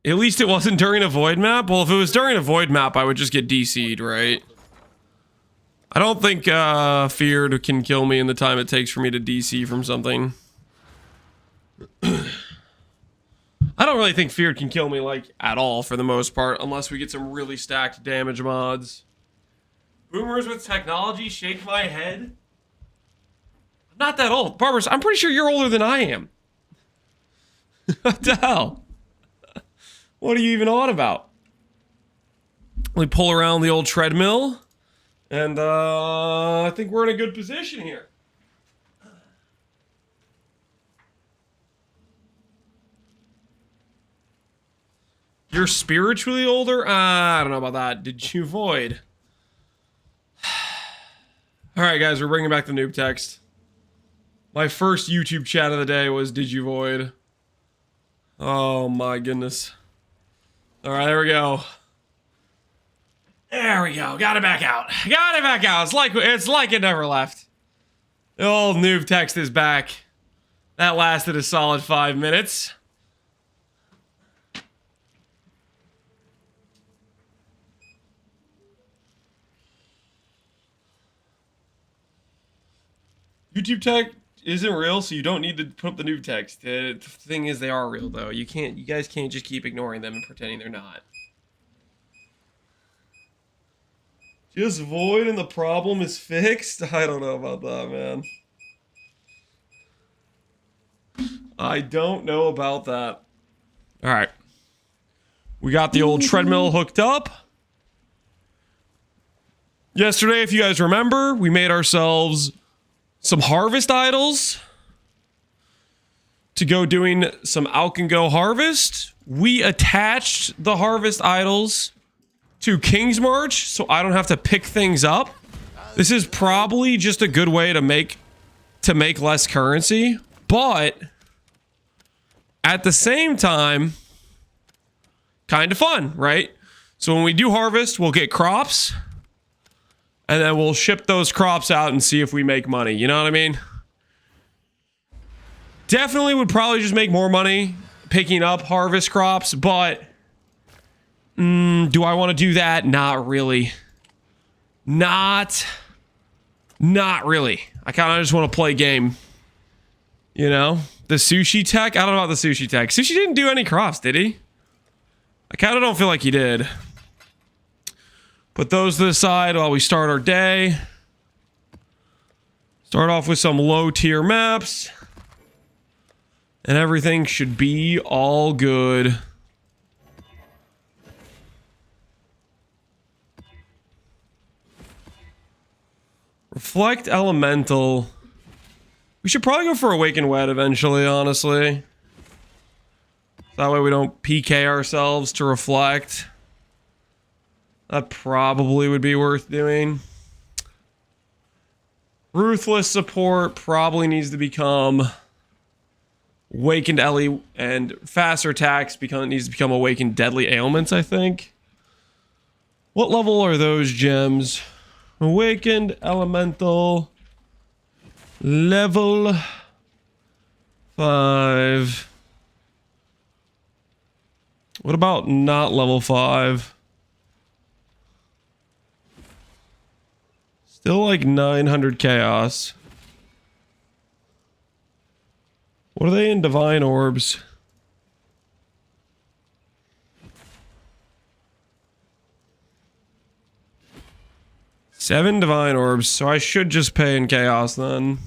At least it wasn't during a void map. Well, if it was during a void map, I would just get DC'd, right? I don't think Feared can kill me in the time it takes for me to DC from something. I don't really think Feared can kill me, like, at all for the most part, unless we get some really stacked damage mods. Boomers with technology, shake my head. I'm not that old. Barbers, I'm pretty sure you're older than I am. What the hell? What are you even on about? We pull around the old treadmill, and I think we're in a good position here. You're spiritually older? I don't know about that. Did you void? Alright guys, we're bringing back the noob text. My first YouTube chat of the day was, did you void? Oh my goodness. Alright, there we go. There we go. Got it back out. Got it back out. It's like it never left. The old noob text is back. That lasted a solid 5 minutes. YouTube tech isn't real, so you don't need to put up the noob text. The thing is, they are real though. You guys can't just keep ignoring them and pretending they're not. Just void and the problem is fixed? I don't know about that, man. I don't know about that. Alright. We got the old treadmill hooked up. Yesterday, if you guys remember, we made ourselves some harvest idols to go doing some Alkengo harvest. We attached the harvest idols to King's March, so I don't have to pick things up. This is probably just a good way to make less currency, but at the same time, kind of fun, right? So when we do harvest, we'll get crops, and then we'll ship those crops out and see if we make money. You know what I mean? Definitely would probably just make more money picking up harvest crops, but do I want to do that? Not really. Not really. I kind of just want to play game. You know? The sushi tech? I don't know about the sushi tech. Sushi didn't do any crops, did he? I kind of don't feel like he did. Put those to the side while we start our day. Start off with some low tier maps. And everything should be all good. Reflect Elemental. We should probably go for Awaken Wet eventually, honestly. That way we don't PK ourselves to Reflect. That probably would be worth doing. Ruthless support probably needs to become Awakened Ellie, and faster attacks needs to become Awakened Deadly Ailments, I think. What level are those gems? Awakened Elemental level 5. What about not level 5? Still like 900 chaos. What are they in Divine Orbs? Seven Divine Orbs, so I should just pay in chaos then.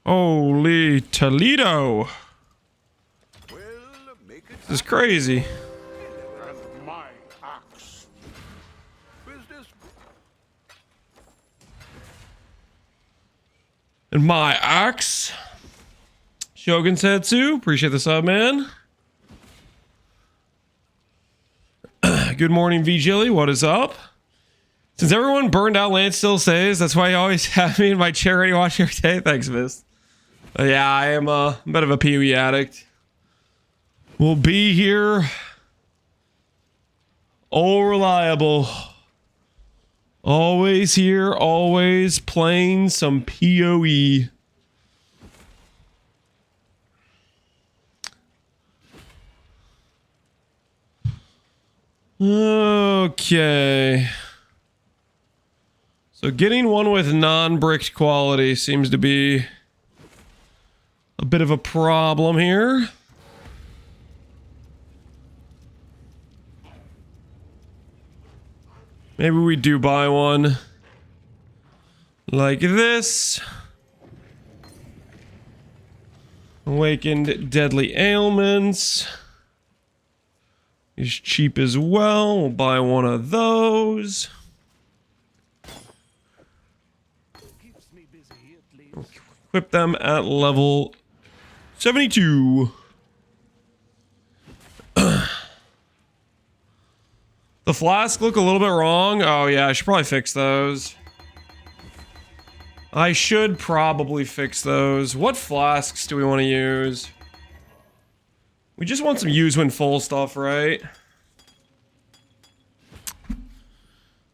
Holy Toledo! This is crazy. And my axe. Shogun Setsu, appreciate the sub, man. Good morning, Vigili. What is up? Since everyone burned out, Lance still stays. That's why you always have me in my chair ready to watch every day. Thanks, Miss. Yeah, I am a bit of a PoE addict. We'll be here. All reliable. Always here, always playing some PoE. Okay. So getting one with non-bricked quality seems to be a bit of a problem here. Maybe we do buy one like this. Awakened deadly ailments. Is cheap as well. We'll buy one of those. Equip them at level 72. The flask look a little bit wrong. Oh yeah, I should probably fix those. I should probably fix those. What flasks do we want to use? We just want some use when full stuff, right? Do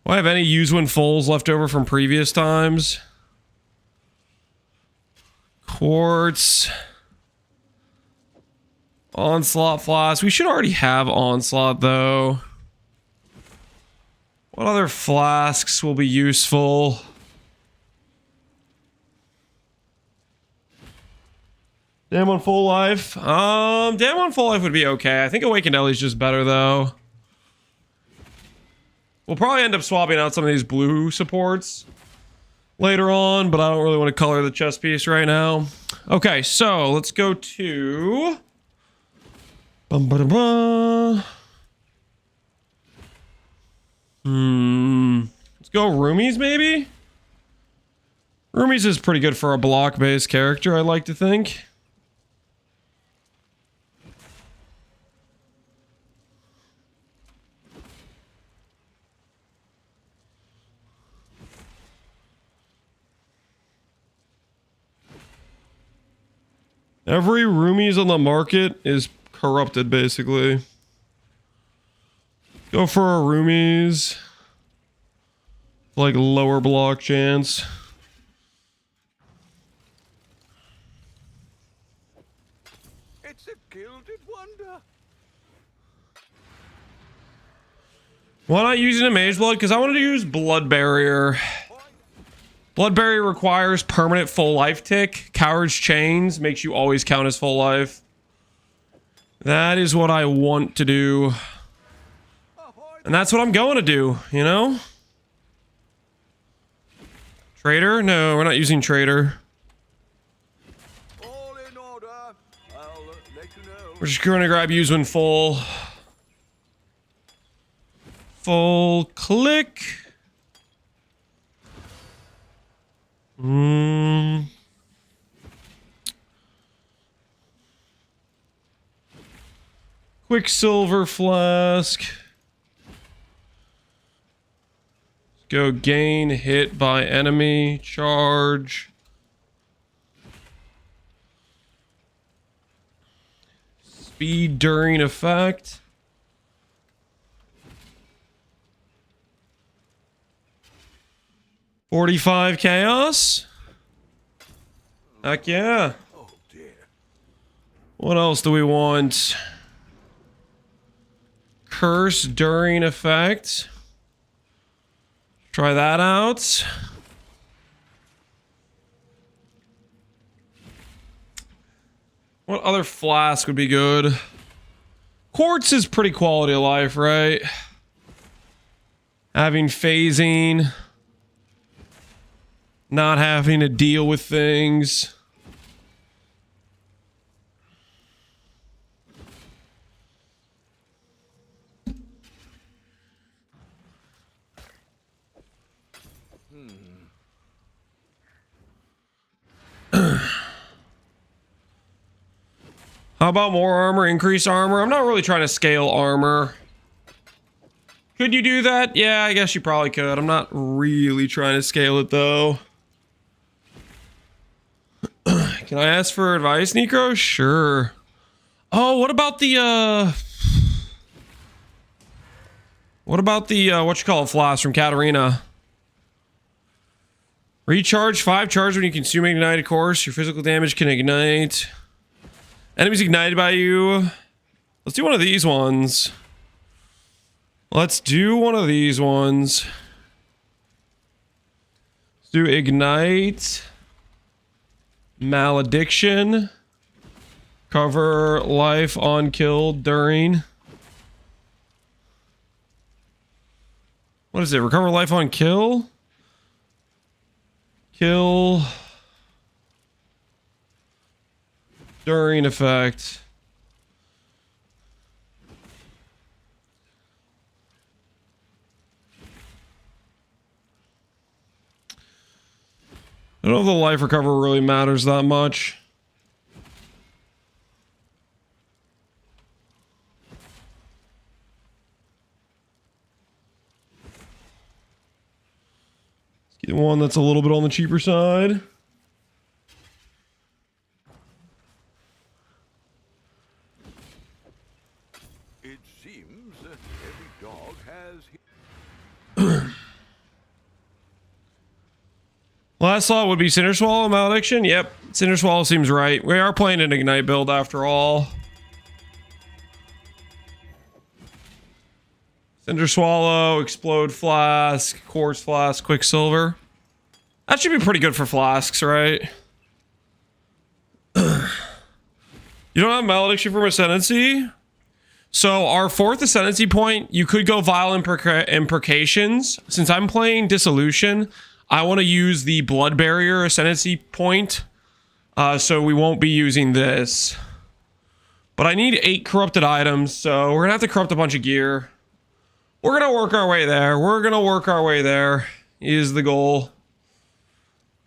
I have any use when fulls left over from previous times? Quartz. Onslaught flask. We should already have onslaught though. What other flasks will be useful? Damn on full life. Damn on full life would be okay. I think Awakened Ellie's just better though. We'll probably end up swapping out some of these blue supports later on, but I don't really want to color the chest piece right now. Okay, so let's go to... Let's go roomies maybe? Roomies is pretty good for a block-based character, I like to think. Every roomies on the market is corrupted, basically. Go for a roomies. Like lower block chance. It's a gilded wonder. Why not using a mage blood? Because I wanted to use blood barrier. Blood barrier requires permanent full life tick. Coward's chains makes you always count as full life. That is what I want to do. And that's what I'm going to do, you know? Trader? No, we're not using trader. All in order. I'll let you know. We're just going to grab use when full. Full click. Quicksilver flask. Go gain hit by enemy charge. Speed during effect. $45 chaos. Heck yeah. Oh dear. What else do we want? Curse during effect. Try that out. What other flask would be good? Quartz is pretty quality of life, right? Having phasing. Not having to deal with things. How about more armor, increase armor? I'm not really trying to scale armor. Could you do that? Yeah, I guess you probably could. I'm not really trying to scale it though. Can I ask for advice, Necro? Sure. Oh, what about the what you call it, Flask from Katarina? Recharge 5 charge when you consume ignited course. Your physical damage can ignite. Enemies ignited by you. Let's do one of these ones. Let's do one of these ones. Let's do Ignite. Malediction. Cover life on kill during. What is it? Recover life on kill? Kill. During effect. I don't know if the life recover really matters that much. Let's get one that's a little bit on the cheaper side. It seems every dog has. Last thought would be Cinder Swallow Malediction. Yep, Cinder Swallow seems right. We are playing an Ignite build after all. Cinder Swallow, Explode Flask, Quartz Flask, Quicksilver. That should be pretty good for flasks, right? You don't have Malediction from Ascendancy? So our 4th Ascendancy point, you could go Vile Imprecations. Since I'm playing Dissolution, I want to use the Blood Barrier Ascendancy point. So we won't be using this. But I need 8 corrupted items, so we're going to have to corrupt a bunch of gear. We're going to work our way there. We're going to work our way there, is the goal.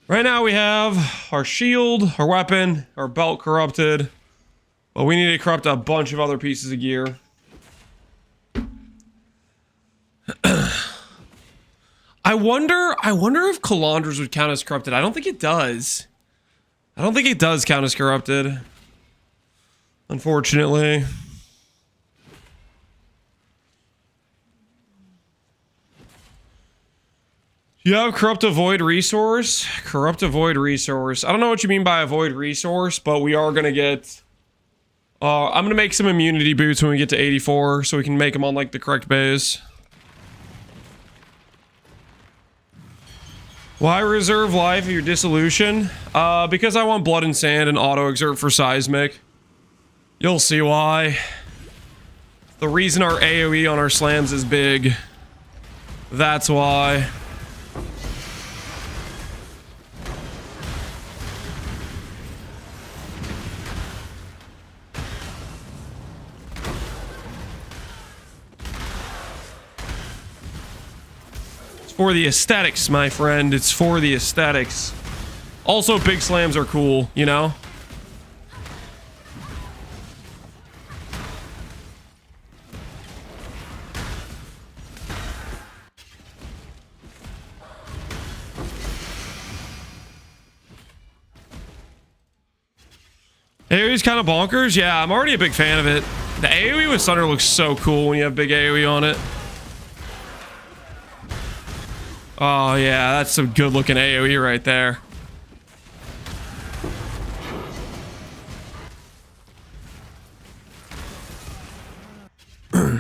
Right now we have our shield, our weapon, our belt corrupted. But we need to corrupt a bunch of other pieces of gear. I wonder if Calandras would count as corrupted. I don't think it does. I don't think it does count as corrupted. Unfortunately. You have Corrupt Avoid Resource. Corrupt Avoid Resource. I don't know what you mean by Avoid Resource, but we are going to get... I'm going to make some immunity boots when we get to 84, so we can make them on, like, the correct base. Why reserve life of your Dissolution? Because I want Blood and Sand and auto-exert for Seismic. You'll see why. The reason our AoE on our slams is big. That's why. For the aesthetics, my friend. It's for the aesthetics. Also, big slams are cool, you know? AoE's kind of bonkers. Yeah, I'm already a big fan of it. The AoE with Sunder looks so cool when you have big AoE on it. Oh yeah, that's some good looking AoE right there. This way,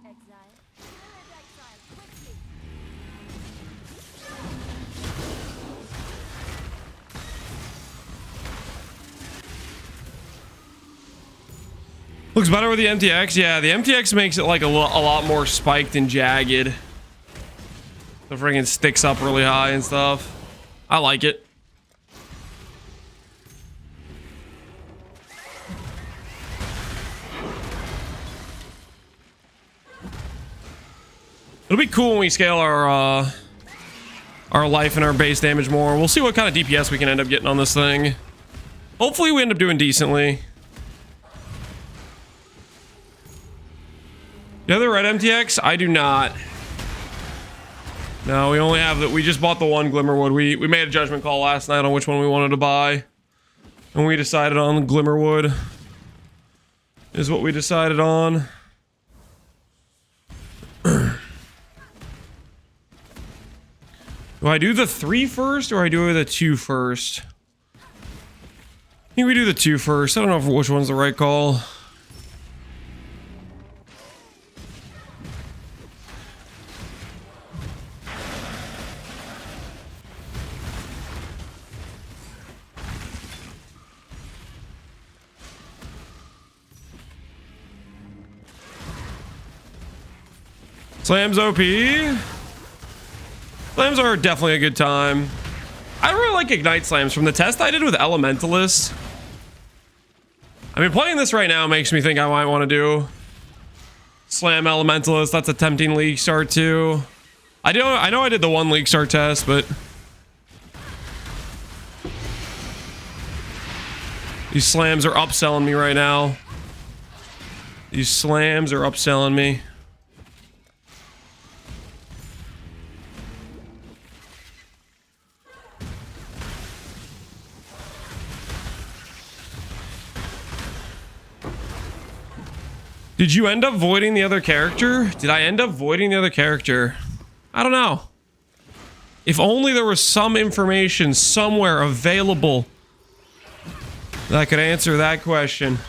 Exile. Exile, quickly. Looks better with the MTX. Yeah, the MTX makes it like a lot more spiked and jagged. The friggin' sticks up really high and stuff. I like it. It'll be cool when we scale our life and our base damage more. We'll see what kind of DPS we can end up getting on this thing. Hopefully we end up doing decently. You have the red MTX? I do not. No, we only have that. We just bought the one Glimmerwood. We made a judgment call last night on which one we wanted to buy. And we decided on Glimmerwood. Is what we decided on. Do I do the 3 first or I do the 2 first? I think we do the 2 first. I don't know which one's the right call. Slams OP. Slams are definitely a good time. I really like Ignite Slams from the test I did with Elementalists. I mean, playing this right now makes me think I might want to do Slam Elementalist. That's a tempting league start too. I know I did the one league start test, but these slams are upselling me right now. These slams are upselling me. Did you end up voiding the other character? Did I end up voiding the other character? I don't know. If only there was some information somewhere available that could answer that question.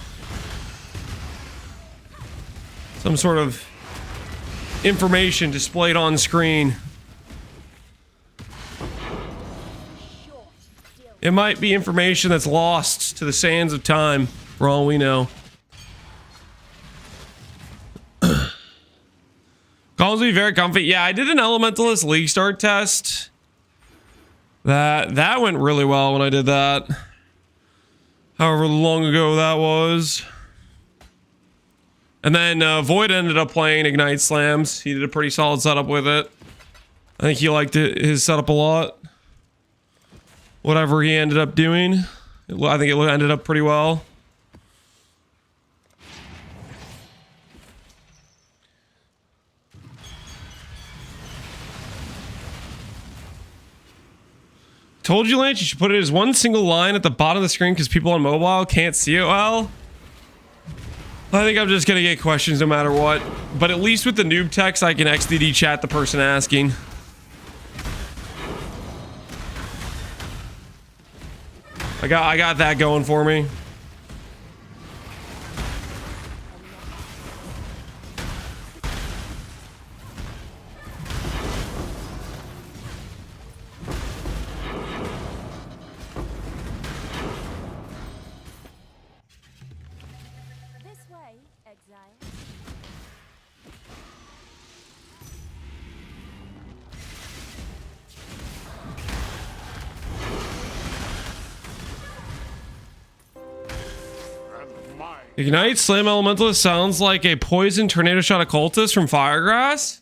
Some sort of information displayed on screen. It might be information that's lost to the sands of time, for all we know. Calls me very comfy. Yeah, I did an Elementalist League Start test. That went really well when I did that. However long ago that was. And then Void ended up playing Ignite Slams. He did a pretty solid setup with it. I think he liked his setup a lot. Whatever he ended up doing, I think it ended up pretty well. Told you, Lance, you should put it as one single line at the bottom of the screen because people on mobile can't see it well. I think I'm just gonna get questions no matter what. But at least with the noob text, I can XDD chat the person asking. I got that going for me. This way, Exile. Ignite Slam Elementalist sounds like a poison tornado shot occultist from Firegrass.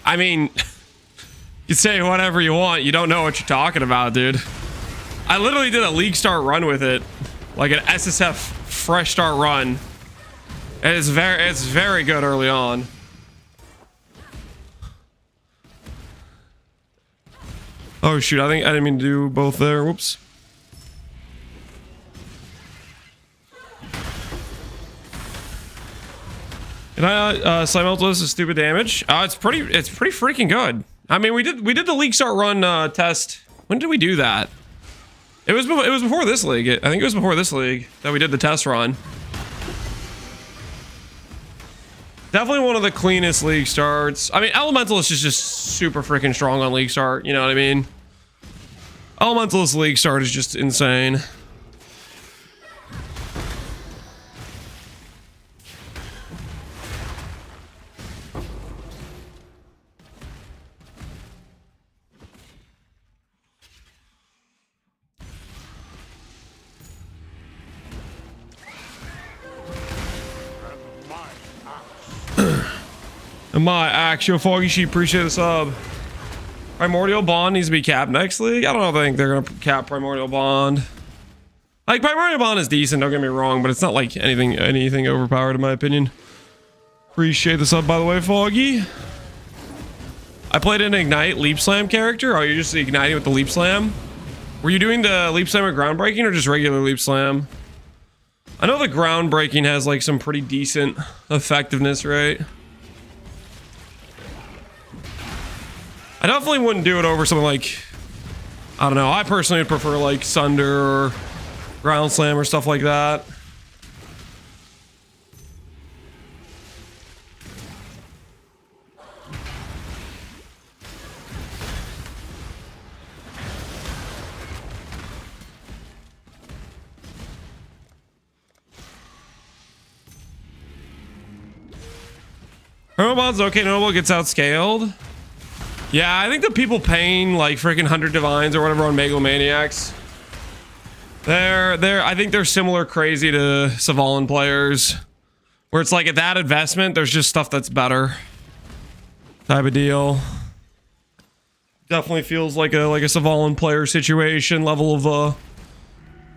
I mean, you say whatever you want. You don't know what you're talking about, dude. I literally did a league start run with it, like an SSF fresh start run. It's very good early on. Oh shoot! I didn't mean to do both there. Whoops. And Slime Ultimate is stupid damage. It's pretty freaking good. I mean, we did the league start run test. When did we do that? It was before this league. I think it was before this league that we did the test run. Definitely one of the cleanest league starts. I mean, Elementalist is just super freaking strong on league start. You know what I mean? Elementalist league start is just insane. My actual Foggy Sheep, appreciate the sub. Primordial Bond needs to be capped next league. I don't think they're gonna cap Primordial Bond. Like, Primordial Bond is decent, don't get me wrong, but it's not like anything overpowered in my opinion. Appreciate the sub, by the way, Foggy. I played an Ignite Leap Slam character. Oh, you're just igniting with the Leap Slam? Were you doing the Leap Slam with groundbreaking or just regular Leap Slam? I know the groundbreaking has like some pretty decent effectiveness, right? I definitely wouldn't do it over something like, I don't know, I personally would prefer like Sunder or Ground Slam or stuff like that. Hermobot's okay. Noble gets outscaled. Yeah, I think the people paying like freaking 100 divines or whatever on Megalomaniacs, I think they're similar crazy to Savalan players, where it's like at that investment, there's just stuff that's better. Type of deal. Definitely feels like a Savalan player situation level of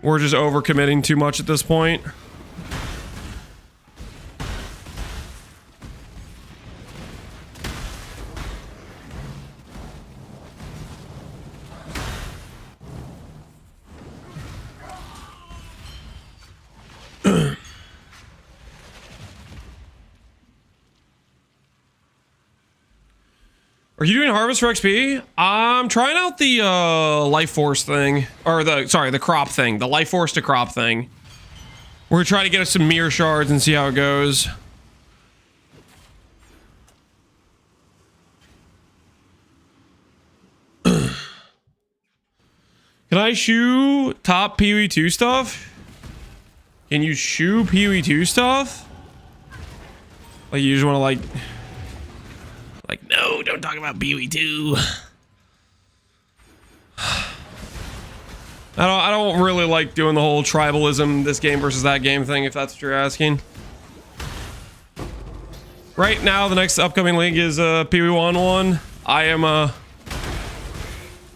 we're just overcommitting too much at this point. Are you doing harvest for XP? I'm trying out the life force thing, or the crop thing, the life force to crop thing. We're trying to get us some mirror shards and see how it goes. Can I shoe top PoE2 stuff? Can you shoe PoE2 stuff? Like you just want to like, no, don't talk about PoE2. I don't really like doing the whole tribalism, this game versus that game thing, if that's what you're asking. Right now, the next upcoming league is PoE1 one. I am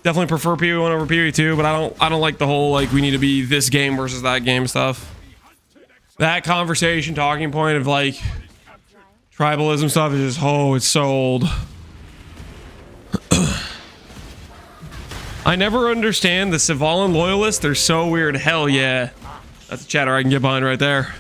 definitely prefer PoE1 over PoE2, but I don't like the whole like we need to be this game versus that game stuff. That conversation talking point of like tribalism stuff is just, oh, it's so old. I never understand the Savalan loyalists. They're so weird. Hell yeah. That's a chatter I can get behind right there.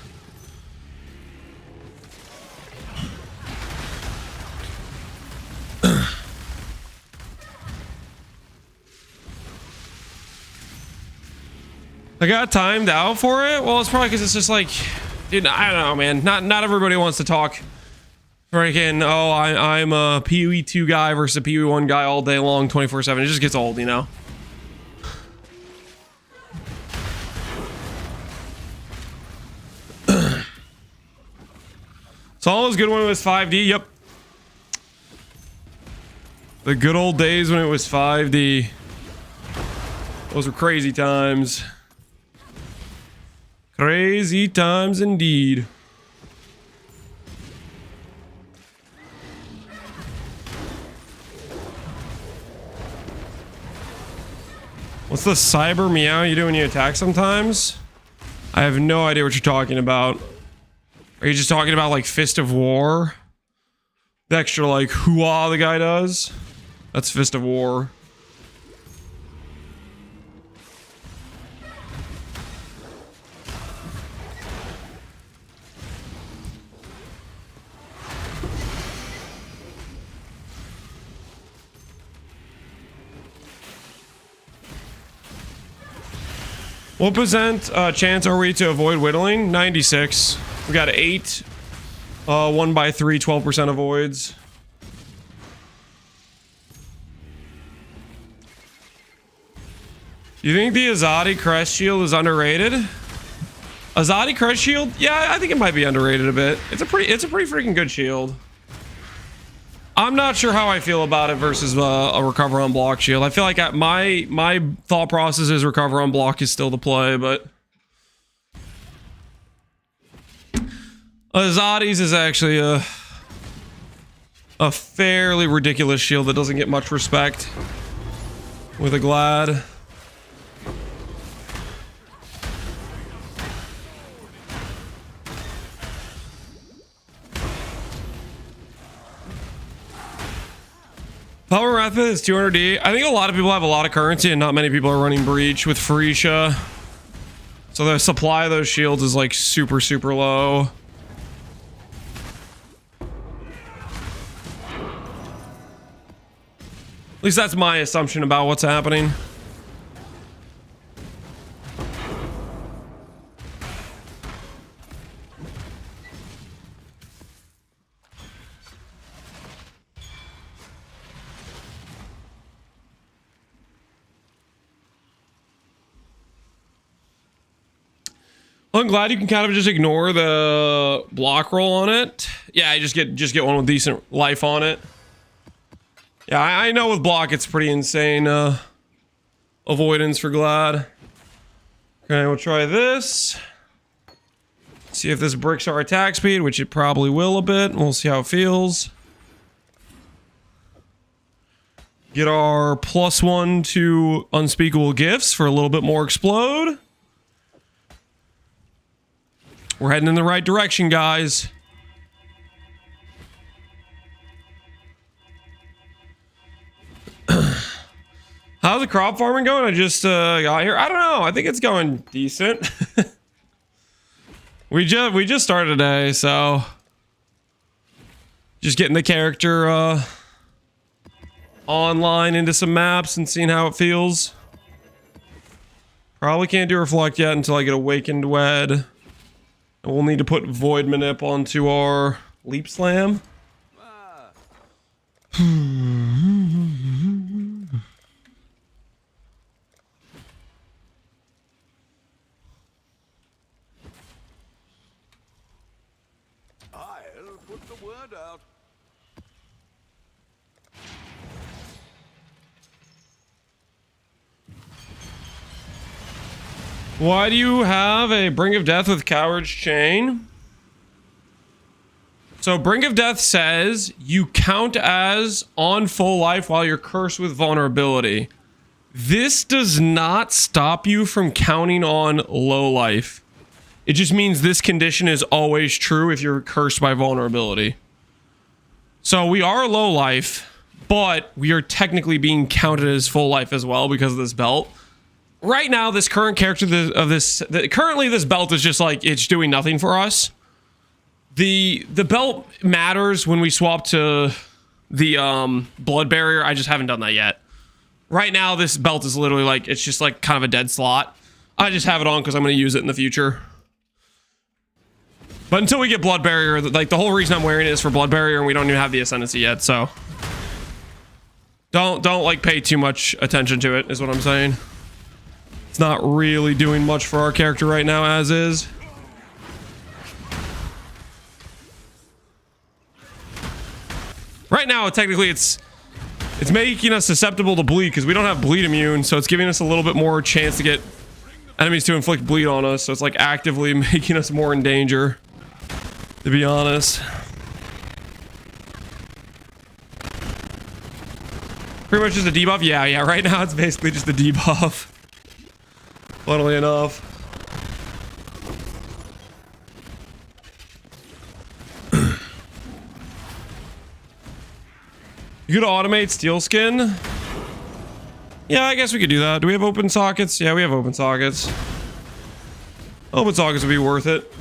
I got timed out for it. Well, it's probably because it's just like, dude, I don't know, man. Not everybody wants to talk. Freaking, oh, I'm a PoE2 guy versus a PoE1 guy all day long, 24/7. It just gets old, you know. Saul was good when it was 5D. Yep. The good old days when it was 5D. Those were crazy times. Crazy times indeed. What's the cyber meow you do when you attack sometimes? I have no idea what you're talking about. Are you just talking about like Fist of War? The extra like hoo-ah the guy does? That's Fist of War. What percent chance are we to avoid whittling? 96. We got 8. 1 by 3, 12% avoids. You think the Azadi Crest Shield is underrated? Azadi Crest Shield? Yeah, I think it might be underrated a bit. It's a pretty freaking good shield. I'm not sure how I feel about it versus a recover on block shield. I feel like my thought process is recover on block is still the play, but Azadi's is actually a fairly ridiculous shield that doesn't get much respect with a Glad. Power Rapid is 200D. I think a lot of people have a lot of currency and not many people are running Breach with Furisha. So the supply of those shields is like super, super low. At least that's my assumption about what's happening. I'm glad you can kind of just ignore the block roll on it. Yeah, I just get one with decent life on it. Yeah, I know with block it's pretty insane avoidance for Glad. Okay, we'll try this. See if this bricks our attack speed, which it probably will a bit. We'll see how it feels. Get our +1 to unspeakable gifts for a little bit more explode. We're heading in the right direction, guys. How's the crop farming going? I just got here. I don't know. I think it's going decent. we just started today, so just getting the character online into some maps and seeing how it feels. Probably can't do reflect yet until I get awakened wed. And we'll need to put void manip onto our leap slam. I'll put the word out. Why do you have a Brink of Death with Coward's Chain? So Brink of Death says you count as on full life while you're cursed with vulnerability. This does not stop you from counting on low life. It just means this condition is always true if you're cursed by vulnerability. So we are low life, but we are technically being counted as full life as well because of this belt. Right now, this current character currently this belt is just like, it's doing nothing for us. The belt matters when we swap to the blood barrier. I just haven't done that yet. Right now, this belt is literally like, it's just like kind of a dead slot. I just have it on because I'm going to use it in the future. But until we get blood barrier, like the whole reason I'm wearing it is for blood barrier, and we don't even have the ascendancy yet. So don't like pay too much attention to it, is what I'm saying. It's not really doing much for our character right now, as is. Right now, technically, it's making us susceptible to bleed because we don't have bleed immune, so it's giving us a little bit more chance to get enemies to inflict bleed on us. So it's like actively making us more in danger, to be honest. Pretty much just a debuff. Yeah. Right now, it's basically just a debuff. Funnily enough. You could automate steel skin. Yeah, I guess we could do that. Do we have open sockets? Yeah, we have open sockets. Open sockets would be worth it.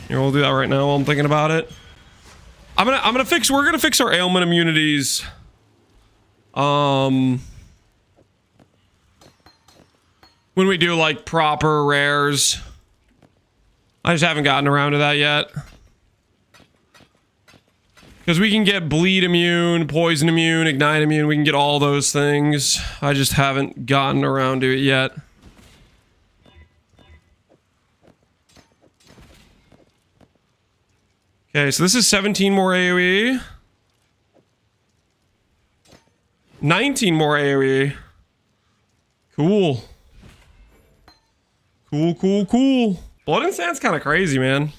Here, we'll do that right now while I'm thinking about it. We're gonna fix our ailment immunities. When we do like proper rares. I just haven't gotten around to that yet. Because we can get bleed immune, poison immune, ignite immune. We can get all those things. I just haven't gotten around to it yet. Okay, so this is 17 more AoE. 19 more AoE. Cool. Cool. Blood and Sand's kind of crazy, man.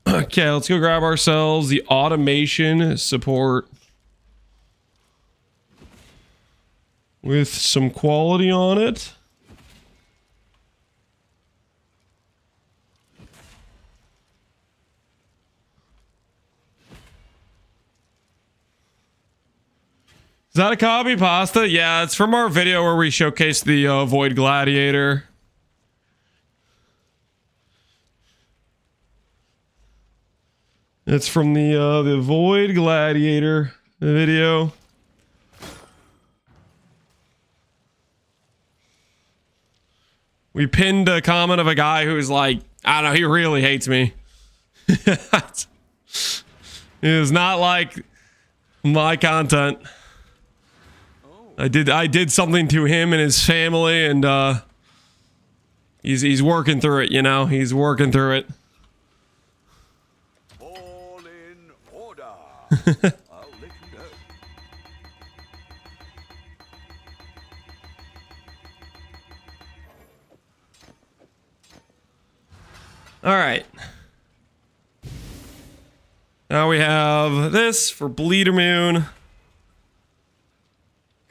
Okay, let's go grab ourselves the automation support. With some quality on it. Is that a copy pasta? Yeah, it's from our video where we showcased the Void Gladiator. It's from the Void Gladiator video. We pinned a comment of a guy who's like, I don't know, he really hates me. It is not like My content. I did something to him and his family, and he's working through it, you know? He's working through it. All in order. I'll let you know. All right. Now we have this for Bleed Immune.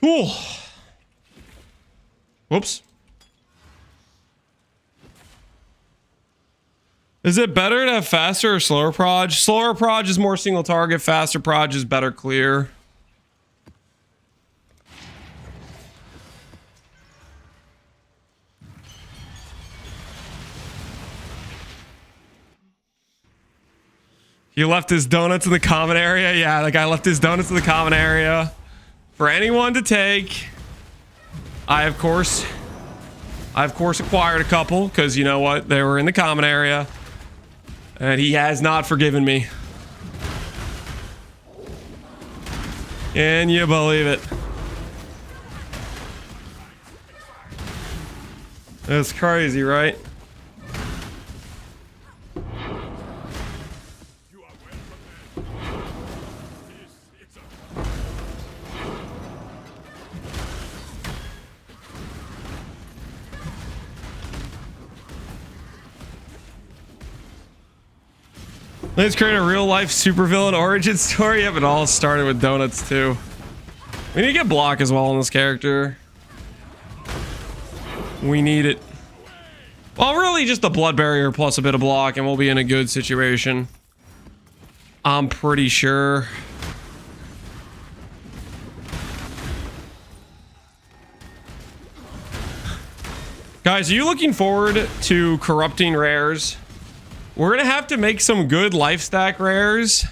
Cool. Whoops. Is it better to have faster or slower proj? Slower proj is more single target. Faster proj is better clear. He left his donuts in the common area. Yeah, the guy left his donuts in the common area for anyone to take. I of course acquired a couple because you know what? They were in the common area. And he has not forgiven me. Can you believe it? That's crazy, right? Let's create a real-life supervillain origin story. Yeah, but it all started with donuts, too. We need to get block as well on this character. We need it. Well, really just a blood barrier plus a bit of block, and we'll be in a good situation. I'm pretty sure. Guys, are you looking forward to corrupting rares? We're gonna have to make some good life stack rares,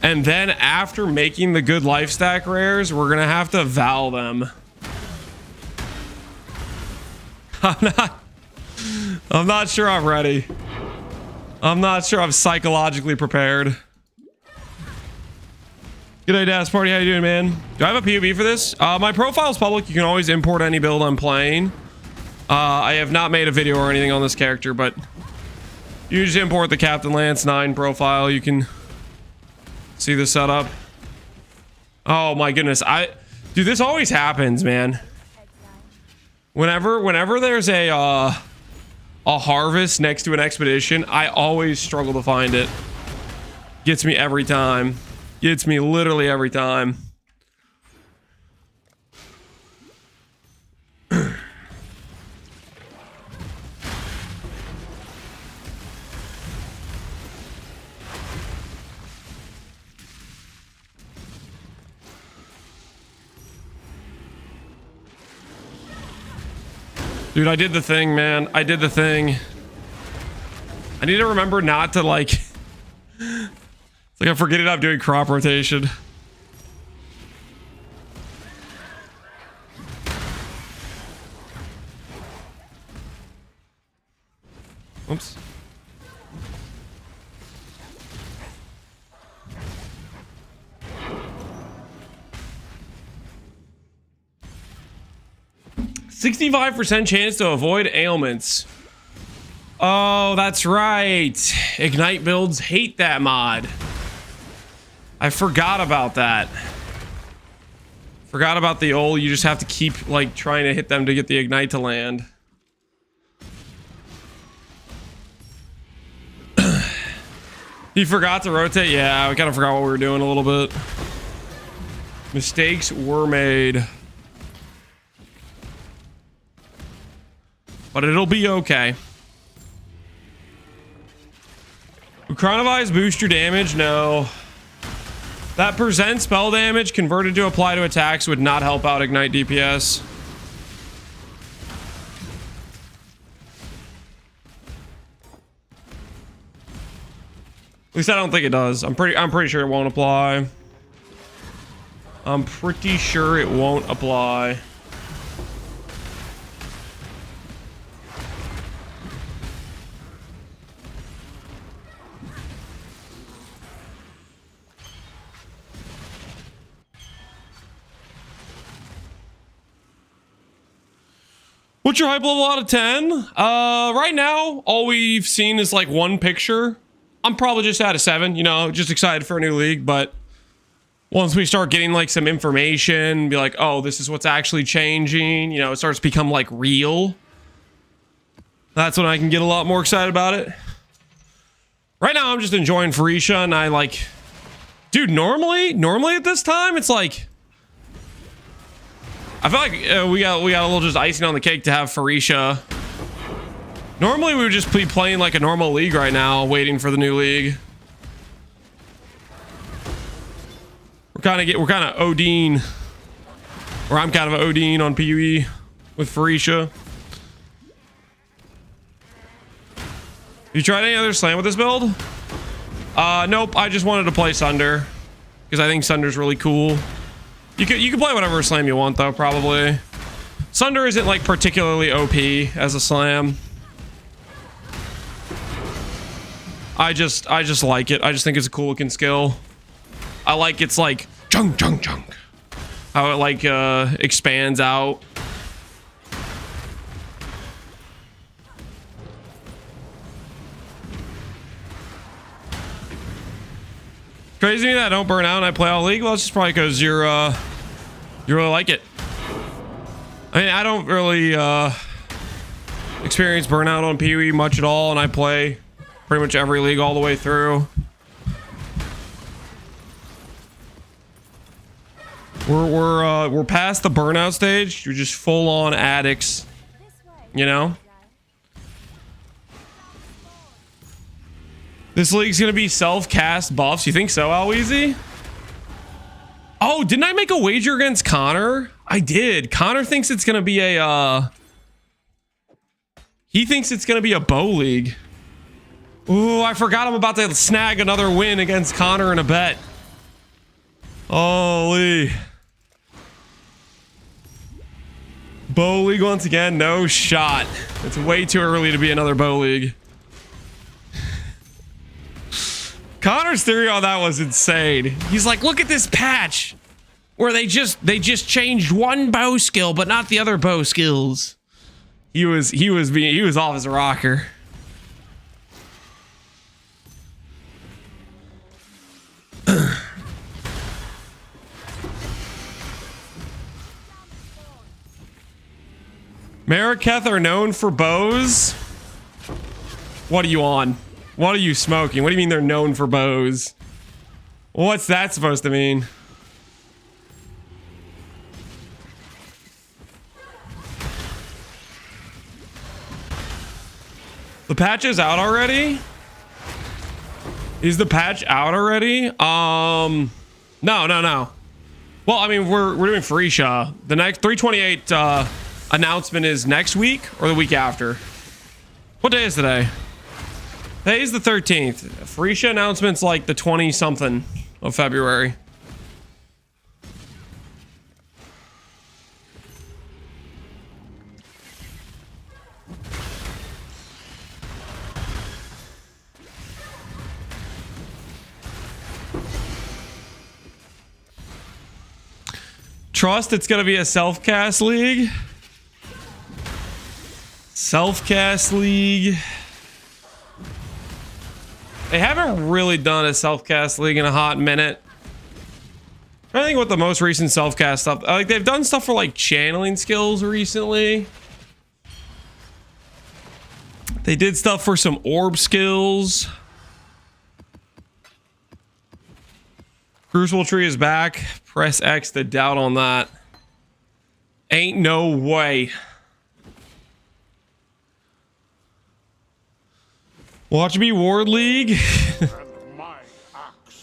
and then after making the good life stack rares, we're gonna have to vow them. I'm not sure I'm ready. I'm not sure I'm psychologically prepared. G'day, Das Party. How you doing, man? Do I have a POV for this? My profile's public. You can always import any build I'm playing. I have not made a video or anything on this character, but you just import the Captain Lance 9 profile. You can see the setup. Oh my goodness. Dude, this always happens, man. Whenever there's a harvest next to an expedition, I always struggle to find it. Gets me every time. Gets me literally every time. Dude, I did the thing, man. I did the thing. I need to remember not to, like... It's like I'm forgetting I'm doing crop rotation. Oops. %65% chance to avoid ailments. Oh, that's right. Ignite builds hate that mod. I forgot about that. Forgot about the old, you just have to keep, like, trying to hit them to get the Ignite to land. He forgot to rotate? Yeah, we kind of forgot what we were doing a little bit. Mistakes were made. But it'll be okay. Would Chronovize boost your damage? No. That % spell damage converted to apply to attacks would not help out Ignite DPS. At least I don't think it does. I'm pretty sure it won't apply. I'm pretty sure it won't apply. What's your hype level out of 10? Right now, all we've seen is like one picture. I'm probably just at a 7, you know, just excited for a new league. But once we start getting like some information, be like, oh, this is what's actually changing, you know, it starts to become like real. That's when I can get a lot more excited about it. Right now, I'm just enjoying Phorecia, and I like, dude, normally at this time, it's like, I feel like we got a little just icing on the cake to have Phorecia. Normally, we would just be playing like a normal league right now, waiting for the new league. We're kind of ODing, or I'm kind of ODing on PUE with Phorecia. You tried any other slam with this build? Nope. I just wanted to play Sunder because I think Sunder's really cool. You can play whatever slam you want though, probably. Sunder isn't like particularly OP as a slam. I just like it. I just think it's a cool looking skill. I like it's like chunk. How it like expands out. Crazy that I don't burn out and I play all league. Well, it's just probably because you really like it. I mean, I don't really experience burnout on PoE much at all, and I play pretty much every league all the way through. We're past the burnout stage. You're just full on addicts, you know. This league's gonna be self-cast buffs. You think so, Alweezy? Oh, didn't I make a wager against Connor? I did. Connor thinks it's gonna be a he thinks it's gonna be a bow league. Ooh, I forgot I'm about to snag another win against Connor in a bet. Holy. Bow league once again, no shot. It's way too early to be another bow league. Connor's theory on that was insane. He's like, look at this patch where they just changed one bow skill, but not the other bow skills. He was off as a rocker. Marraketh are known for bows. What are you on? What are you smoking? What do you mean they're known for bows? What's that supposed to mean? The patch is out already? Is the patch out already? No. Well, I mean, we're doing Phorecia. The next 328 announcement is next week or the week after. What day is today? Today's the 13th. Phorecia announcement's like the 20-something of February. Trust it's gonna be a self-cast league. Self-cast league. They haven't really done a self-cast league in a hot minute. I think what the most recent self-cast stuff, like they've done stuff for like channeling skills recently. They did stuff for some orb skills. Crucible Tree is back. Press X to doubt on that. Ain't no way. Watch me Ward League.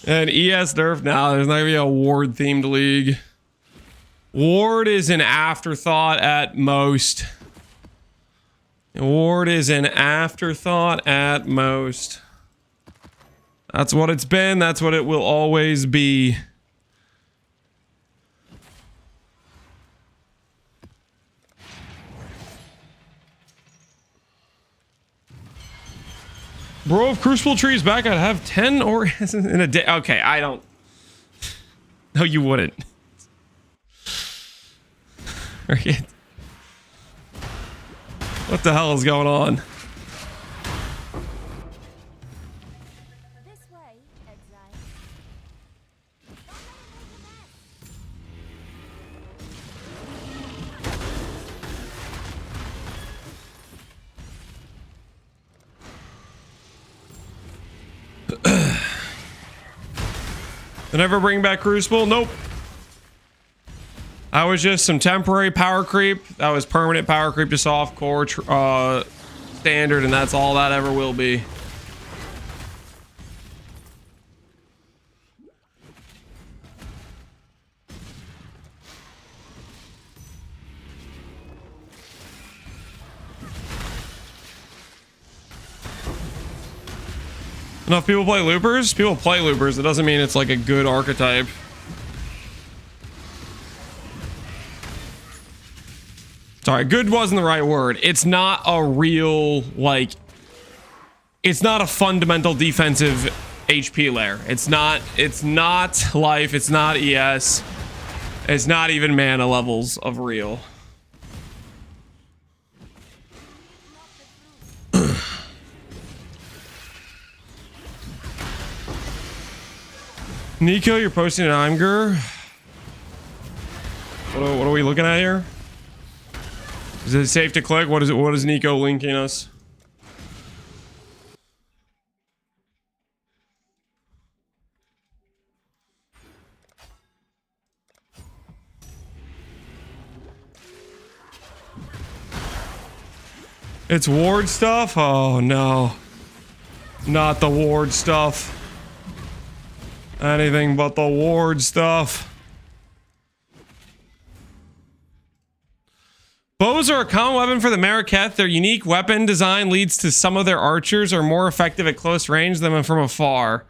And ES Nerf. Now there's not gonna be a Ward themed league. Ward is an afterthought at most. Ward is an afterthought at most. That's what it's been. That's what it will always be. Bro, if Crucible Tree is back, I'd have 10 orgasms in a day. Okay, I don't. No, you wouldn't. What the hell is going on? This way, Exile. They never bring back Crucible? Nope. That was just some temporary power creep. That was permanent power creep to soft core standard, and that's all that ever will be. Enough people play loopers? People play loopers. It doesn't mean it's like a good archetype. Sorry, good wasn't the right word. It's not a real, like, it's not a fundamental defensive HP layer. It's not life, it's not ES. It's not even mana levels of real. Nico, you're posting an Imgur. What are we looking at here? Is it safe to click? What is Nico linking us? It's ward stuff? Oh no. Not the ward stuff. Anything but the ward stuff. Bows are a common weapon for the Maraketh. Their unique weapon design leads to some of their archers are more effective at close range than from afar.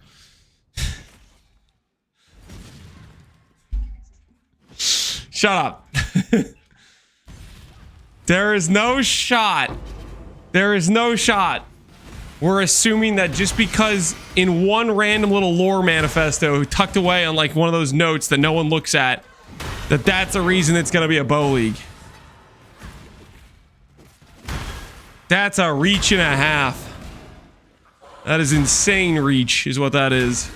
Shut up. There is no shot. There is no shot. We're assuming that just because in one random little lore manifesto tucked away on like one of those notes that no one looks at, that's a reason it's going to be a bow league. That's a reach and a half. That is insane reach is what that is.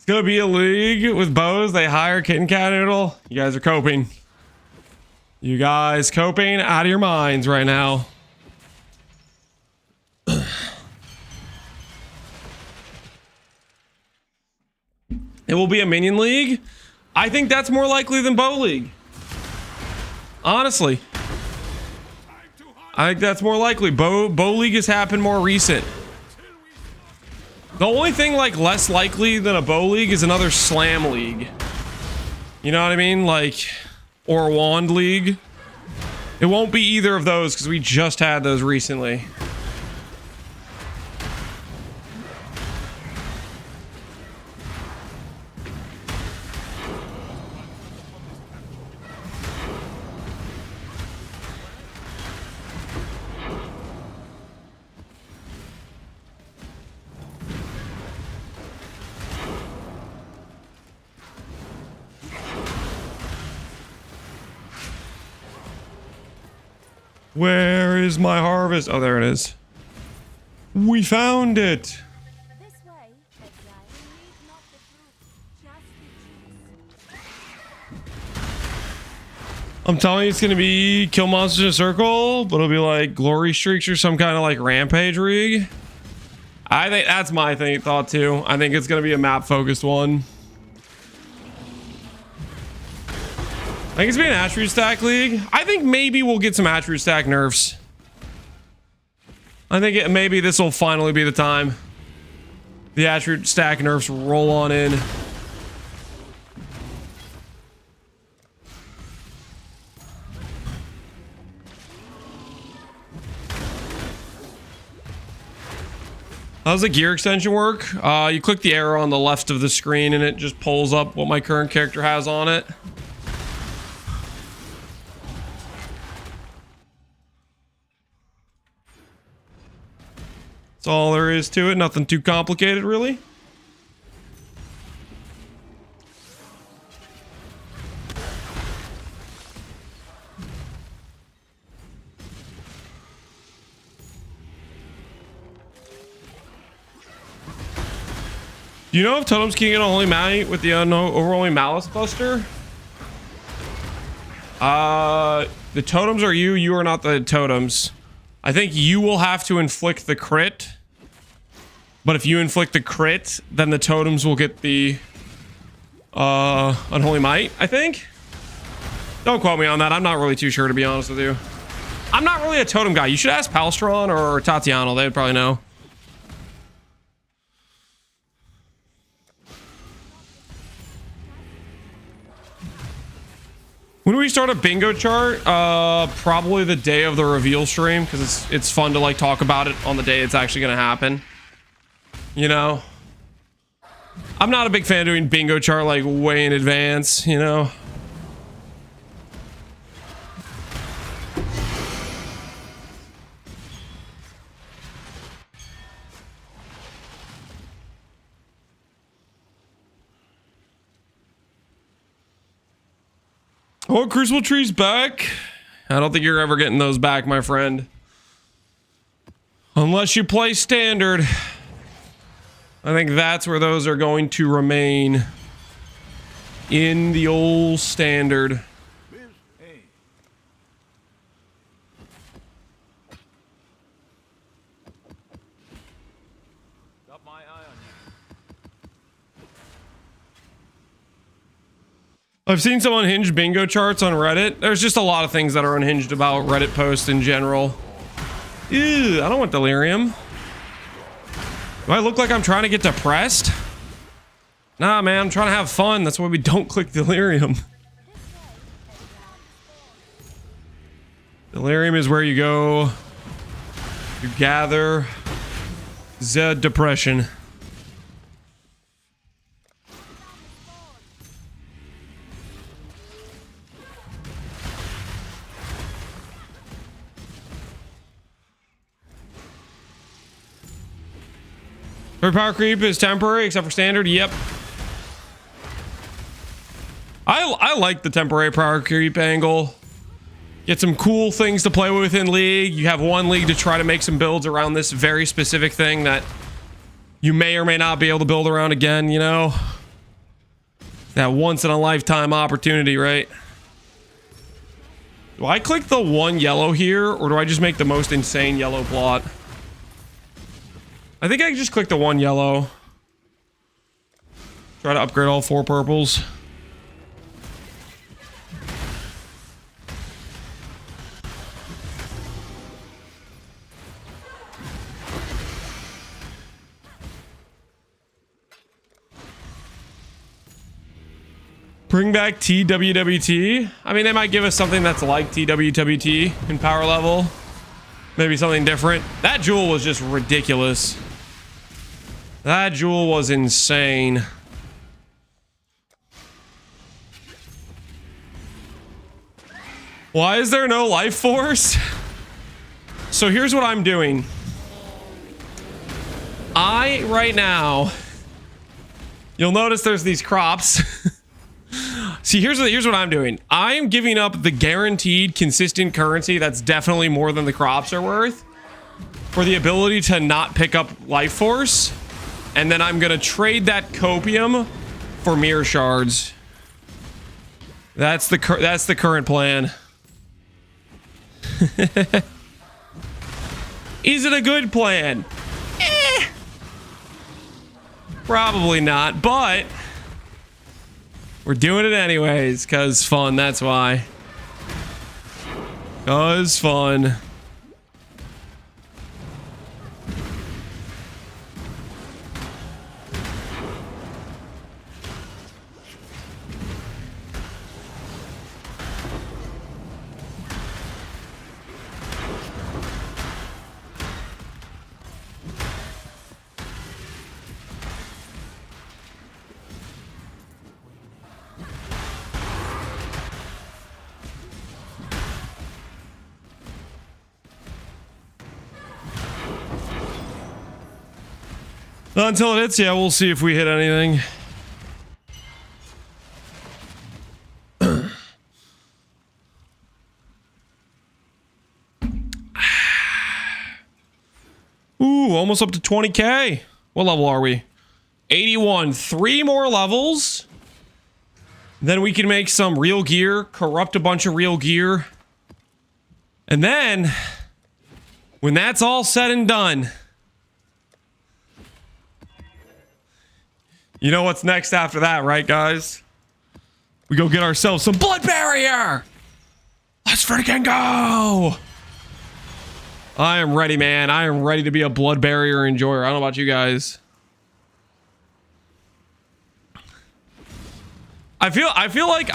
Gonna be a league with bows. They hire Kitten Cat Noodle. You guys are coping. You guys coping out of your minds right now. It will be a minion league. I think that's more likely than bow league. Honestly, I think that's more likely. Bow league has happened more recent. The only thing like less likely than a bow league is another slam league. You know what I mean? Like, or a wand league. It won't be either of those because we just had those recently. Where is my harvest? Oh, there it is. We found it. This way, Exile. Read not the truth, just the truth. I'm telling you, it's gonna be kill monsters in a circle, but it'll be like glory streaks or some kind of like rampage rig. I think that's my thought too. I think it's gonna be a map focused one. I think it's been an attribute stack league. I think maybe we'll get some attribute stack nerfs. I think maybe this will finally be the time. The attribute stack nerfs roll on in. How's the gear extension work? You click the arrow on the left of the screen and it just pulls up what my current character has on it. That's all there is to it. Nothing too complicated, really. Do you know if totems can get only Mally with the overwhelming malice cluster? The totems are you. You are not the totems. I think you will have to inflict the crit. But if you inflict the crit, then the totems will get the unholy might, I think. Don't quote me on that. I'm not really too sure, to be honest with you. I'm not really a totem guy. You should ask Palstron or Tatiana. They would probably know. When do we start a bingo chart? Probably the day of the reveal stream, because it's fun to like talk about it on the day it's actually gonna happen. You know, I'm not a big fan of doing bingo chart like way in advance. You know. Oh, Crucible Tree's back. I don't think you're ever getting those back, my friend. Unless you play standard. I think that's where those are going to remain. In the old standard. Hey. Got my eye on you. I've seen some unhinged bingo charts on Reddit. There's just a lot of things that are unhinged about Reddit posts in general. Ew, I don't want delirium. Do I look like I'm trying to get depressed? Nah, man, I'm trying to have fun. That's why we don't click delirium. Delirium is where you go. You gather the depression. Her power creep is temporary, except for standard. Yep. I like the temporary power creep angle. Get some cool things to play with in League. You have one league to try to make some builds around this very specific thing that you may or may not be able to build around again, you know? That once in a lifetime opportunity, right? Do I click the one yellow here, or do I just make the most insane yellow plot? I think I just click the one yellow. Try to upgrade all 4 purples. Bring back TWWT. I mean, they might give us something that's like TWWT in power level. Maybe something different. That jewel was just ridiculous. That jewel was insane. Why is there no life force? So here's what I'm doing. Right now, you'll notice there's these crops. See, here's what I'm doing. I'm giving up the guaranteed consistent currency that's definitely more than the crops are worth for the ability to not pick up life force. And then I'm going to trade that copium for mirror shards. That's the current plan. Is it a good plan? Probably not, but we're doing it anyways, cause fun, that's why. Cause fun. Until it hits, yeah, we'll see if we hit anything. Ooh, almost up to 20k. What level are we? 81. 3 more levels. Then we can make some real gear, corrupt a bunch of real gear. And then, when that's all said and done, you know what's next after that, right, guys? We go get ourselves some blood barrier. Let's freaking go. I am ready, man. I am ready to be a blood barrier enjoyer. I don't know about you guys. I feel like the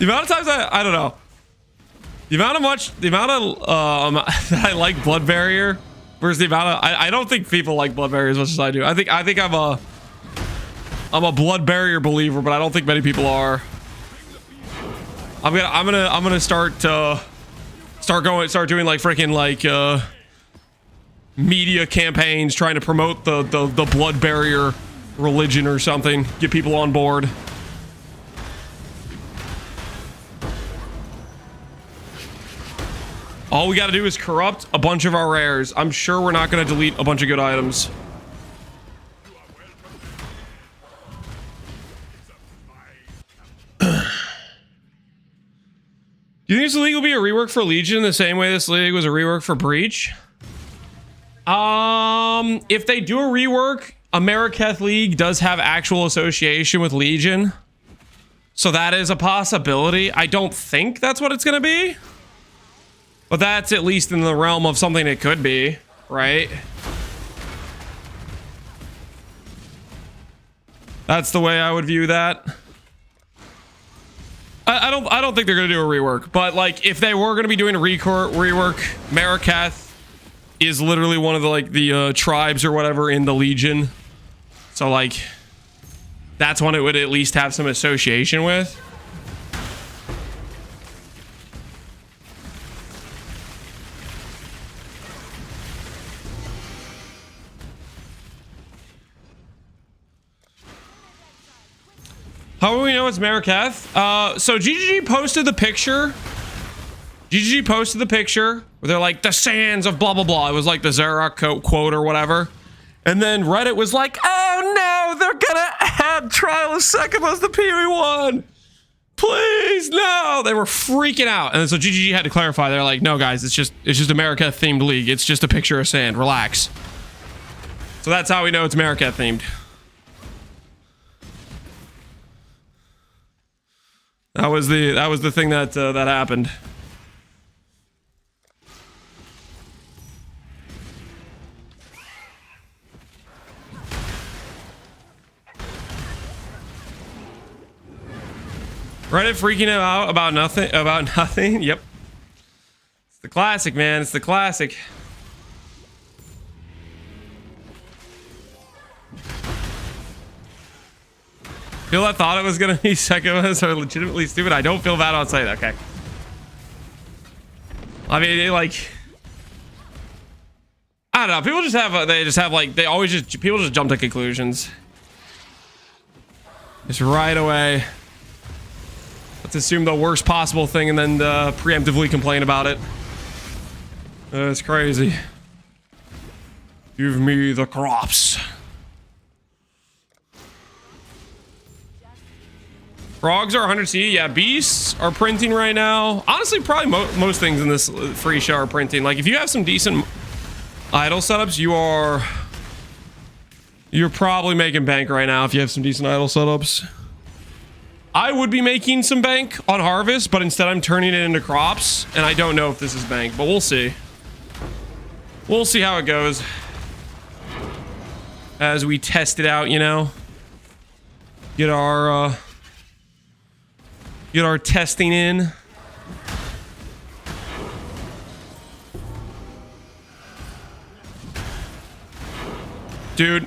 amount of times I don't know. The amount of that I like blood barrier versus the amount of I don't think people like blood barrier as much as I do. I think I'm a blood barrier believer, but I don't think many people are. I'm gonna start doing like freaking like media campaigns trying to promote the blood barrier religion or something, get people on board. All we got to do is corrupt a bunch of our rares. I'm sure we're not going to delete a bunch of good items. Do you think this league will be a rework for Legion the same way this league was a rework for Breach? If they do a rework, Ameriketh League does have actual association with Legion, so that is a possibility. I don't think that's what it's gonna be, but that's at least in the realm of something it could be, right? That's the way I would view that. I don't think they're gonna do a rework, but like if they were gonna be doing a rework, Ameriketh is literally one of the tribes or whatever in the Legion. So like that's one it would at least have some association with. How do we know it's Ameriketh? So GGG posted the picture. GGG posted the picture where they're like, the sands of blah, blah, blah. It was like the Xerox quote or whatever. And then Reddit was like, oh no, they're gonna add Trial of Second as the PV1. Please, no. They were freaking out. And so GGG had to clarify. They're like, no guys, it's just Ameriketh themed league. It's just a picture of sand. Relax. So that's how we know it's Ameriketh themed. That was the thing that that happened. Reddit freaking out about nothing. Yep. It's the classic, man. It's the classic. Feel I thought it was gonna be Sekimo's are legitimately stupid. I don't feel bad on saying that. Okay. I mean, like, I don't know. People just have people just jump to conclusions. Just right away. Let's assume the worst possible thing and then preemptively complain about it. It's crazy. Give me the crops. Frogs are 100C. Yeah, beasts are printing right now. Honestly, probably most things in this free show are printing. Like, if you have some decent idle setups, you're probably making bank right now if you have some decent idle setups. I would be making some bank on harvest, but instead I'm turning it into crops, and I don't know if this is bank, but we'll see. We'll see how it goes as we test it out, you know. Get our testing in. Dude,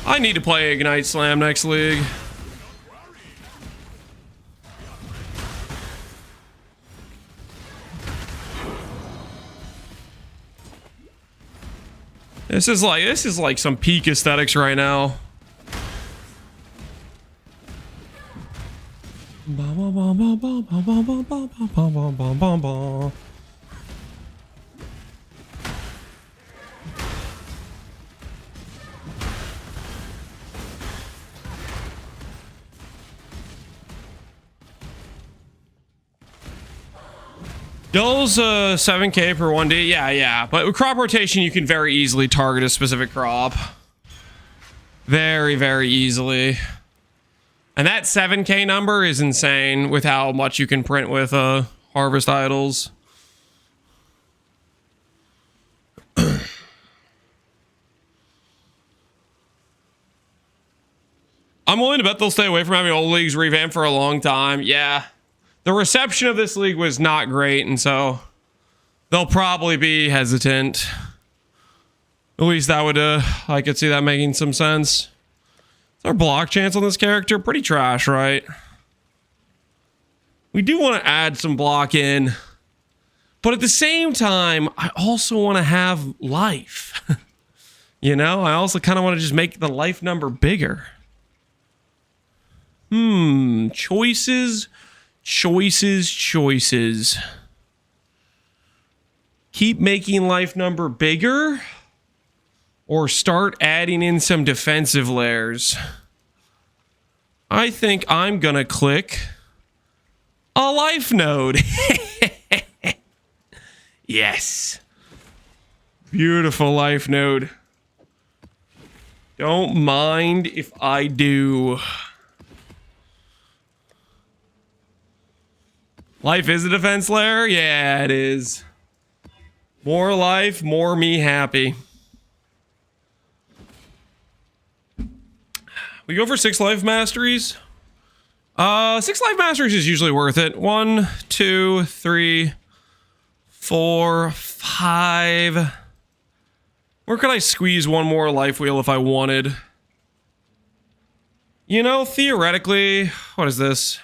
I need to play Ignite Slam next league. This is like some peak aesthetics right now. Dill's 7k per 1D. Yeah. But with crop rotation, you can very easily target a specific crop. Very, very easily. And that 7k number is insane with how much you can print with harvest idols. I'm willing to bet they'll stay away from having old leagues revamped for a long time. Yeah. The reception of this league was not great, and so they'll probably be hesitant. At least that would, I could see that making some sense. Is our block chance on this character? Pretty trash, right? We do want to add some block in, but at the same time, I also want to have life. You know, I also kind of want to just make the life number bigger. Choices. Keep making life number bigger or start adding in some defensive layers. I think I'm gonna click a life node. Yes. Beautiful life node. Don't mind if I do. Life is a defense layer? Yeah, it is. More life, more me happy. We go for 6 life masteries. 6 life masteries is usually worth it. 1, 2, 3, 4, 5. Where could I squeeze one more life wheel if I wanted? You know, theoretically, what is this?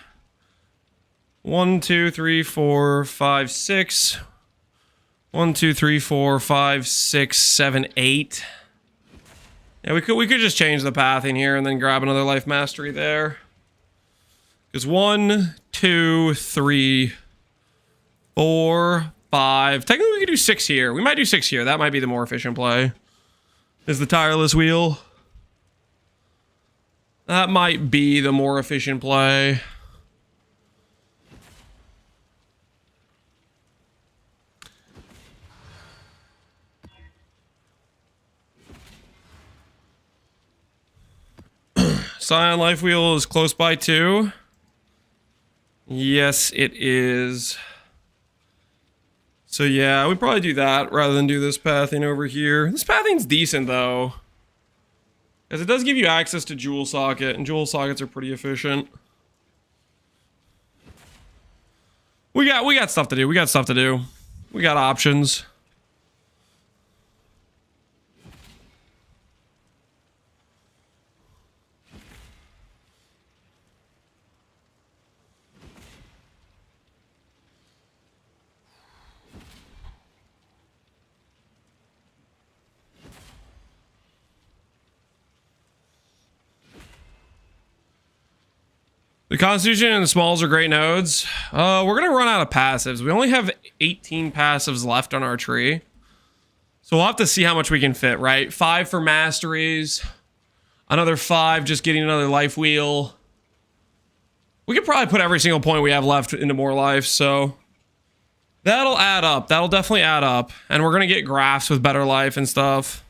1, 2, 3, 4, 5, 6. 1, 2, 3, 4, 5, 6, 7, 8. Yeah, we could just change the pathing here and then grab another life mastery there. Because 1, 2, 3, 4, 5. Technically, we could do 6 here. We might do 6 here. That might be the more efficient play. Is the tireless wheel? That might be the more efficient play. Scion life wheel is close by too. Yes, it is. So yeah, we'd probably do that rather than do this pathing over here. This pathing's decent though, because it does give you access to jewel socket, and jewel sockets are pretty efficient. We got stuff to do. We got stuff to do. We got options. The Constitution and the Smalls are great nodes. We're gonna run out of passives. We only have 18 passives left on our tree. So we'll have to see how much we can fit, right? 5 for masteries. Another 5 just getting another life wheel. We could probably put every single point we have left into more life, so that'll add up. That'll definitely add up. And we're gonna get graphs with better life and stuff.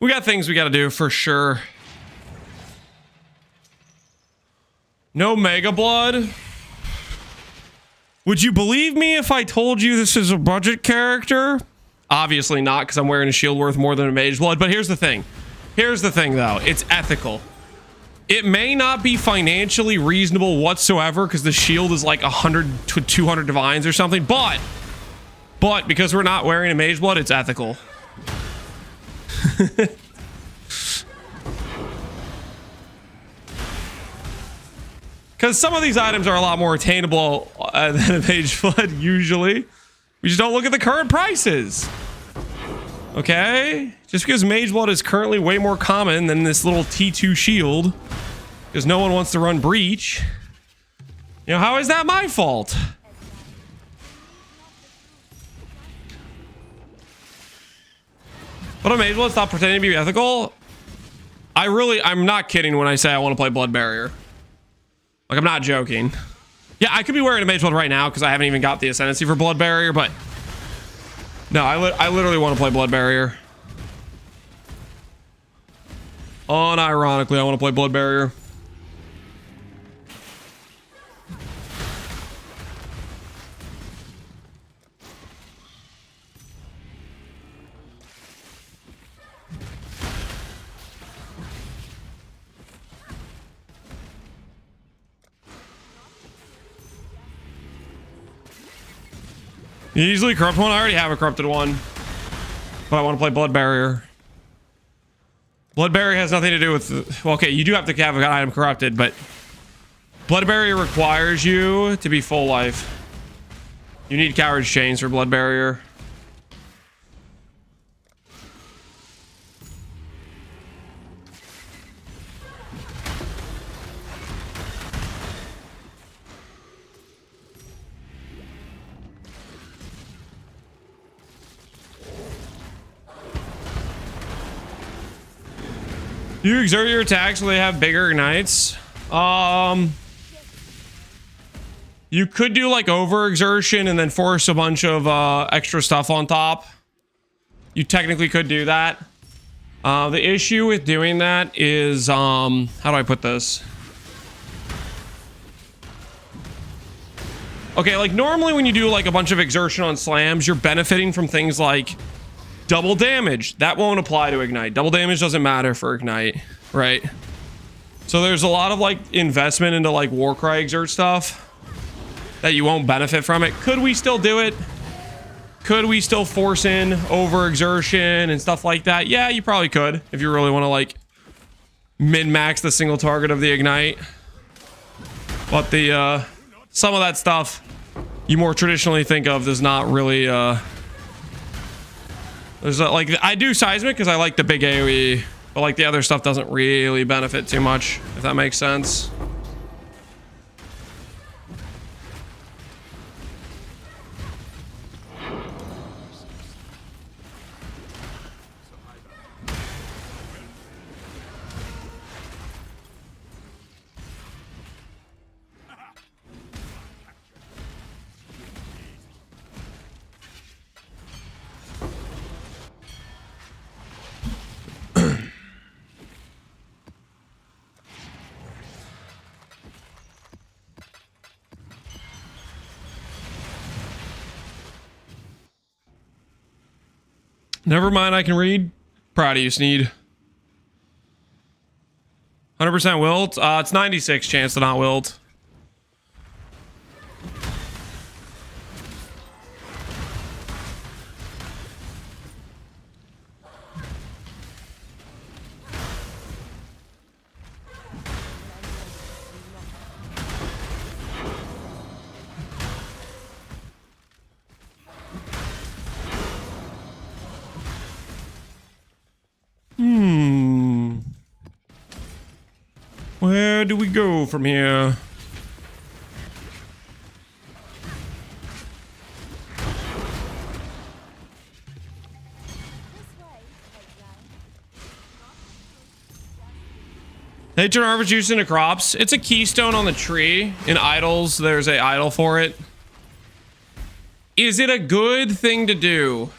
We got things we gotta do for sure. No Mega Blood? Would you believe me if I told you this is a budget character? Obviously not, because I'm wearing a shield worth more than a Mage Blood, but here's the thing. Here's the thing, though. It's ethical. It may not be financially reasonable whatsoever, because the shield is like 100 to 200 divines or something, but because we're not wearing a Mage Blood, it's ethical. Because some of these items are a lot more attainable than a Mage Blood usually. We just don't look at the current prices. Okay, just because Mage Blood is currently way more common than this little T2 shield, because no one wants to run Breach. You know, how is that my fault? But Mage Blood, stop pretending to be ethical. I'm not kidding when I say I want to play Blood Barrier. Like, I'm not joking. Yeah, I could be wearing a Mage Blood right now because I haven't even got the Ascendancy for Blood Barrier, but no, I literally want to play Blood Barrier. Unironically, I want to play Blood Barrier. You easily corrupt one? I already have a corrupted one. But I want to play Blood Barrier. Blood Barrier has nothing to do with... Well, okay, you do have to have an item corrupted, but... Blood Barrier requires you to be full life. You need Coward's Chains for Blood Barrier. You exert your attacks so they have bigger ignites. You could do like overexertion and then force a bunch of extra stuff on top. You technically could do that. The issue with doing that is, how do I put this? Okay, like normally when you do like a bunch of exertion on slams, you're benefiting from things like double damage. That won't apply to Ignite. Double damage doesn't matter for Ignite, right? So there's a lot of like investment into like Warcry exert stuff that you won't benefit from it. Could we still do it? Could we still force in overexertion and stuff like that? Yeah, you probably could if you really want to like min-max the single target of the Ignite. But the some of that stuff you more traditionally think of does not really there's like I do seismic because I like the big AoE, but like the other stuff doesn't really benefit too much, if that makes sense. Never mind, I can read. Proud of you, Sneed. 100% wilt. It's 96 chance to not wilt. Where do we go from here? They turn harvest juice into crops. It's a keystone on the tree. In idols, there's a idol for it. Is it a good thing to do?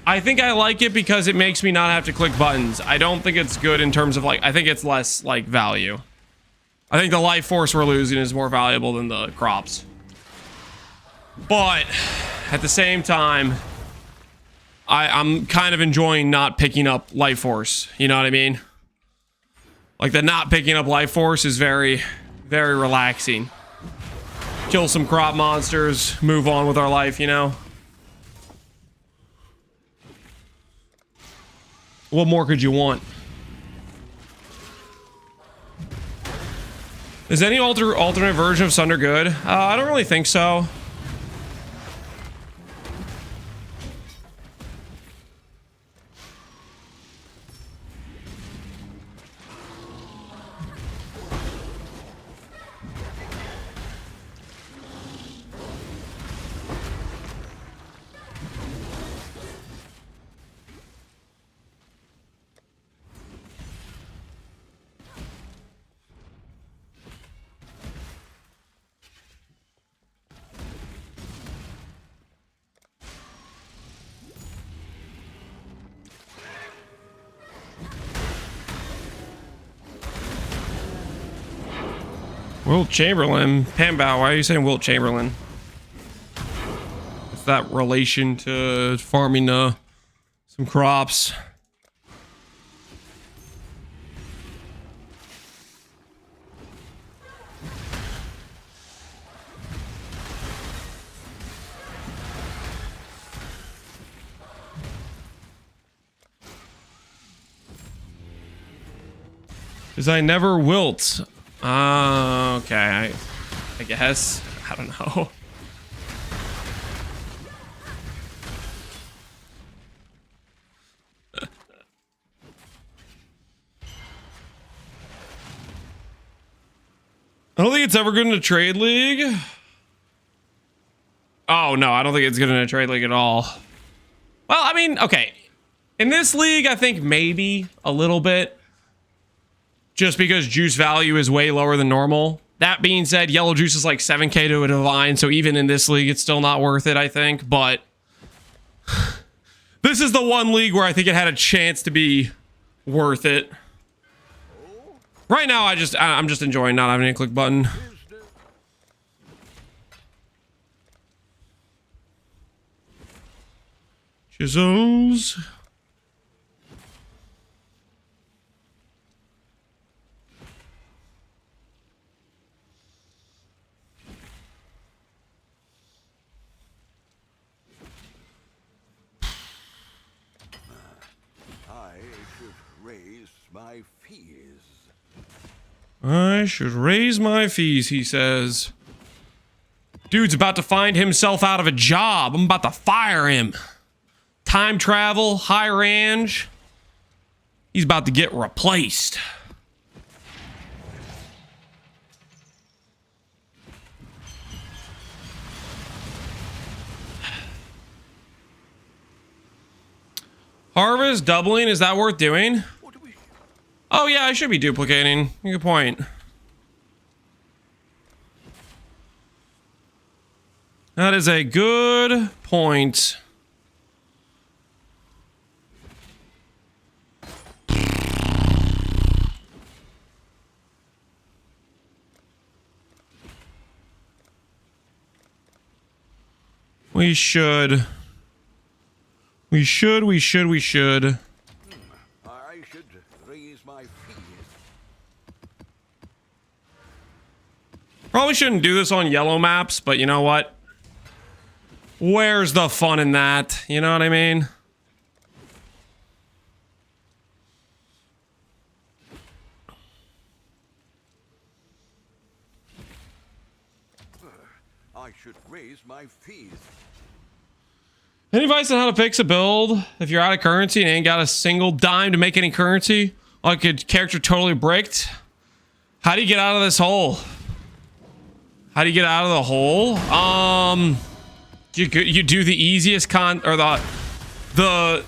I think I like it because it makes me not have to click buttons. I don't think it's good in terms of like, I think it's less like value. I think the life force we're losing is more valuable than the crops. But at the same time, I'm kind of enjoying not picking up life force. You know what I mean? Like the not picking up life force is very, very relaxing. Kill some crop monsters, move on with our life, you know? What more could you want? Is any alternate version of Sunder good? I don't really think so. Wilt Chamberlain. Pambow, why are you saying Wilt Chamberlain? What's that relation to farming some crops? Because I never wilt. Okay. I guess. I don't know. I don't think it's ever good in a trade league. Oh, no. I don't think it's good in a trade league at all. Well, I mean, okay. In this league, I think maybe a little bit. Just because juice value is way lower than normal. That being said, yellow juice is like 7k to a divine, so even in this league, it's still not worth it, I think. But this is the one league where I think it had a chance to be worth it. Right now, I'm just enjoying not having a click button. Chisels. I should raise my fees, he says. Dude's about to find himself out of a job. I'm about to fire him. Time travel, high range. He's about to get replaced. Harvest doubling, is that worth doing? Oh yeah, I should be duplicating. Good point. That is a good point. We should. I should raise my fees. Probably shouldn't do this on yellow maps, but you know what? Where's the fun in that? You know what I mean? I should raise my fees. Any advice on how to fix a build if you're out of currency and ain't got a single dime to make any currency? Like a character totally bricked? How do you get out of this hole? How do you get out of the hole? You do the easiest or the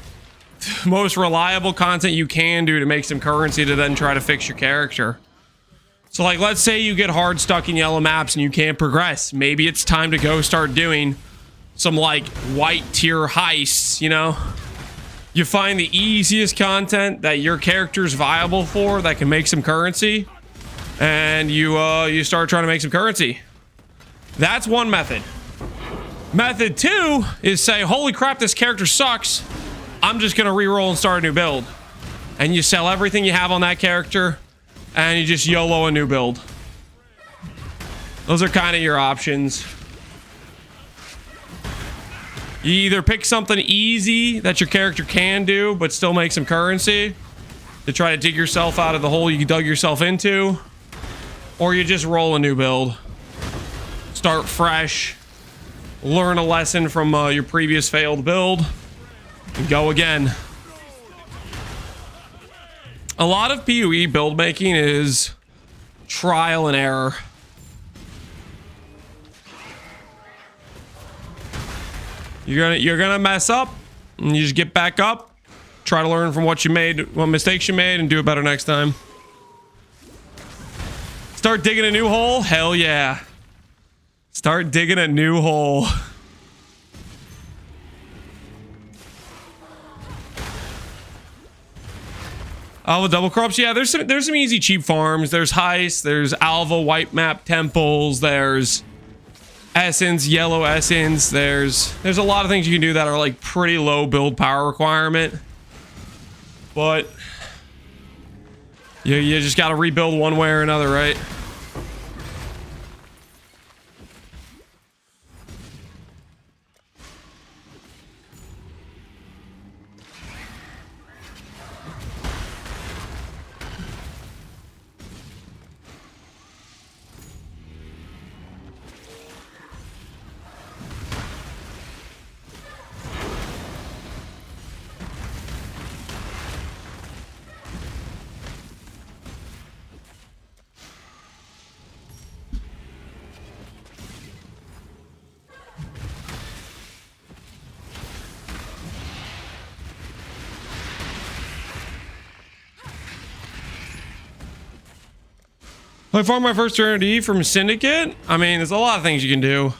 most reliable content you can do to make some currency to then try to fix your character. So like, let's say you get hard stuck in yellow maps and you can't progress. Maybe it's time to go start doing some like white tier heists, you know? You find the easiest content that your character's viable for that can make some currency, and you start trying to make some currency. That's one method. Method two is say, holy crap, this character sucks. I'm just gonna reroll and start a new build. And you sell everything you have on that character, and you just YOLO a new build. Those are kind of your options. You either pick something easy that your character can do, but still make some currency to try to dig yourself out of the hole you dug yourself into, or you just roll a new build. Start fresh. Learn a lesson from your previous failed build, and go again. A lot of PoE build making is trial and error. You're gonna mess up, and you just get back up, try to learn from what mistakes you made, and do it better next time. Start digging a new hole? Hell yeah. Start digging a new hole. Alva double crops. Yeah, there's some easy cheap farms. There's Heist. There's Alva white map temples. There's Essence, yellow Essence. There's a lot of things you can do that are like pretty low build power requirement. But you just got to rebuild one way or another, right? I farmed my first eternity from Syndicate. I mean, there's a lot of things you can do.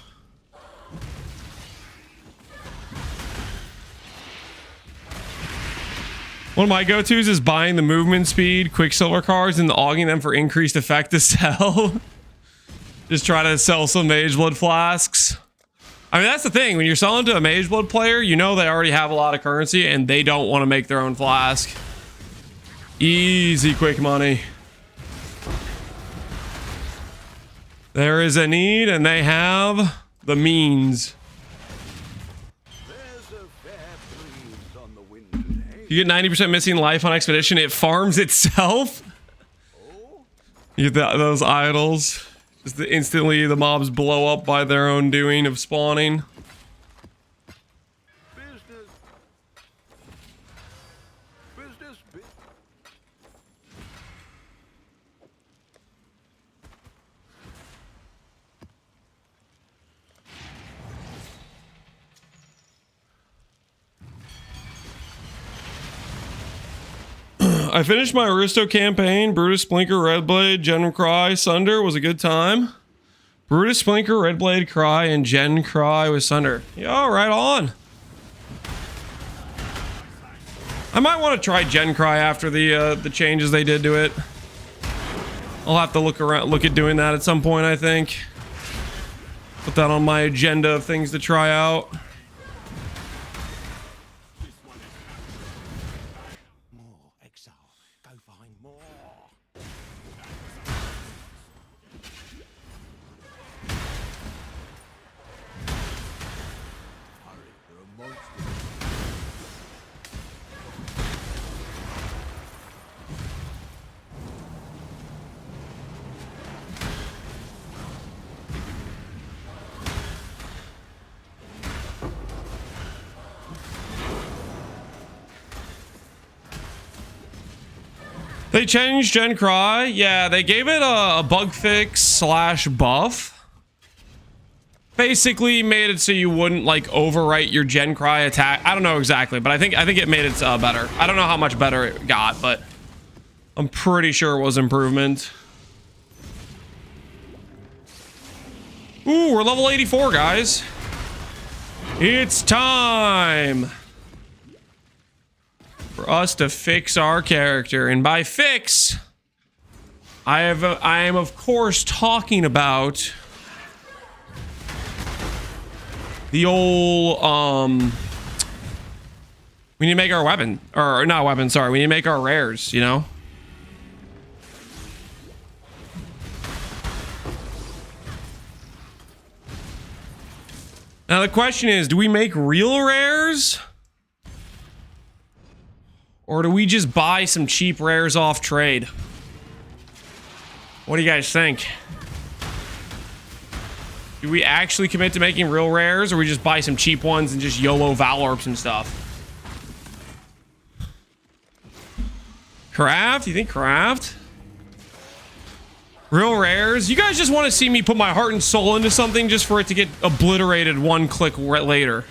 One of my go-tos is buying the movement speed Quicksilver cards and auging them for increased effect to sell. Just try to sell some Mage Blood flasks. I mean, that's the thing. When you're selling to a Mage Blood player, you know they already have a lot of currency and they don't want to make their own flask. Easy, quick money. There is a need, and they have the means. There's a fair breeze on the wind today. You get 90% missing life on Expedition. It farms itself. You get those idols. Just instantly the mobs blow up by their own doing of spawning. Business. Business. I finished my Aristo campaign. Brutus, Splinker, Redblade, Gen Cry, Sunder was a good time. Brutus, Splinker, Redblade, Cry, and Gen Cry with Sunder. Yeah, right on. I might want to try Gen Cry after the changes they did to it. I'll have to look at doing that at some point, I think. Put that on my agenda of things to try out. More Exile. Go find more. Hurry, there are monsters. They changed Gen Cry. Yeah, they gave it a bug fix slash buff. Basically made it so you wouldn't like overwrite your Gen Cry attack. I don't know exactly, but I think it made it better. I don't know how much better it got, but I'm pretty sure it was improvement. Ooh, we're level 84, guys. It's time for us to fix our character, and by fix, I am of course talking about the old we need to make our weapon, or not weapon, sorry, we need to make our rares, you know. Now the question is, do we make real rares? Or do we just buy some cheap rares off trade? What do you guys think? Do we actually commit to making real rares, or we just buy some cheap ones and just YOLO Valorps and stuff? Craft? You think craft? Real rares? You guys just want to see me put my heart and soul into something just for it to get obliterated one click later.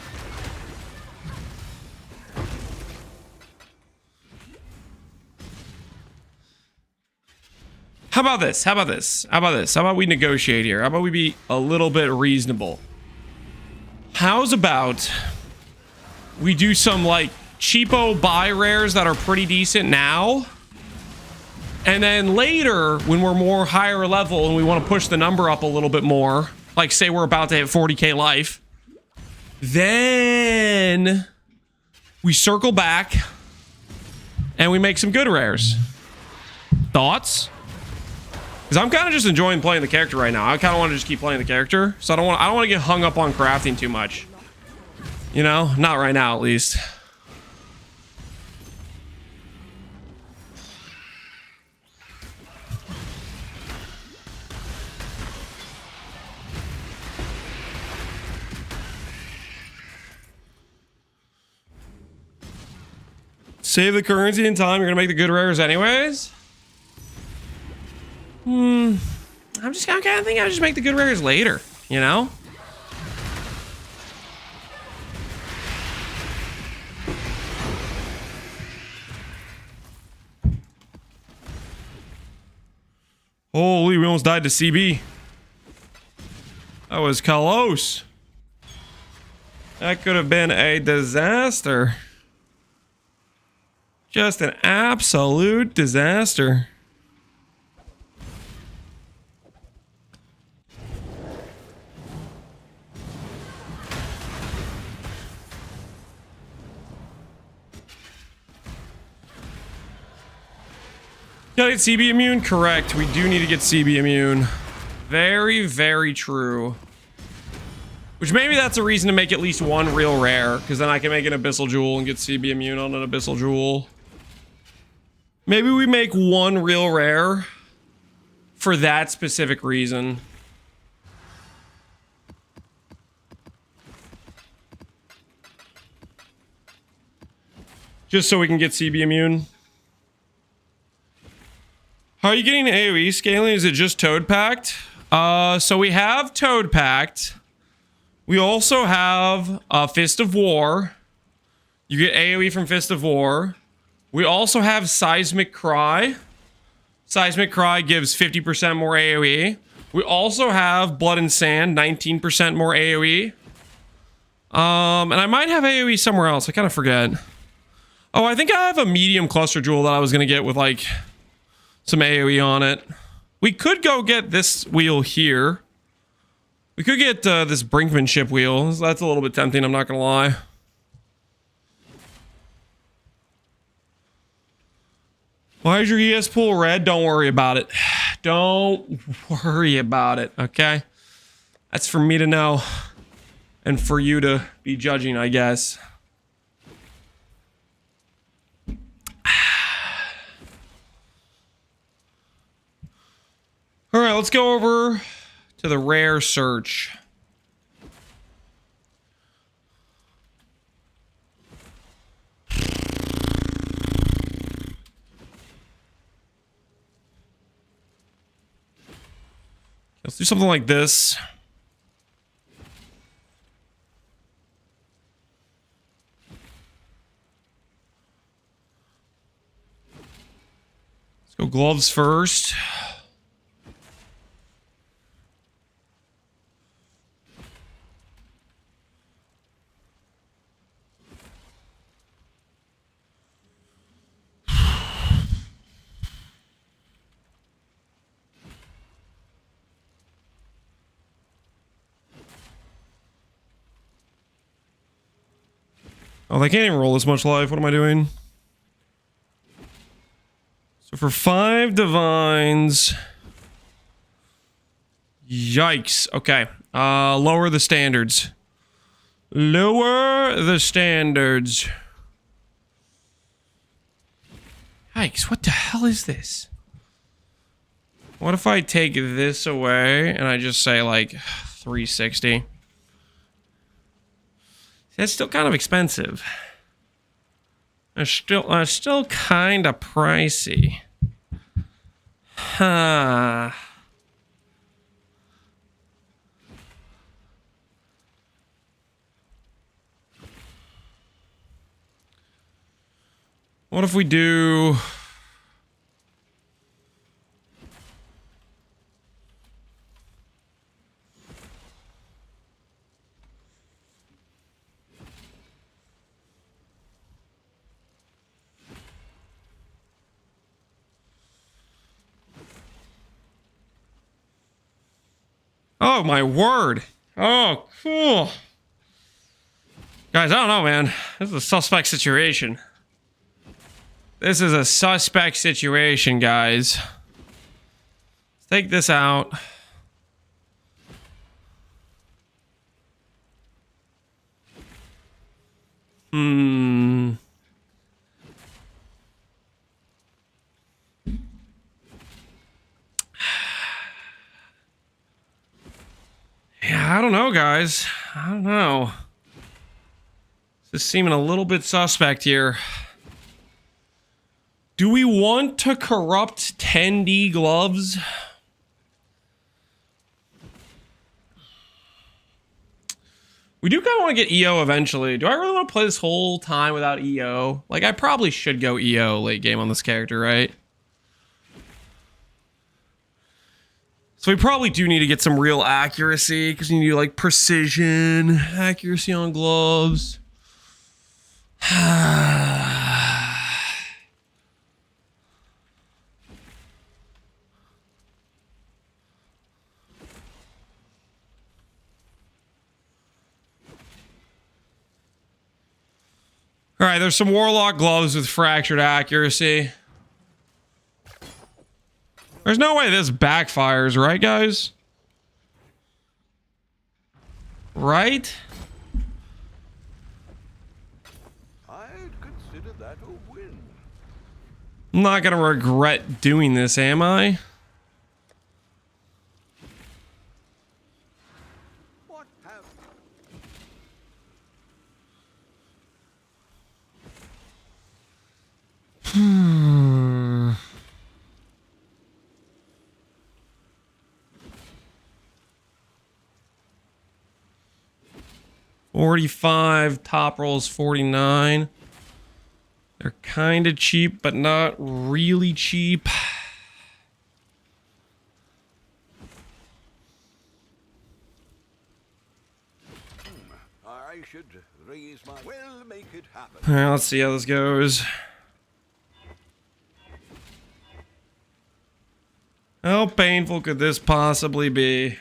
How about this? How about this? How about this? How about we negotiate here? How about we be a little bit reasonable? How's about we do some like cheapo buy rares that are pretty decent now, And then later, when we're more higher level and we want to push the number up a little bit more, like say we're about to hit 40k life, then we circle back and we make some good rares. Thoughts? Because I'm kind of just enjoying playing the character right now. I kind of want to just keep playing the character, so I don't want to get hung up on crafting too much. You know, not right now at least. Save the currency in time. You're gonna make the good rares anyways. I kind of think I'll just make the good rares later. You know. Holy, we almost died to CB. That was close. That could have been a disaster. Just an absolute disaster. Gotta get CB immune? Correct. We do need to get CB immune. Very, very true. Which maybe that's a reason to make at least one real rare, because then I can make an Abyssal Jewel and get CB immune on an Abyssal Jewel. Maybe we make one real rare for that specific reason. Just so we can get CB immune. How are you getting AoE scaling? Is it just Toad Pact? So we have Toad Pact. We also have Fist of War. You get AoE from Fist of War. We also have Seismic Cry. Seismic Cry gives 50% more AoE. We also have Blood and Sand, 19% more AoE. And I might have AoE somewhere else. I kind of forget. Oh, I think I have a medium cluster jewel that I was going to get with like some AoE on it. We could go get this wheel here. We could get this Brinkmanship wheel. That's a little bit tempting, I'm not going to lie. Why is your ES pool red? Don't worry about it. Don't worry about it, okay? That's for me to know. And for you to be judging, I guess. Alright, let's go over to the rare search. Let's do something like this. Let's go gloves first. Oh, they can't even roll this much life. What am I doing? So for 5 divines. Yikes. Okay. Lower the standards. Lower the standards. Yikes. What the hell is this? What if I take this away and I just say like 360? That's still kind of expensive. It's still kind of pricey. Huh. What if we do... Oh, my word. Oh, cool. Guys, I don't know, man. This is a suspect situation. This is a suspect situation, guys. Let's take this out. Yeah, I don't know, guys. I don't know. This is seeming a little bit suspect here. Do we want to corrupt 10D gloves? We do kind of want to get EO eventually. Do I really want to play this whole time without EO? Like, I probably should go EO late game on this character, right? So we probably do need to get some real accuracy, because you need, like, precision, accuracy on gloves. All right, there's some Warlock gloves with fractured accuracy. There's no way this backfires, right, guys? Right? I'd consider that a win. I'm not gonna regret doing this, am I? What have 45, top rolls 49. They're kind of cheap, but not really cheap. I should raise my will make it happen. All right, let's see how this goes. How painful could this possibly be?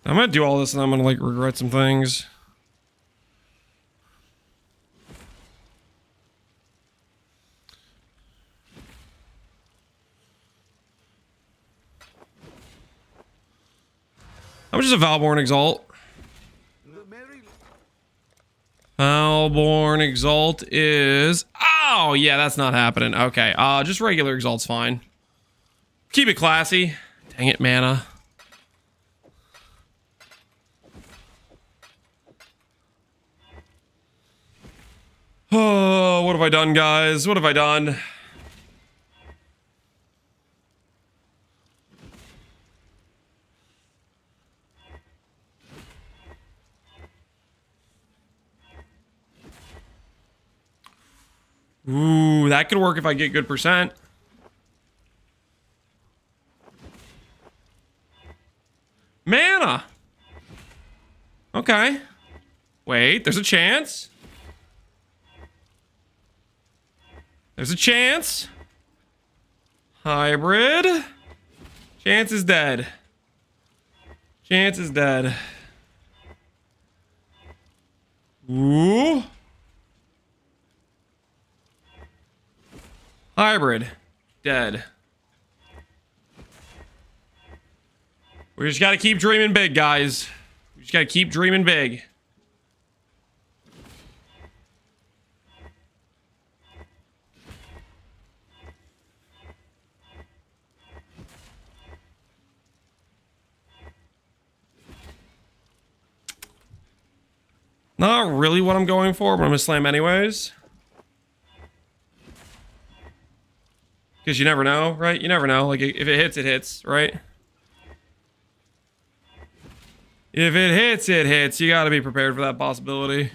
I'm gonna do all this and I'm gonna like regret some things. How much is a Valborn Exalt? The merry Valborn Exalt is... Oh, yeah, that's not happening. Okay, just regular Exalt's fine. Keep it classy. Dang it, mana. Oh, what have I done, guys? What have I done? Ooh, that could work if I get good percent. Mana. Okay. Wait, there's a chance. There's a chance. Hybrid. Chance is dead. Chance is dead. Ooh. Hybrid. Dead. We just gotta keep dreaming big, guys. We just gotta keep dreaming big. Not really what I'm going for, but I'm gonna slam anyways. Because you never know, right? You never know. Like, if it hits, right? If it hits. You gotta be prepared for that possibility.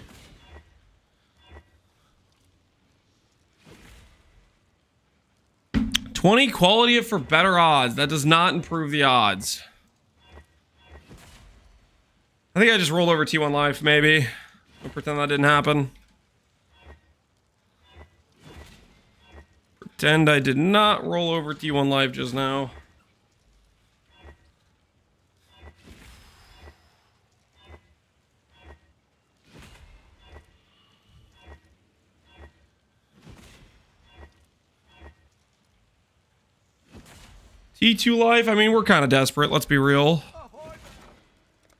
$20 quality it for better odds. That does not improve the odds. I think I just rolled over T1 life, maybe. I'll pretend that didn't happen. Pretend I did not roll over T1 Live just now. T2 Life, I mean, we're kind of desperate, let's be real.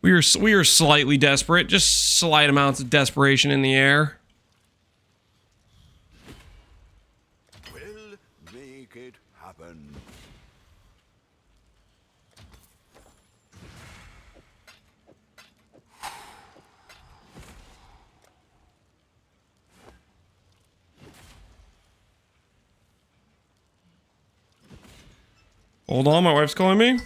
We are slightly desperate, just slight amounts of desperation in the air. We'll make it happen. Hold on, my wife's calling me.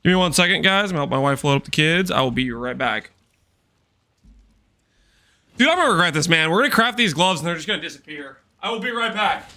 Give me 1 second, guys. I'm gonna help my wife load up the kids. I will be right back. Dude, I'm gonna regret this, man. We're gonna craft these gloves and they're just gonna disappear. I will be right back.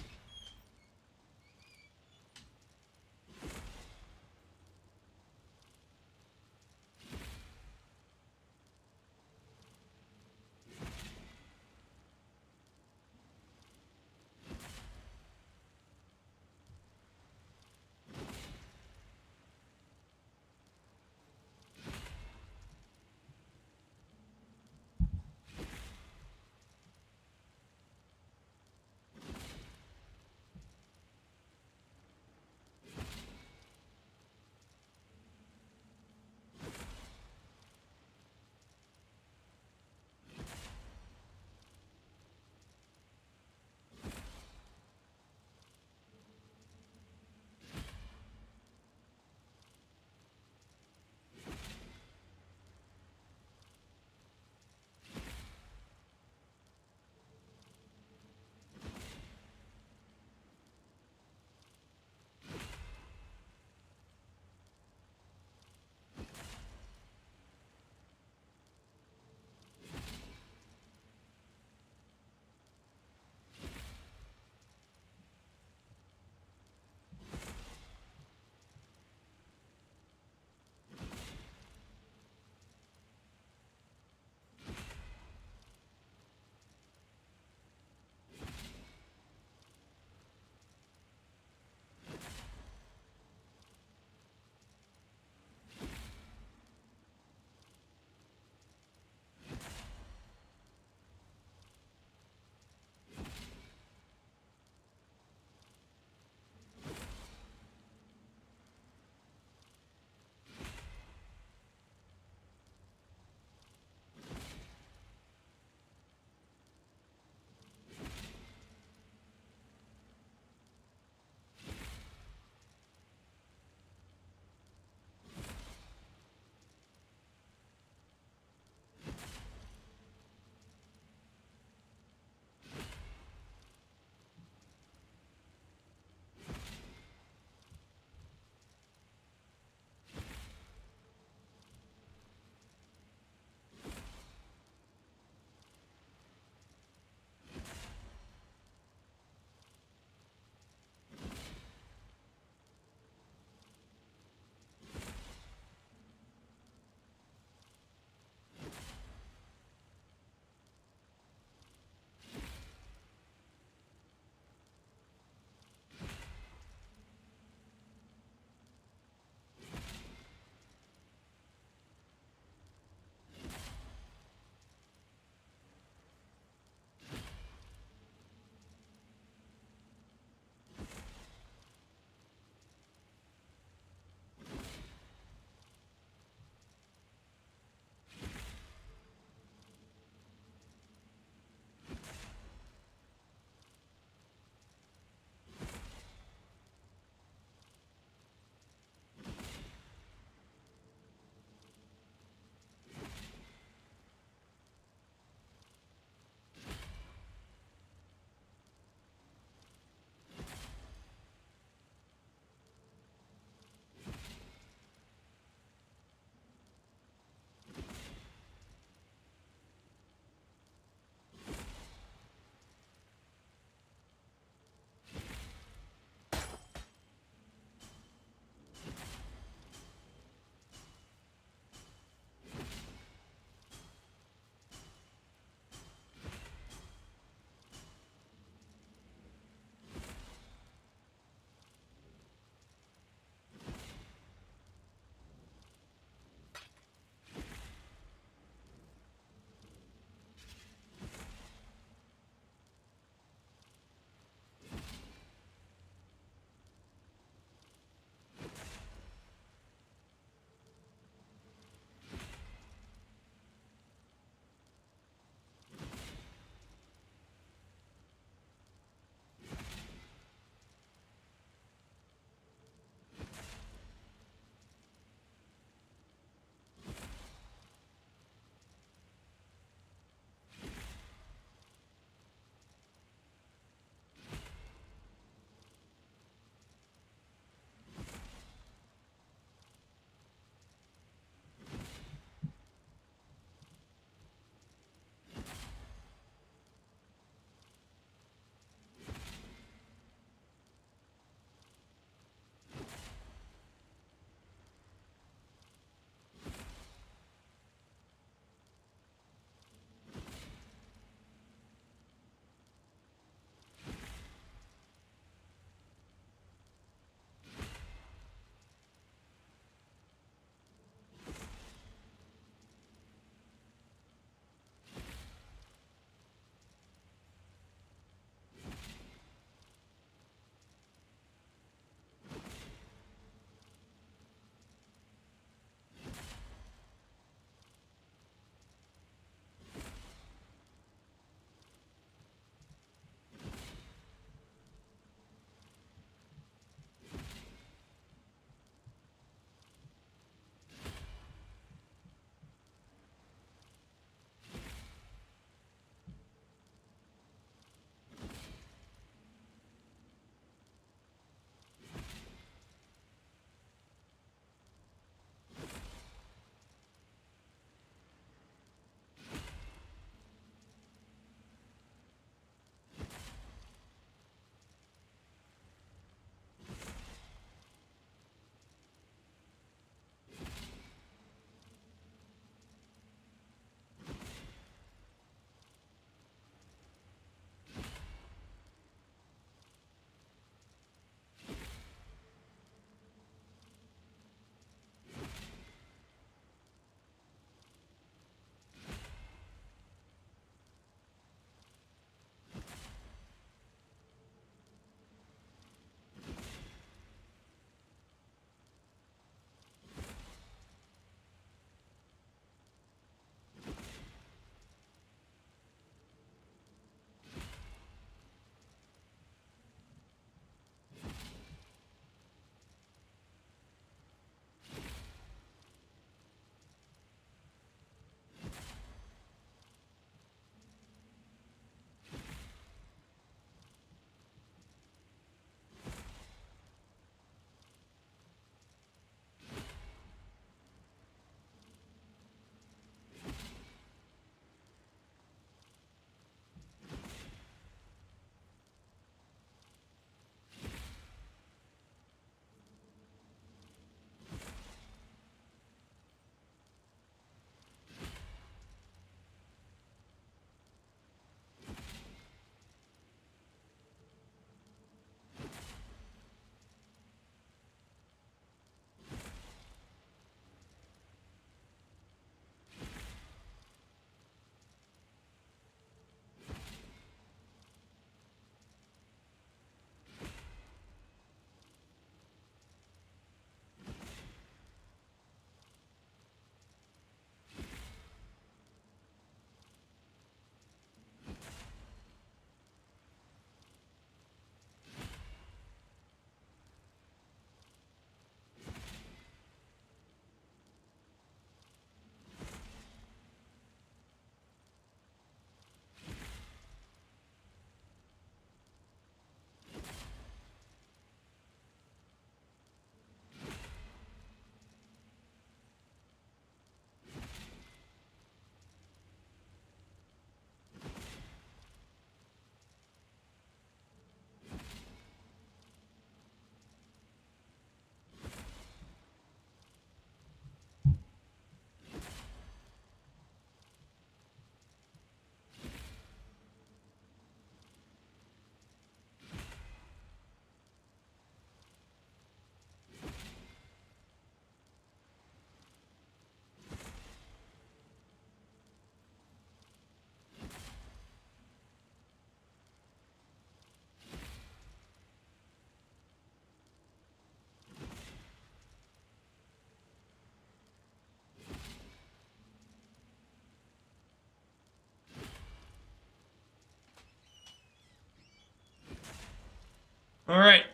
All right.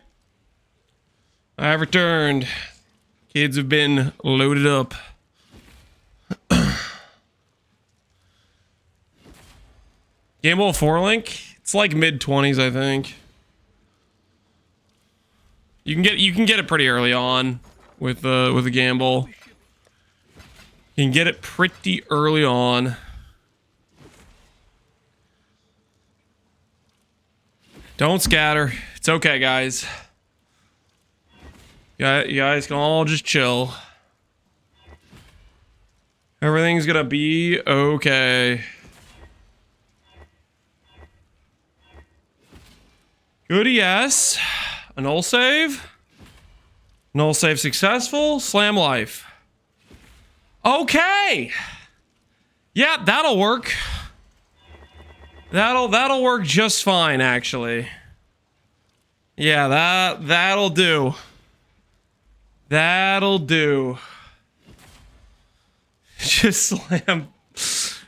I have returned. Kids have been loaded up. Gamble 4-link. It's like mid-20s, I think. You can get it pretty early on with the gamble. You can get it pretty early on. Don't scatter. It's okay, guys. You guys can all just chill. Everything's gonna be okay. Good, yes. A null save. Null save successful. Slam life. Okay. Yeah, that'll work. That'll work just fine, actually. Yeah, that'll do. That'll do. Just slam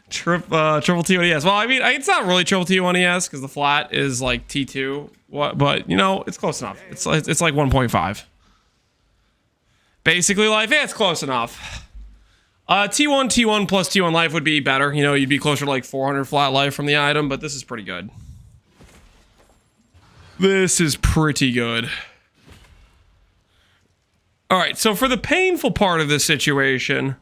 triple T1ES. Well, I mean, it's not really triple T1ES because the flat is like T2. But you know, it's close enough. It's like 1.5. Basically life. Yeah, it's close enough. T1 plus T1 life would be better. You know, you'd be closer to like 400 flat life from the item, but this is pretty good. This is pretty good. All right, so for the painful part of this situation,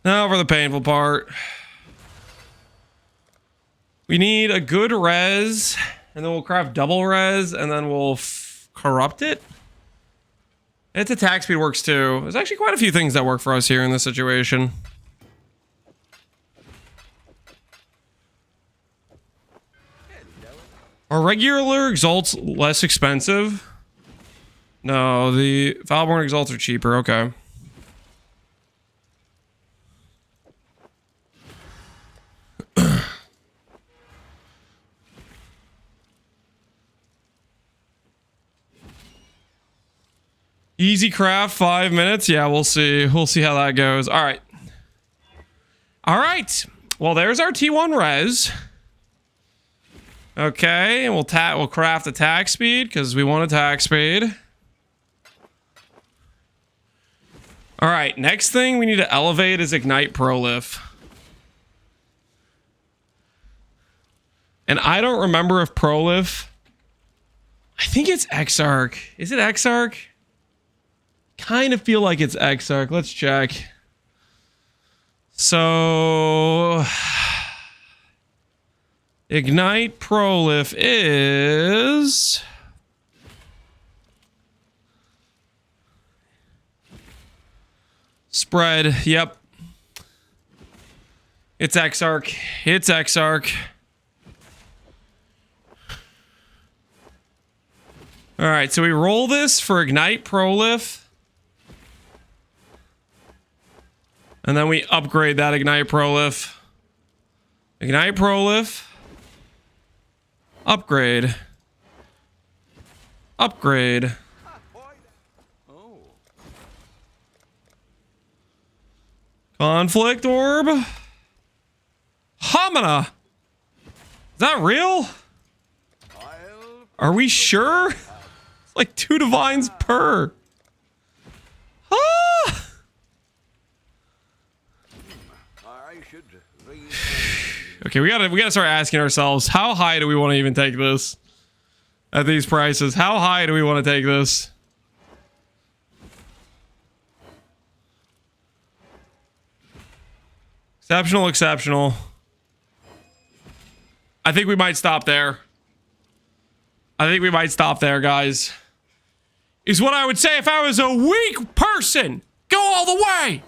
now for the painful part. We need a good res, and then we'll craft double res, and then we'll corrupt it. Its attack speed works too. There's actually quite a few things that work for us here in this situation. Are regular exalts less expensive? No, the Foulborn exalts are cheaper. Okay. Easy craft, 5 minutes. Yeah, we'll see. We'll see how that goes. All right. All right. Well, there's our T1 res. Okay, and we'll craft attack speed because we want attack speed. All right, next thing we need to elevate is Ignite Prolif. And I don't remember if Prolif... I think it's Exarch. Is it Exarch? Kind of feel like it's Exarch. Let's check. So... Ignite Prolif is... Spread. Yep. It's Exarch. It's Exarch. Alright, so we roll this for Ignite Prolif. And then we upgrade that Ignite Prolif. Ignite Prolif. Upgrade. Upgrade. Conflict Orb. Hamina. Is that real? Are we sure? It's like 2 divines per. Ah! Okay, we gotta start asking ourselves, how high do we want to even take this? At these prices, how high do we want to take this? Exceptional, exceptional. I think we might stop there. I think we might stop there, guys. Is what I would say if I was a weak person. Go all the way.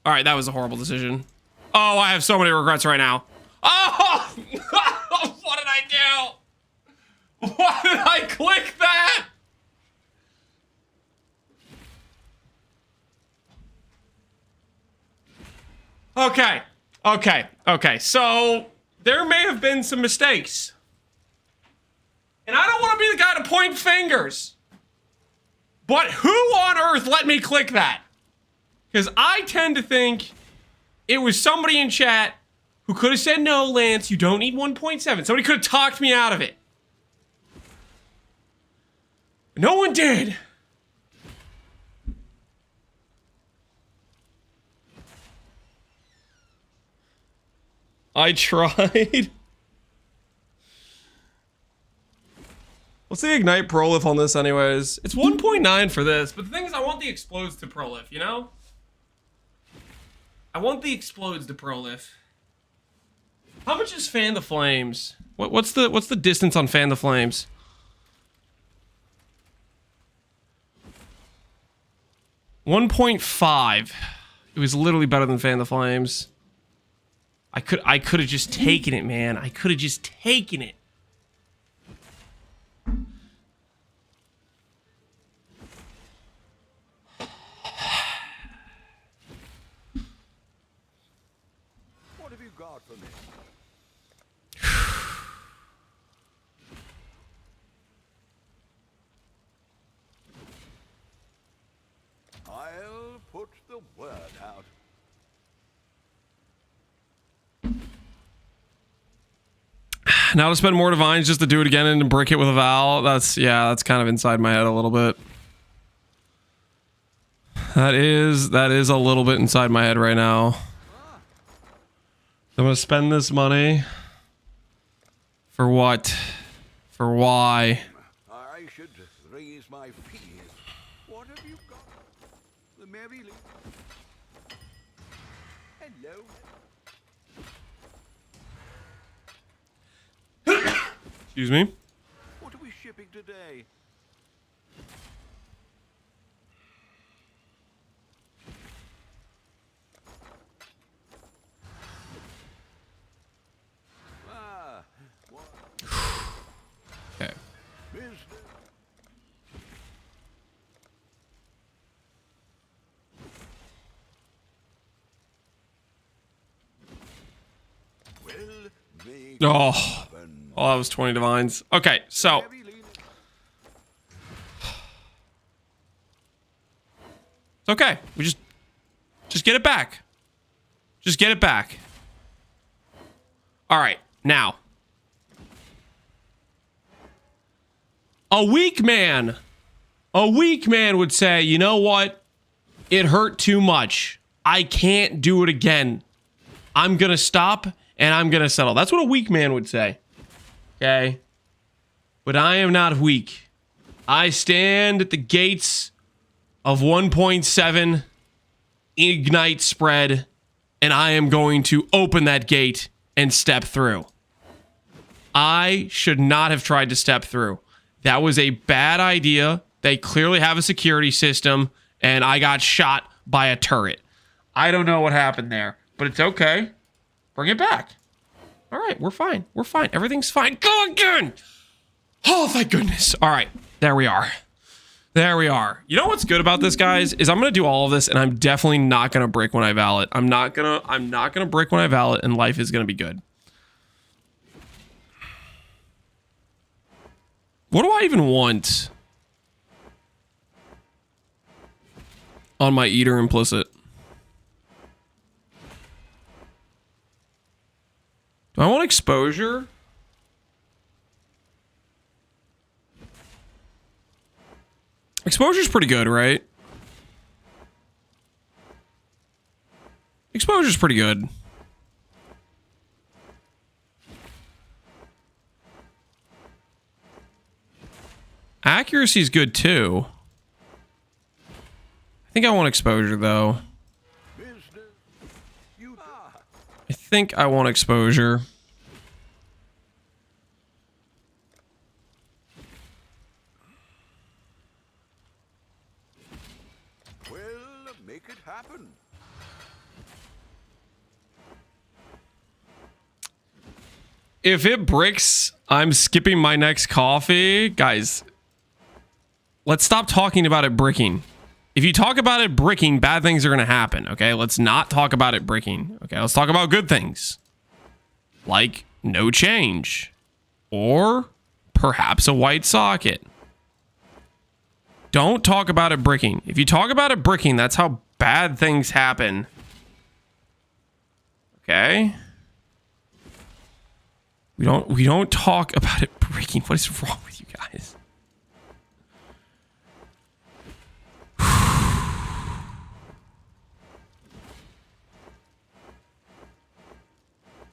All right, that was a horrible decision. Oh, I have so many regrets right now. Oh, what did I do? Why did I click that? Okay. So there may have been some mistakes. And I don't want to be the guy to point fingers. But who on earth let me click that? Because I tend to think it was somebody in chat who could have said, no, Lance, you don't need 1.7. Somebody could have talked me out of it. No one did. I tried. What's the Ignite prolif on this anyways? It's 1.9 for this, but the thing is I want the explodes to prolif, you know? I want the explodes to prolif. How much is Fan the Flames? What's the distance on Fan the Flames? $1.5. It was literally better than Fan the Flames. I could have just taken it, man. I could have just taken it. What have you got for me? I'll put the word out. Now to spend more divines just to do it again and to brick it with a Val. That's kind of inside my head a little bit. That is a little bit inside my head right now. I'm gonna spend this money. For what? For why? I should raise my fees. What have you got? The Mary Lee. Hello. Excuse me. What are we shipping today? What Okay. business? Will make Oh. happen. Oh, that was 20 divines. Okay, so Mary Lee. it's okay. We just get it back. Just get it back. All right, now. A weak man would say, you know what? It hurt too much. I can't do it again. I'm going to stop and I'm going to settle. That's what a weak man would say. Okay? But I am not weak. I stand at the gates of 1.7 Ignite spread, and I am going to open that gate and step through. I should not have tried to step through. That was a bad idea. They clearly have a security system, and I got shot by a turret. I don't know what happened there, but it's okay. Bring it back. All right, we're fine. We're fine. Everything's fine. Go again. Oh, thank goodness. All right, there we are. There we are. You know what's good about this, guys, is I'm going to do all of this, and I'm definitely not going to brick when I val it. I'm not going to brick when I val it, and life is going to be good. What do I even want on my Eater implicit? Do I want exposure? Exposure's pretty good, right? Exposure's pretty good. Accuracy's good too. I think I want exposure though. I think I want exposure. Well, make it happen. If it bricks, I'm skipping my next coffee. Guys, let's stop talking about it bricking. If you talk about it bricking, bad things are going to happen, okay? Let's not talk about it bricking, okay? Let's talk about good things. Like no change. Or perhaps a white socket. Don't talk about it bricking. If you talk about it bricking, that's how bad things happen. Okay? We don't talk about it bricking. What is wrong with you guys?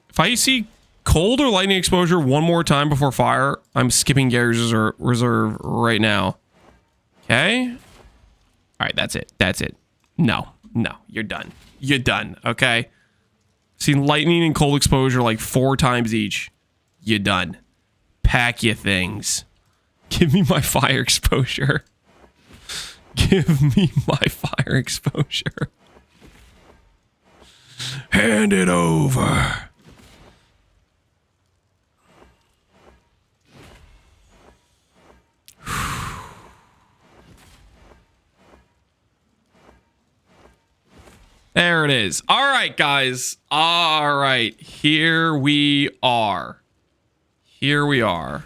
If I see cold or lightning exposure one more time before fire, I'm skipping Gary's reserve right now. Okay? All right, that's it. That's it. No, you're done. You're done, okay? Seen lightning and cold exposure like 4 times each. You're done. Pack your things. Give me my fire exposure. Give me my fire exposure. Hand it over. There it is. All right, guys. All right. Here we are. Here we are.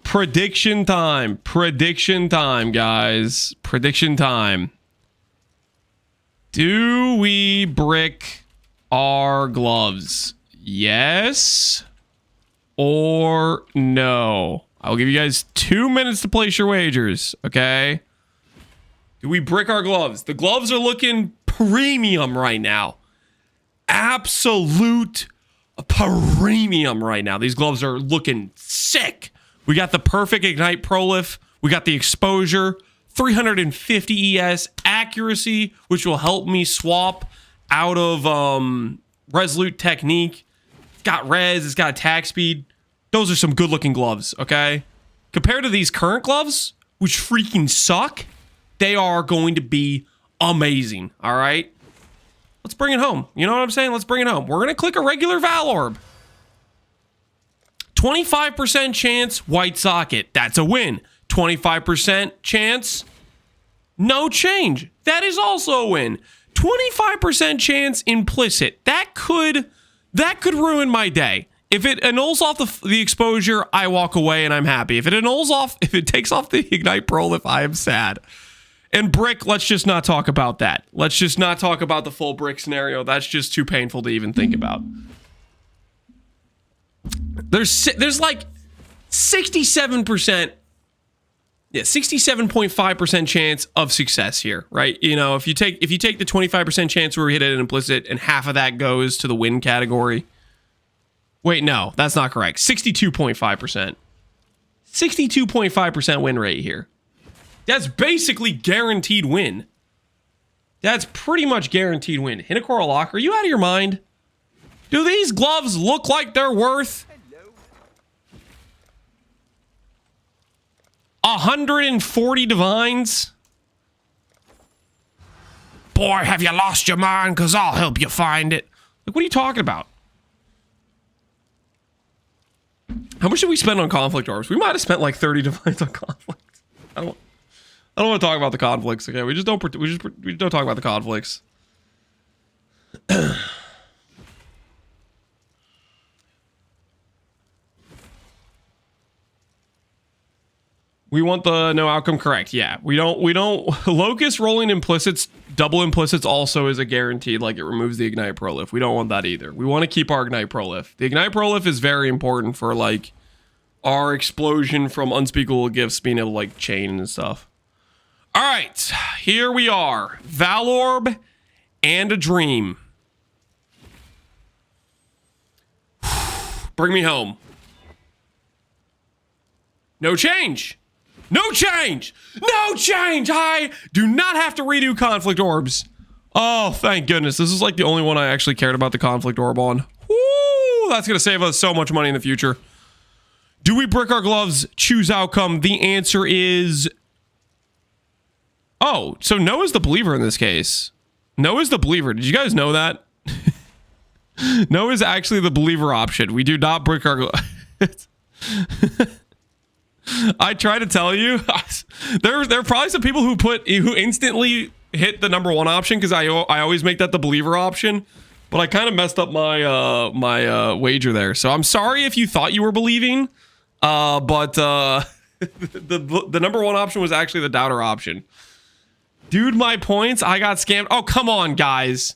Prediction time. Prediction time, guys. Prediction time. Do we brick our gloves? Yes or no? I'll give you guys 2 minutes to place your wagers, okay? Do we brick our gloves? The gloves are looking premium right now. Absolute premium right now. These gloves are looking sick. We got the perfect Ignite Prolif. We got the exposure, 350 ES accuracy, which will help me swap out of Resolute Technique. It's got res, it's got attack speed. Those are some good looking gloves, okay? Compared to these current gloves, which freaking suck, they are going to be amazing, all right? Let's bring it home. You know what I'm saying? Let's bring it home. We're going to click a regular Val Orb. 25% chance white socket. That's a win. 25% chance no change. That is also a win. 25% chance implicit. That could ruin my day. If it annuls off the exposure, I walk away and I'm happy. If it takes off the Ignite Prolif, I am sad. And brick, let's just not talk about that. Let's just not talk about the full brick scenario. That's just too painful to even think about. There's like 67%, 67.5% chance of success here, right? You know, if you take the 25% chance where we hit it an implicit and half of that goes to the win category. Wait, no, that's not correct. 62.5%. 62.5% win rate here. That's basically guaranteed win. That's pretty much guaranteed win. Hinakora Lock, are you out of your mind? Do these gloves look like they're worth 140 divines? Boy, have you lost your mind? Because I'll help you find it. Like, what are you talking about? How much did we spend on conflict orbs? We might have spent like 30 divines on conflict. I don't want to talk about the conflicts. Okay, we don't talk about the conflicts. We want the no outcome correct. Yeah, we don't locust rolling implicits, double implicits also is a guaranteed, like it removes the Ignite Prolif. We don't want that either. We want to keep our Ignite Prolif. The Ignite Prolif is very important for like our explosion from unspeakable gifts being able to like chain and stuff. All right, here we are. Val Orb and a dream. Bring me home. No change. No change. No change. I do not have to redo conflict orbs. Oh, thank goodness. This is like the only one I actually cared about the conflict orb on. Woo, that's going to save us so much money in the future. Do we brick our gloves? Choose outcome. The answer is... Oh, so no is the believer in this case. No is the believer. Did you guys know that? No is actually the believer option. We do not brick our gloves. I try to tell you. There are probably some people who instantly hit the number 1 option because I always make that the believer option. But I kind of messed up my my wager there. So I'm sorry if you thought you were believing. But The number one option was actually the doubter option. Dude, my points, I got scammed. Oh, come on, guys.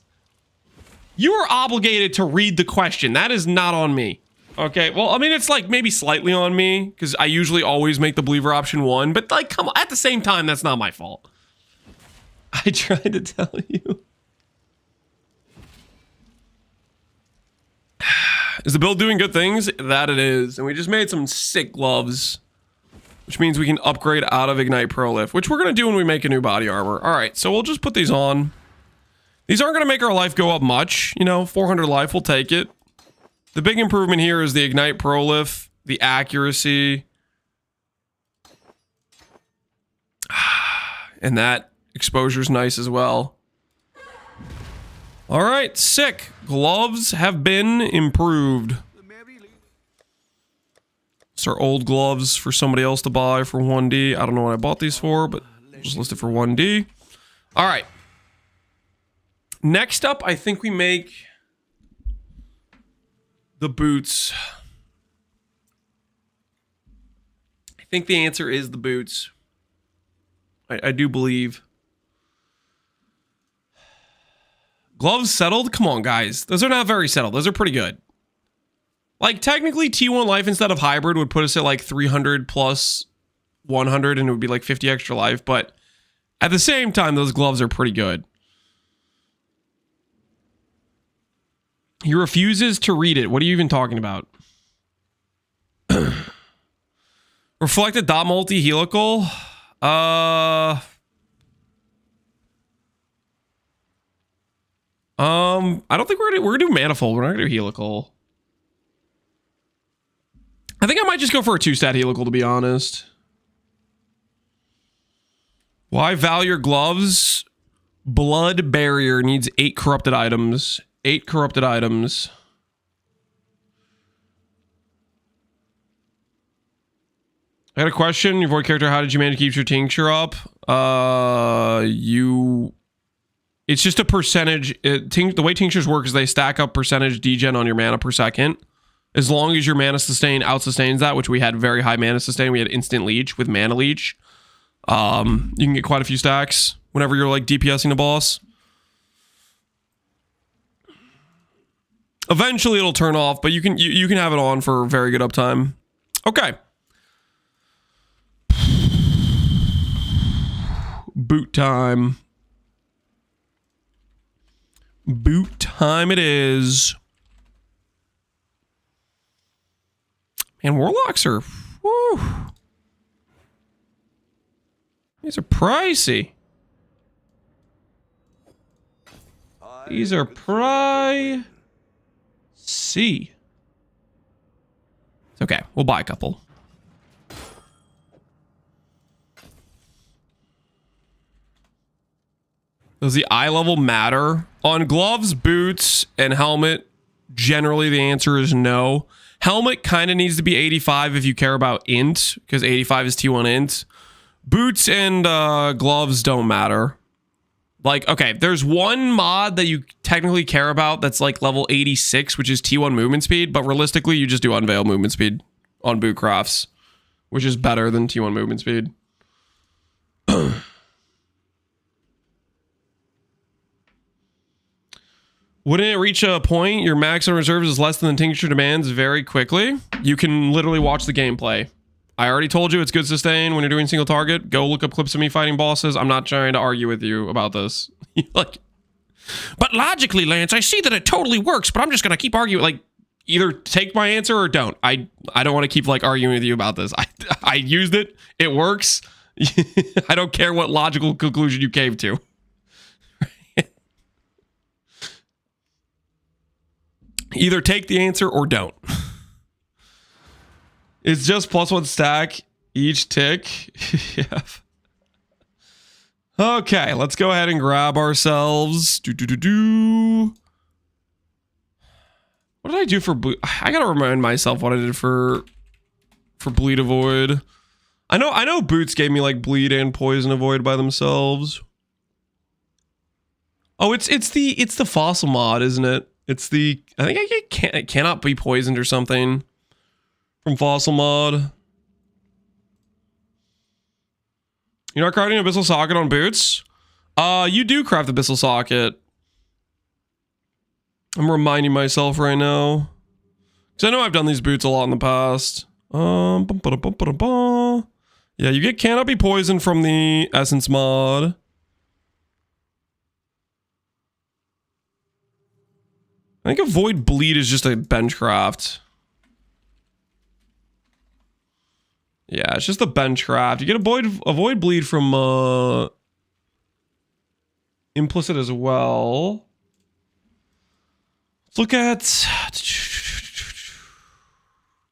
You are obligated to read the question. That is not on me. Okay, well, I mean, it's like maybe slightly on me because I usually always make the believer option 1, but like, come on, at the same time, that's not my fault. I tried to tell you. Is the build doing good things? That it is. And we just made some sick gloves, which means we can upgrade out of Ignite Prolift, which we're going to do when we make a new body armor. All right, so we'll just put these on. These aren't going to make our life go up much. You know, 400 life, we'll take it. The big improvement here is the Ignite Prolift, the accuracy. And that exposure's nice as well. All right, sick. Gloves have been improved. It's our old gloves for somebody else to buy for 1D. I don't know what I bought these for, but just listed for 1D. All right. Next up, I think we make the boots. I think the answer is the boots. I do believe. Gloves settled? Come on, guys. Those are not very settled. Those are pretty good. Like, technically, T1 life instead of hybrid would put us at like 300 plus 100, and it would be like 50 extra life. But at the same time, those gloves are pretty good. He refuses to read it. What are you even talking about? Reflected dot multi helical. I don't think we're gonna do manifold. We're not gonna do helical. I think I might just go for a 2-stat helical, to be honest. Why Valor gloves? Blood barrier needs 8 corrupted items. 8 corrupted items. I got a question. Your void character, how did you manage to keep your tincture up? It's just a percentage. The way tinctures work is they stack up percentage degen on your mana per second. As long as your mana sustain out-sustains that, which we had very high mana sustain. We had instant leech with mana leech. You can get quite a few stacks whenever you're like DPSing a boss. Eventually it'll turn off, but you can have it on for very good uptime. Okay. Boot time. Boot time it is. And warlocks are, whew. These are pricey. These are pricey. It's okay. We'll buy a couple. Does the eye level matter? On gloves, boots, and helmet, generally the answer is no. Helmet kind of needs to be 85 if you care about int, because 85 is T1 int. Boots and gloves don't matter. Like, okay, there's one mod that you technically care about that's like level 86, which is T1 movement speed, but realistically, you just do unveil movement speed on boot crafts, which is better than T1 movement speed. Wouldn't it reach a point your max on reserves is less than the tincture demands very quickly? You can literally watch the gameplay. I already told you it's good sustain when you're doing single target. Go look up clips of me fighting bosses. I'm not trying to argue with you about this. Like, but logically, Lance, I see that it totally works, but I'm just gonna keep arguing. Like, either take my answer or don't. I don't want to keep like arguing with you about this. I used it. It works. I don't care what logical conclusion you came to. Either take the answer or don't. It's just +1 stack each tick. Yeah. Okay, let's go ahead and grab ourselves. What did I do for bleed? I gotta remind myself what I did for bleed avoid. I know boots gave me like bleed and poison avoid by themselves. Oh, it's the fossil mod, isn't it? It's the, I think it cannot be poisoned or something from fossil mod. You're not crafting Abyssal Socket on boots? You do craft Abyssal Socket. I'm reminding myself right now. Because I know I've done these boots a lot in the past. Yeah, you get Canopy Poison from the Essence mod. I think Avoid Bleed is just a bench craft. Yeah, it's just a bench craft. You get Avoid Bleed from Implicit as well. Let's look at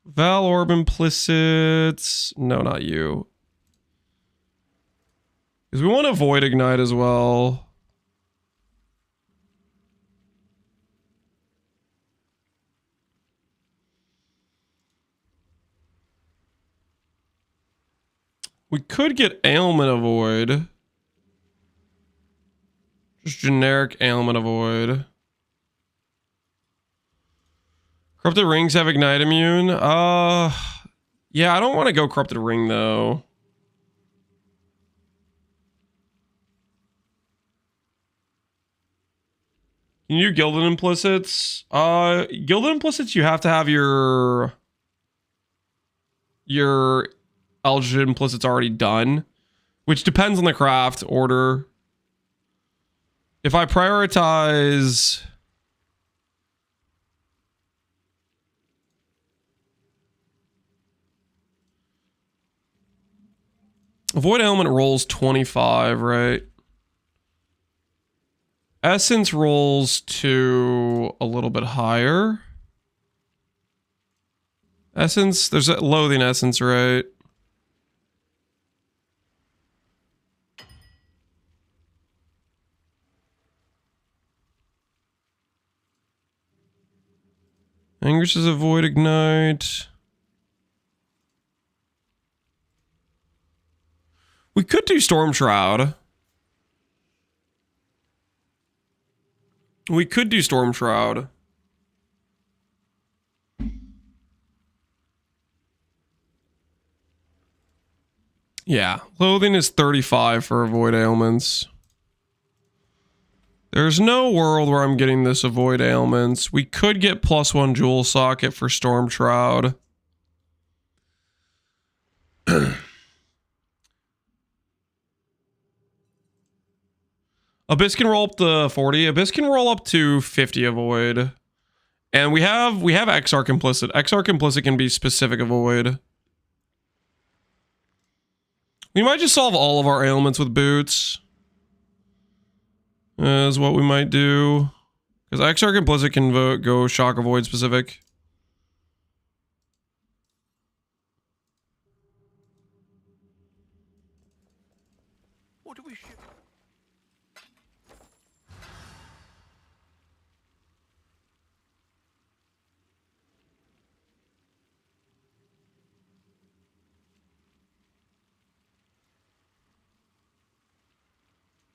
Val Orb Implicit. No, not you. Because we want to Void Ignite as well. We could get Ailment Avoid. Just generic Ailment Avoid. Corrupted Rings have Ignite Immune. Yeah, I don't want to go Corrupted Ring though. Can you do Gilded Implicits? Gilded Implicits, you have to have your Eldritch Implicits already done, which depends on the craft order. If I prioritize Avoid Element rolls 25, right? Essence rolls to a little bit higher. Essence, there's a Loathing Essence, right? Anguish is Avoid Ignite. We could do Storm Shroud. We could do Storm Shroud. Yeah, Loathing is 35 for Avoid Ailments. There's no world where I'm getting this Avoid Ailments. We could get +1 Jewel Socket for Storm Shroud. Abyss can roll up to 40. Abyss can roll up to 50 Avoid. And we have Exarch Implicit. Exarch Implicit can be specific Avoid. We might just solve all of our ailments with boots. Is what we might do. Because Exarch Implicit can go Shock Avoid specific. What do we ship?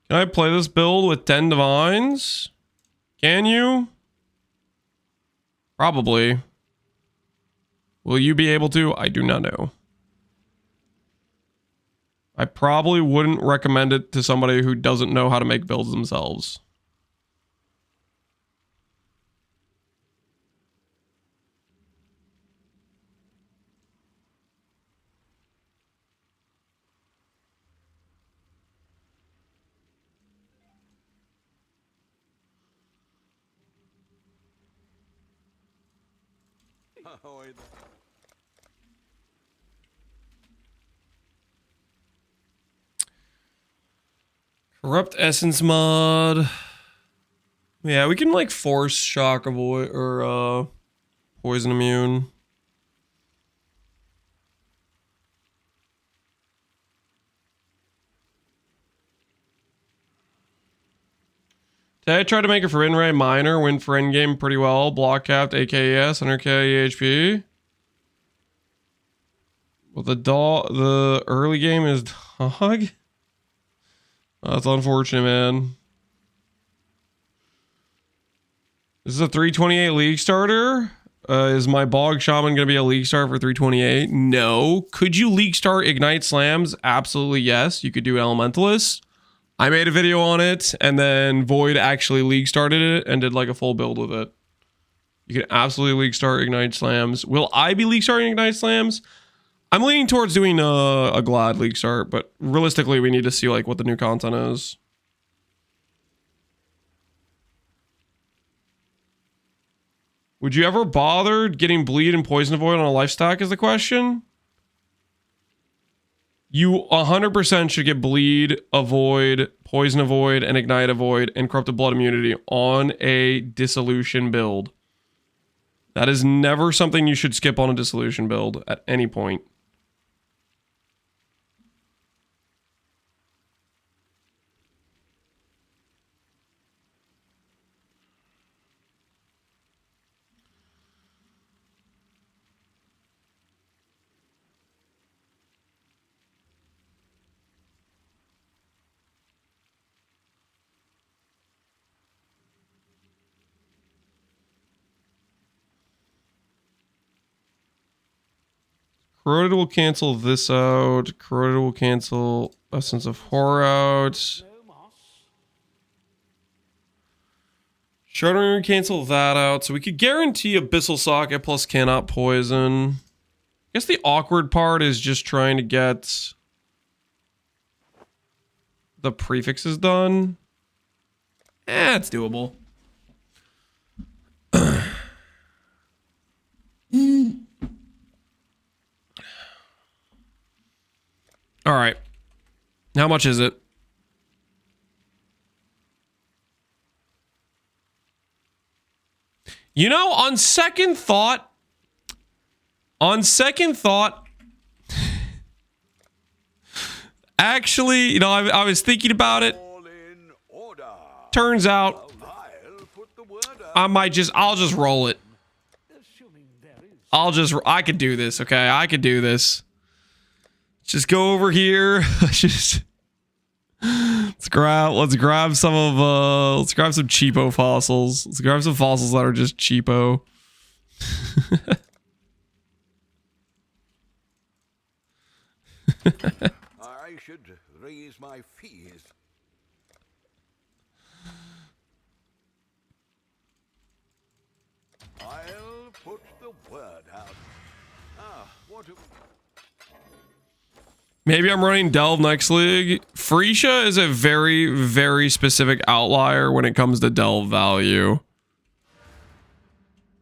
Can I play this build with 10 Divines? Can you? Probably. Will you be able to? I do not know. I probably wouldn't recommend it to somebody who doesn't know how to make builds themselves. Corrupt Essence mod. Yeah, we can like force Shock Avoid or Poison Immune. Today I tried to make a Forbidden Ray minor, win for endgame pretty well. Block capped, AKES, 100k EHP. Well, the early game is dog. That's unfortunate, man. This is a 328 league starter. Is my Bog Shaman going to be a League Start for 328? No. Could you League Start Ignite Slams? Absolutely yes. You could do Elementalist. I made a video on it, and then Void actually League Started it and did like a full build with it. You can absolutely League Start Ignite Slams. Will I be League Starting Ignite Slams? I'm leaning towards doing a Glad League Start, but realistically, we need to see like what the new content is. Would you ever bother getting Bleed and Poison Avoid on a life stack is the question? You 100% should get Bleed, Avoid, Poison Avoid, and Ignite Avoid, and Corrupted Blood Immunity on a Dissolution build. That is never something you should skip on a Dissolution build at any point. Corroded will cancel this out. Corroded will cancel Essence of Horror out. Sharding will cancel that out. So we could guarantee Abyssal Socket plus cannot poison. I guess the awkward part is just trying to get the prefixes done. It's doable. All right. How much is it? You know, on second thought, actually, you know, I was thinking about it. Turns out, I'll just roll it. I could do this, okay? I could do this. Just go over here. let's grab some cheapo fossils. Let's grab some fossils that are just cheapo. I should raise my fees. I'll put the word out. What a... Maybe I'm running Delve next league. Freesia is a very, very specific outlier when it comes to Delve value.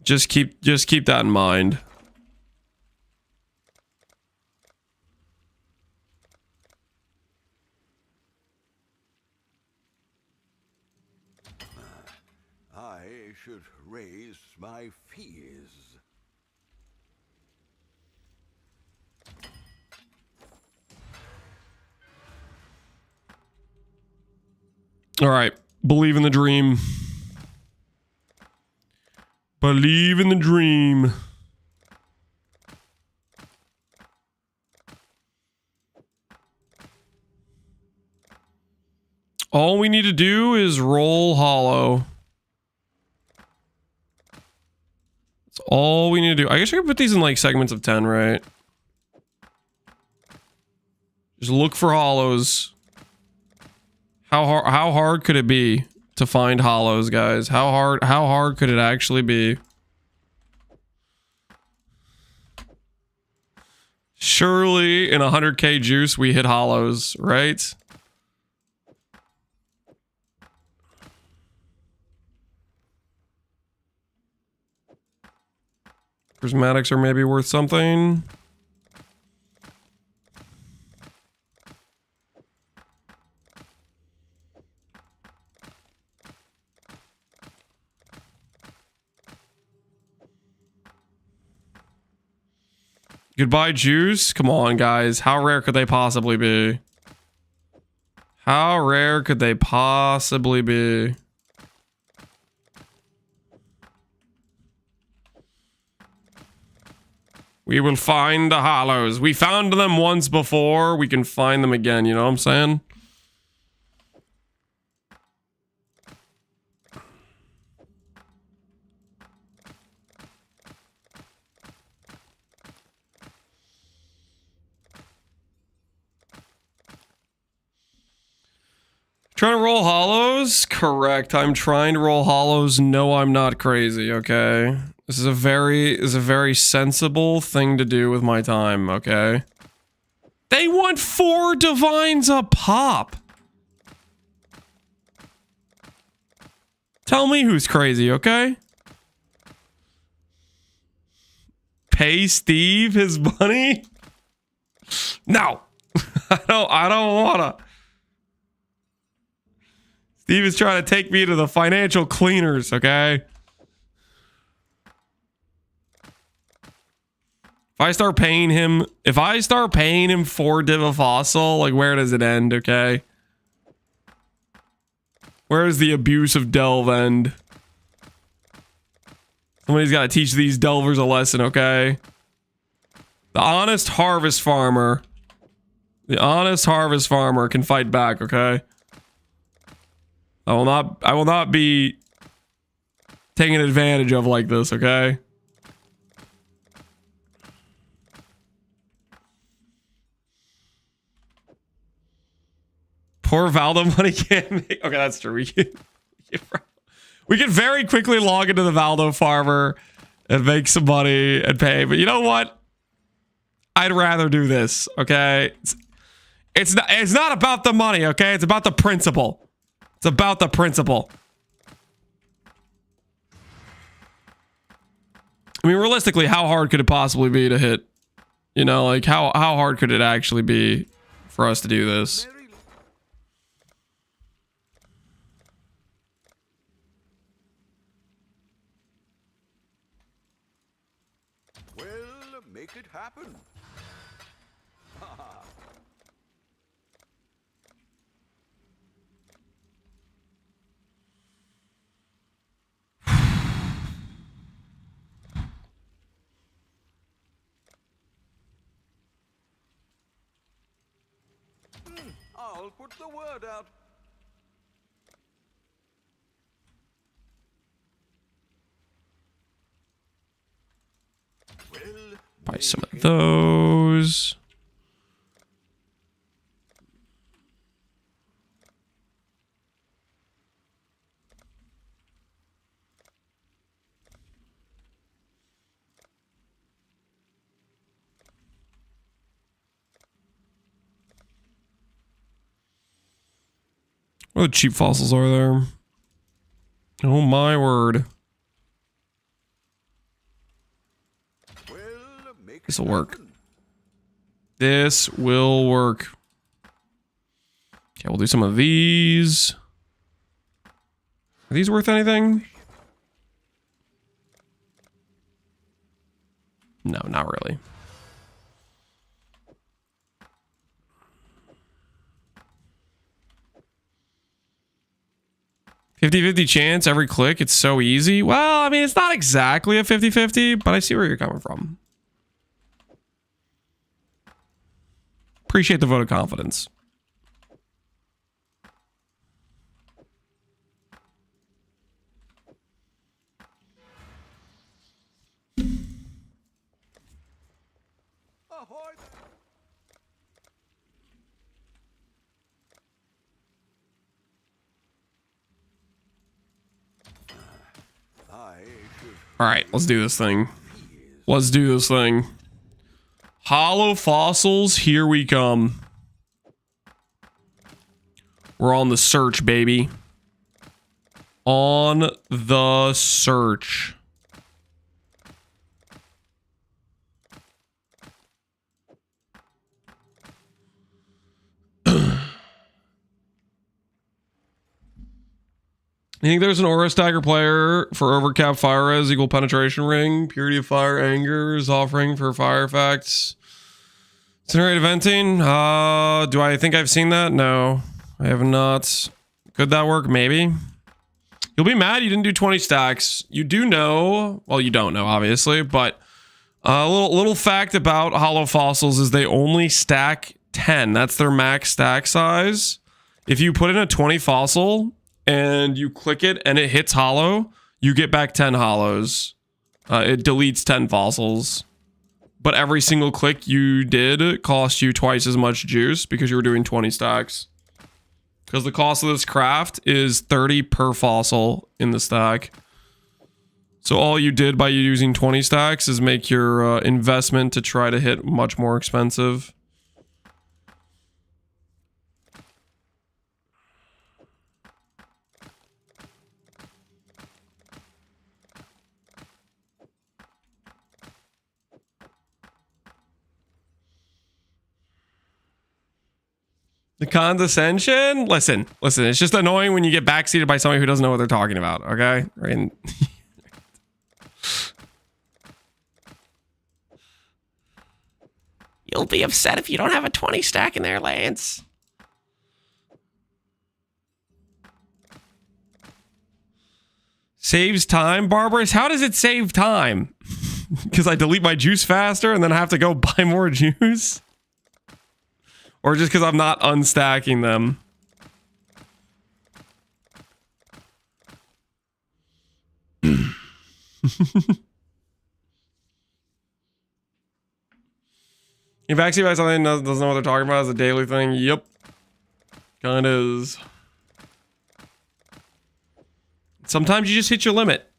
Just keep that in mind. I should raise my fees. All right. Believe in the dream. Believe in the dream. All we need to do is roll hollow. That's all we need to do. I guess I could put these in like segments of 10, right? Just look for hollows. How hard could it be to find hollows, guys? How hard could it actually be? Surely in 100k juice we hit hollows, right? Prismatics are maybe worth something. Goodbye, juice. Come on, guys. How rare could they possibly be? How rare could they possibly be? We will find the hollows. We found them once before. We can find them again. You know what I'm saying? Trying to roll hollows? Correct. I'm trying to roll hollows. No, I'm not crazy, okay? This is a very sensible thing to do with my time, okay? They want 4 divines a pop. Tell me who's crazy, okay? Pay Steve his money? No. I don't wanna. Steve is trying to take me to the financial cleaners, okay? If I start paying him 4 div a fossil, like where does it end, okay? Where does the abuse of Delve end? Somebody's got to teach these Delvers a lesson, okay? The honest harvest farmer. The honest harvest farmer can fight back, okay? I will not be taken advantage of like this, okay? Poor Valdo money can't make... Okay, that's true. We can very quickly log into the Valdo farmer and make some money and pay. But you know what? I'd rather do this, okay? It's not about the money, okay? It's about the principle. It's about the principle. I mean, realistically, how hard could it possibly be to hit? You know, like how hard could it actually be for us to do this? Well, make it happen. I'll put the word out. Well, Buy some of those. What cheap fossils are there? Oh my word. well, make This it will work. happen. This will work. Okay, we'll do some of these. Are these worth anything? No, not really. 50-50 chance every click. It's so easy. Well, I mean, it's not exactly a 50-50, but I see where you're coming from. Appreciate the vote of confidence. Ahoy! I should All right, let's do this thing. Let's do this thing. Hollow fossils, here we come. We're on the search, baby. On the search. You think there's an aura stagger player for overcap fire res equal penetration ring, purity of fire angers, offering for fire effects, incinerated venting? Do I think I've seen that? No, I have not. Could that work? Maybe. You'll be mad you didn't do 20 stacks. You do know, well, you don't know obviously, but a little fact about hollow fossils is they only stack 10. That's their max stack size. If you put in a 20 fossil and you click it and it hits hollow, you get back 10 hollows. It deletes 10 fossils. But every single click you did cost you twice as much juice because you were doing 20 stacks. because the cost of this craft is 30 per fossil in the stack. So all you did by using 20 stacks is make your investment to try to hit much more expensive. The condescension? Listen, it's just annoying when you get backseated by somebody who doesn't know what they're talking about, okay? And you'll be upset if you don't have a 20 stack in there, Lance. Saves time, Barbarous? How does it save time? Because I delete my juice faster and then I have to go buy more juice? Or just because I'm not unstacking them? If actually by something doesn't know what they're talking about as a daily thing, yep. Kind of is. Sometimes you just hit your limit.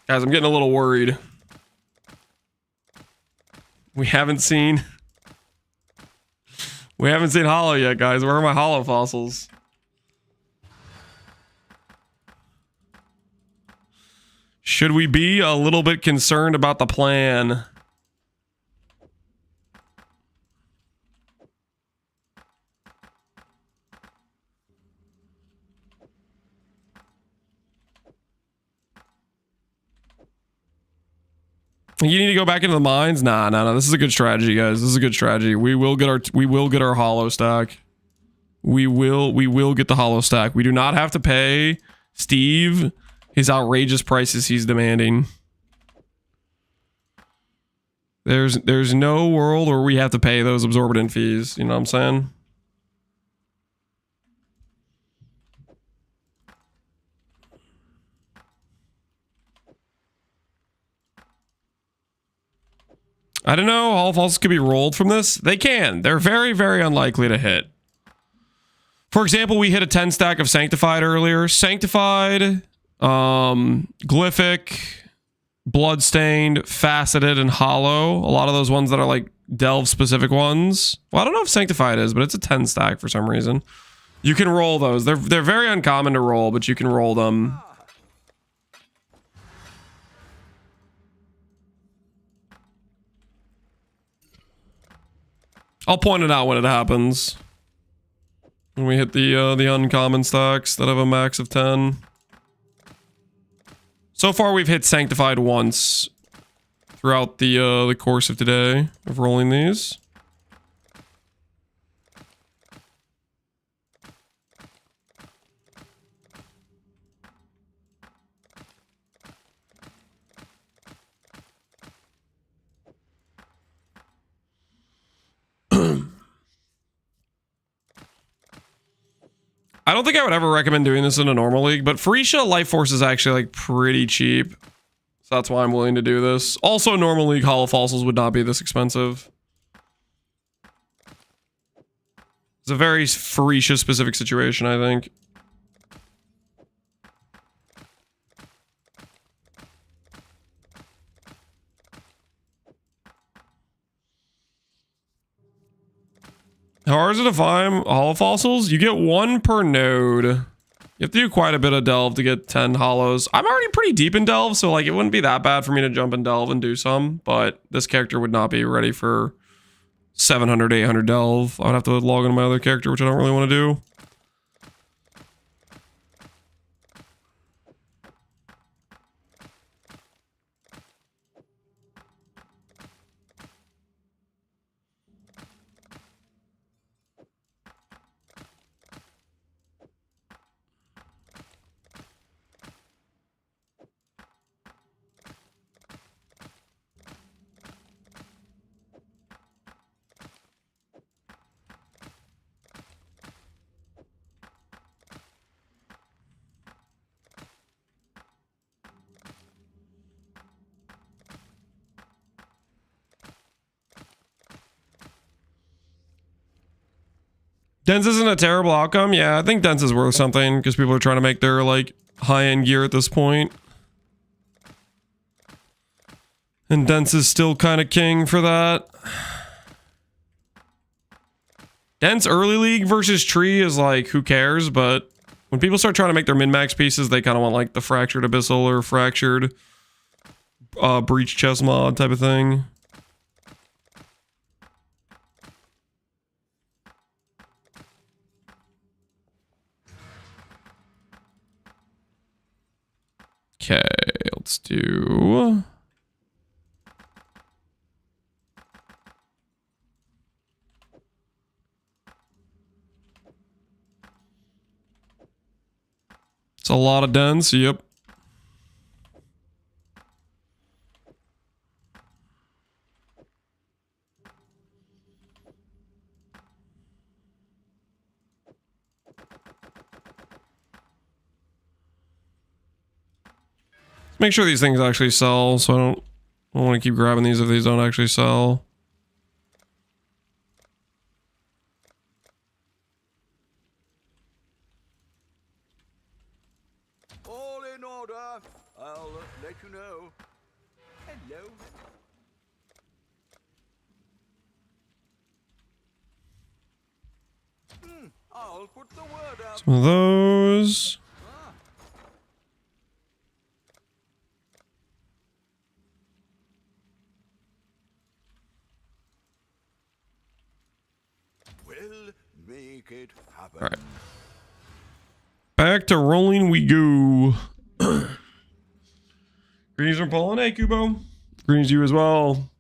Guys, I'm getting a little worried. We haven't seen Hollow yet, guys. Where are my Hollow fossils? Should we be a little bit concerned about the plan? You need to go back into the mines? Nah. This is a good strategy, guys. This is a good strategy. We will get our hollow stack. We will get the hollow stack. We do not have to pay Steve his outrageous prices he's demanding. There's no world where we have to pay those absorbent fees. You know what I'm saying? I don't know. Hollow fossils could be rolled from this. They can. They're very, very unlikely to hit. For example, we hit a 10 stack of Sanctified earlier. Sanctified, Glyphic, Bloodstained, Faceted, and Hollow. A lot of those ones that are like Delve specific ones. Well, I don't know if Sanctified is, but it's a 10 stack for some reason. You can roll those. They're very uncommon to roll, but you can roll them. I'll point it out when it happens. When we hit the uncommon stacks that have a max of 10. So far, we've hit Sanctified once throughout the course of today of rolling these. I don't think I would ever recommend doing this in a normal league, but Phorecia Life Force is actually like pretty cheap. So that's why I'm willing to do this. Also, normal league hollow fossils would not be this expensive. It's a very Phorecia specific situation, I think. How hard is it to find hollow fossils? You get 1 per node. You have to do quite a bit of delve to get 10 hollows. I'm already pretty deep in delve, so like it wouldn't be that bad for me to jump in delve and do some, but this character would not be ready for 700, 800 delve. I would have to log into my other character, which I don't really want to do. Dense isn't a terrible outcome. Yeah, I think Dense is worth something because people are trying to make their like high-end gear at this point. And Dense is still kind of king for that. Dense early league versus tree is like, who cares? But when people start trying to make their min-max pieces, they kind of want like the fractured abyssal or fractured breach chest mod type of thing. Okay, let's do... It's a lot of dense, yep. Make sure these things actually sell, so I don't want to keep grabbing these if these don't actually sell. All in order. I'll let you know. Hello. I'll put the word out. Some of those. We'll make it happen. All right. Back to rolling we go. Greetings from Poland. Hey, Kubo. Greetings to you as well.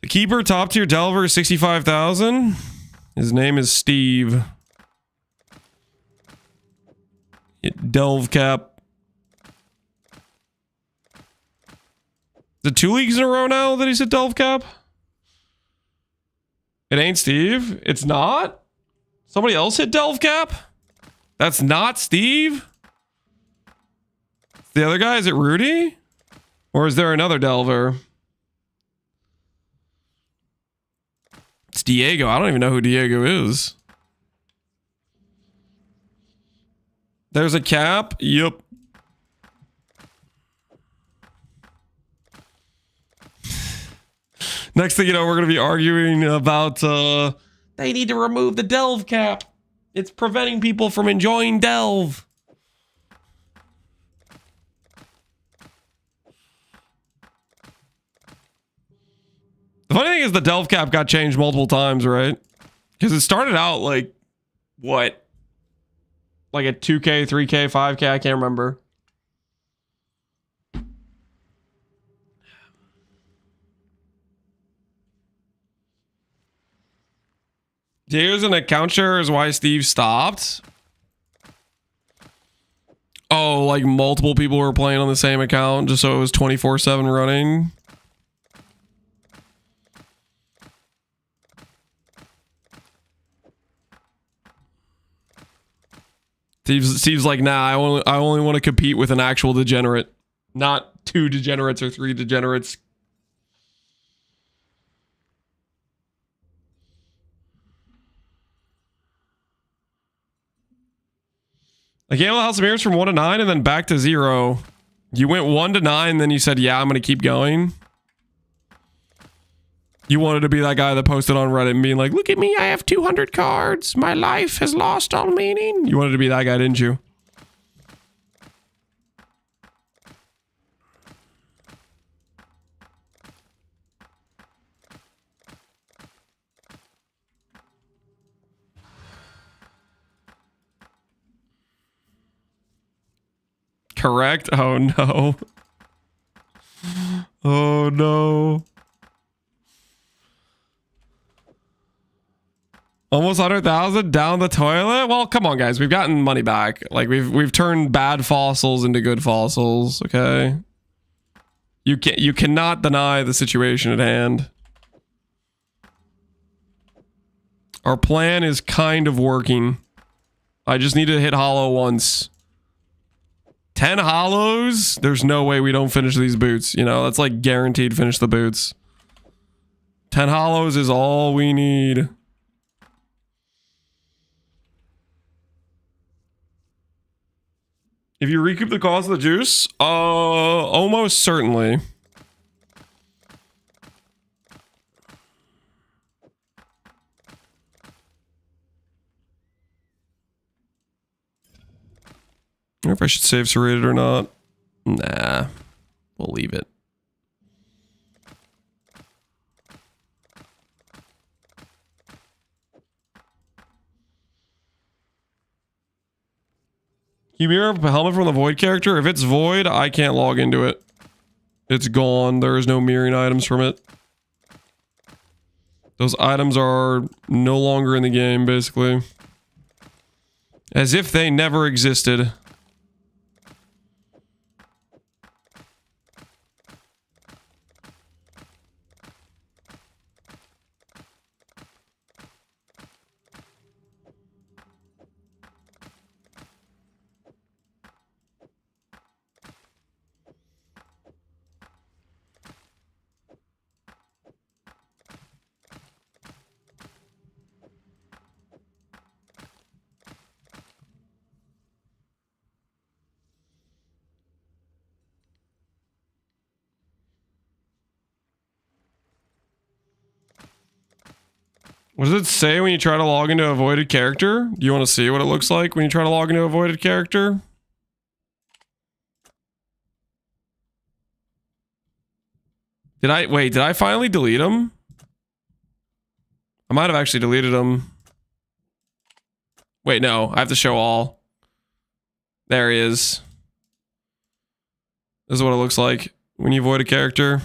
The keeper top tier delver is 65,000. His name is Steve. Delve cap. The 2 leagues in a row now that he's hit delve cap? It ain't Steve. It's not? Somebody else hit delve cap? That's not Steve? The other guy, is it Rudy? Or is there another delver? It's Diego. I don't even know who Diego is. There's a cap. Yep. Next thing you know, we're going to be arguing about they need to remove the delve cap. It's preventing people from enjoying delve. The funny thing is the delve cap got changed multiple times, right? Because it started out like, what? Like a 2K, 3K, 5K, I can't remember. Here's an account share is why Steve stopped. Oh, like multiple people were playing on the same account just so it was 24/7 running. Steve's like, nah, I only want to compete with an actual degenerate, not 2 degenerates or 3 degenerates. I gave the House of Mirrors from 1 to 9 and then back to 0. You went 1 to 9, then you said, yeah, I'm going to keep going. You wanted to be that guy that posted on Reddit and being like, look at me, I have 200 cards. My life has lost all meaning. You wanted to be that guy, didn't you? Correct? Oh no. Oh no. Almost 100,000 down the toilet? Well, come on guys, we've gotten money back. Like we've turned bad fossils into good fossils, okay? You cannot deny the situation at hand. Our plan is kind of working. I just need to hit hollow once. 10 hollows? There's no way we don't finish these boots. You know, that's like guaranteed finish the boots. 10 hollows is all we need. If you recoup the cost of the juice, almost certainly. I wonder if I should save serrated or not. Nah, we'll leave it. You mirror a helmet from the Void character? If it's Void, I can't log into it. It's gone. There is no mirroring items from it. Those items are no longer in the game, basically. As if they never existed. What does it say when you try to log into a voided character? Do you want to see what it looks like when you try to log into a voided character? Did I finally delete him? I might have actually deleted him. Wait, no, I have to show all. There he is. This is what it looks like when you void a character.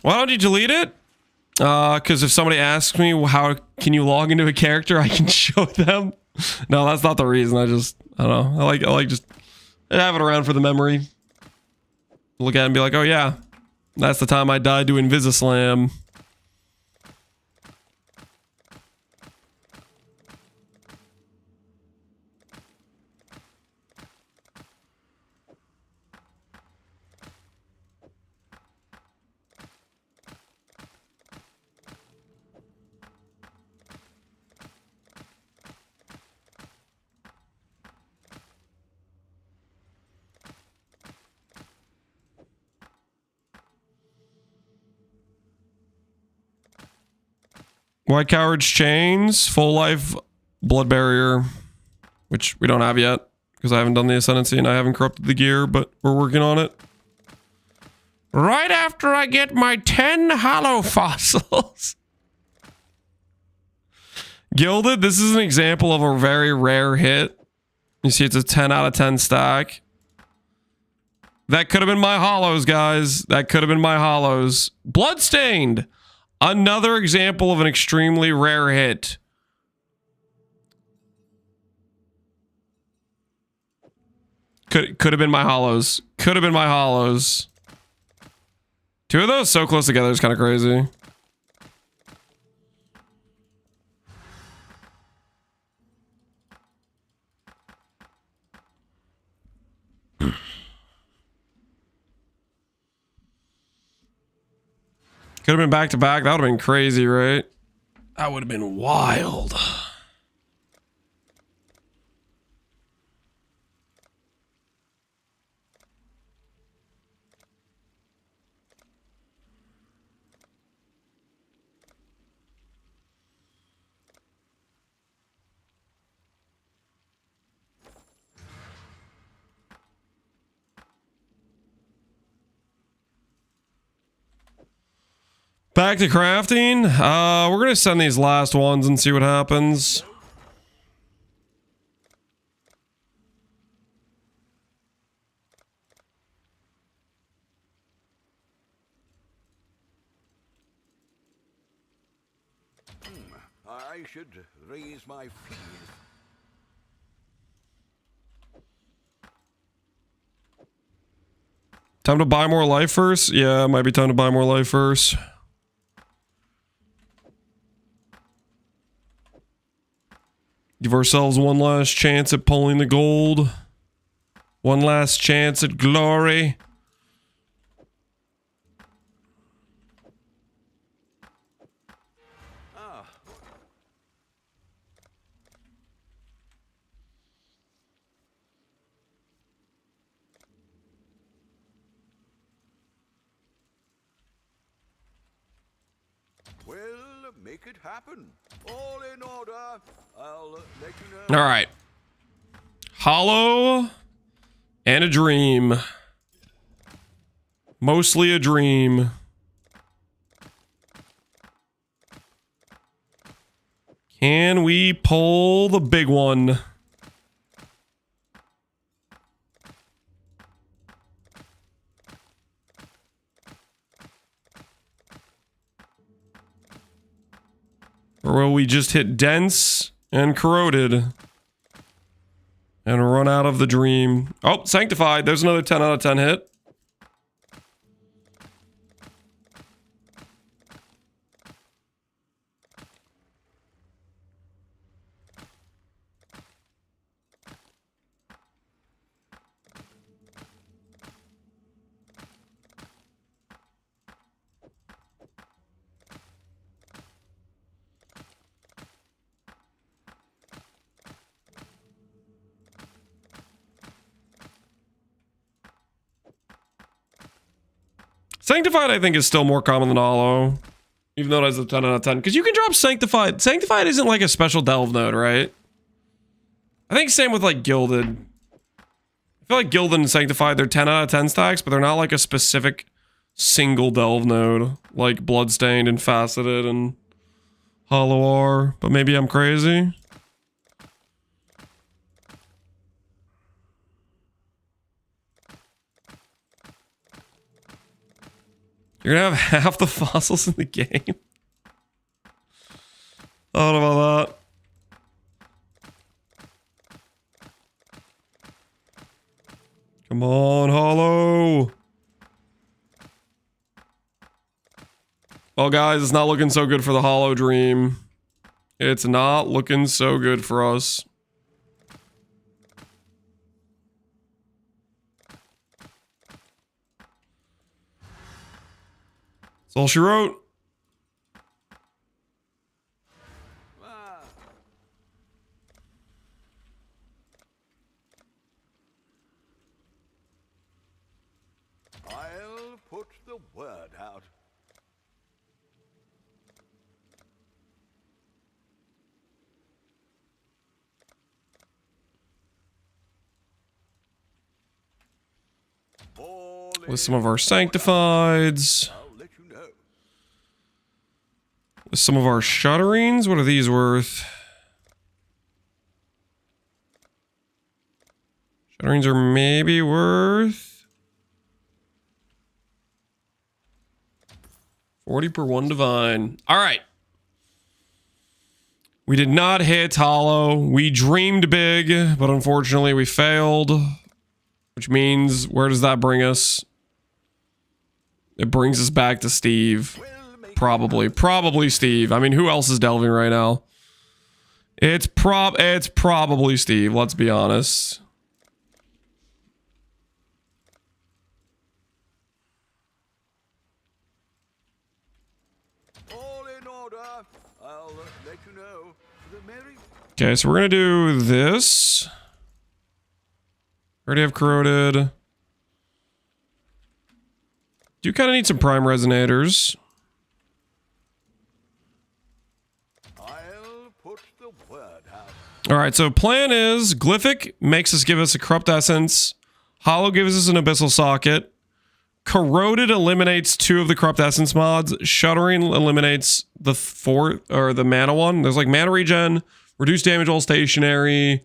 Why don't you delete it? Because if somebody asks me how can you log into a character, I can show them. No, that's not the reason. I don't know. I like just have it around for the memory. Look at it and be like, oh yeah, that's the time I died to Invisislam. White Coward's Chains, full life, blood barrier, which we don't have yet because I haven't done the Ascendancy and I haven't corrupted the gear, but we're working on it. Right after I get my 10 hollow fossils. Gilded, this is an example of a very rare hit. You see it's a 10 out of 10 stack. That could have been my hollows, guys. That could have been my hollows. Bloodstained. Another example of an extremely rare hit. Could have been my hollows. Could have been my hollows. Two of those so close together is kind of crazy. Could have been back to back. That would have been crazy, right? That would have been wild. Back to crafting. We're gonna send these last ones and see what happens. I should raise my fees. Time to buy more life first? Yeah, it might be time to buy more life first. ourselves one last chance at pulling the gold. One last chance at glory. Well, make it happen. All in order. I'll let you know. All right. Hollow and a dream. Mostly a dream. Can we pull the big one? Or will we just hit dense and corroded and run out of the dream? Oh, sanctified. There's another 10 out of 10 hit. Sanctified, I think, is still more common than Hollow. Even though it has a 10 out of 10. Because you can drop Sanctified. Sanctified isn't like a special delve node, right? I think same with like Gilded. I feel like Gilded and Sanctified, they're 10 out of 10 stacks, but they're not like a specific single delve node. Like Bloodstained and Faceted and Hollow R. But maybe I'm crazy. You're gonna have half the fossils in the game. I don't know about that. Come on, Hollow. Well, guys, it's not looking so good for the Hollow Dream. It's not looking so good for us. That's all she wrote. I'll put the word out. With some of our Sanctifieds. I'll let you know. With some of our Shutterings. What are these worth? Shutterings are maybe worth 40 per one divine. All right. We did not hit Hollow. We dreamed big, but unfortunately we failed. Which means, where does that bring us? It brings us back to Steve. Probably Steve. I mean, who else is delving right now? It's probably Steve, let's be honest. All in order. I'll let you know. The merry. Okay, so we're gonna do this. Already have corroded. Do kind of need some prime resonators. I'll put the word out. All right, so plan is Glyphic makes us give us a corrupt essence. Hollow gives us an abyssal socket. Corroded eliminates 2 of the corrupt essence mods. Shuddering eliminates the 4th or the mana one. There's like mana regen, reduced damage while stationary.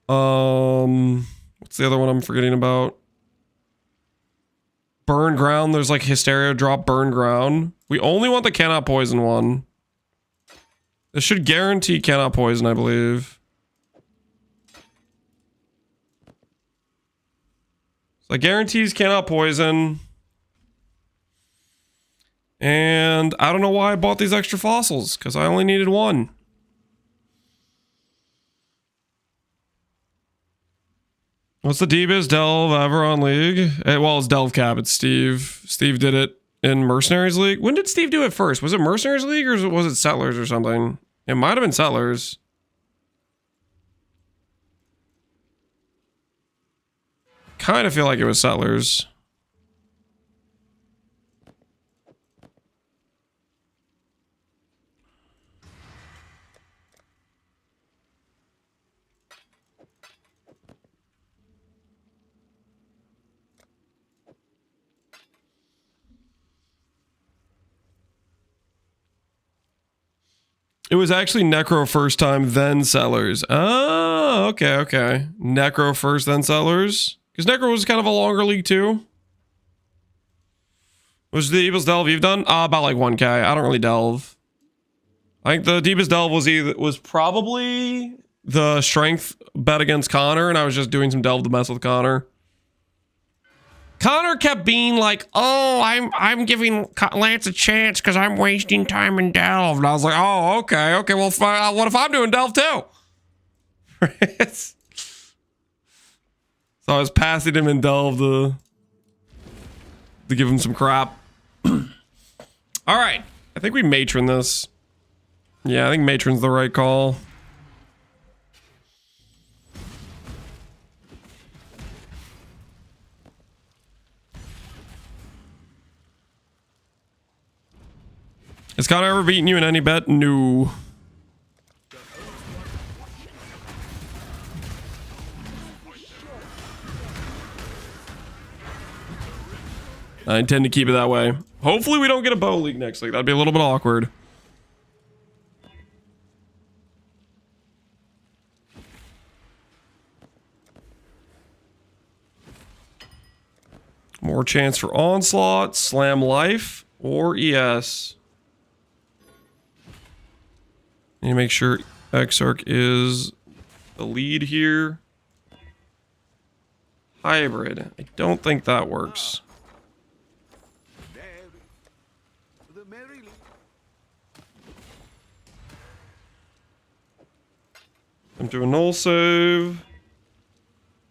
What's the other one I'm forgetting about? Burn ground. There's like hysteria drop burn ground. We only want the cannot poison one. This should guarantee cannot poison, I believe. So it guarantees cannot poison. And I don't know why I bought these extra fossils, because I only needed 1. What's the deepest delve ever on League? Well, it's Delve Cap. It's Steve. Steve did it in Mercenaries League. When did Steve do it first? Was it Mercenaries League or was it Settlers or something? It might have been Settlers. Kind of feel like it was Settlers. It was actually Necro first time, then Settlers. Oh, okay, okay. Necro first, then Settlers. Because Necro was kind of a longer league too. Was the deepest delve you've done? About like 1K. I don't really delve. I think the deepest delve was probably the strength bet against Connor, and I was just doing some delve to mess with Connor. Connor kept being like, "Oh, I'm giving Lance a chance because I'm wasting time in delve," and I was like, "Oh, okay, okay. Well, what if I'm doing delve too?" So I was passing him in delve to give him some crap. All right, I think we matron this. Yeah, I think matron's the right call. Has Connor ever beaten you in any bet? No. I intend to keep it that way. Hopefully we don't get a bow league next week. That'd be a little bit awkward. More chance for onslaught, slam life, or ES. Need to make sure Exarch is the lead here. Hybrid. I don't think that works. I'm doing null save.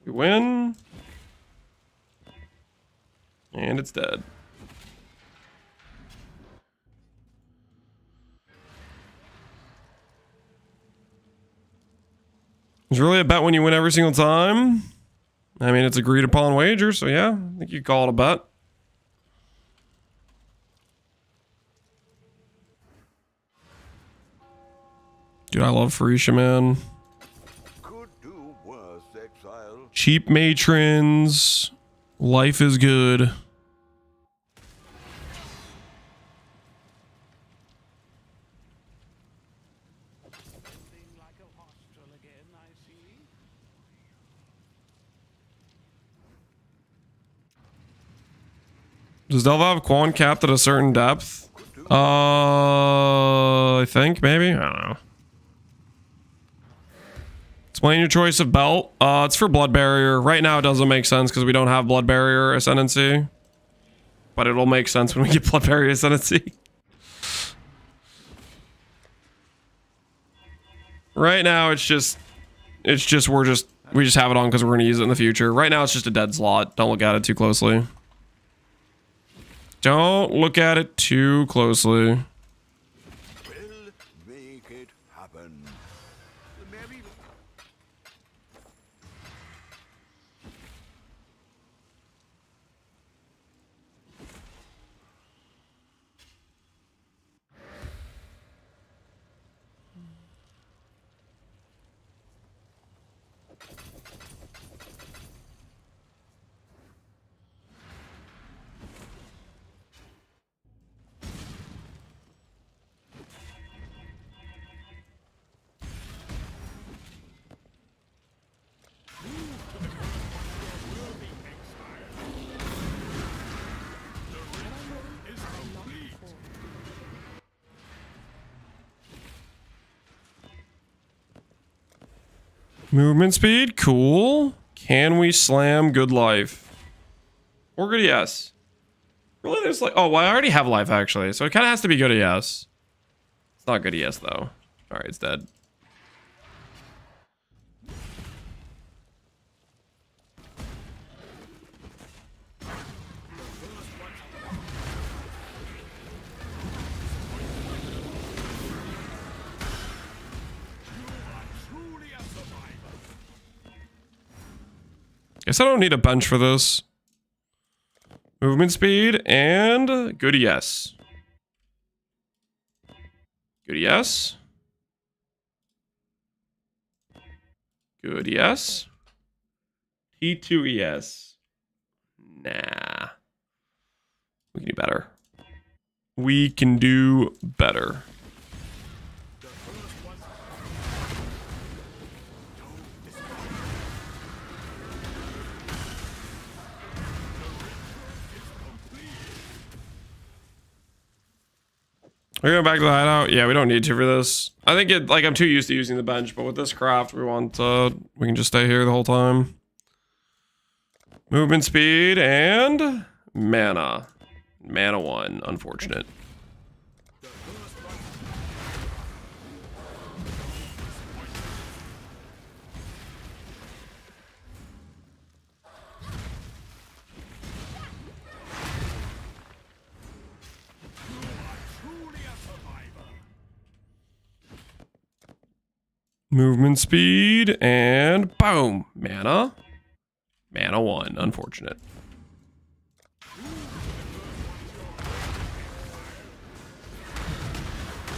We win. And it's dead. It's really a bet when you win every single time. I mean, it's agreed upon wager, so yeah, I think you call it a bet. Dude, I love free Shaman. Could do worse, Exile. Cheap matrons. Life is good. Does Delva have Quan capped at a certain depth? I think maybe. I don't know. Explain your choice of belt. It's for Blood Barrier. Right now it doesn't make sense because we don't have Blood Barrier Ascendancy. But it'll make sense when we get Blood Barrier Ascendancy. Right now we just have it on because we're gonna use it in the future. Right now it's just a dead slot. Don't look at it too closely. Don't look at it too closely. We'll make it happen. The merry Movement speed, cool. Can we slam good life? Or good yes. Really, there's like, oh, well, I already have life actually, so it kind of has to be good yes. It's not good yes though. All right, it's dead. Guess I don't need a bench for this. Movement speed and good yes. Good yes. Good yes. T2 yes. Nah. We can do better. We can do better. We're going back to the hideout. Yeah, we don't need to for this. I think it, like, I'm too used to using the bench, but with this craft, we can just stay here the whole time. Movement speed and mana. Mana 1, unfortunate. Movement speed and boom. Mana. Mana 1, unfortunate.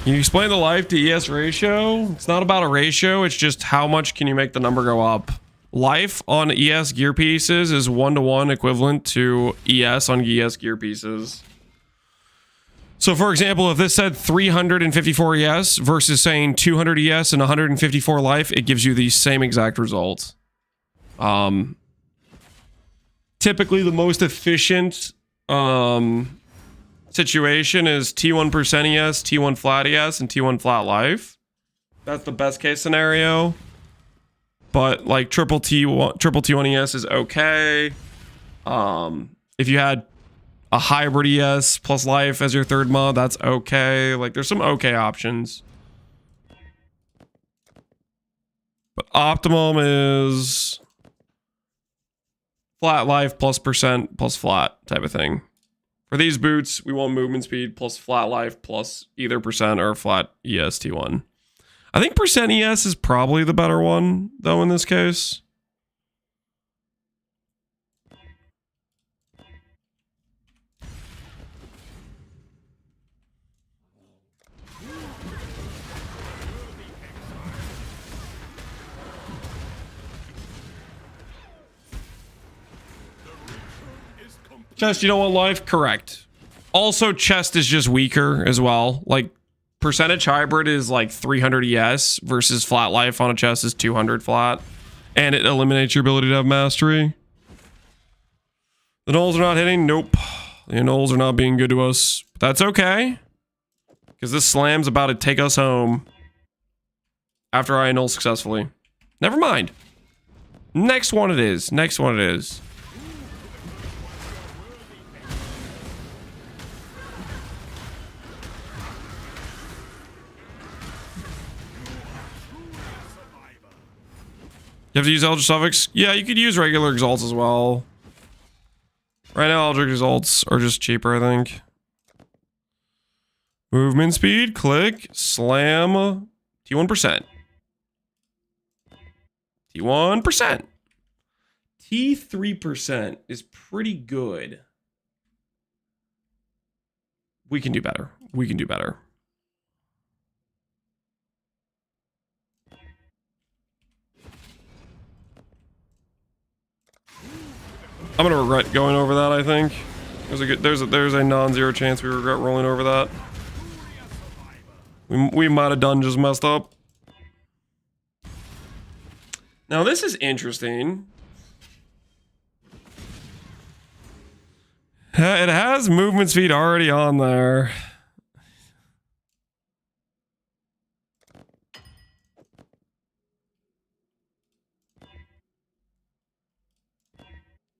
Can you explain the life to ES ratio? It's not about a ratio, it's just how much can you make the number go up. Life on ES gear pieces is 1-to-1 equivalent to ES on ES gear pieces. So for example, if this said 354 ES versus saying 200 ES and 154 life, it gives you the same exact result. Typically the most efficient situation is T1% ES, T1 flat ES, and T1 flat life. That's the best case scenario. But like triple T1 ES is okay. If you had a hybrid ES plus life as your third mod, that's okay. Like there's some okay options. But optimum is flat life plus percent plus flat type of thing. For these boots, we want movement speed plus flat life plus either percent or flat ES T1. I think percent ES is probably the better one, though, in this case. Chest, you don't want life? Correct. Also, chest is just weaker as well. Like, percentage hybrid is like 300 ES versus flat life on a chest is 200 flat. And it eliminates your ability to have mastery. The nulls are not hitting? Nope. The nulls are not being good to us. But that's okay. Because this slam's about to take us home. After I null successfully. Never mind. Next one it is. Next one it is. You have to use Eldritch Suffix? Yeah, you could use regular Exalts as well. Right now, Eldritch Exalts are just cheaper, I think. Movement speed, click, slam, T1%. T1%. T3% is pretty good. We can do better. We can do better. I'm gonna regret going over that, I think. There's a non-zero chance we regret rolling over that. We might have done just messed up. Now this is interesting. It has movement speed already on there.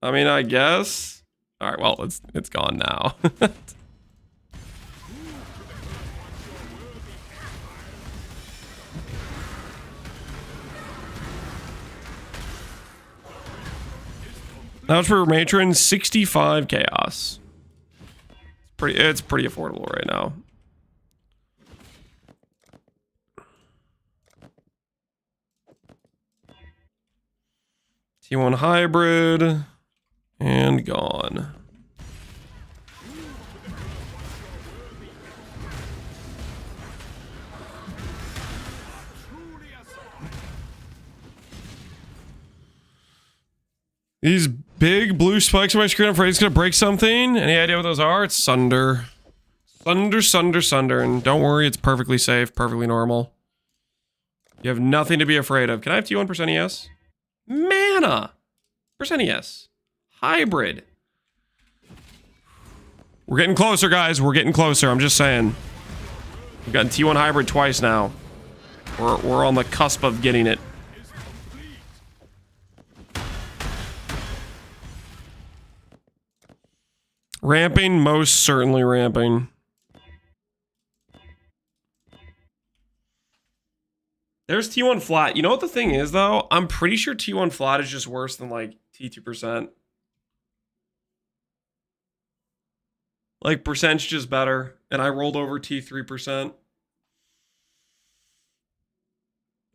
I mean, I guess. All right, well, it's gone now. Now for Matron, 65 chaos. It's pretty affordable right now. T1 hybrid. And gone. These big blue spikes on my screen, I'm afraid it's gonna break something. Any idea what those are? It's Sunder. Sunder. And don't worry, it's perfectly safe, perfectly normal. You have nothing to be afraid of. Can I have T1% ES? Mana! Percent ES. Hybrid. We're getting closer, guys. We're getting closer. I'm just saying. We've gotten T1 hybrid twice now. We're on the cusp of getting it. Ramping, most certainly ramping. There's T1 flat. You know what the thing is, though? I'm pretty sure T1 flat is just worse than, like, T2%. Like, percentage is better. And I rolled over T3%.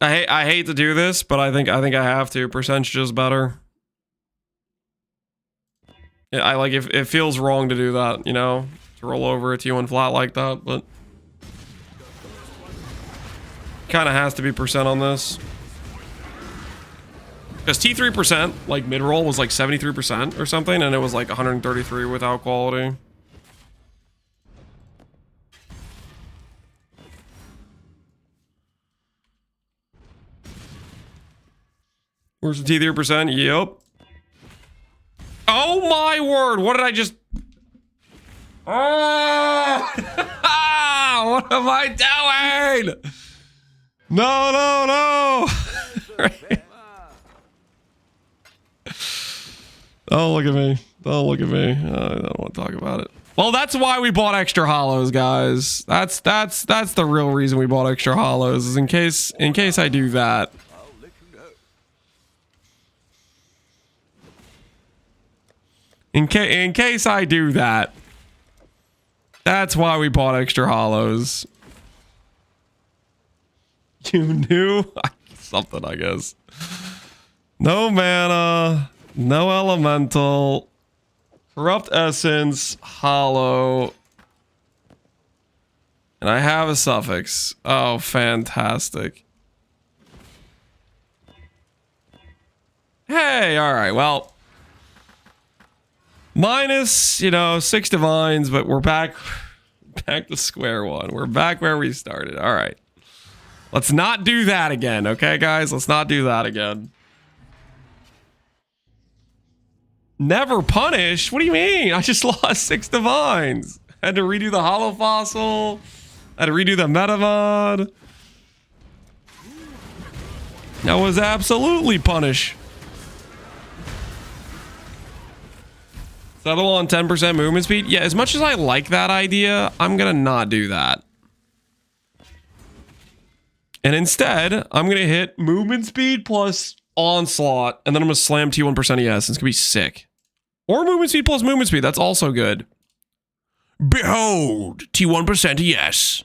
I hate to do this, but I think I have to. Percentage is better. I like it feels wrong to do that, you know, to roll over a T1 flat like that, but kind of has to be percent on this. Because T3%, like mid-roll, was like 73% or something, and it was like 133 without quality. Where's the T3%? Yep. Oh my word! What did I just... Oh! What am I doing? No! Don't look at me. Don't look at me. I don't want to talk about it. Well, that's why we bought extra hollows, guys. That's the real reason we bought extra hollows, is in case I do that. In case I do that. That's why we bought extra hollows. You knew? Something, I guess. No mana. No elemental. Corrupt essence. Hollow. And I have a suffix. Oh, fantastic. Hey, alright, well. Minus, you know, 6 divines, but we're back to square one. We're back where we started. Alright. Let's not do that again, okay, guys? Let's not do that again. Never punish? What do you mean? I just lost 6 divines. Had to redo the hollow fossil. Had to redo the metamod. That was absolutely punish. Settle on 10% movement speed? Yeah, as much as I like that idea, I'm gonna not do that. And instead, I'm gonna hit movement speed plus onslaught, and then I'm gonna slam T1% ES. It's gonna be sick. Or movement speed plus movement speed. That's also good. Behold, T1% ES.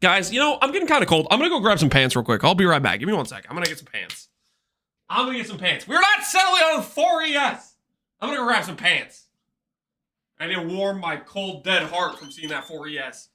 Guys, you know, I'm getting kind of cold. I'm gonna go grab some pants real quick. I'll be right back. Give me 1 sec. I'm gonna get some pants. We're not selling on 4ES. I'm gonna go grab some pants. I need to warm my cold, dead heart from seeing that 4ES.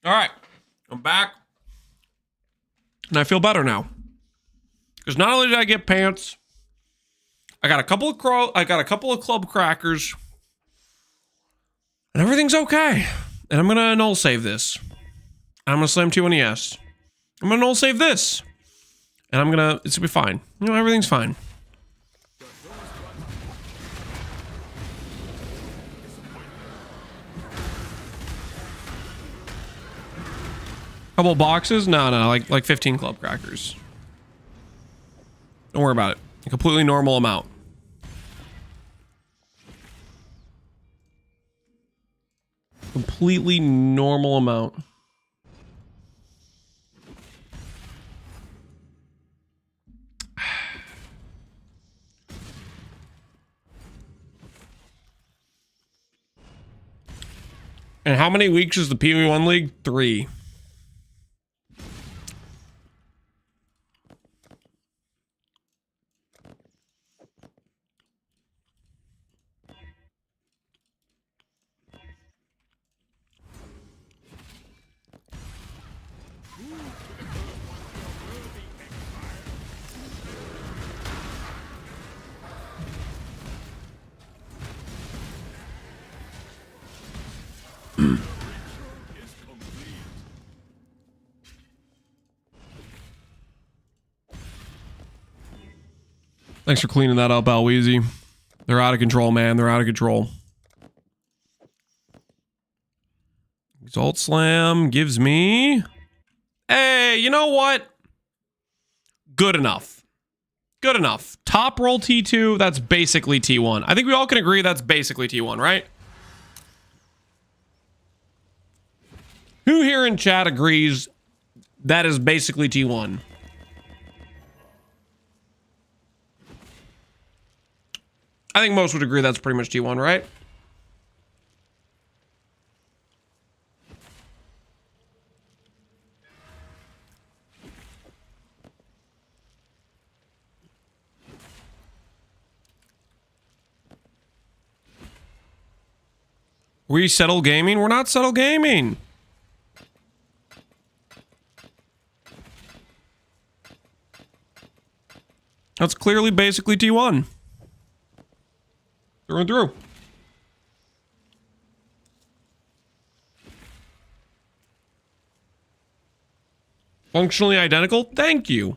All right, I'm back, and I feel better now. Because not only did I get pants, I got a couple of club crackers, and everything's okay. And I'm gonna null save this. I'm gonna slam T1ES. I'm gonna null save this, and it's gonna be fine. You know, everything's fine. Couple boxes? No, like 15 club crackers. Don't worry about it. A completely normal amount. Completely normal amount. And how many weeks is the PV1 League? 3. Thanks for cleaning that up, Alweezy. They're out of control, man. They're out of control. Exalt Slam gives me... Hey, you know what? Good enough. Good enough. Top roll T2, that's basically T1. I think we all can agree that's basically T1, right? Who here in chat agrees that is basically T1? I think most would agree that's pretty much T1, right? We settle gaming? We're not settle gaming. That's clearly basically T1. Through and through. Functionally identical? Thank you.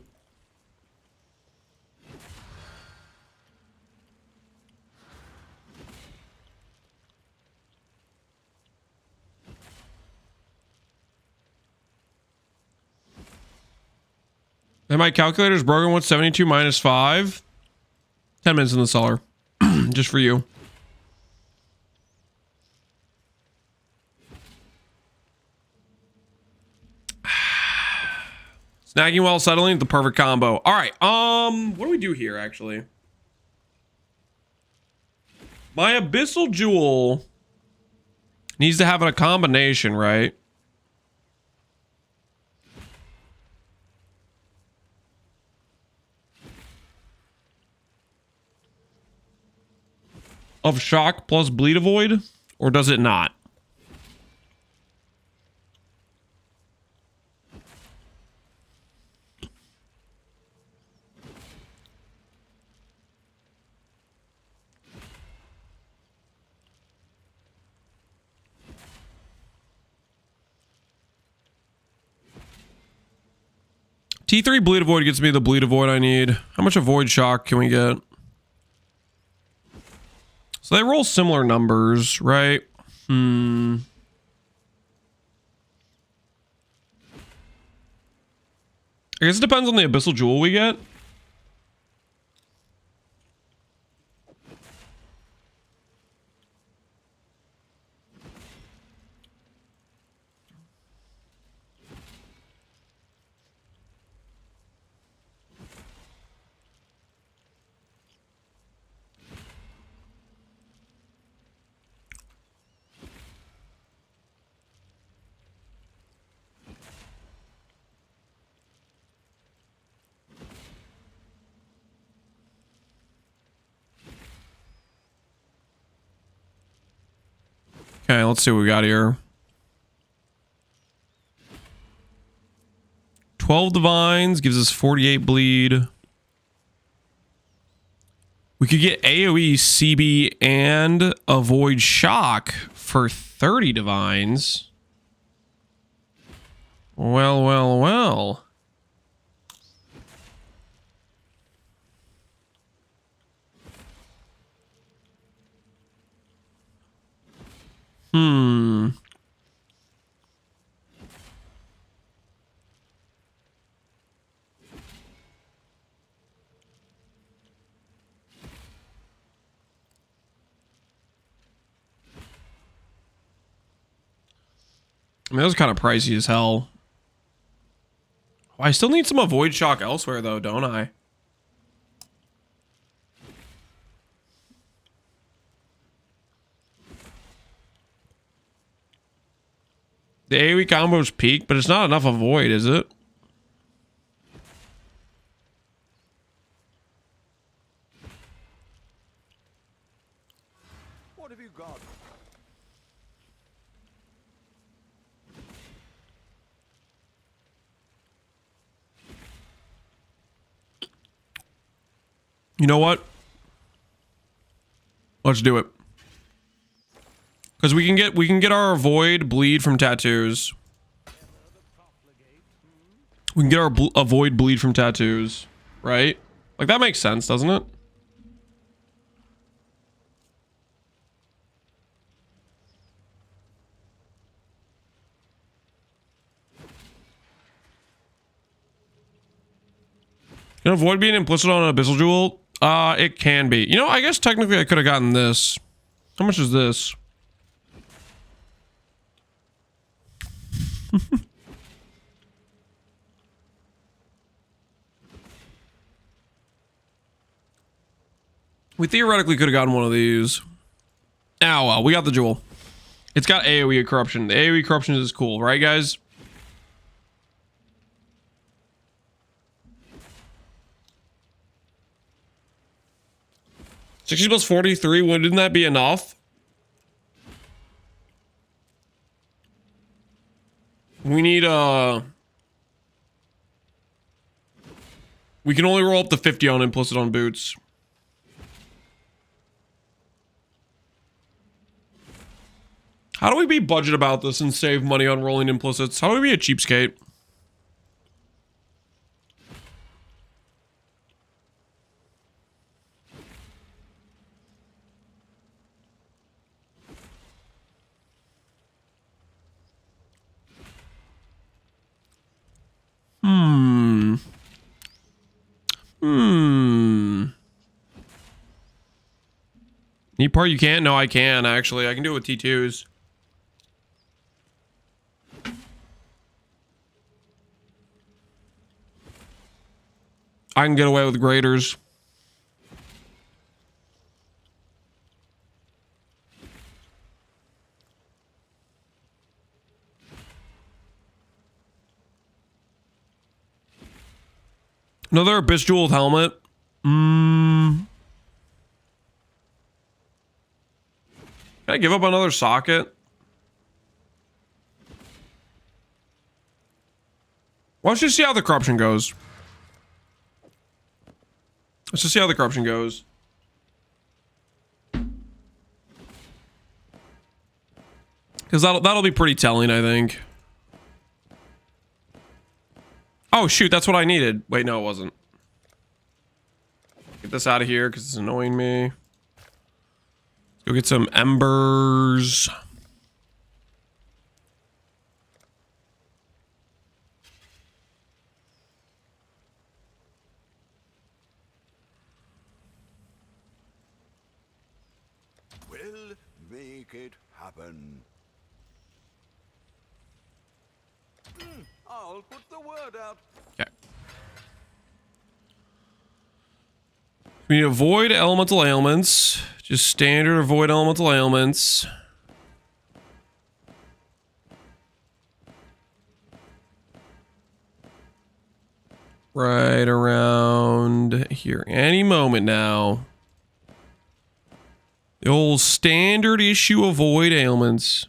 And my calculator's broken. What's 72 minus 5? 10 minutes in the cellar. Just for you. Snagging while settling, the perfect combo. All right. What do we do here, actually? My Abyssal Jewel needs to have a combination, right? Of shock plus bleed avoid, or does it not? T3 bleed avoid gets me the bleed avoid I need. How much avoid shock can we get? So they roll similar numbers, right? I guess it depends on the Abyssal Jewel we get. Okay, let's see what we got here. 12 divines, gives us 48 bleed. We could get AoE, CB, and avoid shock for 30 divines. Well, well, well. I mean, that was kind of pricey as hell. Oh, I still need some avoid shock elsewhere, though, don't I? The AoE combo's peak, but it's not enough avoid, is it? What have you got? You know what? Let's do it. Because we can get our avoid bleed from tattoos. We can get our avoid bleed from tattoos, right? Like that makes sense, doesn't it? Can avoid being implicit on an abyssal jewel? It can be. You know, I guess technically I could have gotten this. How much is this? We theoretically could have gotten one of these. Oh well, we got the jewel. It's got AoE corruption. The AoE corruption is cool, right guys? +60 plus 43, wouldn't that be enough? We need we can only roll up to 50 on implicit on boots. How do we be budget about this and save money on rolling implicits? How do we be a cheapskate? Neat part you can't? No, I can actually. I can do it with T2s. I can get away with graders. Another Abyss Jeweled helmet. Can I give up another socket? Let's just see how the corruption goes. Let's just see how the corruption goes. Because that'll be pretty telling, I think. Oh shoot, that's what I needed. Wait, no, it wasn't. Get this out of here because it's annoying me. Let's go get some embers. We'll make it happen. I'll put the word out. Okay. We need to avoid elemental ailments. Just standard avoid elemental ailments. Right around here. Any moment now. The old standard issue avoid ailments.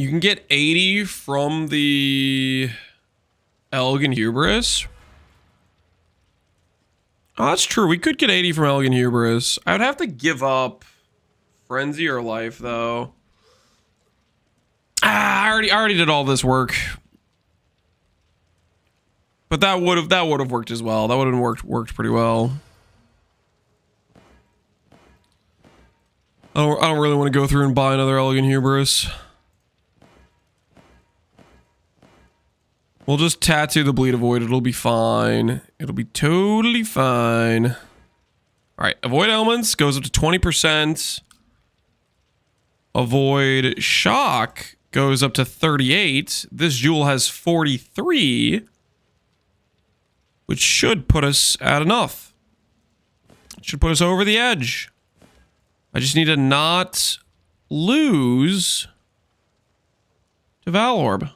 You can get 80 from the Elegant Hubris. Oh, that's true. We could get 80 from Elegant Hubris. I would have to give up Frenzy or Life, though. I already did all this work. But that would have worked as well. That would have worked pretty well. I don't really want to go through and buy another Elegant Hubris. We'll just tattoo the Bleed Avoid. It'll be fine. It'll be totally fine. All right. Avoid Elements goes up to 20%. Avoid Shock goes up to 38. This jewel has 43. Which should put us at enough. It should put us over the edge. I just need to not lose to Valorb.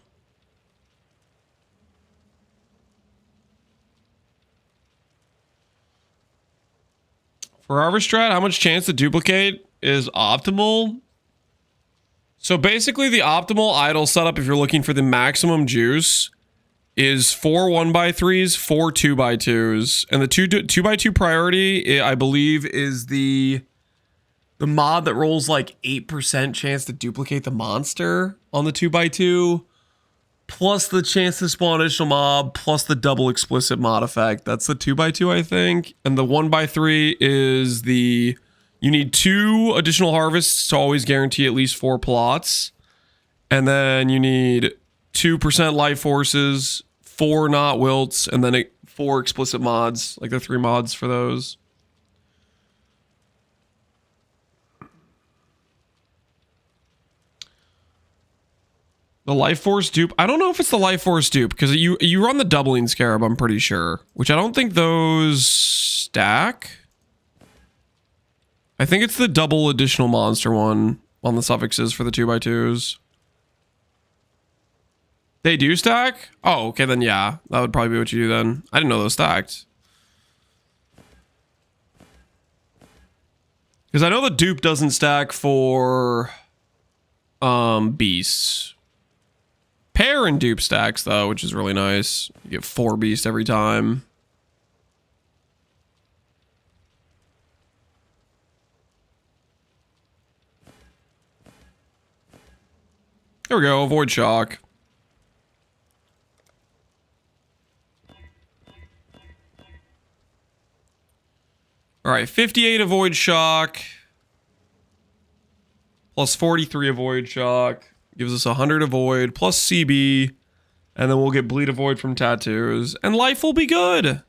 For our strat, how much chance to duplicate is optimal? So basically the optimal idle setup, if you're looking for the maximum juice, is 4 1x3s, 4 2x2s. And the 2x2 priority, I believe, is the mod that rolls like 8% chance to duplicate the monster on the 2x2. Plus the chance to spawn additional mob, plus the double explicit mod effect. That's the 2x2, I think. And the 1x3 is the... You need 2 additional harvests to always guarantee at least 4 plots. And then you need 2% life forces, 4 not wilts, and then 4 explicit mods. Like the 3 mods for those. The Life Force dupe. I don't know if it's the Life Force dupe because you run the doubling scarab, I'm pretty sure. Which I don't think those stack. I think it's the double additional monster one on the suffixes for the 2x2s. They do stack? Oh, okay, then yeah. That would probably be what you do then. I didn't know those stacked. Because I know the dupe doesn't stack for beasts. Pair and dupe stacks, though, which is really nice. You get 4 beasts every time. There we go. Avoid shock. All right, 58 avoid shock. Plus 43 avoid shock. Gives us 100 avoid plus CB. And then we'll get bleed avoid from tattoos. And life will be good.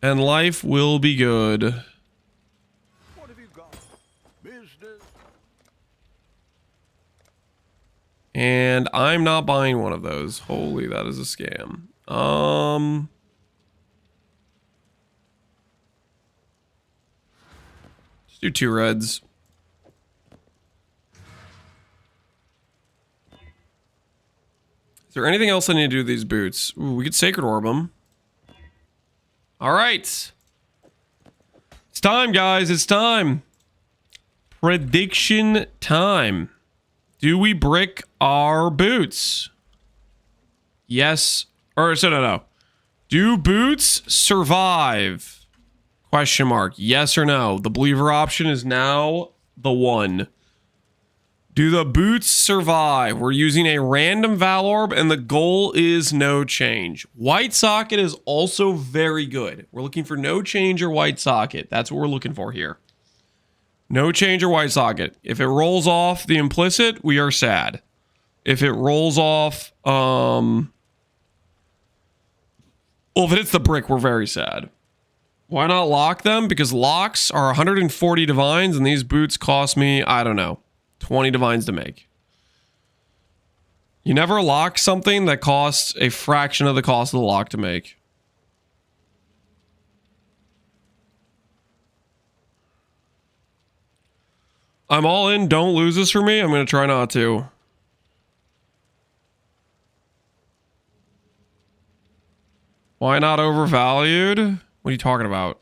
And life will be good. What have you got? Business. And I'm not buying one of those. Holy, that is a scam. Let's do 2 reds. Is there anything else I need to do with these boots? Ooh, we could Sacred Orb them. All right. It's time, guys. It's time. Prediction time. Do we brick our boots? Yes. Or, so no. Do boots survive? Question mark. Yes or no? The believer option is now the one. Do the boots survive? We're using a random Valorb, and the goal is no change. White socket is also very good. We're looking for no change or white socket. That's what we're looking for here. No change or white socket. If it rolls off the implicit, we are sad. If it rolls off, well, if it hits the brick, we're very sad. Why not lock them? Because locks are 140 divines, and these boots cost me, I don't know, 20 divines to make. You never lock something that costs a fraction of the cost of the lock to make. I'm all in. Don't lose this for me. I'm going to try not to. Why not overvalued? What are you talking about?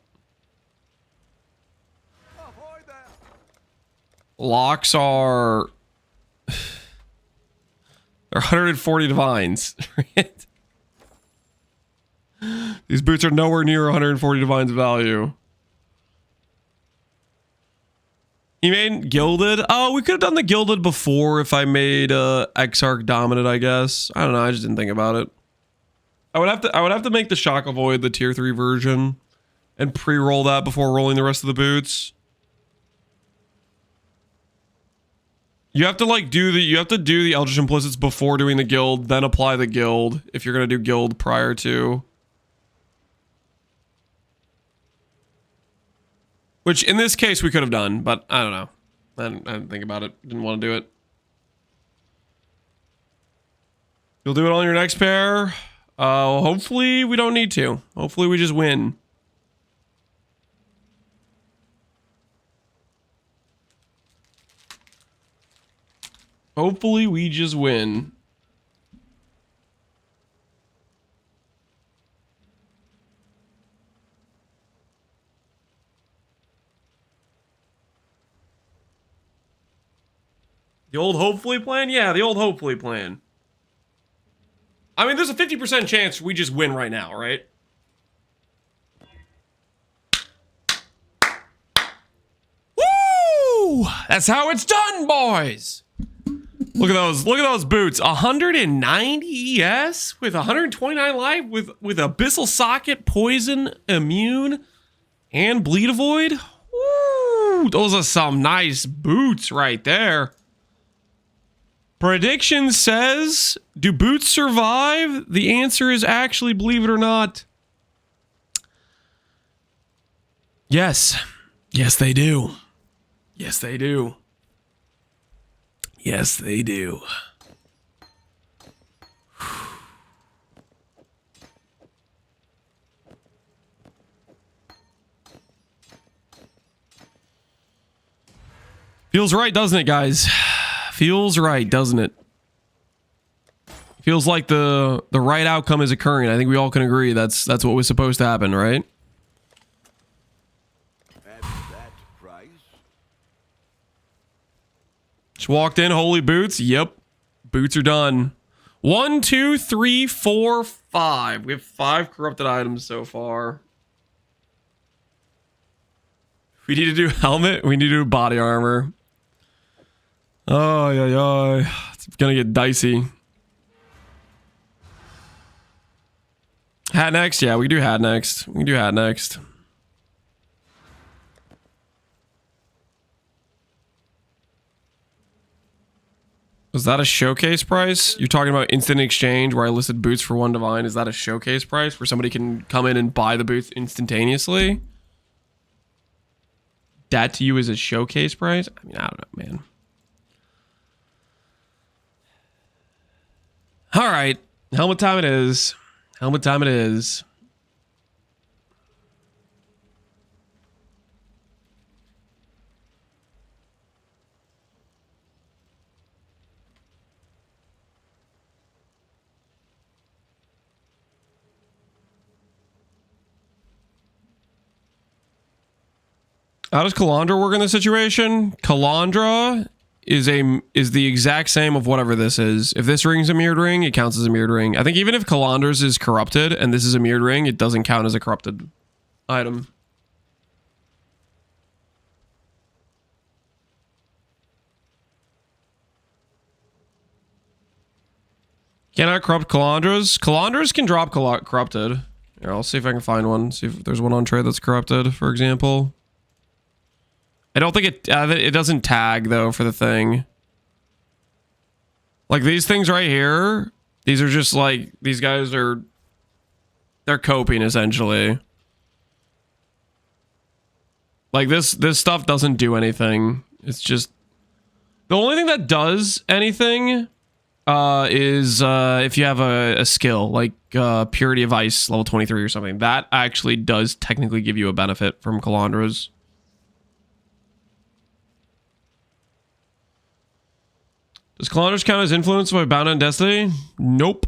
Locks are... They're 140 divines. These boots are nowhere near 140 divines value. He made gilded. Oh, we could have done the gilded before if I made Exarch dominant, I guess. I don't know. I just didn't think about it. I would have to make the Shock Avoid the tier 3 version and pre-roll that before rolling the rest of the boots. You have to like do the Eldritch Implicits before doing the guild, then apply the guild if you're gonna do guild prior to. Which in this case we could have done, but I don't know. I didn't think about it. Didn't want to do it. You'll do it on your next pair. Hopefully we don't need to. Hopefully we just win. Hopefully we just win. The old hopefully plan? Yeah, the old hopefully plan. I mean, there's a 50% chance we just win right now, right? Woo! That's how it's done, boys! Look at those boots. 190 ES with 129 life with Abyssal Socket, Poison, Immune, and Bleed Avoid. Woo! Those are some nice boots right there. Prediction says, do boots survive? The answer is actually, believe it or not, yes. Yes, they do. Yes, they do. Yes, they do. Feels right, doesn't it, guys? Feels right, doesn't it? Feels like the right outcome is occurring. I think we all can agree that's what was supposed to happen, right? At that price? Just walked in, holy boots. Yep. Boots are done. 1, 2, 3, 4, 5. We have 5 corrupted items so far. We need to do helmet. We need to do body armor. Oh, yeah. It's gonna get dicey. Hat next? Yeah, we can do hat next. We can do hat next. Was that a showcase price? You're talking about instant exchange where I listed boots for 1 divine. Is that a showcase price where somebody can come in and buy the boots instantaneously? That to you is a showcase price? I mean, I don't know, man. All right. Helmet time it is. Helmet time it is. How does Kalandra work in this situation? Kalandra is the exact same of whatever this is. If this ring's a mirrored ring, it counts as a mirrored ring. I think even if Kalandra's is corrupted and this is a mirrored ring, it doesn't count as a corrupted item. Can I corrupt Kalandras? Kalandras can drop corrupted. Here, I'll see if I can find one. See if there's one on trade that's corrupted, for example. I don't think it doesn't tag though for the thing. Like these things right here, these are just like these guys they're coping essentially. Like this stuff doesn't do anything. It's just the only thing that does anything is if you have a skill like Purity of Ice level 23 or something. That actually does technically give you a benefit from Kalandra's. Does Kalandra's count as influenced by Bound on Destiny? Nope.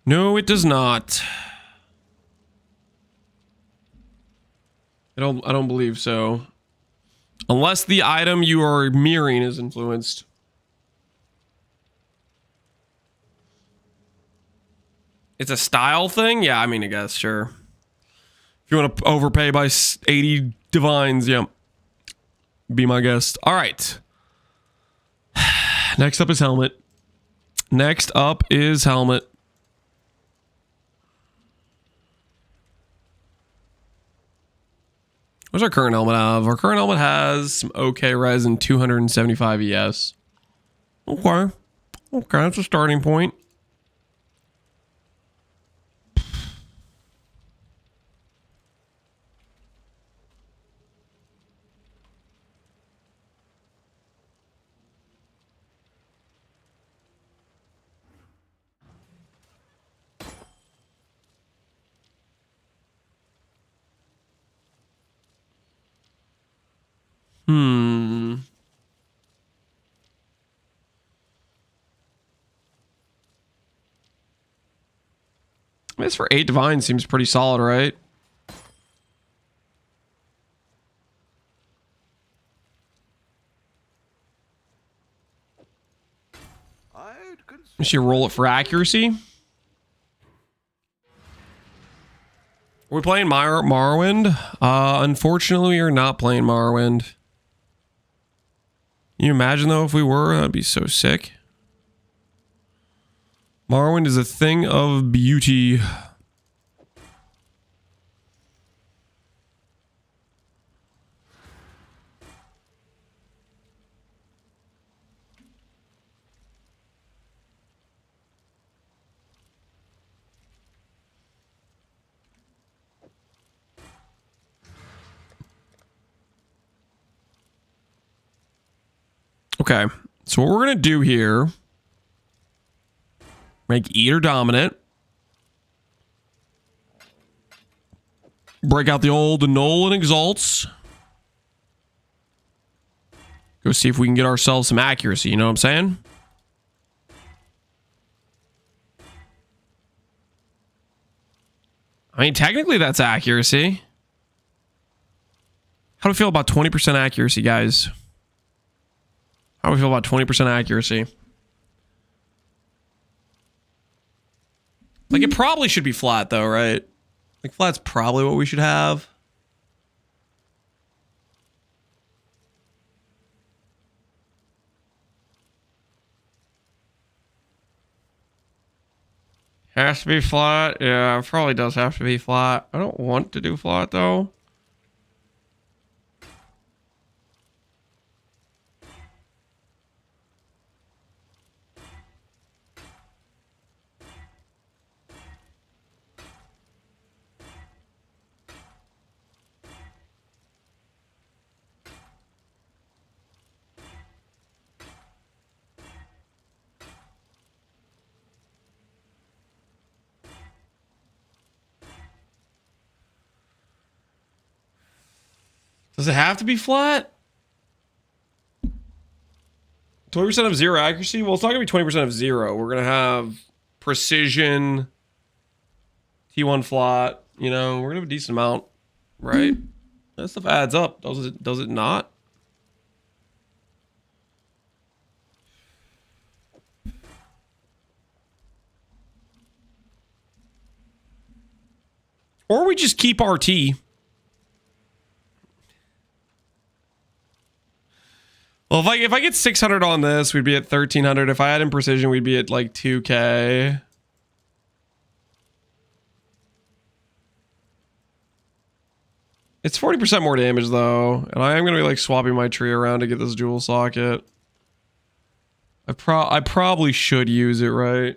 No, it does not. I don't believe so. Unless the item you are mirroring is influenced. It's a style thing? Yeah, I mean, I guess, sure. If you want to overpay by 80 divines, yeah. Be my guest. All right. Next up is helmet. Next up is helmet. What's our current helmet have? Our current helmet has some okay res and 275 ES. Okay. Okay, that's a starting point. I mean, this for 8 divine seems pretty solid, right? I'd consider We should roll it for accuracy. Are we playing Morrowind? Unfortunately, we are not playing Morrowind. Can you imagine, though, if we were? That'd be so sick. Morrowind is a thing of beauty. Okay, so what we're going to do here, make Eater dominant. Break out the old Annul and Exalts. Go see if we can get ourselves some accuracy, you know what I'm saying? I mean, technically that's accuracy. How do we feel about 20% accuracy, guys? How do we feel about 20% accuracy? Like, it probably should be flat, though, right? Like, flat's probably what we should have. Has to be flat. Yeah, it probably does have to be flat. I don't want to do flat, though. Does it have to be flat? 20% of 0 accuracy? Well, it's not going to be 20% of 0. We're going to have precision, T1 flat. You know, we're going to have a decent amount, right? That stuff adds up. Does it not? Or we just keep RT. Well, if I get 600 on this, we'd be at 1300. If I had in precision, we'd be at like 2k. It's 40% more damage though, and I am gonna be like swapping my tree around to get this jewel socket. I probably should use it, right?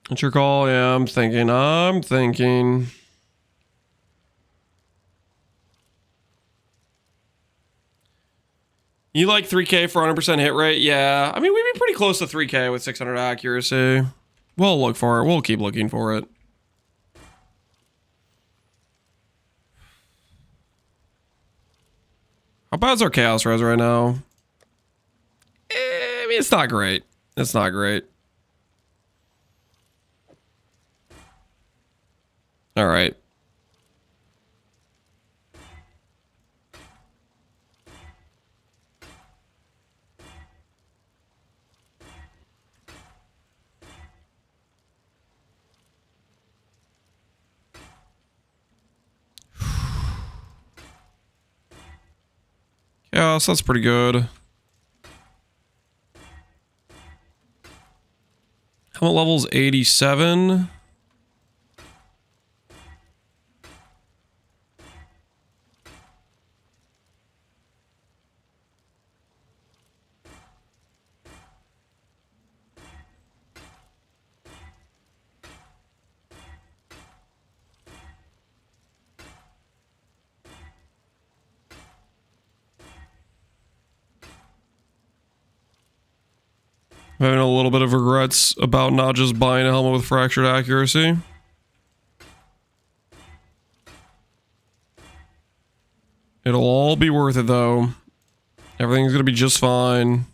What's your call? Yeah, I'm thinking. You like 3k for 100% hit rate? Yeah. I mean, we'd be pretty close to 3k with 600 accuracy. We'll look for it. We'll keep looking for it. How bad's our chaos res right now? I mean, it's not great. It's not great. All right. Yeah, so that's pretty good. Helmet level's 87. I'm having a little bit of regrets about not just buying a helmet with fractured accuracy. It'll all be worth it though. Everything's gonna be just fine.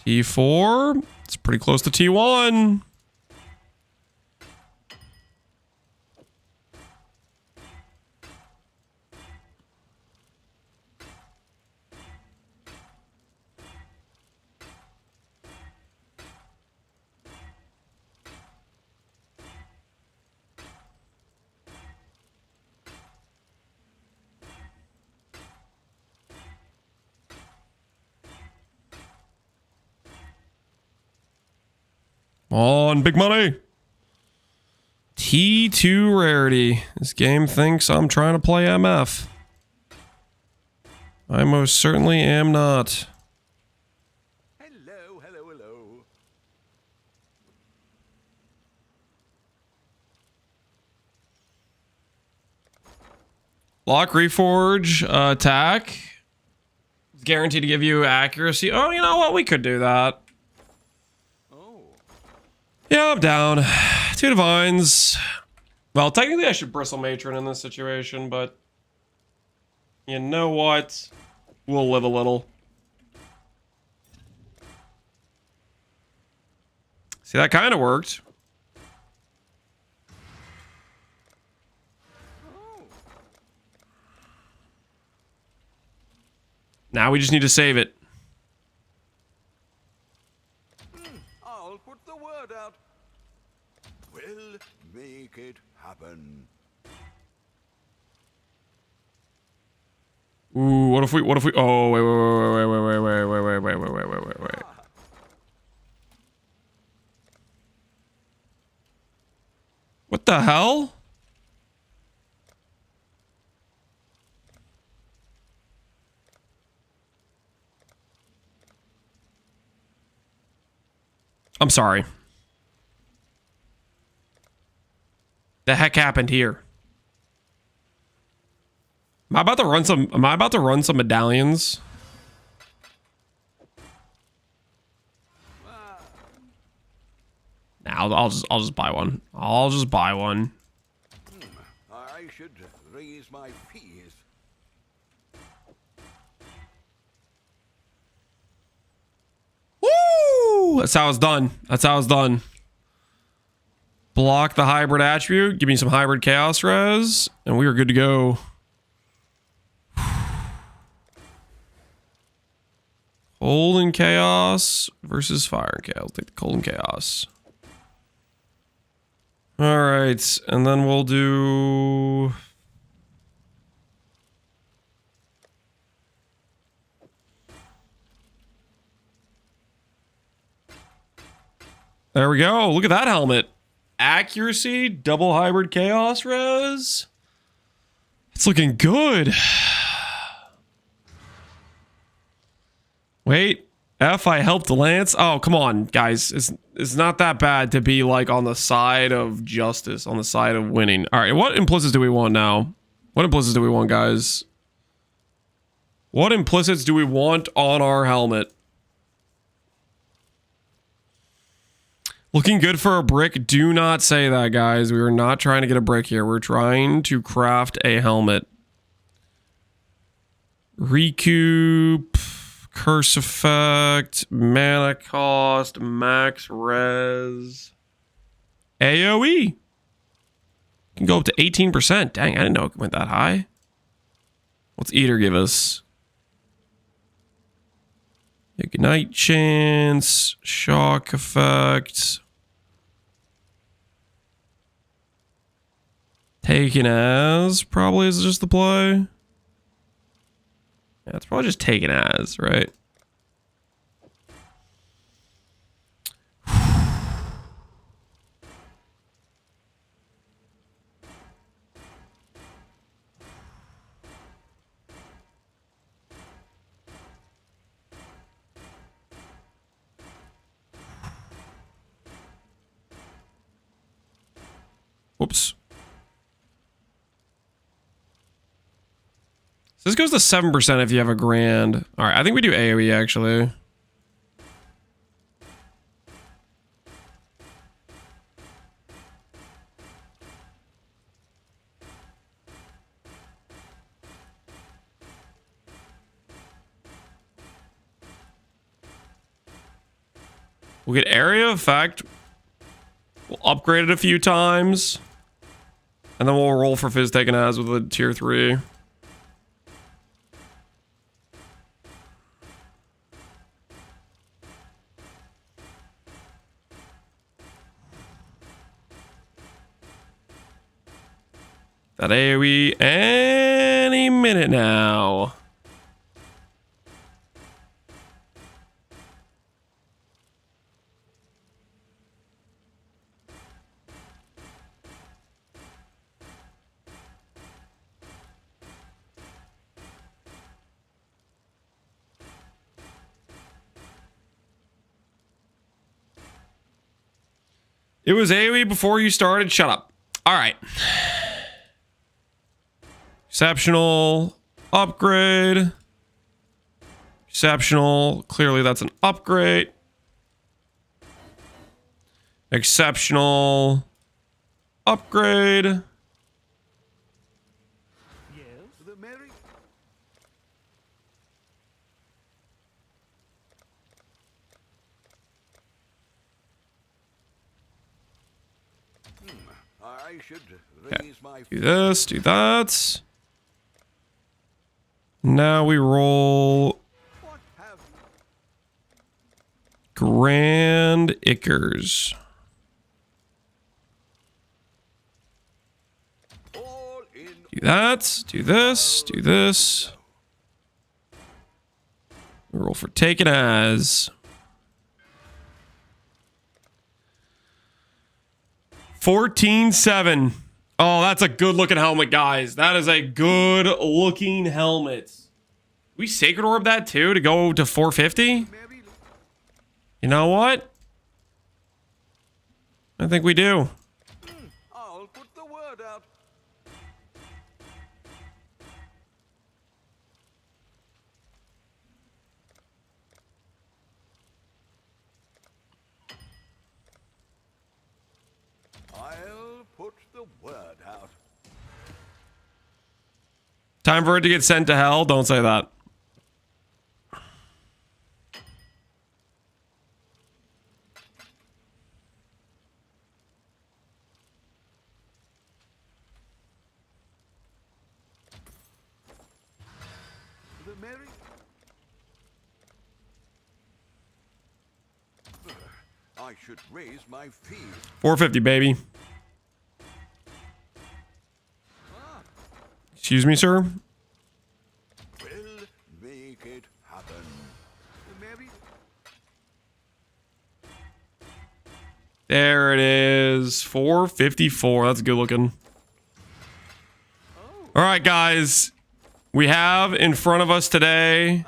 T4. It's pretty close to T1. On big money. T2 rarity. This game thinks I'm trying to play MF. I most certainly am not. Hello, hello, hello. Lock Reforge attack. It's guaranteed to give you accuracy. Oh, you know what? We could do that. Oh, Yeah, I'm down. 2 divines. Well, technically I should bristle matron in this situation, but you know what? We'll live a little. See, that kind of worked. Now we just need to save it. I'll put the word out. We'll make it happen. Ooh, what if we, oh, wait. What the hell? I'm sorry. The heck happened here? Am I about to run some medallions? Nah, I'll just buy one. I'll just buy one. I should raise my fees. Woo! That's how it's done. That's how it's done. Block the hybrid attribute. Give me some hybrid chaos res, and we are good to go. Cold and chaos versus fire and chaos. I'll take the cold and chaos. All right, and then we'll do. There we go. Look at that helmet. Accuracy, double hybrid chaos res. It's looking good. Wait, F, I helped Lance. Oh, come on, guys. It's not that bad to be like on the side of justice, on the side of winning. All right, what implicits do we want now? What implicits do we want, guys? What implicits do we want on our helmet? Looking good for a brick. Do not say that, guys. We are not trying to get a brick here. We're trying to craft a helmet. Recoup. Curse effect, mana cost, max res, AoE. Can go up to 18%. Dang, I didn't know it went that high. What's Eater give us? Ignite chance, shock effect. Taken as probably is just the play. Yeah, it's probably just taken as, right? Whoops. So this goes to 7% if you have a grand. All right, I think we do AoE actually. We'll get area effect. We'll upgrade it a few times. And then we'll roll for Fizz taken as with a tier 3. That AoE any minute now. It was AoE before you started. Shut up. All right. Exceptional. Upgrade. Exceptional. Clearly that's an upgrade. Exceptional. Upgrade. The merry. I should raise my Do this. Do that. Now we roll What have Grand Ickers. all in Do that. Do this. Do this. We roll for taken as. 14-7. Oh, that's a good looking helmet, guys. That is a good looking helmet. We Sacred Orb that too to go to 450? merry. You know what? I think we do. I'll put the word out. I'll put the word out. Time for it to get sent to hell. Don't say that. The merry. I should raise my fees. 450, baby. Excuse me, sir. Will make it happen. The merry. There it is. 454. That's good looking. All right, guys. We have in front of us today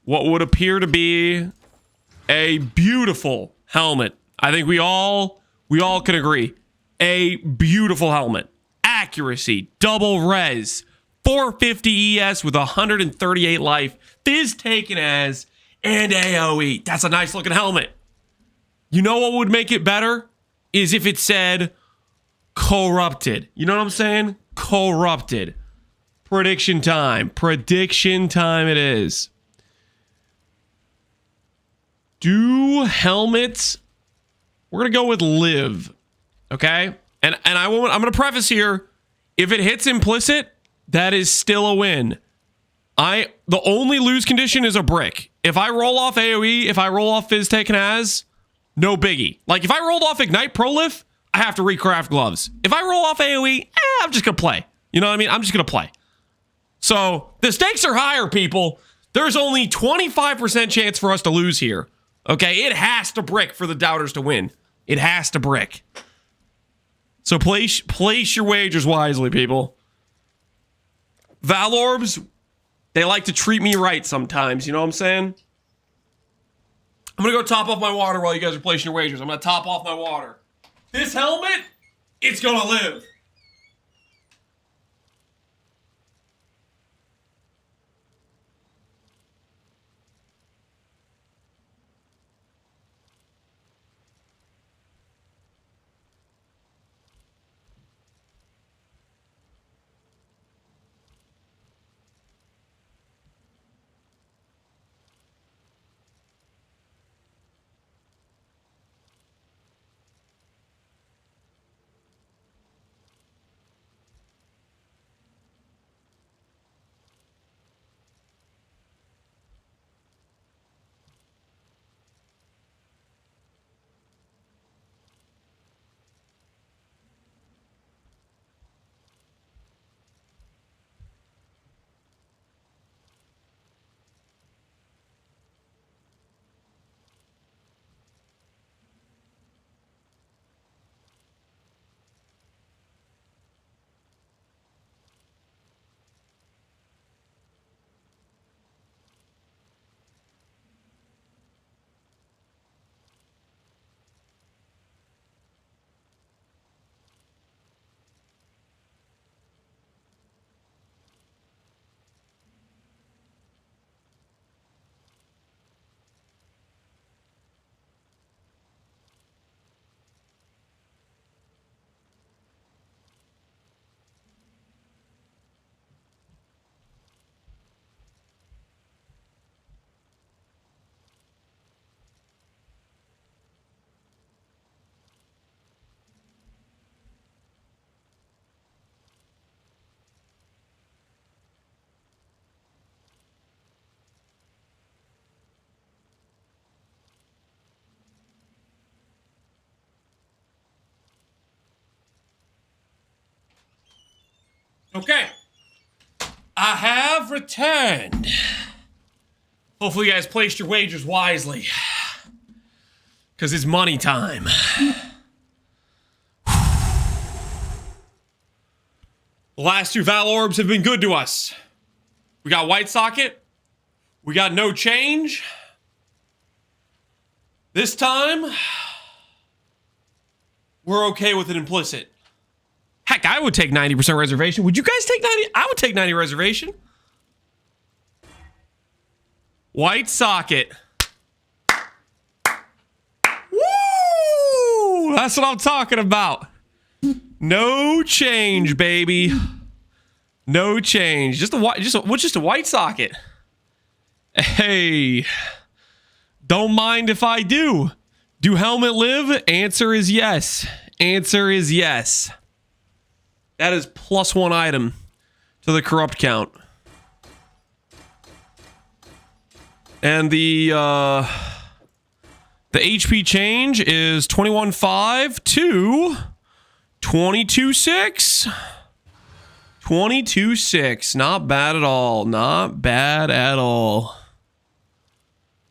what would appear to be a beautiful helmet. I think we all can agree. A beautiful helmet. Accuracy, double res, 450 ES with 138 life, Fizz taken as, and AoE. That's a nice looking helmet. You know what would make it better? Is if it said corrupted. You know what I'm saying? Corrupted. Prediction time. Prediction time it is. Do helmets. We're going to go with live. Okay? And I'm going to preface here, if it hits implicit, that is still a win. The only lose condition is a brick. If I roll off AoE, if I roll off Fizz taken as, no biggie. Like if I rolled off Ignite Prolif, I have to recraft gloves. If I roll off AoE, I'm just gonna play. You know what I mean? I'm just gonna play. So the stakes are higher, people. There's only 25% chance for us to lose here. Okay, it has to brick for the doubters to win. It has to brick. So place your wagers wisely, people. Valorbs, they like to treat me right sometimes. You know what I'm saying? I'm gonna go top off my water while you guys are placing your wagers. I'm gonna top off my water. This helmet, it's gonna live. Okay. I have returned. Hopefully you guys placed your wagers wisely. Because it's money time. The last two Val Orbs have been good to us. We got White Socket. We got No Change. This time, we're okay with an implicit. Heck, I would take 90% reservation. Would you guys take 90? I would take 90 reservation. White Socket. Woo! That's what I'm talking about. No change, baby. No change. Just a White Socket. Hey. Don't mind if I do. Do helmet live? Answer is yes. Answer is yes. That is +1 item to the corrupt count. And the HP change is 21.5 to 22.6. 22.6. Not bad at all. Not bad at all.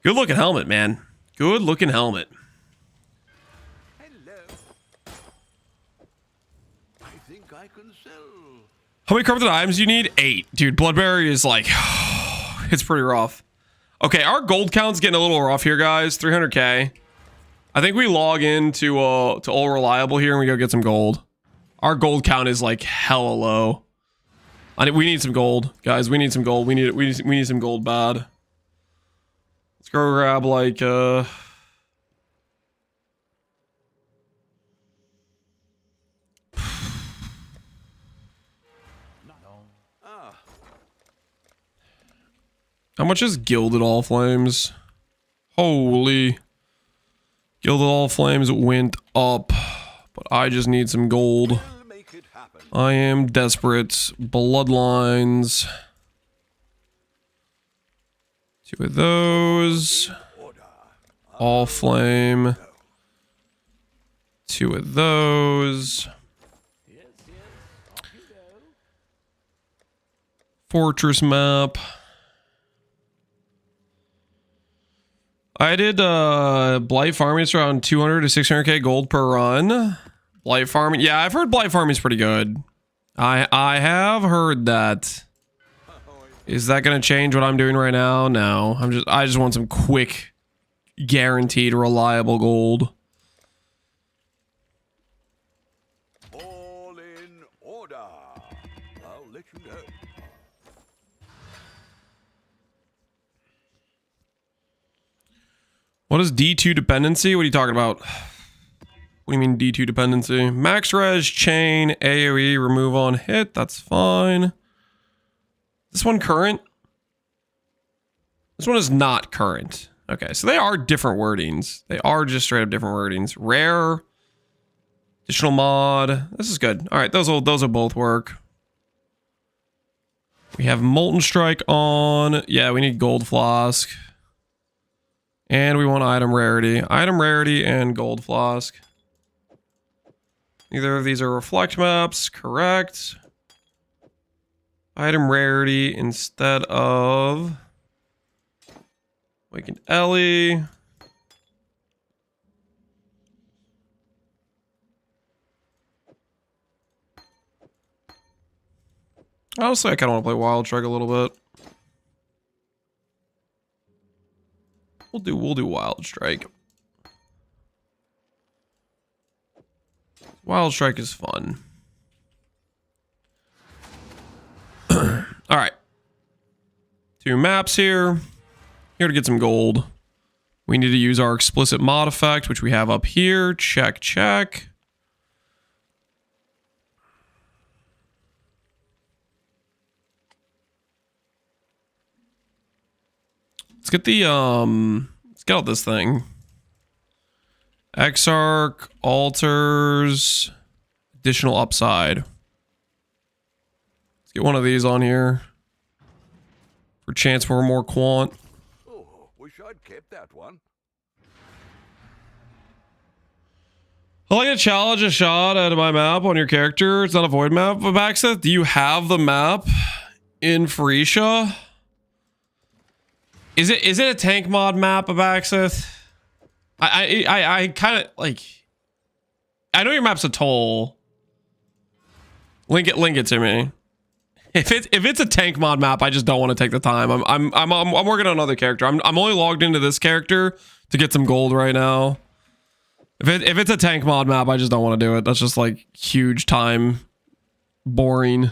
Good looking helmet, man. Good looking helmet. Hello. I think I can sell. How many corrupted items do you need? 8. Dude, Bloodberry is like, it's pretty rough. Okay, our gold count's getting a little rough here, guys. 300k. I think we log in to All Reliable here and we go get some gold. Our gold count is like hella low. We need some gold, guys. We need some gold. We need some gold bad. Let's go grab like how much is Gilded All Flames? Holy. Gilded All Flames went up. But I just need some gold. I am desperate. Bloodlines. 2 of those. All Flame. 2 of those. Fortress map. I did Blight farming. It's around 200 to 600k gold per run. Blight farming. Yeah, I've heard Blight farming is pretty good. I have heard that. Is that going to change what I'm doing right now? No. I just want some quick, guaranteed, reliable gold. All in order. I'll let you know. What is D2 dependency? What are you talking about? What do you mean D2 dependency? Max res, chain, AoE, remove on hit. That's fine. This one current? This one is not current. Okay, so they are different wordings. They are just straight up different wordings. Rare, additional mod. This is good. All right, those will both work. We have Molten Strike on. Yeah, we need Gold Flask. And we want item rarity. Item rarity and Gold Flask. Neither of these are reflect maps. Correct. Item rarity instead of Awakened Ellie. Honestly, I kind of want to play Wild Strike a little bit. We'll do Wild Strike. Wild Strike is fun. All right. 2 maps here. Here to get some gold. We need to use our explicit mod effect, which we have up here. Check, check. Let's get the let's get out this thing. Exarch, altars, additional upside. Let's get one of these on here. For chance for more quant. Oh, wish I'd kept that one. I like to challenge a shot at my map on your character. It's not a void map. But Baxeth, do you have the map in Phorecia? Is it a tank mod map, Baxeth? I kind of like. I know your map's a toll. Link it to me. If it's a tank mod map, I just don't want to take the time. I'm working on another character. I'm only logged into this character to get some gold right now. If it's a tank mod map, I just don't want to do it. That's just like huge time, boring.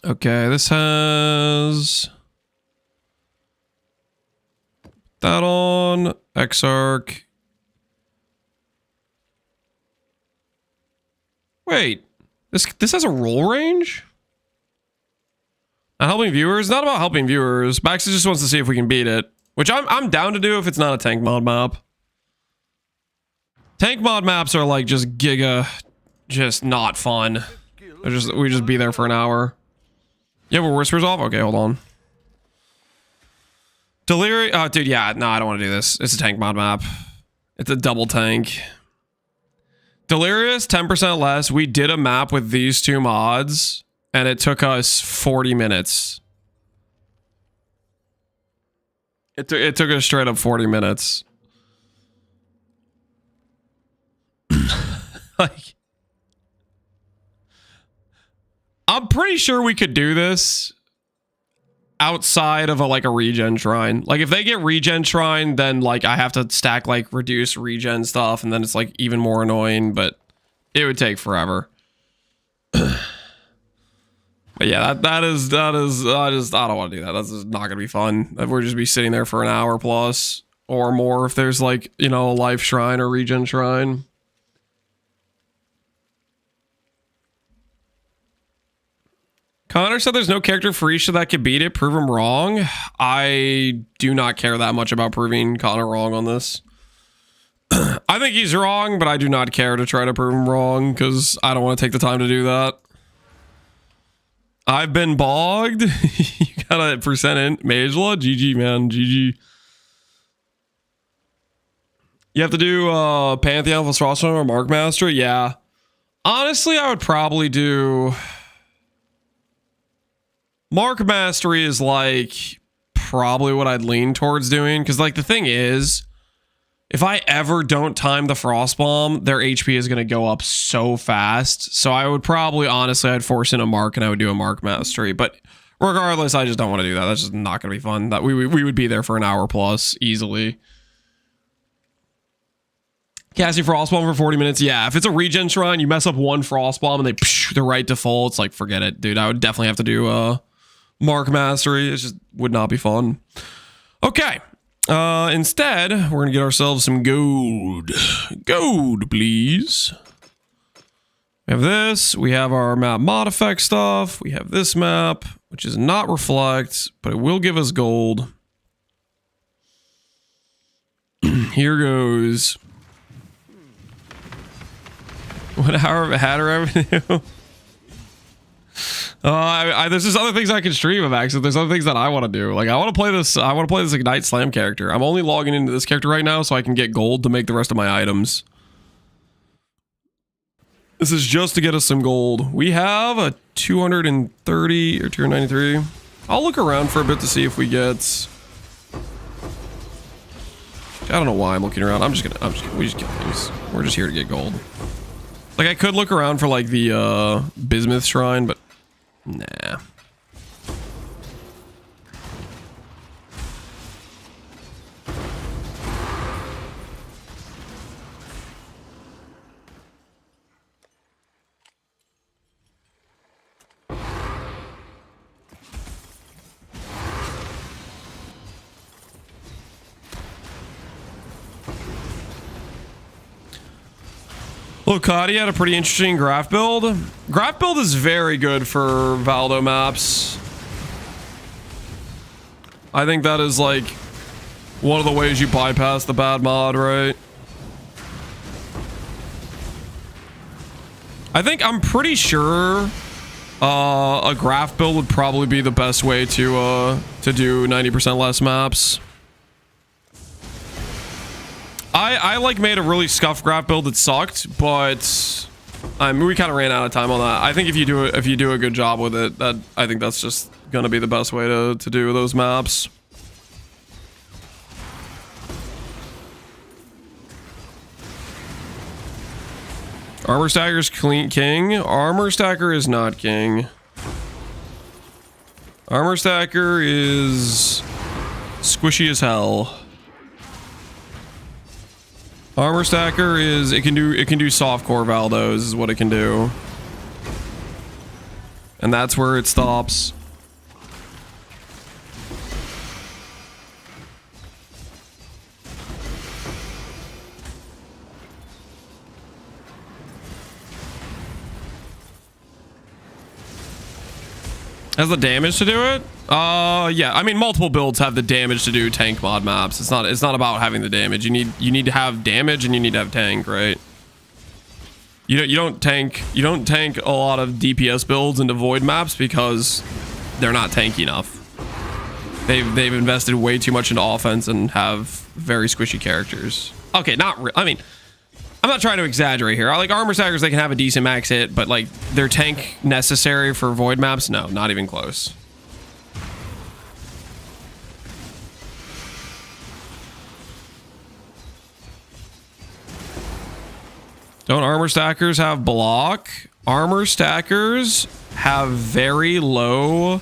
Okay, this has that on Exarch. Wait, this has a roll range? Not helping viewers? Not about helping viewers. Baxter just wants to see if we can beat it, which I'm down to do if it's not a tank mod map. Tank mod maps are like just giga, just not fun. We just be there for an hour. Yeah, we're Whispers off? Okay, hold on. Delirium. Oh, dude, yeah. No, I don't want to do this. It's a tank mod map. It's a double tank. Delirious, 10% less. We did a map with these 2 mods, and it took us 40 minutes. It took us straight up 40 minutes. Like, I'm pretty sure we could do this outside of a regen shrine. Like, if they get regen shrine, then like I have to stack like reduce regen stuff, and then it's like even more annoying, but it would take forever. But yeah, that is I don't want to do that. That's just not gonna be fun. We'll just be sitting there for an hour plus or more if there's like, you know, a life shrine or regen shrine. Connor said there's no character for Phorecia that could beat it. Prove him wrong. I do not care that much about proving Connor wrong on this. I think he's wrong, but I do not care to try to prove him wrong because I don't want to take the time to do that. I've been bogged. You got a percent in. Majla? GG, man. GG. You have to do Pantheon plus Frostbomb or Mark Mastery? Yeah. Honestly, I would probably do... Mark Mastery is like probably what I'd lean towards doing. Because like the thing is, if I ever don't time the Frostbomb, their HP is going to go up so fast. So I would probably, honestly, I'd force in a Mark and I would do a Mark Mastery. But regardless, I just don't want to do that. That's just not going to be fun. That we would be there for an hour plus easily. Casting Frostbomb for 40 minutes. Yeah, if it's a regen shrine, you mess up one Frostbomb and they're right to full. It's like, forget it, dude. I would definitely have to do Mark Mastery. It just would not be fun. Okay. Instead, we're going to get ourselves some gold. Gold, please. We have this. We have our map mod effect stuff. We have this map, which is not reflect, but it will give us gold. Here goes. What hour had revenue? There's just other things I can stream of actually. There's other things that I want to do. Like I want to play this. I want to play this Ignite Slam character. I'm only logging into this character right now so I can get gold to make the rest of my items. This is just to get us some gold. We have a 230 or 293. I'll look around for a bit to see if we get. I don't know why I'm looking around. We just kill things. We're just here to get gold. Like I could look around for like the Bismuth shrine, but nah. Look, Cody had a pretty interesting graph build. Graph build is very good for Valdo maps. I think that is like one of the ways you bypass the bad mod, right? I'm pretty sure a graph build would probably be the best way to do 90% less maps. I like made a really scuffed graph build that sucked, but I mean, we kind of ran out of time on that. I think if you do a good job with it, I think that's just gonna be the best way to do those maps. Armor Stacker's king. Armor Stacker is not king. Armor Stacker is squishy as hell. Armor Stacker is it can do soft core Valdos is what it can do. And that's where it stops. Has the damage to do it? Yeah. I mean, multiple builds have the damage to do tank mod maps. It's not about having the damage. You need to have damage and you need to have tank, right? You don't tank a lot of DPS builds into void maps because they're not tanky enough. They've invested way too much into offense and have very squishy characters. Okay, I mean, I'm not trying to exaggerate here. Like armor stackers, they can have a decent max hit, but like their tank necessary for void maps, no, not even close. Don't armor stackers have block? Armor stackers have very low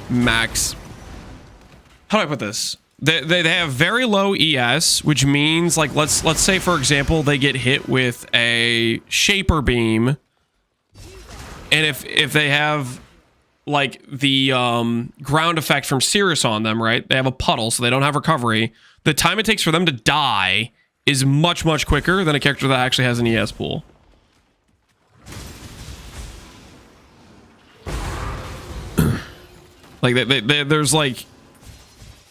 max. How do I put this? They have very low ES, which means like let's say for example they get hit with a shaper beam, and if they have like the ground effect from Cirrus on them, right? They have a puddle, so they don't have recovery. The time it takes for them to die is much quicker than a character that actually has an ES pool. Like there's like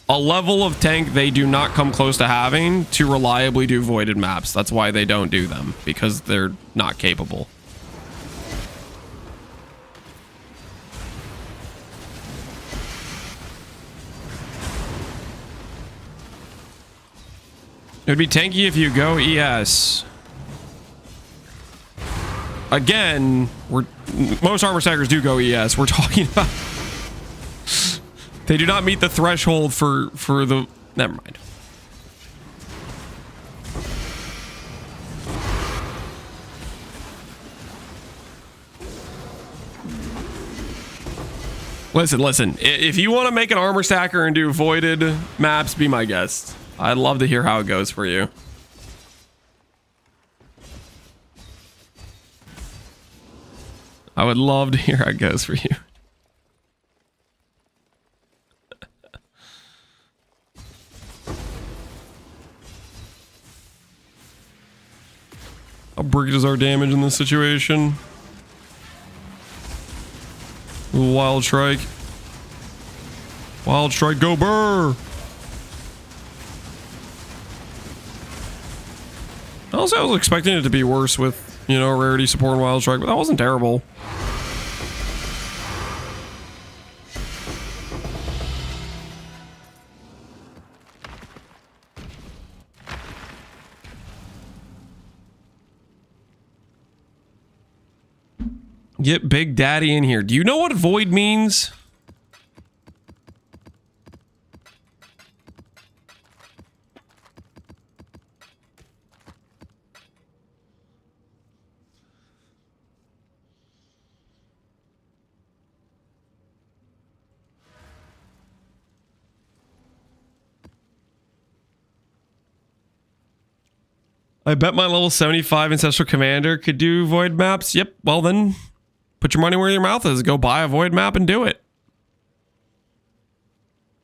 a level of tank they do not come close to having to reliably do voided maps. That's why they don't do them, because they're not capable. It'd be tanky if you go ES. Again, most armor stackers do go ES. We're talking about they do not meet the threshold for the. Never mind. Listen. If you want to make an armor stacker and do voided maps, be my guest. I'd love to hear how it goes for you. I would love to hear how it goes for you. How big is our damage in this situation? Wild Strike. Wild Strike, go burr! Also, I was expecting it to be worse with, you know, rarity support and Wild Strike, but that wasn't terrible. Get Big Daddy in here. Do you know what void means? I bet my level 75 Ancestral Commander could do void maps. Yep, well then, put your money where your mouth is. Go buy a void map and do it.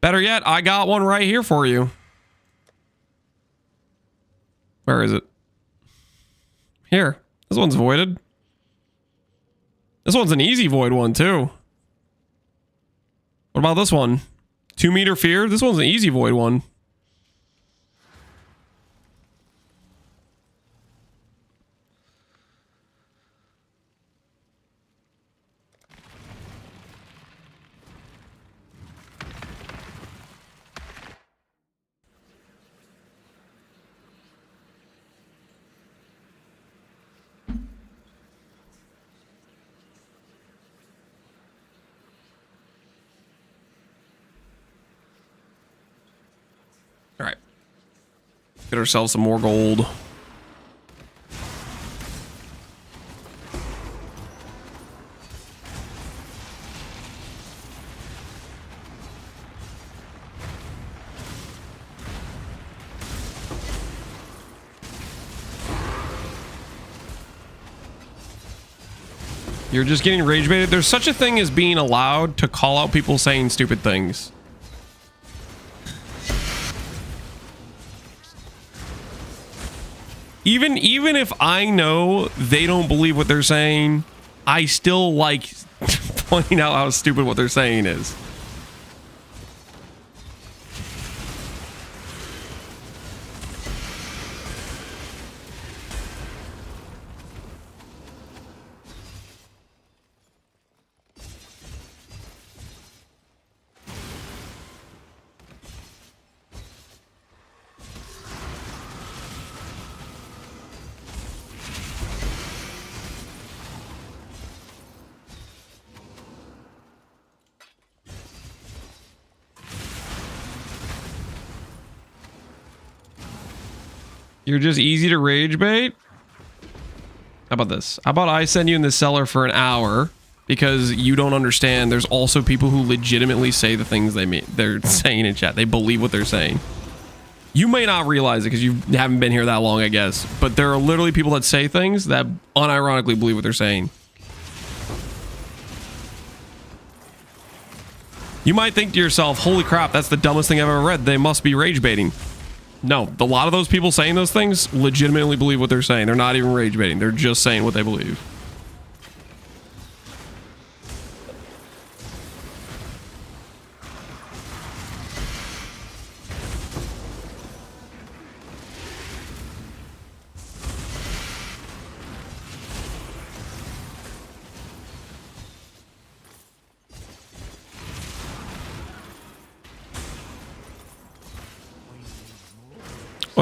Better yet, I got one right here for you. Where is it? Here. This one's voided. This one's an easy void one, too. What about this one? 2 meter fear? This one's an easy void one. All right. Get ourselves some more gold. You're just getting rage baited. There's such a thing as being allowed to call out people saying stupid things. Even if I know they don't believe what they're saying, I still like pointing out how stupid what they're saying is. You're just easy to rage bait? How about this? How about I send you in the cellar for an hour because you don't understand there's also people who legitimately say the things they're saying in chat. They believe what they're saying. You may not realize it because you haven't been here that long, I guess. But there are literally people that say things that unironically believe what they're saying. You might think to yourself, holy crap, that's the dumbest thing I've ever read. They must be rage baiting. No, a lot of those people saying those things legitimately believe what they're saying. They're not even rage baiting. They're just saying what they believe.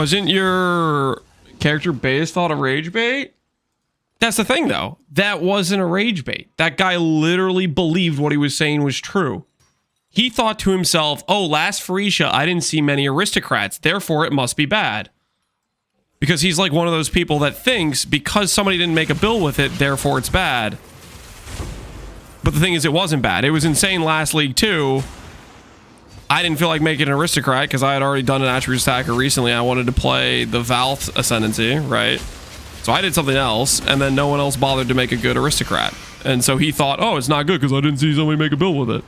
Wasn't your character based on a rage bait? That's the thing, though. That wasn't a rage bait. That guy literally believed what he was saying was true. He thought to himself, oh, last Phoresia, I didn't see many aristocrats. Therefore, it must be bad. Because he's like one of those people that thinks because somebody didn't make a bill with it, therefore it's bad. But the thing is, it wasn't bad. It was insane last league, too. I didn't feel like making an aristocrat because I had already done an attribute stacker recently. I wanted to play the Valve Ascendancy, right? So I did something else, and then no one else bothered to make a good aristocrat. And so he thought, oh, it's not good because I didn't see somebody make a bill with it.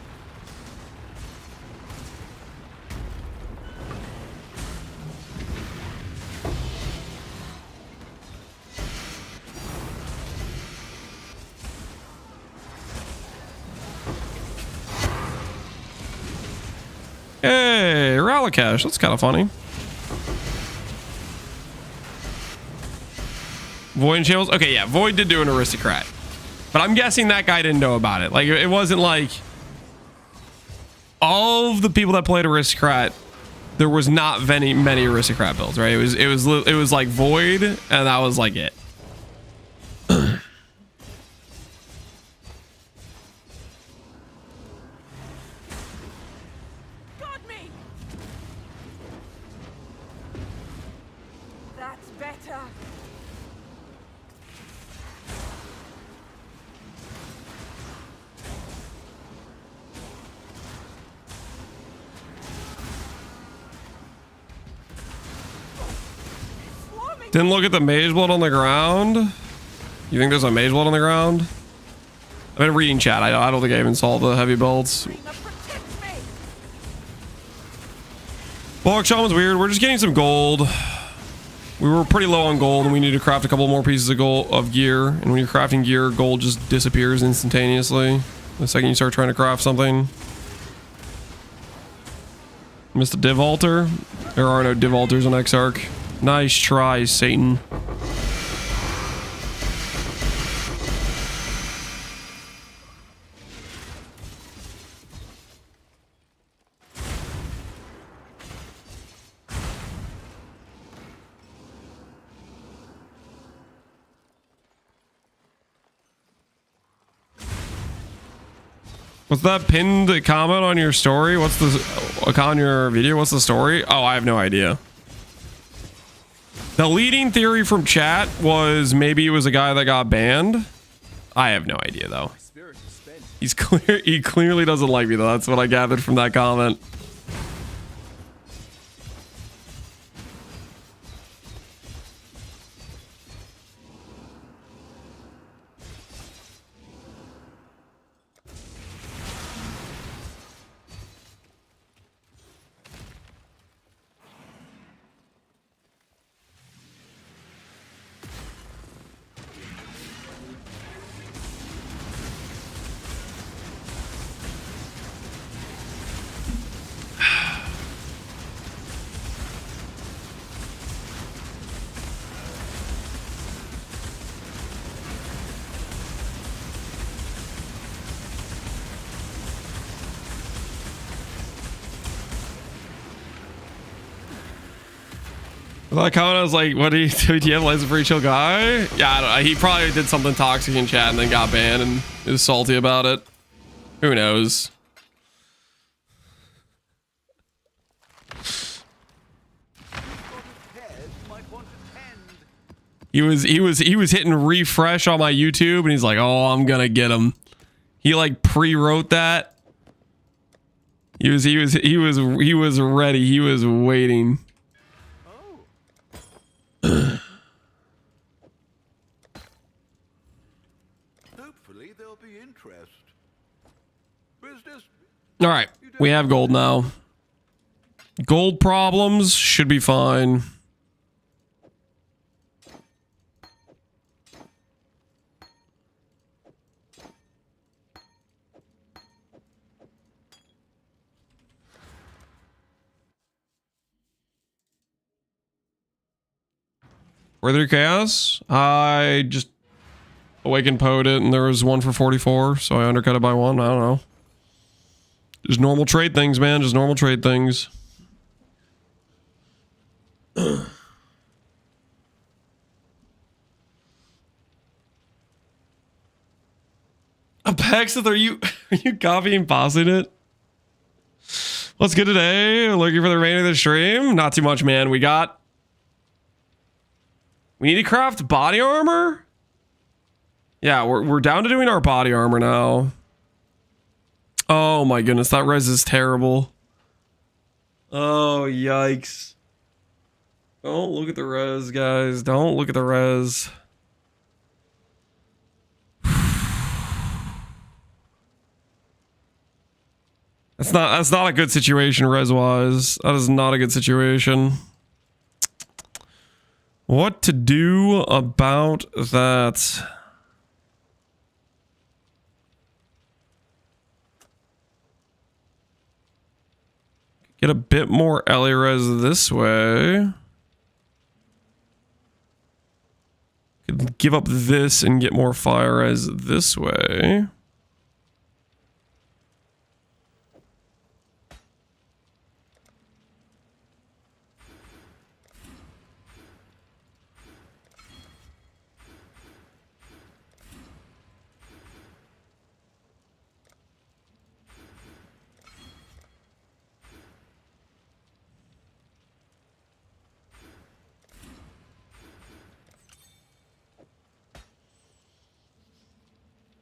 Hey, Ralakash, that's kind of funny. Void and Shambles? Okay, yeah, Void did do an aristocrat. But I'm guessing that guy didn't know about it. Like, it wasn't like... all of the people that played aristocrat, there was not many aristocrat builds, right? It was like Void, and that was like it. Didn't look at the mage blood on the ground. You think there's a mage blood on the ground? I've been reading chat. I don't think I even saw the heavy builds. Bullock Shaman's weird. We're just getting some gold. We were pretty low on gold, and we need to craft a couple more pieces of gold of gear. And when you're crafting gear, gold just disappears instantaneously the second you start trying to craft something. Missed a div altar. There are no div altars on Exarch. Nice try, Satan. What's that pinned comment on your story? What's the on your video? What's the story? Oh, I have no idea. The leading theory from chat was maybe it was a guy that got banned. I have no idea though. He clearly doesn't like me though. That's what I gathered from that comment. That comment, I was like, what do you have license for a chill guy? Yeah, I don't know. He probably did something toxic in chat and then got banned and is salty about it. Who knows? He was hitting refresh on my YouTube and he's like, oh, I'm gonna get him. He like pre-wrote that. He was ready. He was waiting. Hopefully there'll be interest. Business. All right, we have gold now. Gold problems should be fine. Were there chaos? I just awakened Poed it and there was one for 44, so I undercut it by one. I don't know. Just normal trade things, man. Just normal trade things. Apexith, are you copying pausing it? What's good today? Looking for the remainder of the stream? Not too much, man. We need to craft body armor? Yeah, we're down to doing our body armor now. Oh my goodness, that res is terrible. Oh, yikes. Don't look at the res, guys. Don't look at the res. That's not a good situation res-wise. That is not a good situation. What to do about that? Get a bit more Ellie res this way. Could give up this and get more fire res this way.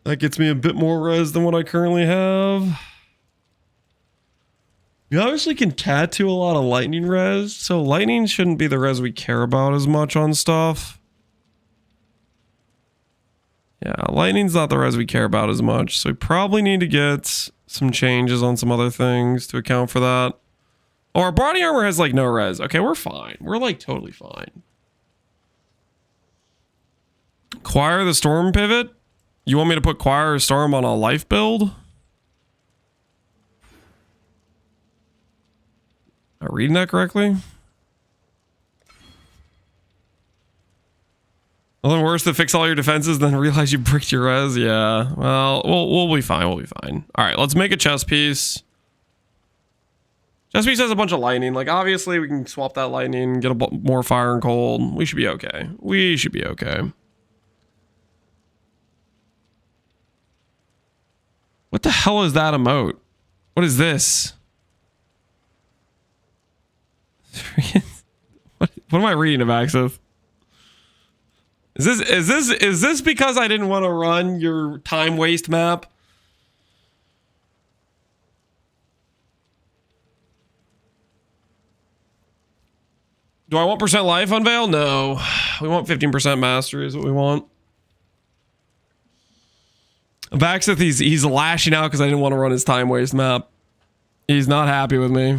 That gets me a bit more res than what I currently have. You obviously can tattoo a lot of lightning res, so lightning shouldn't be the res we care about as much on stuff. Yeah, lightning's not the res we care about as much, so we probably need to get some changes on some other things to account for that. Oh, our body armor has like no res. Okay, we're fine. We're like totally fine. Choir the Storm pivot? You want me to put Choir or Storm on a life build? Am I reading that correctly? Nothing worse than fix all your defenses then realize you bricked your res. Yeah, well, we'll be fine. We'll be fine. All right, let's make a chest piece. Chest piece has a bunch of lightning. Like, obviously, we can swap that lightning, get a more fire and cold. We should be okay. We should be okay. What the hell is that emote? What is this? What am I reading, Abaxif? Is this because I didn't want to run your time waste map? Do I want percent life unveil? No. We want 15% mastery is what we want. Abaxith, he's lashing out because I didn't want to run his time waste map. He's not happy with me.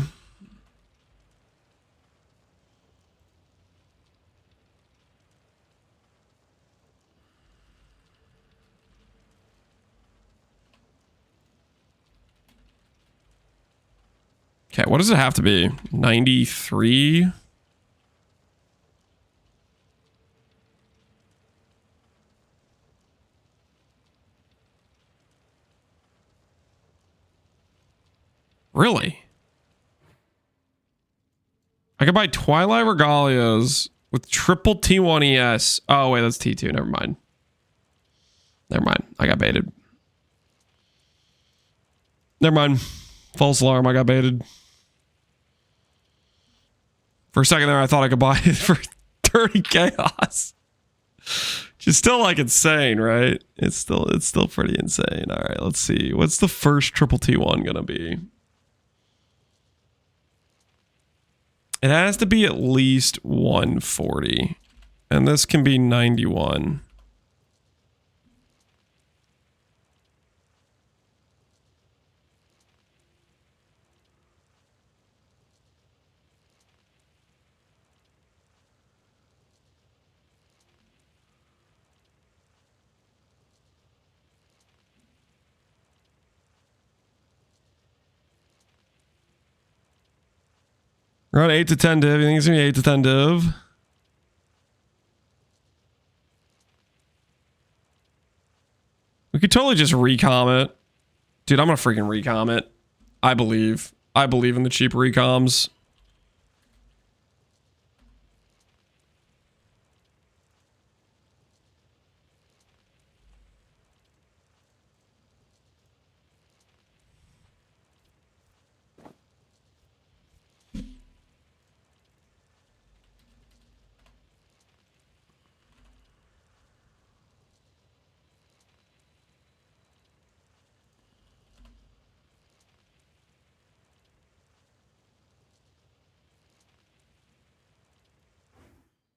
Okay, what does it have to be? 93? Really? I could buy Twilight Regalias with triple T1 ES. Oh, wait, that's T2. Never mind. Never mind. I got baited. Never mind. False alarm. I got baited. For a second there, I thought I could buy it for 30 chaos. Which is still like insane, right? It's still pretty insane. All right, let's see. What's the first triple T1 gonna be? It has to be at least 140. And this can be 91. Around 8 to 10 div. You think it's gonna be 8 to 10 div? We could totally just recom it. Dude, I'm gonna freaking recom it. I believe. I believe in the cheap recoms.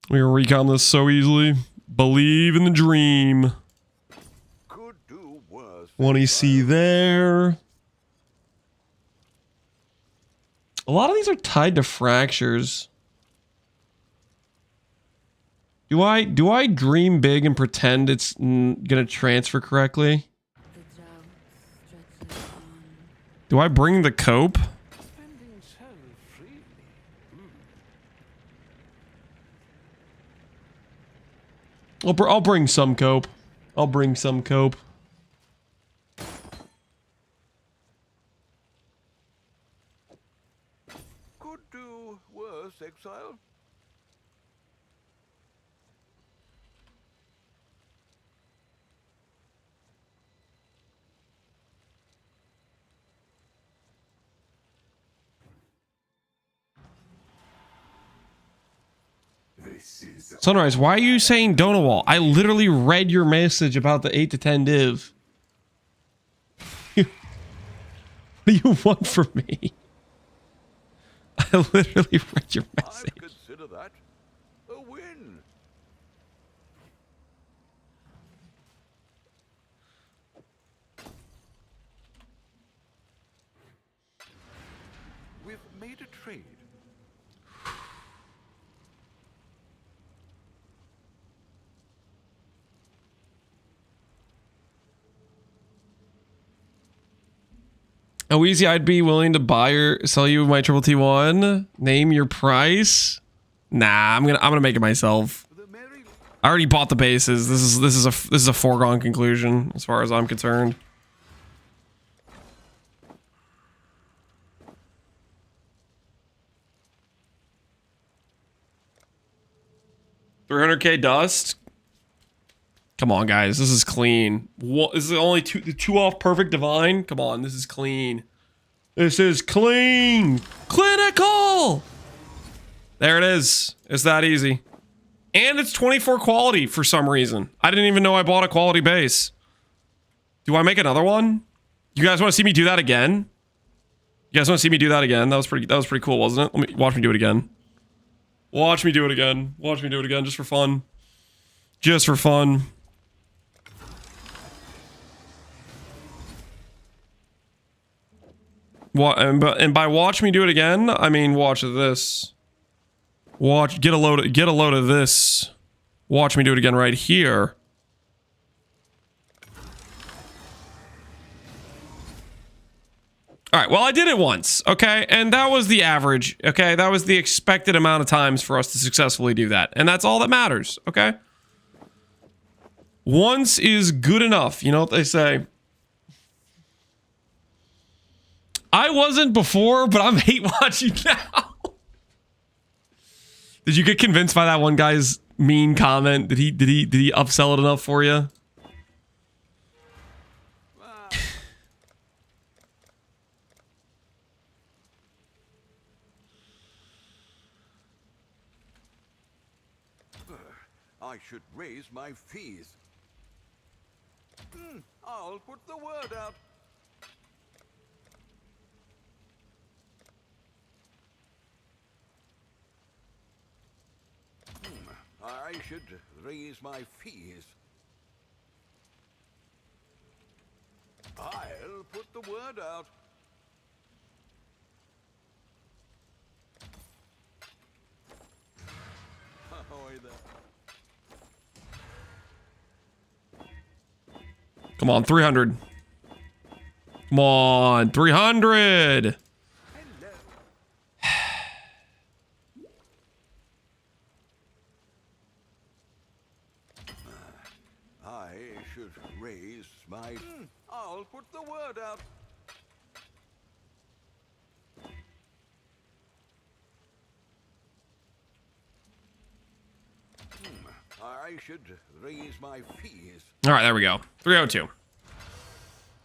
We can recon this so easily. Believe in the dream. Could do worse. 20C there. A lot of these are tied to fractures. Do I dream big and pretend it's gonna transfer correctly? Do I bring the cope? Spending so freely. I'll bring some cope. I'll bring some cope. Could do worse, Exile. Sunrise, why are you saying Donawall? I literally read your message about the 8 to 10 div. What do you want from me? I literally read your message. I'd consider that a win. We've made a trade. Oh, easy. I'd be willing to buy or sell you my triple T1. Name your price. Nah, I'm gonna make it myself. The merry I already bought the bases. This is a foregone conclusion as far as I'm concerned. $300K dust. Come on, guys. This is clean. What, this is only two off perfect divine. Come on, this is clean. This is clean. Clinical. There it is. It's that easy. And it's 24 quality for some reason. I didn't even know I bought a quality base. Do I make another one? You guys want to see me do that again? You guys want to see me do that again? That was pretty cool, wasn't it? Let me watch me do it again. Watch me do it again. Watch me do it again just for fun. Just for fun. What and by watch me do it again, I mean watch this. Watch get a load of this. Watch me do it again right here. All right, well I did it once, okay? And that was the average, okay? That was the expected amount of times for us to successfully do that. And that's all that matters, okay? Once is good enough, you know what they say. I wasn't before, but I'm hate watching now. Did you get convinced by that one guy's mean comment? Did he upsell it enough for you? I should raise my fees. I'll put the word out. I should raise my fees. I'll put the word out. Ahoy there. Come on, 300. Come on, 300. I should raise my... I'll put the word out. I should raise my fees. All right, there we go. 302.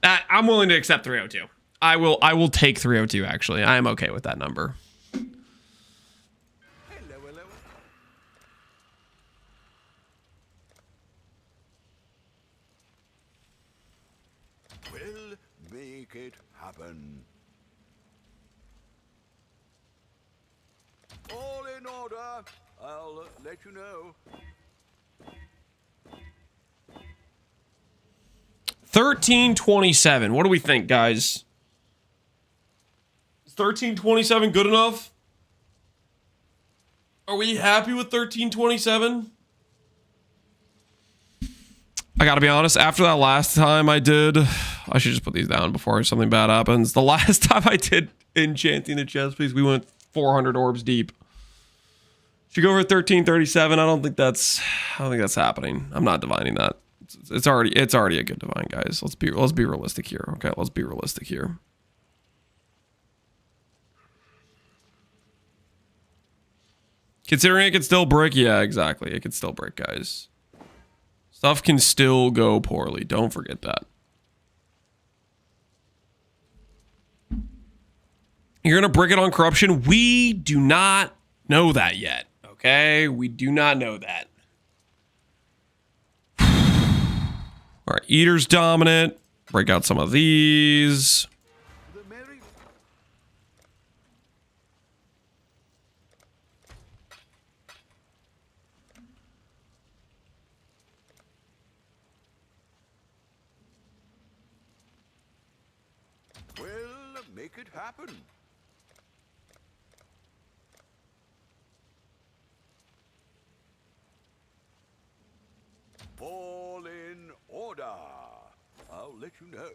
I'm willing to accept 302. I will take 302 actually. I am okay with that number. Hello, hello. We'll make it happen. All in order. I'll let you know. 1327. What do we think, guys? Is 1327 good enough? Are we happy with 1327? I gotta be honest, after that last time I did, I should just put these down before something bad happens. The last time I did enchanting the chest piece, we went 400 orbs deep. Should go for 1337. I don't think that's happening. I'm not divining that. It's already a good divine, guys. Let's be realistic here. Okay, let's be realistic here. Considering it could still break, yeah, exactly. It could still break, guys. Stuff can still go poorly. Don't forget that. You're gonna brick it on corruption? We do not know that yet. Okay, we do not know that. All right, Eater's dominant. Break out some of these. The merry Well, make it happen. All in order. I'll let you know.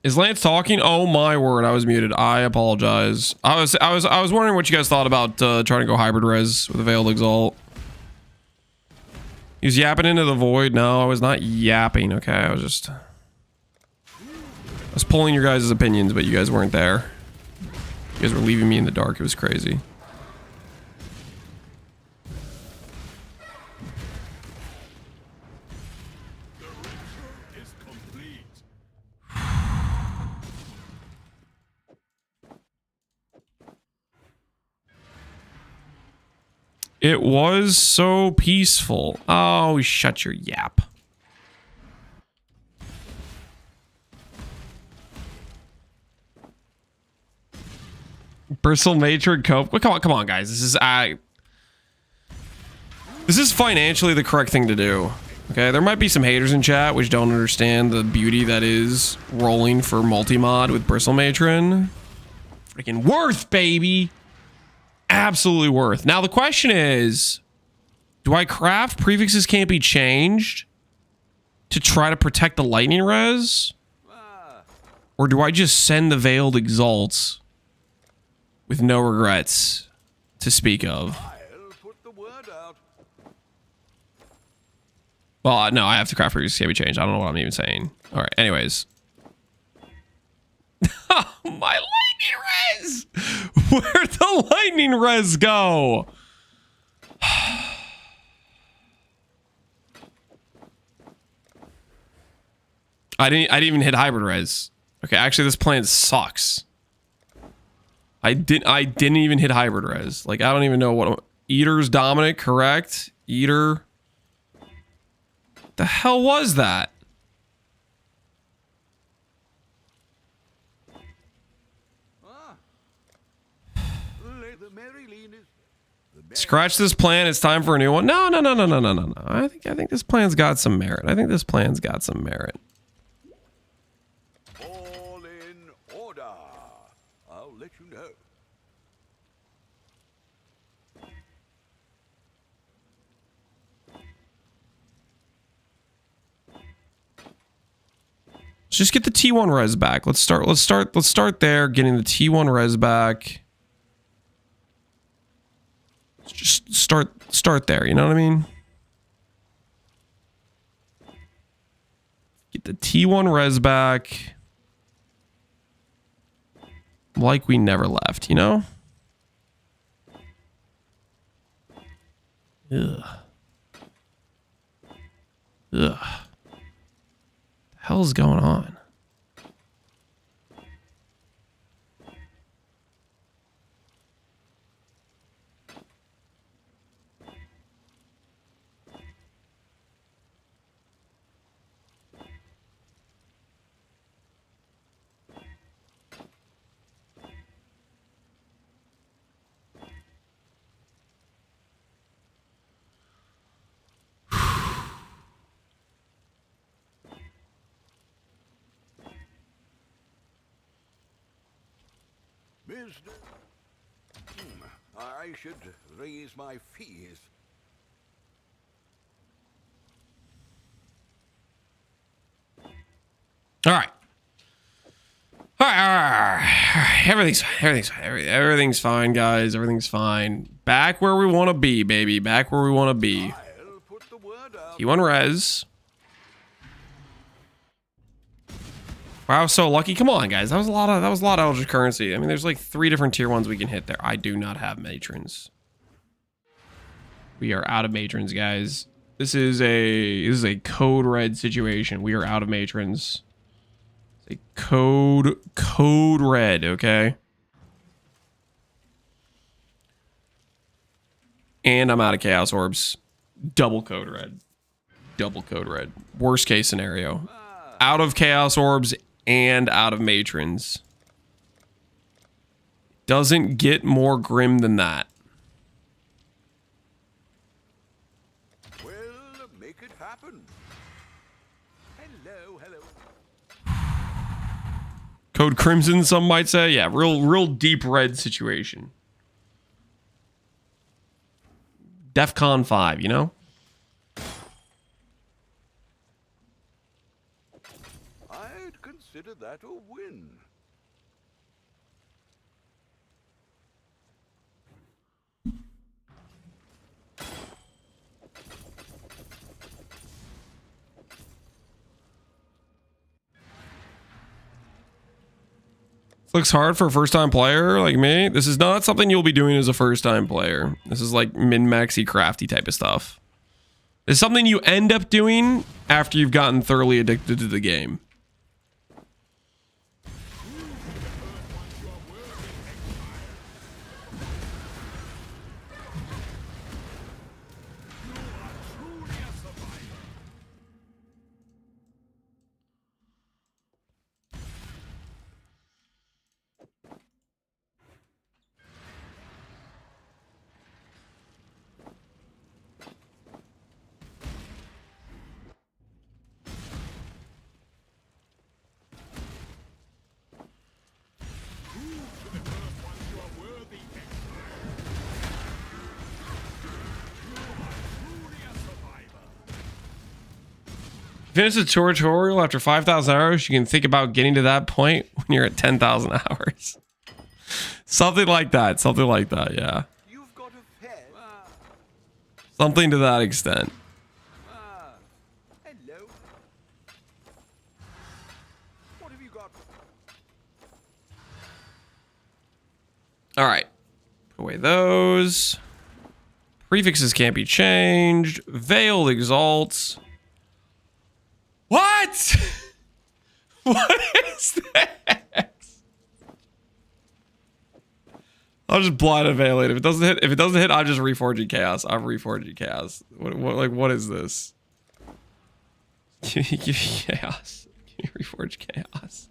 Is Lance talking? Oh my word, I was muted. I apologize. I was wondering what you guys thought about trying to go hybrid res with a Veiled Exalt. He was yapping into the void. No, I was not yapping. Okay, I was pulling your guys' opinions, but you guys weren't there. You guys were leaving me in the dark. It was crazy. It was so peaceful. Oh, shut your yap. Bristle Matron Cope. Well, come on, guys. This is financially the correct thing to do. Okay, there might be some haters in chat which don't understand the beauty that is rolling for multi-mod with Bristle Matron. Freaking worth, baby. Absolutely worth. Now the question is, do I craft prefixes can't be changed to try to protect the lightning res? Or do I just send the Veiled Exalts with no regrets to speak of? I'll put the word out. Well, no, I have to craft prefixes can't be changed. I don't know what I'm even saying. All right, anyways. My lightning res! Where'd the lightning res go? I didn't even hit hybrid res. Okay, actually this plan sucks. I didn't even hit hybrid res. Like I don't even know what Eater's dominant, correct? Eater. The hell was that? Scratch this plan. It's time for a new one. No. I think this plan's got some merit. All in order. I'll let you know. Let's just get the T1 res back. Let's start there, getting the T1 res back. Let's just start there, you know what I mean? Get the T1 res back. Like we never left, you know? Ugh. The hell's going on? Mister, I should raise my fees. All right. Everything's fine, guys. Everything's fine. Back where we want to be, baby. Back where we want to be. I'll put the word out. T1 res. Wow, so lucky. Come on, guys. That was a lot of Eldritch currency. I mean, there's like 3 different tier 1s we can hit there. I do not have matrons. We are out of matrons, guys. This is a code red situation. We are out of matrons. It's a code red, okay? And I'm out of chaos orbs. Double code red. Worst case scenario. Out of chaos orbs and out of matrons. Doesn't get more grim than that. Well, make it happen. Hello. Code crimson, some might say. Yeah, real deep red situation. DEFCON 5, you know? I'd consider that a win. Looks hard for a first-time player like me. This is not something you'll be doing as a first-time player. This is like min-maxy crafty type of stuff. It's something you end up doing after you've gotten thoroughly addicted to the game. Finish the tutorial after 5,000 hours. You can think about getting to that point when you're at 10,000 hours. Something like that. Yeah. You've got a pet. Something to that extent. Hello. What have you got? All right. Put away those. Prefixes can't be changed. Veiled exalts. What? What is this? I'll just blind unveil it. If it doesn't hit, I'm just reforging chaos. I'm reforging chaos. What is this? Give me chaos. Give me reforge chaos.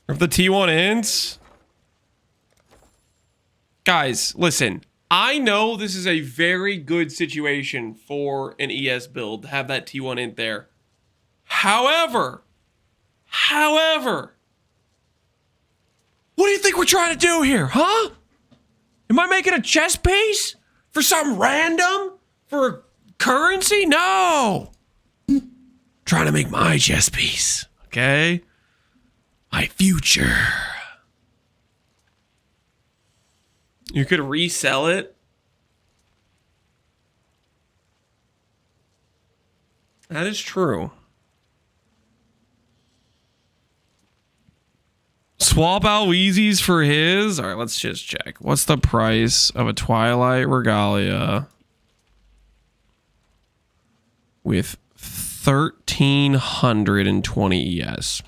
If the T1 ends, guys, listen. I know this is a very good situation for an ES build to have that T1 in there. However, what do you think we're trying to do here, huh? Am I making a chess piece for something random? For currency? No. Trying to make my chess piece, okay? My future. You could resell it. That is true. Swap out Wheezy's for his. All right, let's just check. What's the price of a Twilight Regalia with 1,320 ES?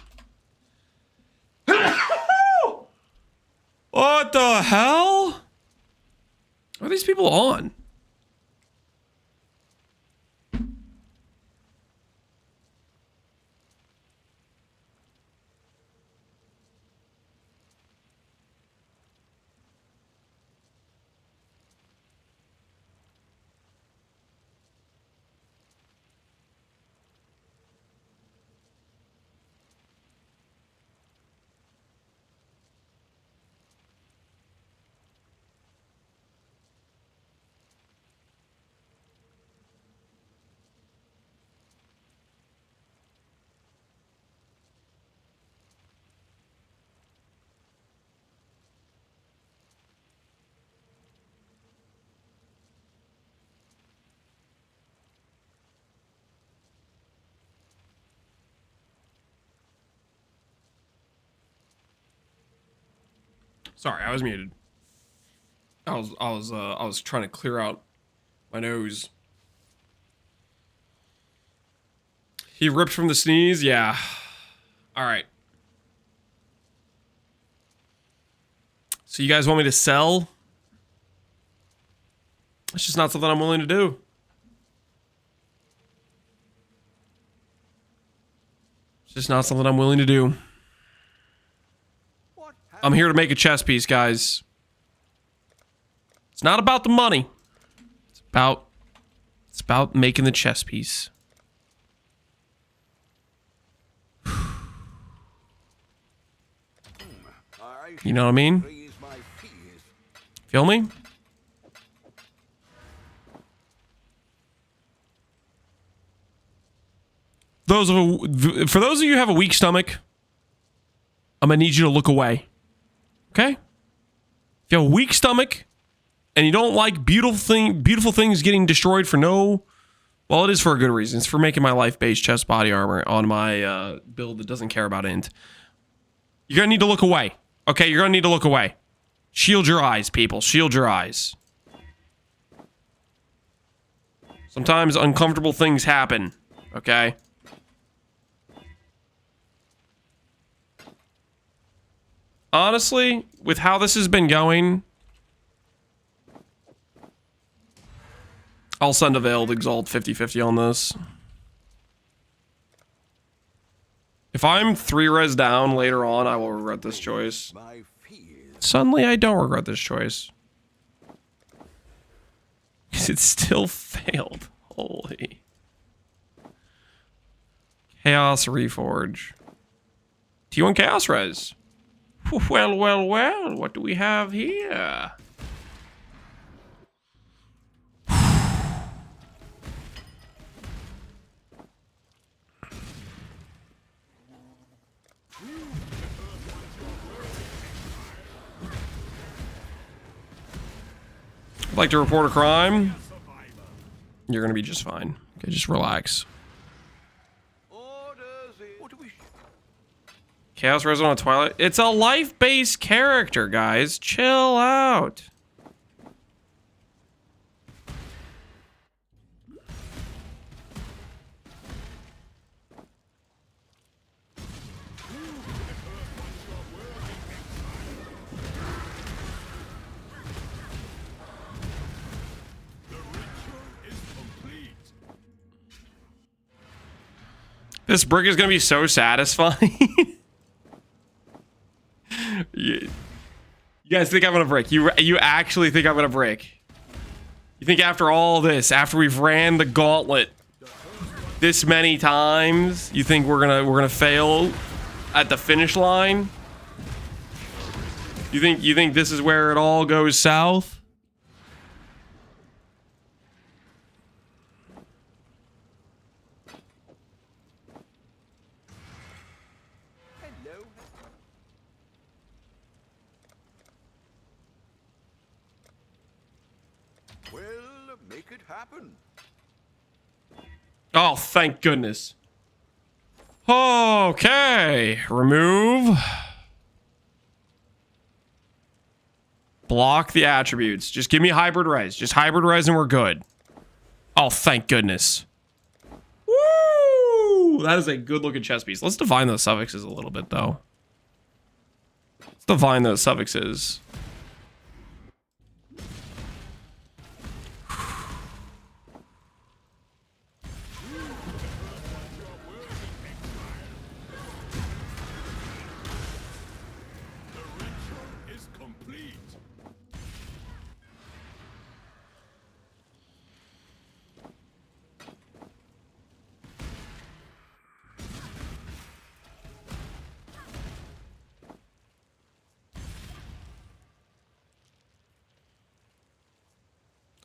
What the hell? What are these people on? Sorry, I was muted. I was trying to clear out my nose. He ripped from the sneeze? Yeah. All right. So you guys want me to sell? It's just not something I'm willing to do. It's just not something I'm willing to do. I'm here to make a chess piece, guys. It's not about the money. It's about making the chess piece. You know what I mean? Feel me? For those of you who have a weak stomach, I'm gonna need you to look away. Okay? If you have a weak stomach and you don't like beautiful things getting destroyed for no, well, it is for a good reason. It's for making my life-based chest body armor on my build that doesn't care about int. You're gonna need to look away. Okay, you're gonna need to look away. Shield your eyes, people. Shield your eyes. Sometimes uncomfortable things happen. Okay? Honestly, with how this has been going, I'll send a Veiled Exalt 50-50 on this. If I'm 3 res down later on, I will regret this choice. Suddenly, I don't regret this choice. Because it still failed. Holy. Chaos Reforge. T1 Chaos Res. Well, what do we have here? I'd like to report a crime. You're gonna be just fine. Okay, just relax. Orders in. What do we... Chaos Resident on Twilight. It's a life-based character, guys. Chill out. This brick is gonna be so satisfying. You guys think I'm gonna break? You actually think I'm gonna break? You think after all this, after we've ran the gauntlet this many times, you think we're gonna fail at the finish line? You think this is where it all goes south? Hello. Well, make it happen. Oh, thank goodness. Okay, remove. Block the attributes. Just give me hybrid res. Just hybrid res and we're good. Oh, thank goodness. Woo! That is a good looking chess piece. Let's define those suffixes a little bit though. Let's define those suffixes.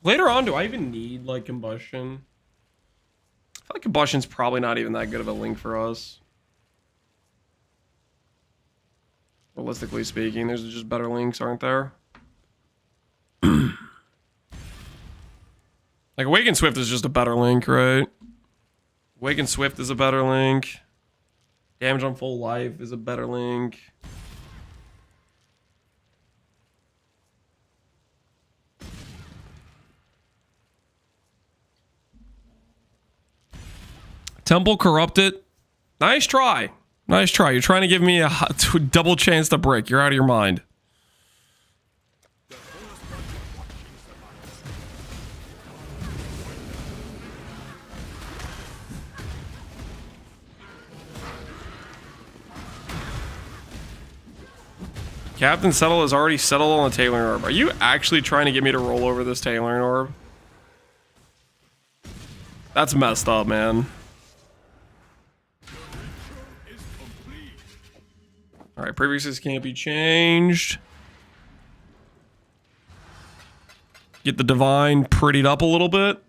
Later on, do I even need, like, combustion? I feel like combustion's probably not even that good of a link for us. Realistically speaking, there's just better links, aren't there? Like, Awaken Swift is just a better link, right? Awaken Swift is a better link. Damage on full life is a better link. Temple Corrupted. Nice try. Nice try. You're trying to give me a double chance to break. You're out of your mind. Captain Settle has already settled on the tailoring orb. Are you actually trying to get me to roll over this tailoring orb? That's messed up, man. Alright, prefixes can't be changed. Get the divine prettied up a little bit.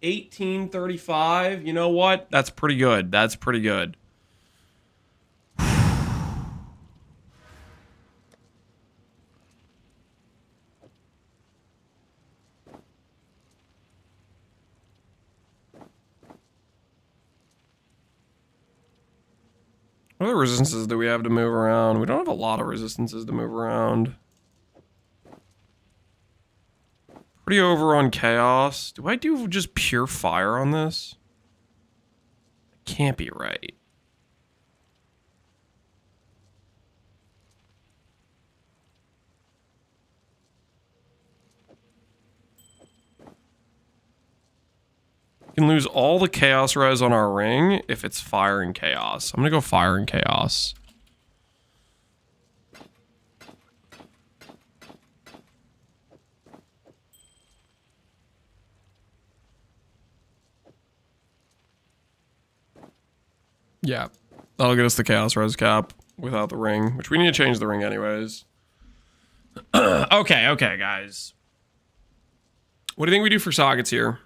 1835. You know what? That's pretty good. That's pretty good. What other resistances do we have to move around? We don't have a lot of resistances to move around. Pretty over on chaos. Do I do just pure fire on this? Can't be right. Can lose all the chaos res on our ring if it's fire and chaos. I'm gonna go fire and chaos. Yeah, that'll get us the chaos res cap without the ring, which we need to change the ring anyways. Okay, guys. What do you think we do for sockets here?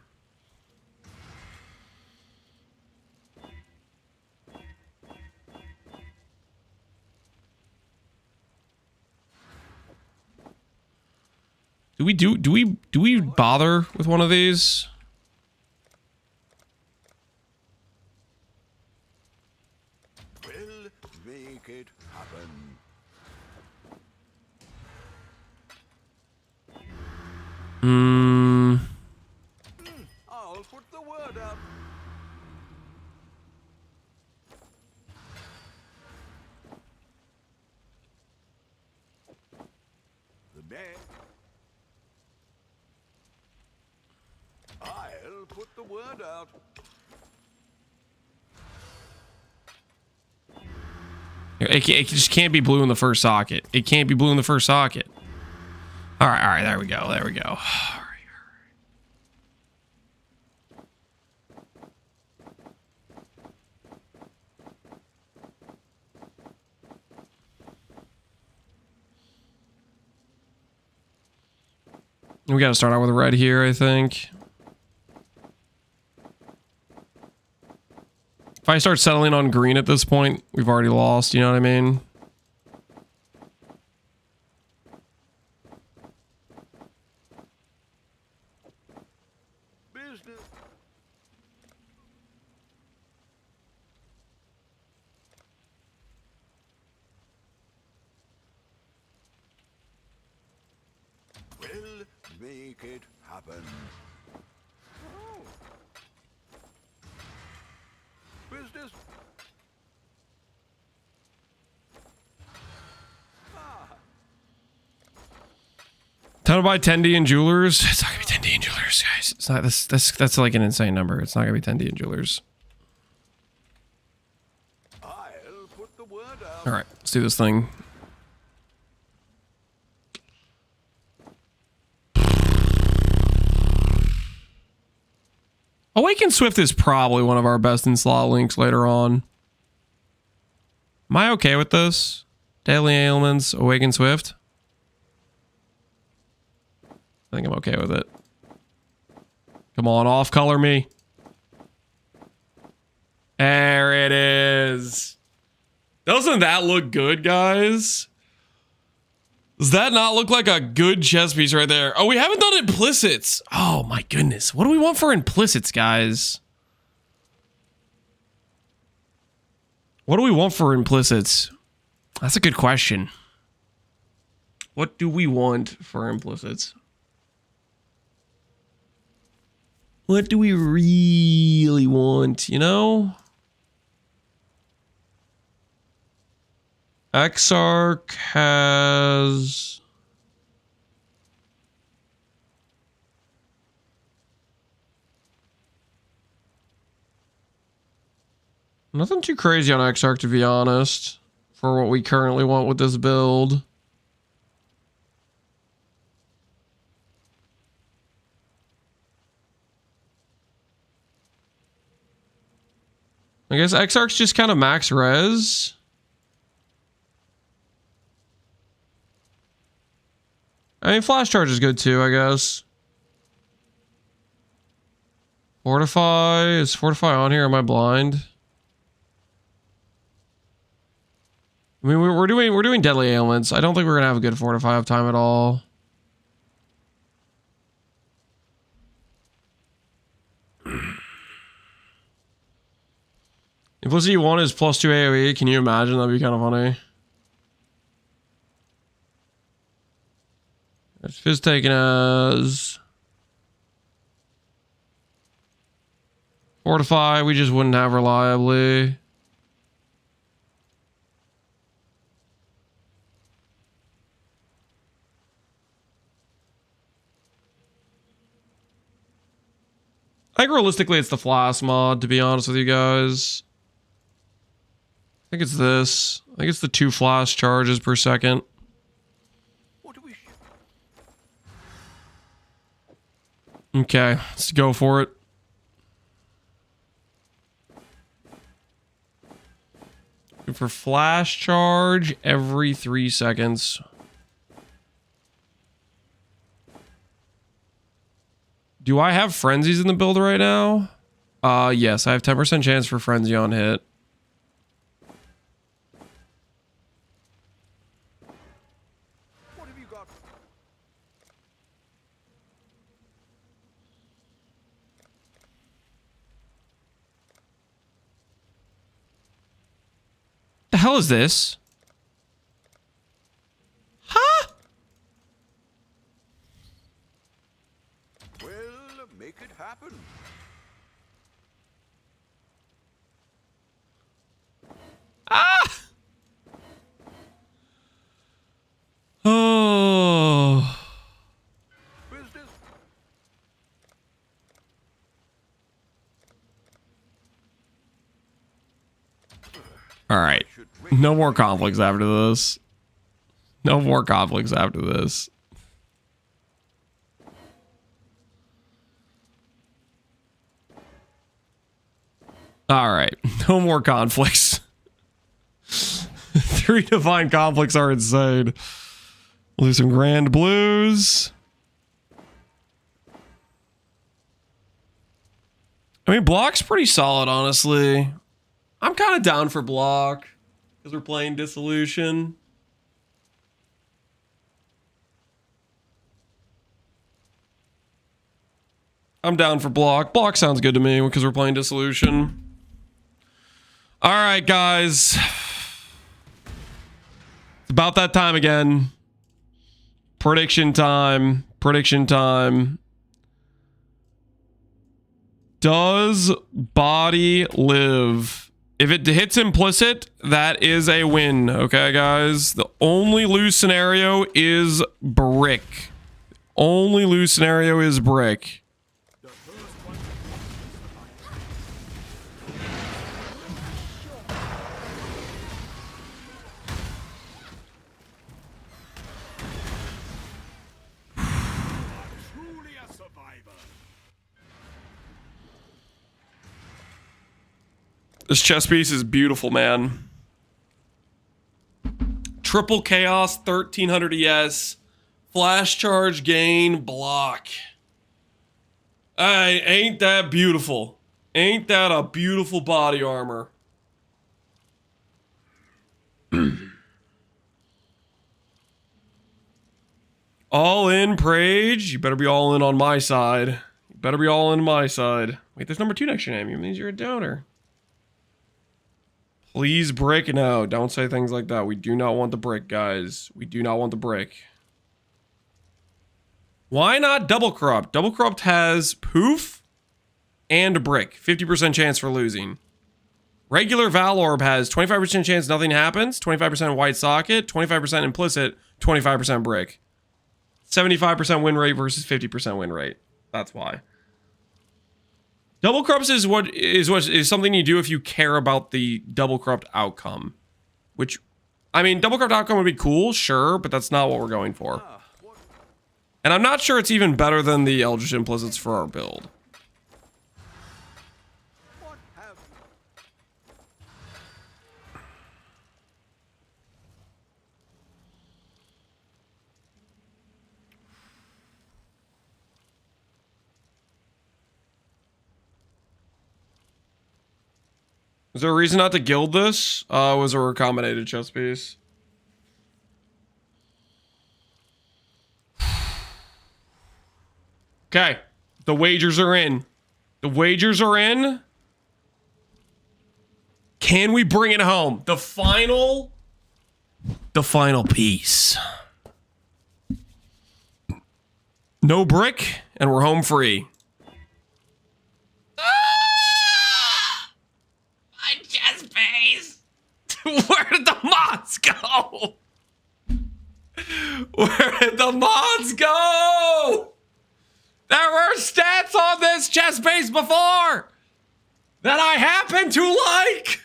Do we bother with one of these? We'll make it happen. I'll put the word out. The man. I'll put the word out. It just can't be blue in the first socket. It can't be blue in the first socket. All right, there we go. There we go. All right. We got to start out with a red here, I think. If I start settling on green at this point, we've already lost, you know what I mean? Business. We'll make it happen. Oh. Business. Time to buy 10D in jewelers. It's not gonna be 10D in jewelers, guys. It's not. That's like an insane number. It's not gonna be 10D in jewelers. I'll put the word out. All right, let's do this thing. Awaken Swift is probably one of our best in slot links later on. Am I okay with this? Daily ailments, Awaken Swift. I think I'm okay with it. Come on, off color me. There it is. Doesn't that look good, guys? Does that not look like a good chess piece right there? Oh, we haven't done implicits. Oh my goodness. What do we want for implicits, guys? What do we want for implicits? That's a good question. What do we want for implicits? What do we really want, you know? Exarch has... nothing too crazy on Exarch, to be honest, for what we currently want with this build. I guess Exarch's just kind of max res. I mean, flash charge is good too, I guess. Fortify. Is Fortify on here? Am I blind? I mean, we're doing deadly ailments. I don't think we're gonna have a good Fortify uptime at all. Implicity 1 is +2 AoE. Can you imagine? That'd be kind of funny. It's Fizz taken as Fortify. We just wouldn't have reliably. I think realistically it's the Flask mod, to be honest with you guys. I think it's this. I think it's the 2 flash charges per second. What do we Okay, let's go for it. For flash charge every 3 seconds. Do I have frenzies in the build right now? Yes, I have 10% chance for frenzy on hit. What have you got? hell is this? Huh? Well, make it happen. Ah! Oh. Business. All right. No more conflicts after this. No more conflicts after this. All right. No more conflicts. 3 divine conflicts are insane. We'll do some grand blues. I mean, block's pretty solid, honestly. I'm kind of down for block because we're playing Dissolution. I'm down for block. Block sounds good to me because we're playing Dissolution. All right, guys. It's about that time again. Prediction time. Prediction time. Does body live? If it hits implicit, that is a win. Okay, guys? The only lose scenario is brick. Only lose scenario is brick. This chess piece is beautiful, man. Triple chaos, 1300 ES, flash charge gain, block. Ain't that beautiful? Ain't that a beautiful body armor? All in, Prage. You better be all in on my side. You better be all in on my side. Wait, there's number 2 next to your name. It means you're a donor. Please brick. No, don't say things like that. We do not want the brick, guys. We do not want the brick. Why not double corrupt? Double corrupt has poof and a brick. 50% chance for losing. Regular Val Orb has 25% chance nothing happens, 25% white socket, 25% implicit, 25% brick. 75% win rate versus 50% win rate. That's why. Double corrupts is what is something you do if you care about the double corrupt outcome. Which, I mean, double corrupt outcome would be cool, sure, but that's not what we're going for. And I'm not sure it's even better than the Eldritch Implicits for our build. Is there a reason not to guild this? Was a recombinated chess piece. Okay. The wagers are in. The wagers are in. Can we bring it home? The final piece. No brick, and we're home free. My chest piece. Where did the mods go? Where did the mods go? There were stats on this chess piece before that I happen to like.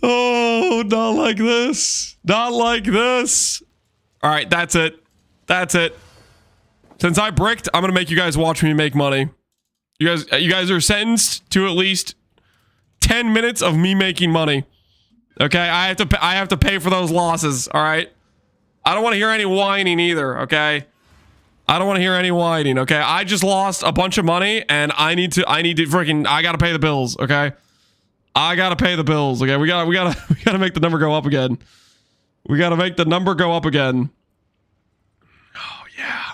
Oh, not like this. Not like this. All right, that's it. That's it. Since I bricked, I'm gonna make you guys watch me make money. You guys are sentenced to at least 10 minutes of me making money. Okay, I have to pay for those losses. All right. I don't want to hear any whining either. Okay. I don't want to hear any whining. Okay. I just lost a bunch of money, and I need to freaking. I gotta pay the bills. Okay. I gotta pay the bills. Okay. We gotta make the number go up again. We gotta make the number go up again. Oh yeah.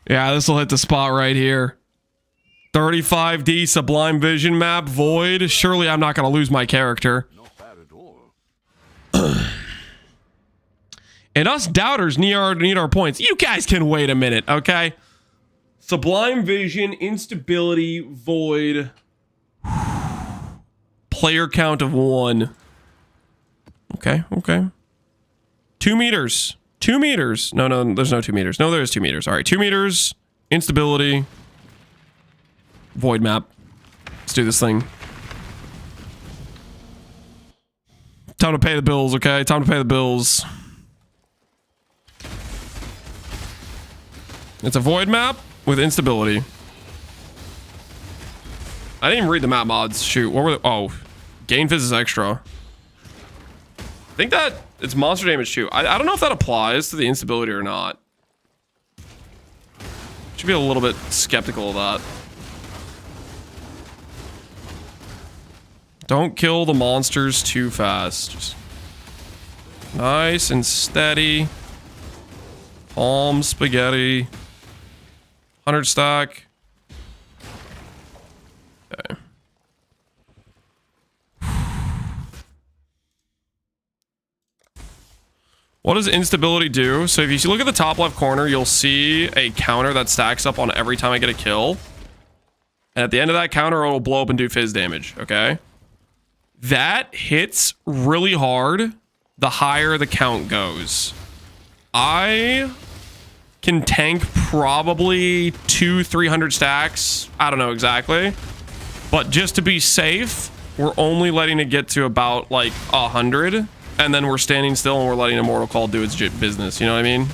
Yeah, this will hit the spot right here. 35D Sublime Vision map, Void. Surely I'm not going to lose my character. Not bad at all. And us doubters need our points. You guys can wait a minute, okay? Sublime Vision, Instability, Void. Player count of 1. Okay, okay. 2 meters. 2 meters. No, there's no 2 meters. No, there is 2 meters. All right, 2 meters. Instability. Void map. Let's do this thing. Time to pay the bills, okay? Time to pay the bills. It's a void map with instability. I didn't even read the map mods. Shoot, what were the... Oh, gain phys is extra. I think that it's monster damage too. I don't know if that applies to the instability or not. Should be a little bit skeptical of that. Don't kill the monsters too fast. Just nice and steady. Palm spaghetti. 100 stack. Okay. What does instability do? So if you look at the top left corner, you'll see a counter that stacks up on every time I get a kill. And at the end of that counter, it'll blow up and do fizz damage, okay? That hits really hard the higher the count goes. I can tank probably 200-300 stacks. I don't know exactly. But just to be safe, we're only letting it get to about like 100. And then we're standing still and we're letting Immortal Call do its business. You know what I mean?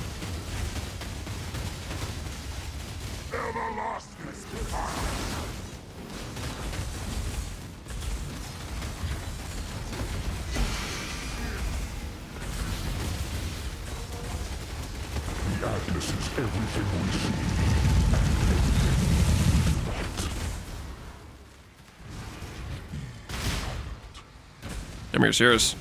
Come here, serious.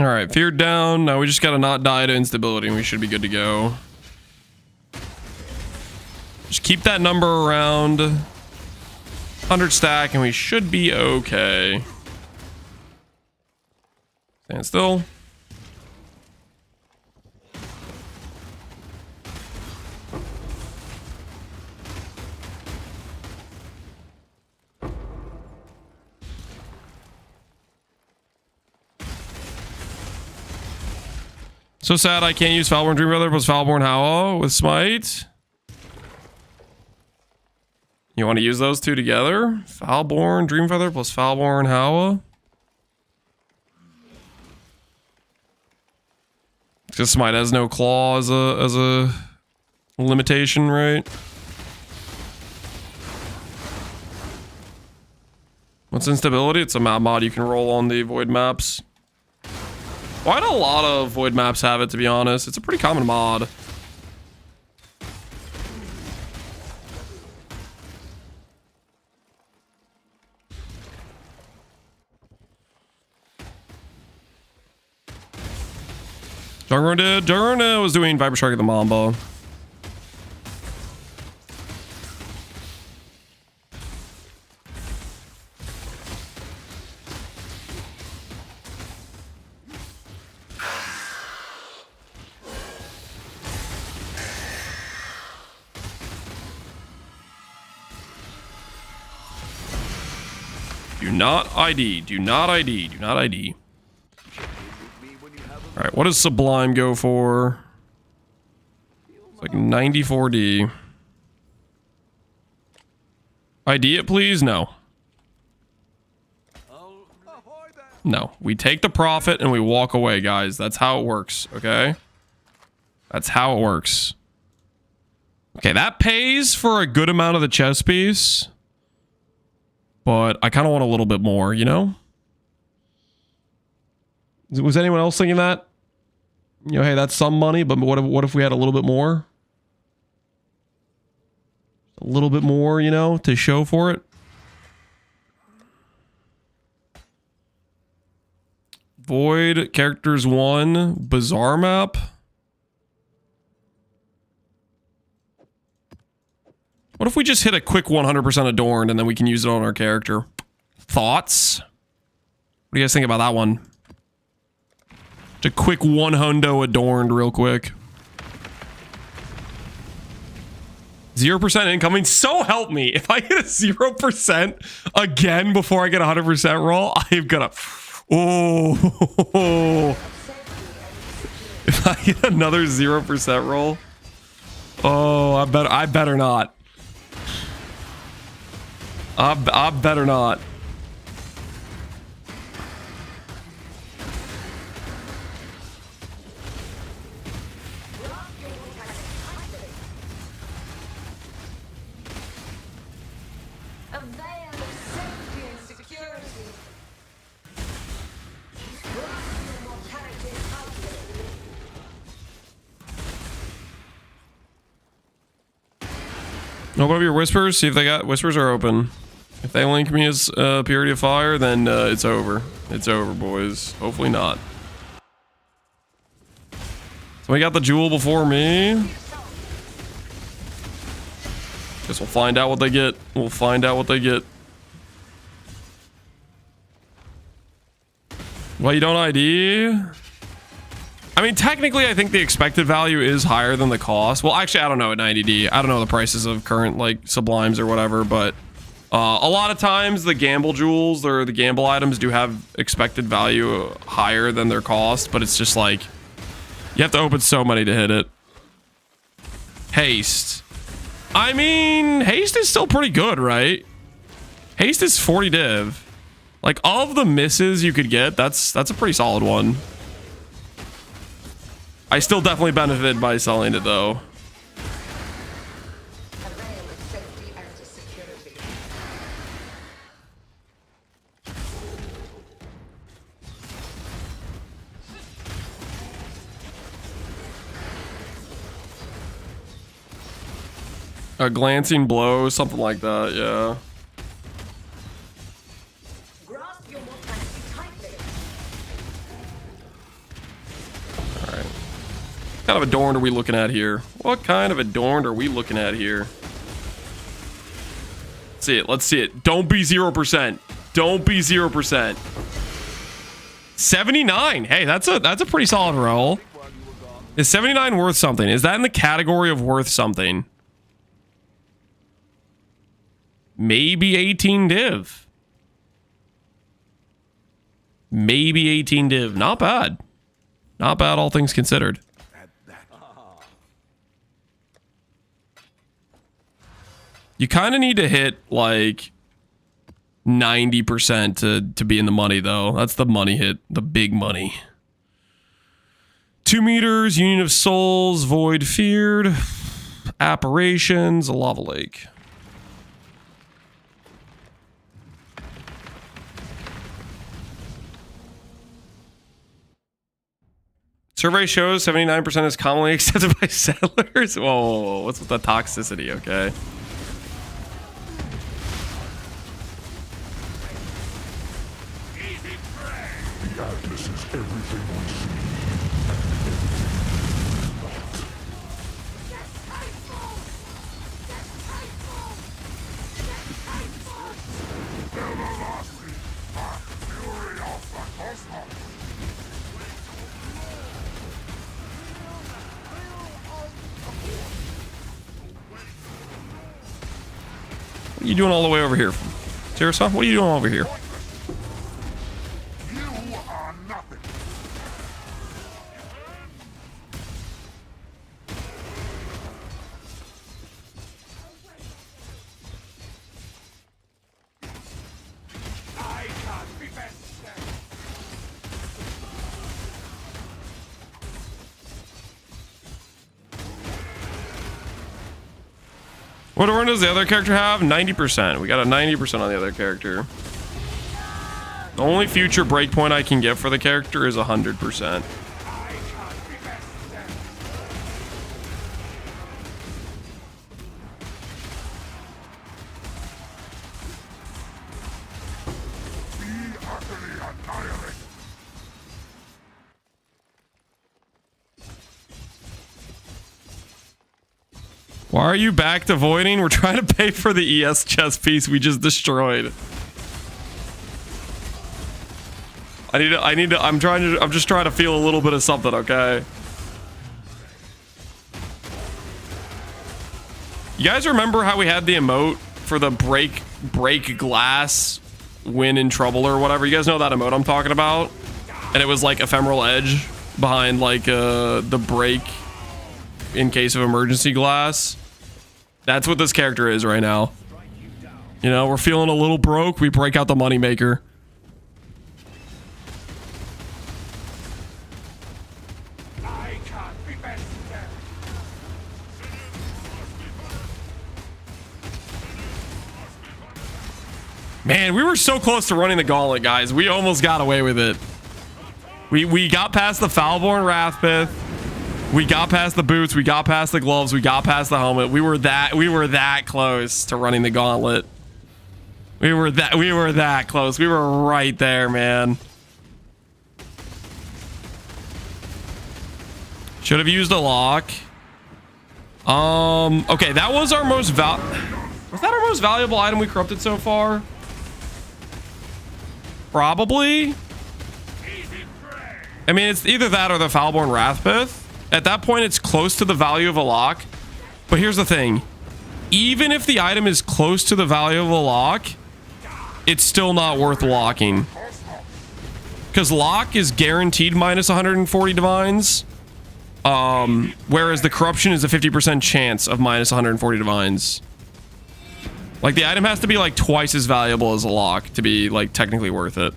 All right, fear down. Now we just gotta not die to instability and we should be good to go. Just keep that number around 100 stack and we should be okay. Stand still. So sad I can't use Foulborn Dreamfeather plus Foulborn Howl with Smite. You want to use those two together? Foulborn Dreamfeather plus Foulborn Howl. Because Smite has no claw as a limitation, right? What's instability? It's a map mod you can roll on the void maps. Quite a lot of void maps have it, to be honest. It's a pretty common mod. Juggernaut was doing Viper Shark at the Mamba. Do not ID. Do not ID. Do not ID. All right, what does Sublime go for? It's like 94D. ID it, please? No. No. We take the profit and we walk away, guys. That's how it works, okay? That's how it works. Okay, that pays for a good amount of the chess piece. But I kind of want a little bit more, you know? Was anyone else thinking that? You know, hey, that's some money, but what if we had a little bit more? A little bit more, you know, to show for it. Void characters 1 bizarre map. What if we just hit a quick 100% adorned and then we can use it on our character? Thoughts? What do you guys think about that one? Just a quick 1 hundo adorned real quick. 0% incoming. So help me. If I get a 0% again before I get a 100% roll, I'm gonna... Oh. If I get another 0% roll. Oh, I better not. I better not. A veil of safety and security. Mortality outlaid. Open up your whispers. See if they got whispers are open. If they link me as Purity of Fire, then it's over. It's over, boys. Hopefully not. So we got the jewel before me. Guess we'll find out what they get. We'll find out what they get. Well, you don't ID? I mean, technically, I think the expected value is higher than the cost. Well, actually, I don't know at 90D. I don't know the prices of current, like, sublimes or whatever, but a lot of times the gamble jewels or the gamble items do have expected value higher than their cost, but it's just like, you have to open so many to hit it. Haste. I mean, haste is still pretty good, right? Haste is 40 div. Like, of the misses you could get, that's a pretty solid one. I still definitely benefited by selling it, though. A veil of safety and security. A glancing blow, something like that, yeah. Grasp your mortality tightly. Alright. What kind of adorned are we looking at here? What kind of adorned are we looking at here? Let's see it, let's see it. Don't be 0%. Don't be 0%. 79. Hey, that's a pretty solid roll. Is 79 worth something? Is that in the category of worth something? Maybe 18 div. Maybe 18 div. Not bad. Not bad, all things considered. You kind of need to hit like 90% to be in the money, though. That's the money hit, the big money. 2 meters, Union of Souls, Void Feared, Apparitions, a Lava Lake. Survey shows 79% is commonly accepted by settlers. Whoa, what's with the toxicity? Okay. The Atlas is everything we see. Everlasting, fury of the cosmos. What are you doing all the way over here? Tirsa, what are you doing over here? You are nothing. I can't be best. What order does the other character have? 90%. We got a 90% on the other character. The only future breakpoint I can get for the character is 100%. Why are you back to voiding? We're trying to pay for the ES chess piece we just destroyed. I'm just trying to feel a little bit of something, okay? You guys remember how we had the emote for the break glass, win in trouble or whatever? You guys know that emote I'm talking about? And it was like ephemeral edge behind like the break in case of emergency glass. That's what this character is right now. You know, we're feeling a little broke. We break out the moneymaker. Man, we were so close to running the gauntlet, guys. We almost got away with it. We got past the Foulborn Wrathpith. We got past the boots. We got past the gloves. We got past the helmet. We were that close to running the gauntlet. We were that close. We were right there, man. Should have used a lock. Okay, that was our most was that our most valuable item we corrupted so far? Probably. I mean, it's either that or the Foulborn Wrathpith. At that point, it's close to the value of a lock. But here's the thing. Even if the item is close to the value of a lock, it's still not worth locking. Because lock is guaranteed minus 140 divines. Whereas the corruption is a 50% chance of minus 140 divines. Like, the item has to be like twice as valuable as a lock to be like technically worth it.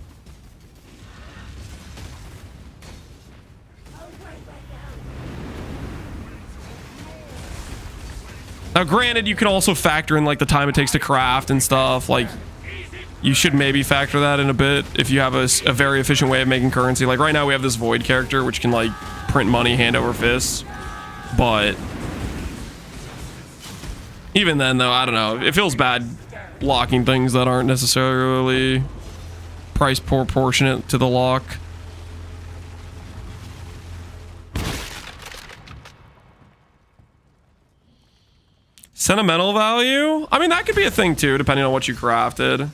Now, granted, you can also factor in like the time it takes to craft and stuff. Like, you should maybe factor that in a bit if you have a very efficient way of making currency. Like right now we have this void character which can like print money hand over fist. But even then though, I don't know. It feels bad locking things that aren't necessarily price proportionate to the lock. Sentimental value? I mean, that could be a thing too, depending on what you crafted.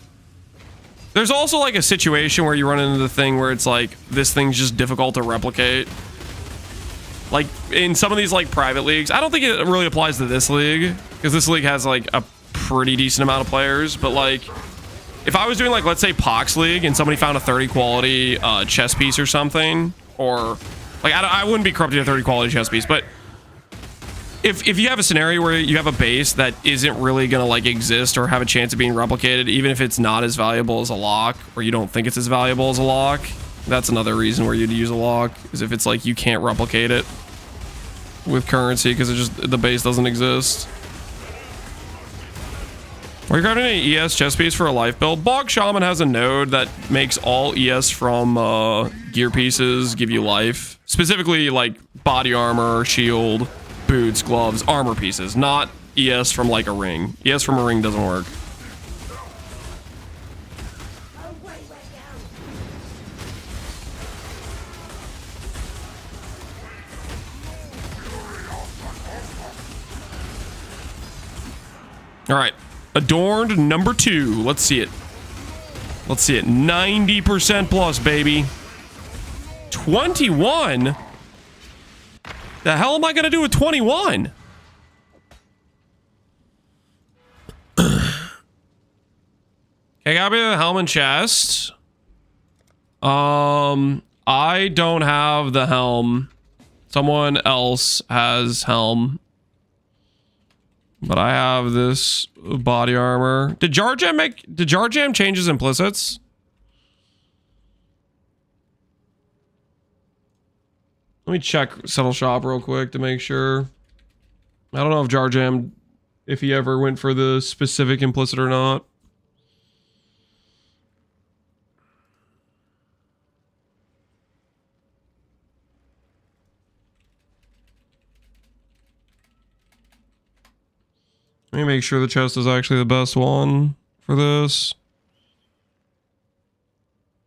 There's also like a situation where you run into the thing where it's like, this thing's just difficult to replicate. Like in some of these like private leagues, I don't think it really applies to this league because this league has like a pretty decent amount of players. But like, if I was doing like, let's say Pox League and somebody found a 30 quality chess piece or something, or like, I wouldn't be corrupting a 30 quality chess piece, but if you have a scenario where you have a base that isn't really gonna like exist or have a chance of being replicated, even if it's not as valuable as a lock, or you don't think it's as valuable as a lock, that's another reason where you'd use a lock, is if it's like you can't replicate it with currency because it just the base doesn't exist. Are you grabbing any ES chest piece for a life build? Bog Shaman has a node that makes all ES from gear pieces give you life. Specifically like body armor, shield, boots, gloves, armor pieces, not ES from like a ring. ES from a ring doesn't work. All right, adorned number 2. Let's see it. Let's see it. 90% plus, baby. 21. The hell am I gonna do with 21? Okay, got me the helm and chest. I don't have the helm. Someone else has helm. But I have this body armor. Did Jar Jam change his implicits? Let me check Settle Shop real quick to make sure. I don't know if Jar Jam, if he ever went for the specific implicit or not. Let me make sure the chest is actually the best one for this.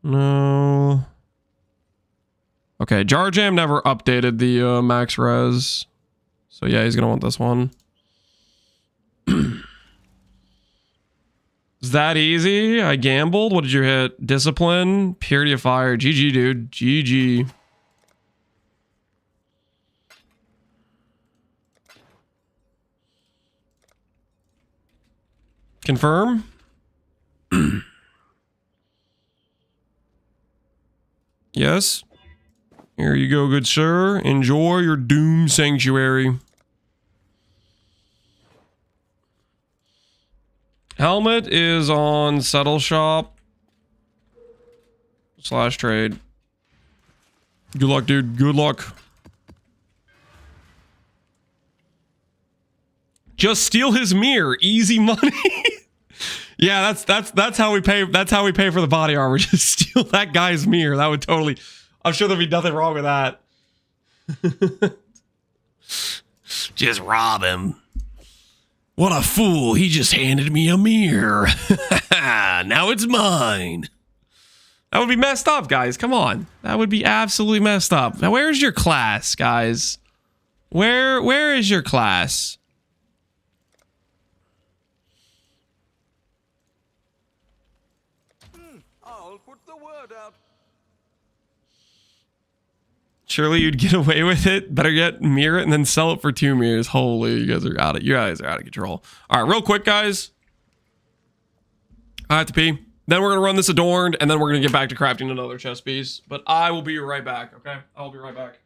No. Okay, Jar Jam never updated the max res. So yeah, he's gonna want this one. Is that easy? I gambled. What did you hit? Discipline, Purity of Fire. GG, dude. GG. Confirm. Yes. Here you go, good sir. Enjoy your Doom Sanctuary. Helmet is on Settle Shop / trade. Good luck, dude. Good luck. Just steal his mirror. Easy money. Yeah, that's how we pay. That's how we pay for the body armor. Just steal that guy's mirror. That would totally. I'm sure there'd be nothing wrong with that. Just rob him. What a fool. He just handed me a mirror. Now it's mine. That would be messed up, guys. Come on. That would be absolutely messed up. Now, where's your class, guys? Where is your class? I'll put the word out. Surely you'd get away with it. Better get mirror it and then sell it for 2 mirrors. Holy, you guys are out of control. All right, real quick, guys. I have to pee. Then we're gonna run this adorned, and then we're gonna get back to crafting another chest piece. But I will be right back. Okay, I'll be right back.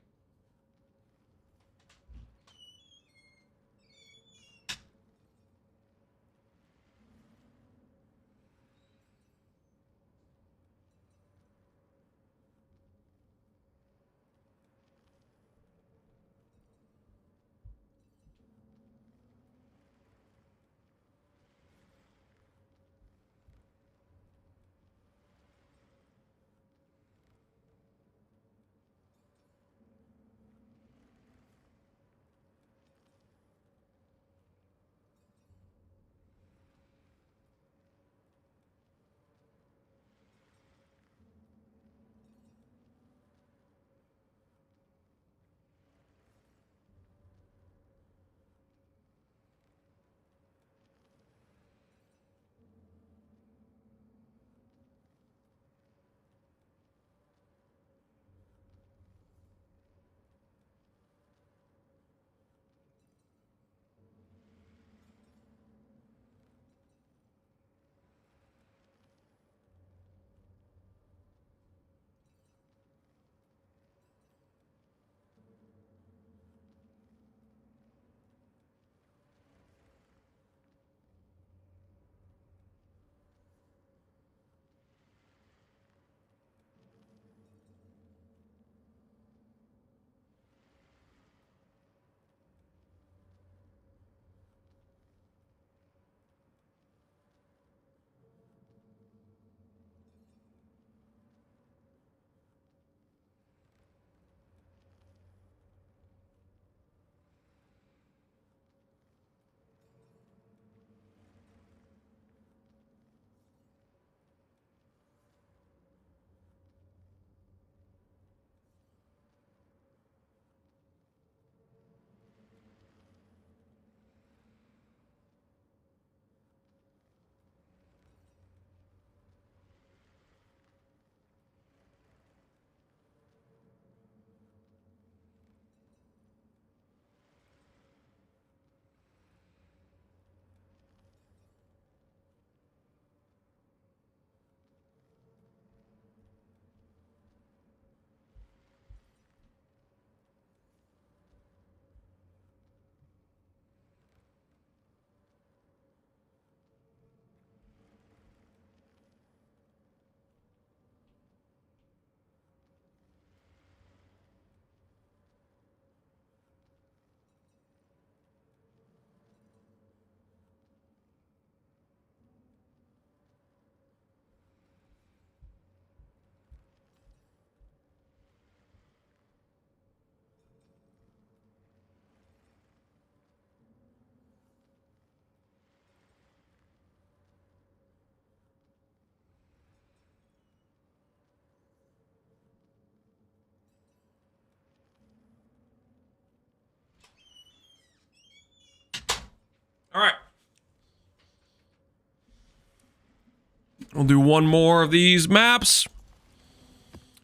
We'll do one more of these maps.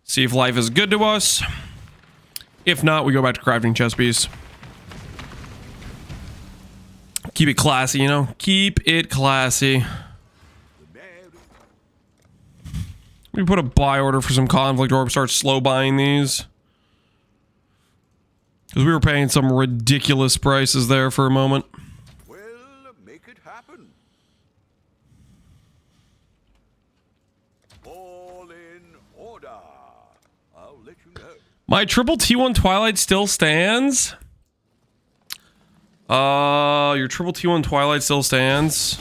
See if life is good to us. If not, we go back to crafting chest piece. Keep it classy, you know? Keep it classy. We put a buy order for some conflict orbs, start slow buying these. Because we were paying some ridiculous prices there for a moment. Well, make it happen. All in order. I'll let you know. My triple T1 Twilight still stands. Your triple T1 Twilight still stands.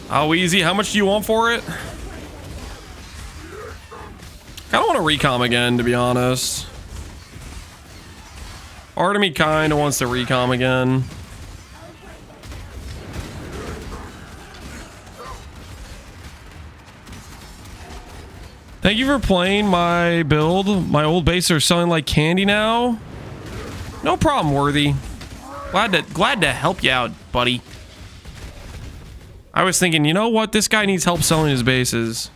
How easy? How much do you want for it? I don't want to recom again, to be honest. Part of me kind of wants to recom again. Thank you for playing my build. My old bases are selling like candy now. No problem, Worthy. Glad to help you out, buddy. I was thinking, you know what? This guy needs help selling his bases.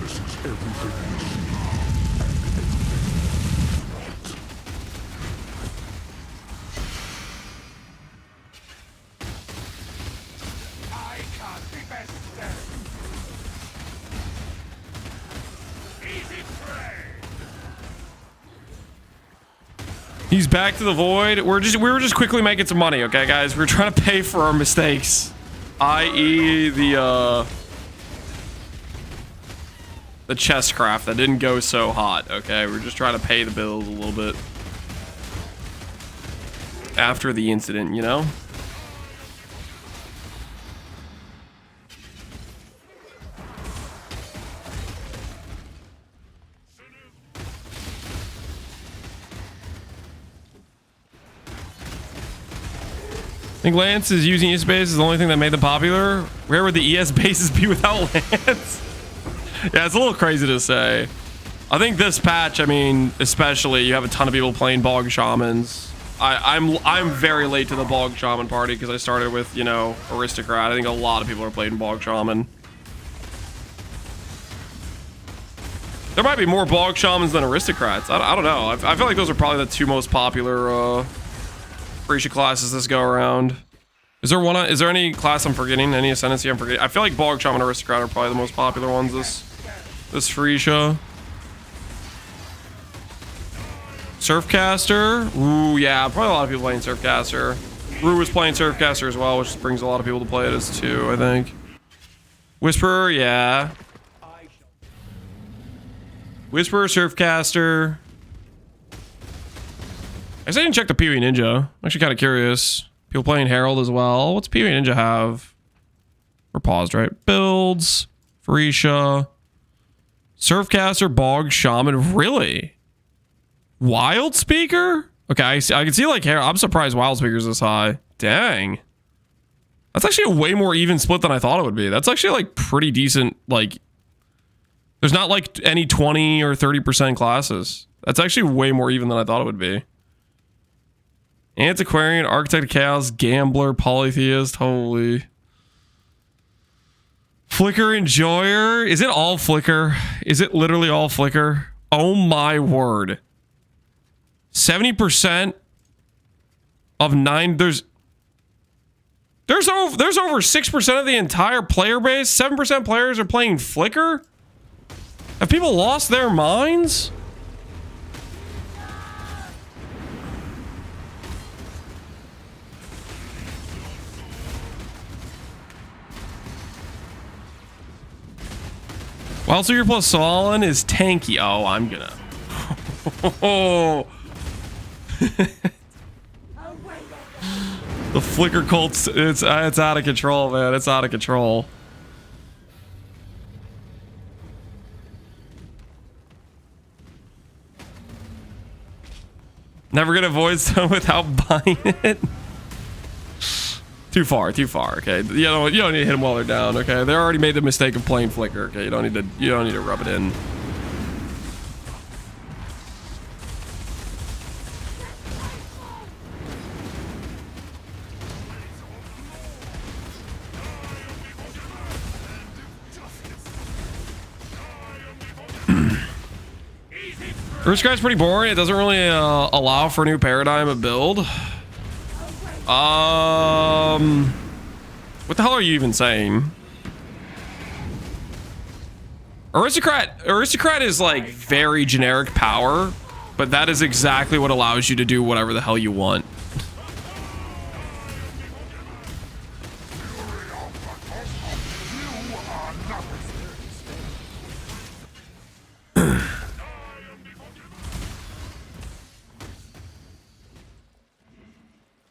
This is everything we see. I can't be best there. Easy prey. He's back to the void. We were just quickly making some money, okay, guys? We're trying to pay for our mistakes, i.e. the chest craft that didn't go so hot, okay? We're just trying to pay the bills a little bit after the incident, you know? I think Lance is using ES base is the only thing that made them popular. Where would the ES bases be without Lance? Yeah, it's a little crazy to say. I think this patch, I mean, especially, you have a ton of people playing Bog Shamans. I'm very late to the Bog Shaman party because I started with, you know, Aristocrat. I think a lot of people are playing Bog Shaman. There might be more Bog Shamans than Aristocrats. I don't know. I feel like those are probably the two most popular Freesia classes this go around. Is there any class I'm forgetting? Any Ascendancy I'm forgetting? I feel like Bog Shaman and Aristocrat are probably the most popular ones this Freesia. Surfcaster. Ooh, yeah, probably a lot of people playing Surfcaster. Rue was playing Surfcaster as well, which brings a lot of people to play it as too, I think. Whisperer, yeah. Whisperer, Surfcaster. I guess I didn't check the PvE Ninja. I'm actually kind of curious. People playing Herald as well. What's PvE Ninja have? We're paused, right? Builds. Freesia. Surfcaster, Bog, Shaman. Really? Wild Speaker? Okay, I can see like Herald. I'm surprised Wild Speaker's this high. Dang. That's actually a way more even split than I thought it would be. That's actually like pretty decent. Like, there's not like any 20 or 30% classes. That's actually way more even than I thought it would be. Antiquarian, Architect of Chaos, Gambler, Polytheist, holy. Flicker Enjoyer. Is it all Flicker? Is it literally all Flicker? Oh my word. 70% of 9. There's over 6% of the entire player base. 7% players are playing Flicker? Have people lost their minds? Wild Speaker plus Solon is tanky. Oh, I'm gonna. The Flicker cult's it's out of control, man. It's out of control. Never gonna avoid some without buying it. Too far, okay? You don't need to hit them while they're down, okay? They already made the mistake of playing Flicker, okay? You don't need to rub it in. First guy's pretty boring. It doesn't really allow for a new paradigm of build. What the hell are you even saying? Aristocrat is like very generic power, but that is exactly what allows you to do whatever the hell you want.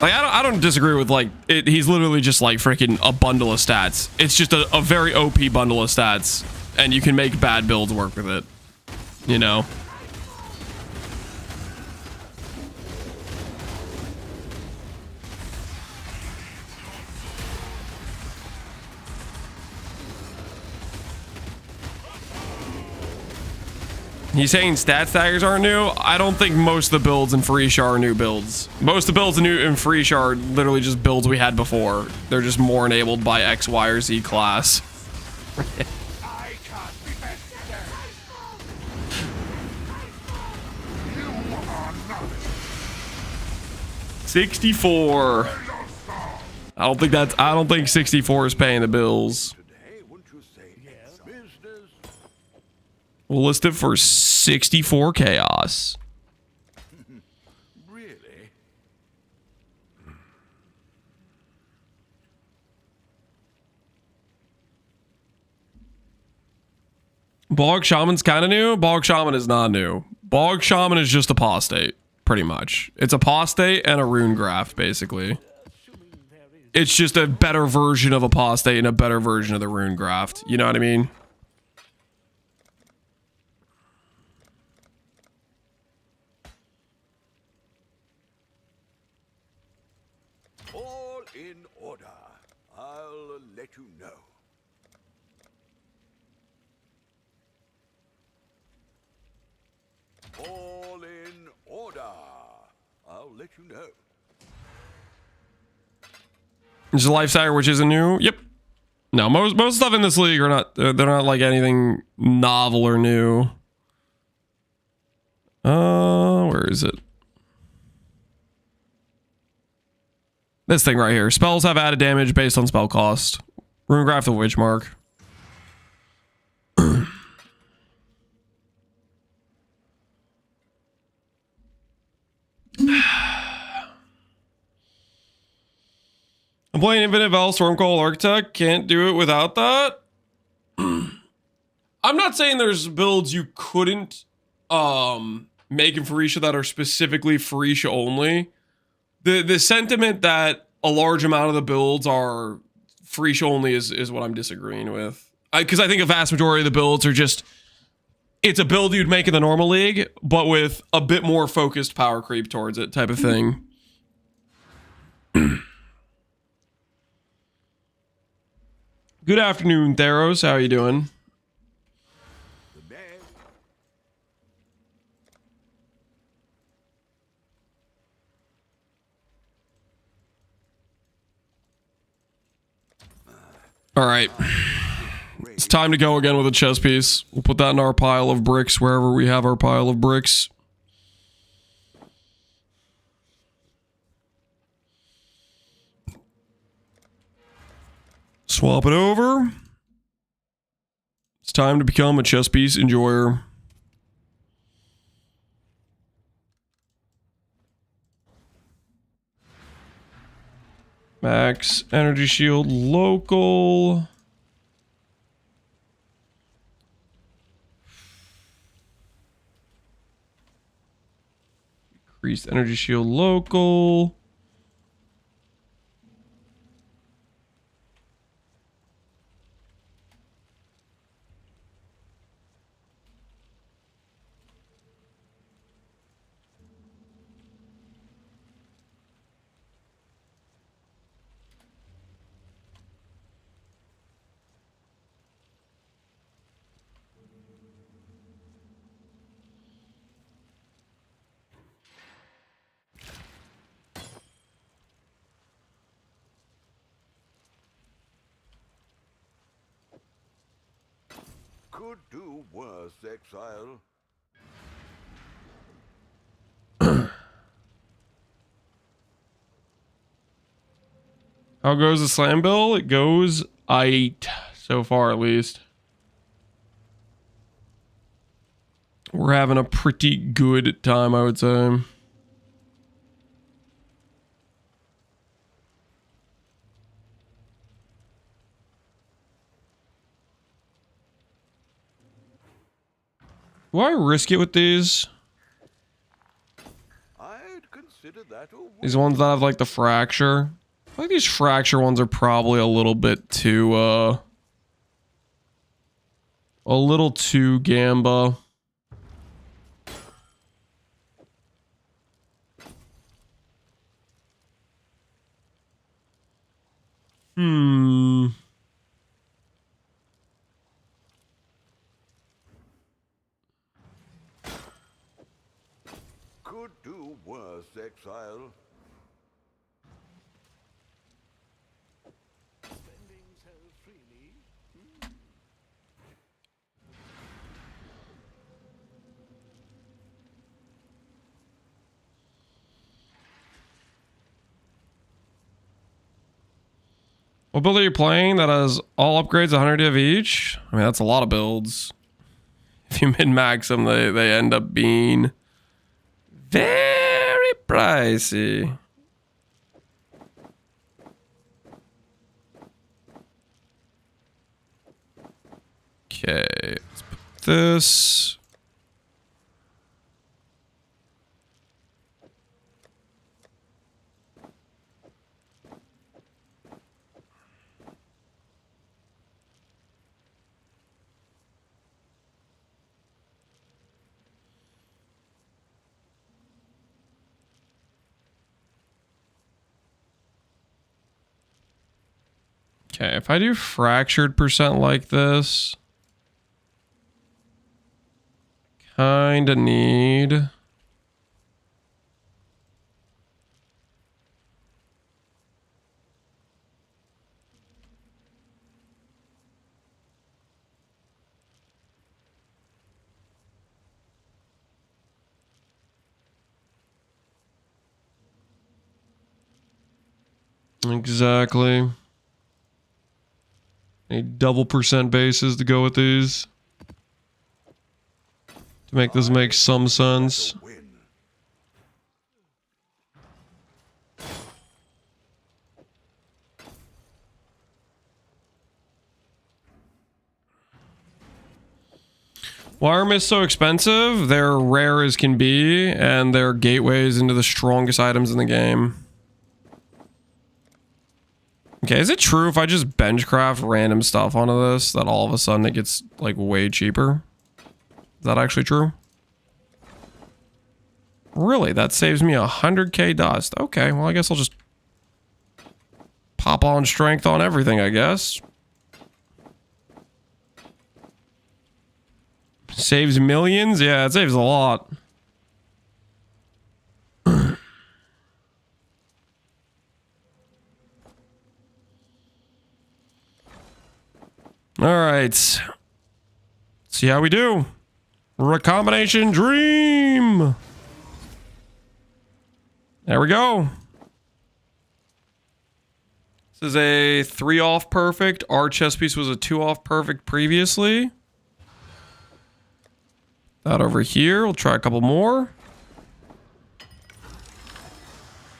Like, I don't disagree with, like, he's literally just, like, freaking a bundle of stats. It's just a very OP bundle of stats, and you can make bad builds work with it, you know? He's saying stat staggers aren't new. I don't think most of the builds in Freesia are new builds. Most of the builds in Freesia are literally just builds we had before. They're just more enabled by X, Y, or Z class. 64. I don't think 64 is paying the bills. We'll list it for 64 chaos. Really? Bog Shaman's kind of new. Bog Shaman is not new. Bog Shaman is just apostate, pretty much. It's apostate and a rune graph, basically. It's just a better version of apostate and a better version of the rune graft. You know what I mean? All in order. I'll let you know. All in order. I'll let you know. There's a life stagger which isn't new. Yep. No, most stuff in this league are not. They're not like anything novel or new. Where is it? This thing right here. Spells have added damage based on spell cost. Runegraph the Witch Mark. I'm playing Infinite Vel Stormcall Architect. Can't do it without that. I'm not saying there's builds you couldn't make in Freesia that are specifically Freesia only. The sentiment that a large amount of the builds are Freesia only is what I'm disagreeing with. Because I think a vast majority of the builds are just, it's a build you'd make in the normal league, but with a bit more focused power creep towards it type of thing. Good afternoon, Theros. How are you doing? All right. It's time to go again with a chess piece. We'll put that in our pile of bricks wherever we have our pile of bricks. Swap it over. It's time to become a chess piece enjoyer. Max energy shield local. Increased energy shield local. Could do worse, Exile. How goes the slam bill? It goes aight so far, at least. We're having a pretty good time, I would say. Do I risk it with these? I'd consider that a These ones that have like the fracture. I think these fracture ones are probably a little bit too a little too gamba. Hmm. Could do worse, Exile. Spending so freely. What build are you playing that has all upgrades 100 div each? I mean, that's a lot of builds. If you min-max them, they end up being very pricey. Okay, let's put this. Okay, if I do fractured percent like this, kinda need. Exactly. Need double percent bases to go with these. To make this make some sense. Win. Why are myths so expensive? They're rare as can be, and they're gateways into the strongest items in the game. Okay, is it true if I just benchcraft random stuff onto this, that all of a sudden it gets, like, way cheaper? Is that actually true? Really? That saves me 100k dust. Okay, well, I guess I'll just pop on strength on everything, I guess. Saves millions? Yeah, it saves a lot. All right. See how we do. Recombination dream. There we go. This is a 3 off perfect. Our chess piece was a 2 off perfect previously. That over here. We'll try a couple more.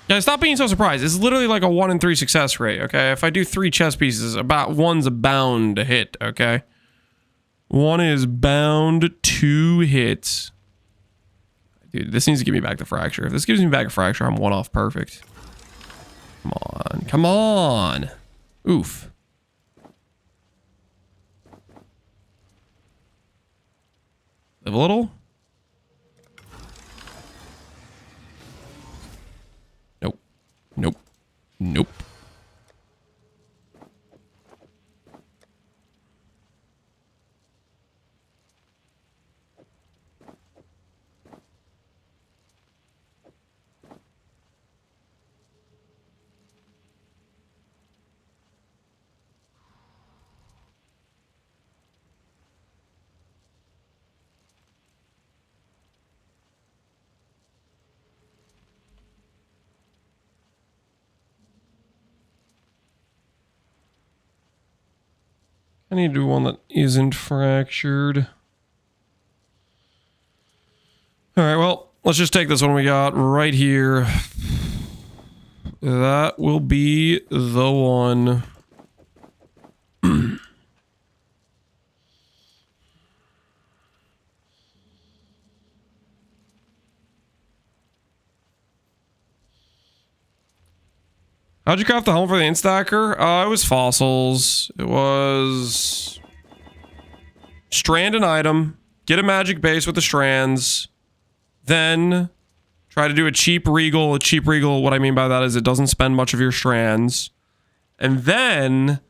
Yeah, stop being so surprised. It's literally like a 1 in 3 success rate, okay? If I do 3 chess pieces, about one's bound to hit, okay? One is bound to hit. Dude, this needs to give me back the fracture. If this gives me back a fracture, I'm 1 off perfect. Come on. Come on. Oof. Live a little. Nope. Nope. Nope. I need to do one that isn't fractured. All right, well, let's just take this one we got right here. That will be the one. How'd you craft the helmet for the instacker? It was fossils. It was strand an item, get a magic base with the strands, then try to do a cheap regal. A cheap regal, what I mean by that is it doesn't spend much of your strands. And then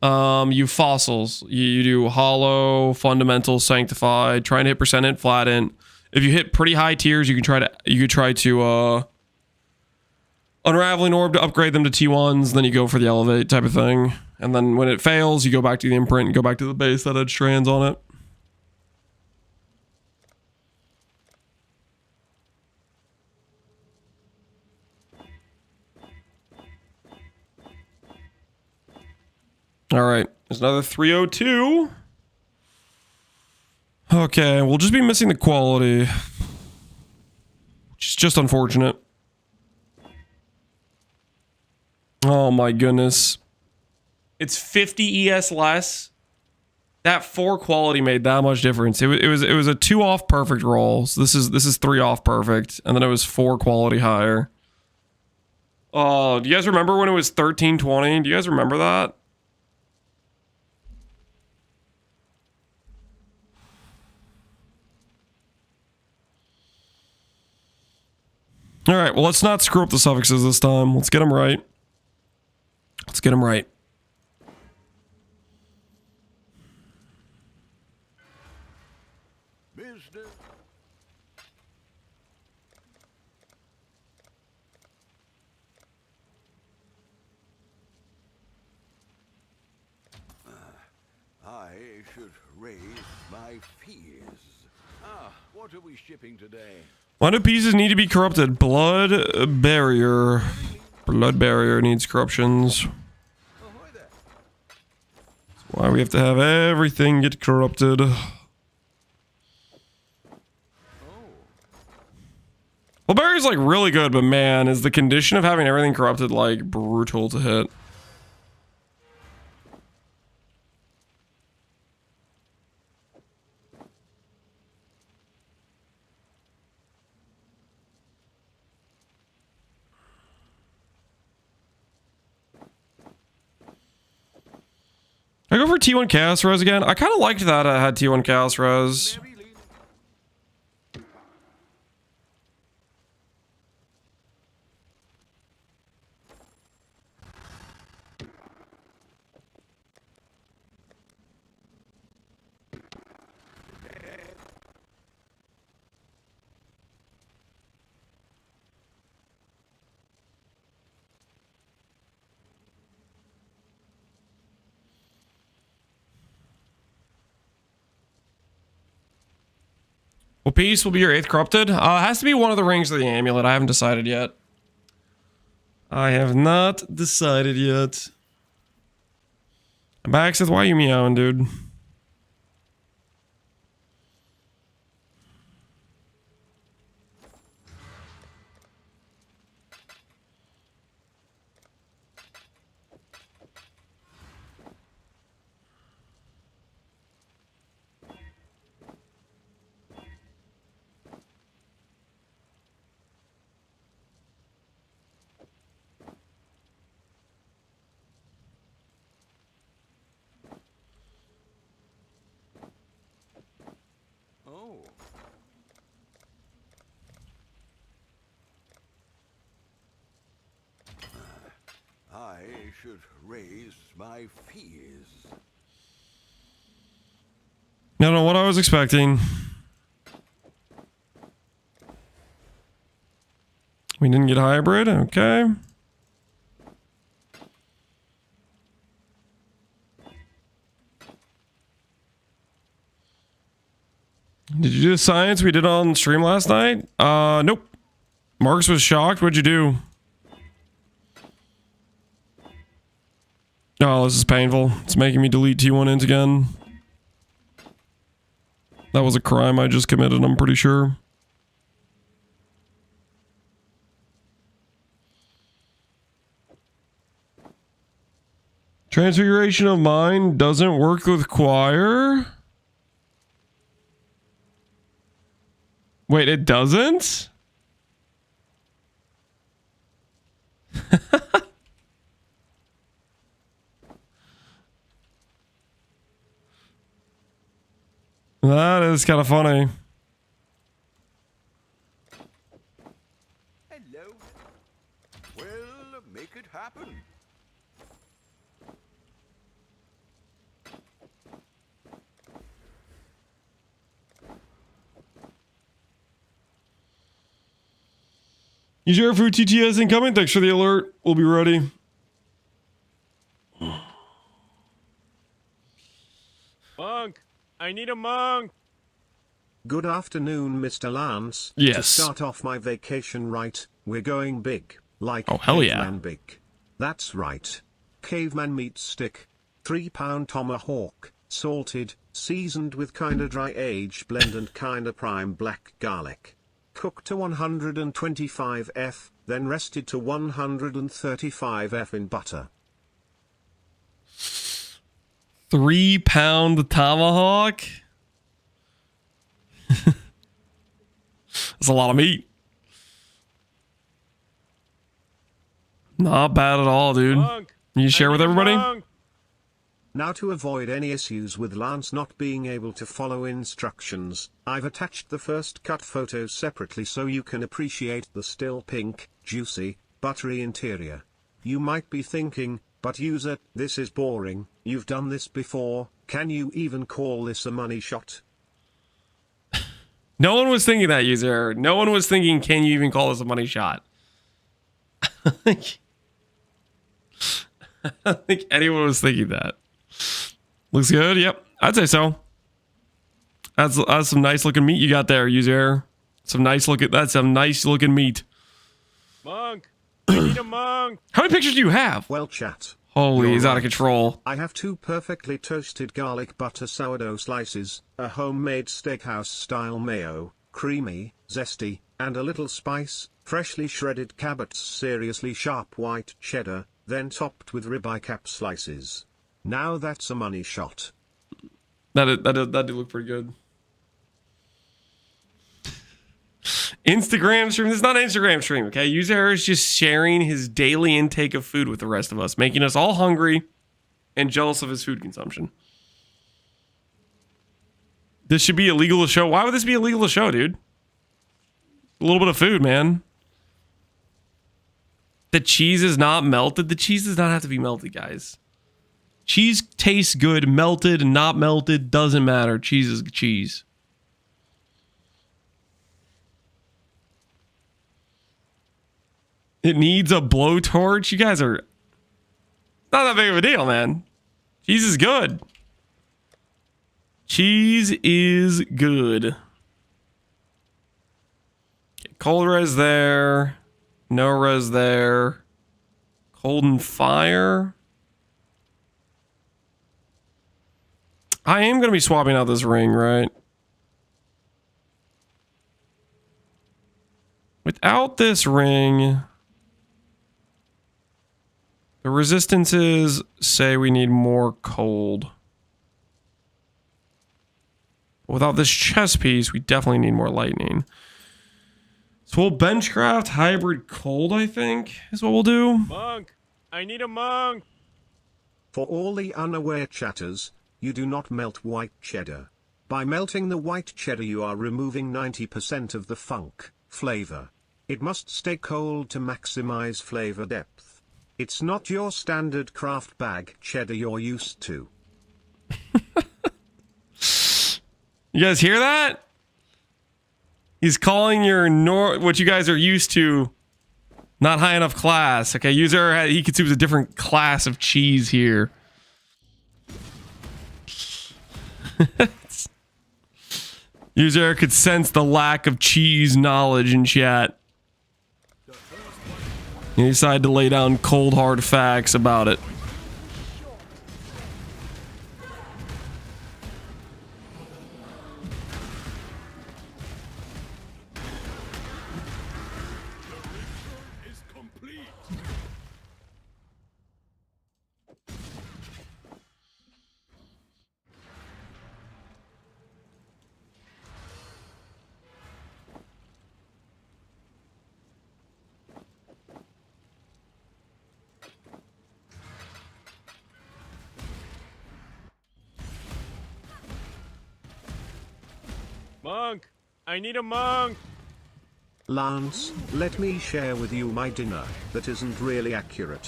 you fossils. You do hollow, fundamental, sanctified, trying to hit percent, flatten. If you hit pretty high tiers, you could try to unraveling orb to upgrade them to T1s, then you go for the elevate type of thing. And then when it fails, you go back to the imprint and go back to the base that had strands on it. All right, there's another 302. Okay, we'll just be missing the quality, which is just unfortunate. Oh my goodness. It's 50 ES less. That 4 quality made that much difference. It was a 2 off perfect roll. So this is 3 off perfect, and then it was 4 quality higher. Oh, do you guys remember when it was 1320? Do you guys remember that? All right, well, let's not screw up the suffixes this time. Let's get them right. Let's get them right. Business. I should raise my fees. What are we shipping today? Why do pieces need to be corrupted? Blood barrier. Blood barrier needs corruptions. Ahoy there. That's why we have to have everything get corrupted. Well, barrier's like really good, but man, is the condition of having everything corrupted like brutal to hit. I go for T1 Chaos Res again. I kind of liked that I had T1 Chaos Res. Well, piece will be your 8th corrupted. It has to be one of the rings of the amulet. I haven't decided yet. I have not decided yet. Baxith, why are you meowing, dude? I should raise my fees. I don't know what I was expecting. We didn't get hybrid. Okay. Did you do the science we did on stream last night? Nope. Marcus was shocked. What'd you do? Oh, this is painful. It's making me delete T1 int again. That was a crime I just committed, I'm pretty sure. Transfiguration of Mind doesn't work with choir? Wait, it doesn't? That is kind of funny. Hello. Well, make it happen. Use your food TTS incoming. Thanks for the alert. We'll be ready. Monk! I need a monk! Good afternoon, Mr. Lance. Yes. To start off my vacation right, we're going big. Like Oh, hell yeah. caveman big. That's right. Caveman meat stick. 3-pound tomahawk. Salted, seasoned with kinda dry aged blend and kinda prime black garlic. Cooked to 125 F, then rested to 135 F in butter. 3-pound tomahawk? That's a lot of meat. Not bad at all, dude. Monk! You share I with need a everybody? monk! Now to avoid any issues with Lance not being able to follow instructions, I've attached the first cut photos separately so you can appreciate the still pink, juicy, buttery interior. You might be thinking, but user, this is boring, you've done this before, can you even call this a money shot? No one was thinking that, user. No one was thinking, can you even call this a money shot? I don't think anyone was thinking that. Looks good. Yep, I'd say so. That's some nice looking meat you got there, user. That's some nice looking meat. Monk! I need a monk! How many pictures do you have? Well chat. Holy, You're he's out of right. control. I have 2 perfectly toasted garlic butter sourdough slices, a homemade steakhouse style mayo, creamy, zesty, and a little spice, freshly shredded Cabot's seriously sharp white cheddar, then topped with ribeye cap slices. Now that's a money shot. That did look pretty good. Instagram stream. This is not an Instagram stream, okay? User is just sharing his daily intake of food with the rest of us, making us all hungry and jealous of his food consumption. This should be illegal to show. Why would this be illegal to show, dude? A little bit of food, man. The cheese is not melted. The cheese does not have to be melted, guys. Cheese tastes good. Melted and not melted doesn't matter. Cheese is cheese. It needs a blowtorch. You guys are not that big of a deal, man. Cheese is good. Cheese is good. Okay, cold res there. No res there. Cold and fire. I am going to be swapping out this ring, right? Without this ring, the resistances say we need more cold. Without this chest piece, we definitely need more lightning. So we'll benchcraft hybrid cold, I think, is what we'll do. Monk! I need a monk! For all the unaware chatters, you do not melt white cheddar. By melting the white cheddar you are removing 90% of the funk, flavor. It must stay cold to maximize flavor depth. It's not your standard craft bag cheddar you're used to. You guys hear that? He's calling your what you guys are used to not high enough class. Okay, user, he consumes a different class of cheese here. User could sense the lack of cheese knowledge in chat. He decided to lay down cold hard facts about it. Monk! I need a monk! Lance, let me share with you my dinner that isn't really accurate.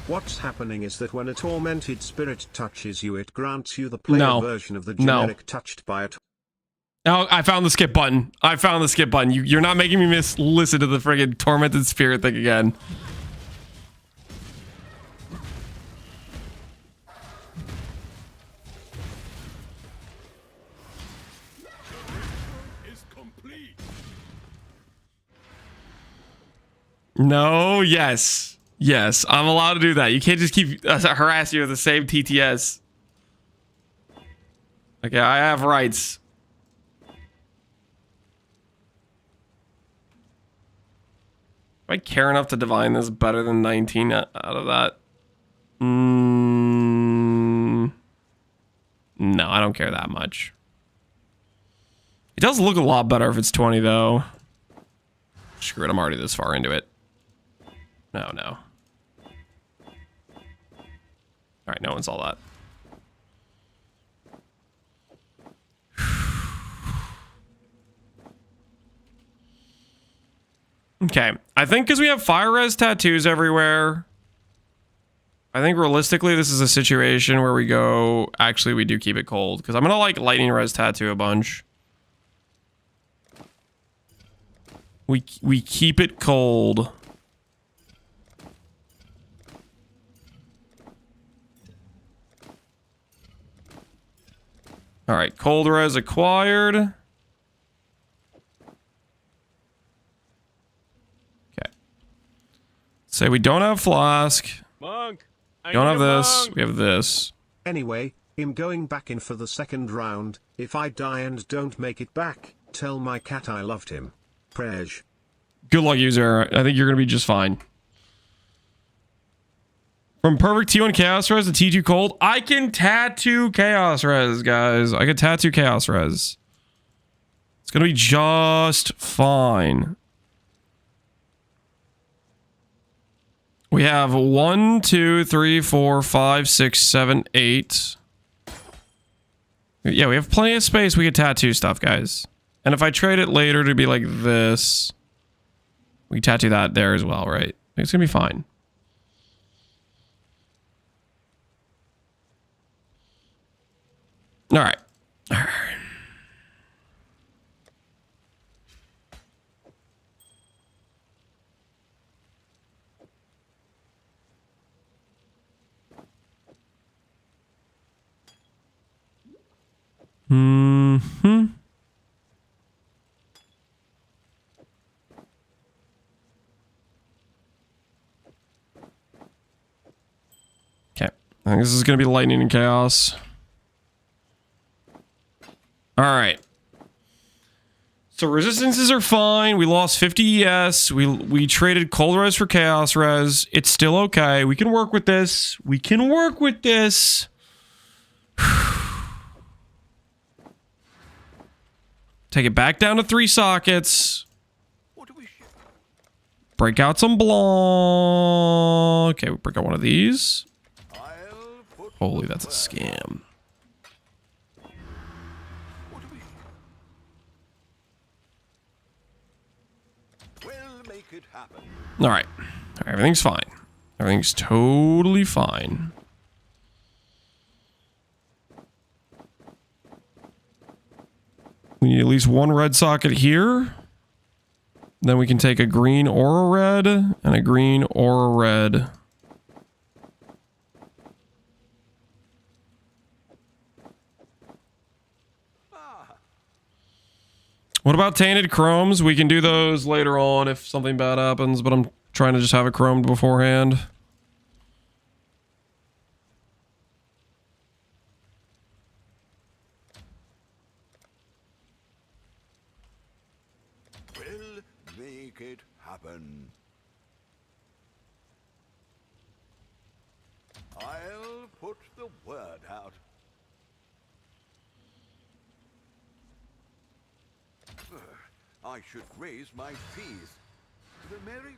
What's happening is that when a tormented spirit touches you, it grants you the player No. version of the No. generic touched by a Oh, I found the skip button. I found the skip button. You're not making me listen to the friggin' tormented spirit thing again. Is complete. No, yes. Yes, I'm allowed to do that. You can't just keep harassing you with the same TTS. Okay, I have rights. Do I care enough to divine this better than 19 out of that? No, I don't care that much. It does look a lot better if it's 20, though. Screw it, I'm already this far into it. No. Alright, no one saw that. Okay, I think because we have fire res tattoos everywhere, I think realistically this is a situation where we go, actually we do keep it cold, because I'm gonna like lightning res tattoo a bunch. We keep it cold. All right, cold res acquired. Okay. Say we don't have flask. Monk! I Don't need have a this. monk! We have this. Anyway, I'm going back in for the second round. If I die and don't make it back, tell my cat I loved him. Prej. Good luck, user. I think you're gonna be just fine. From perfect T1 Chaos Res to T2 Cold, I can tattoo Chaos Res, guys. I can tattoo Chaos Res. It's gonna be just fine. We have 1, 2, 3, 4, 5, 6, 7, 8. Yeah, we have plenty of space. We can tattoo stuff, guys. And if I trade it later to be like this, we tattoo that there as well, right? It's gonna be fine. All right. All right. Mm-hmm. Okay. I think this is going to be lightning and chaos. All right. So resistances are fine. We lost 50 ES. We traded cold res for chaos res. It's still okay. We can work with this. We can work with this. Take it back down to 3 sockets. What do we ship? Break out some blanc. Okay, we break out one of these. I'll put Holy, that's a scam. What do we? We'll make it happen. All right. Everything's fine. Everything's totally fine. We need at least one red socket here. Then we can take a green or a red and a green or a red. What about tainted chromes? We can do those later on if something bad happens, but I'm trying to just have it chromed beforehand. We'll make it happen. I'll put the word out. I should raise my fees. The merry...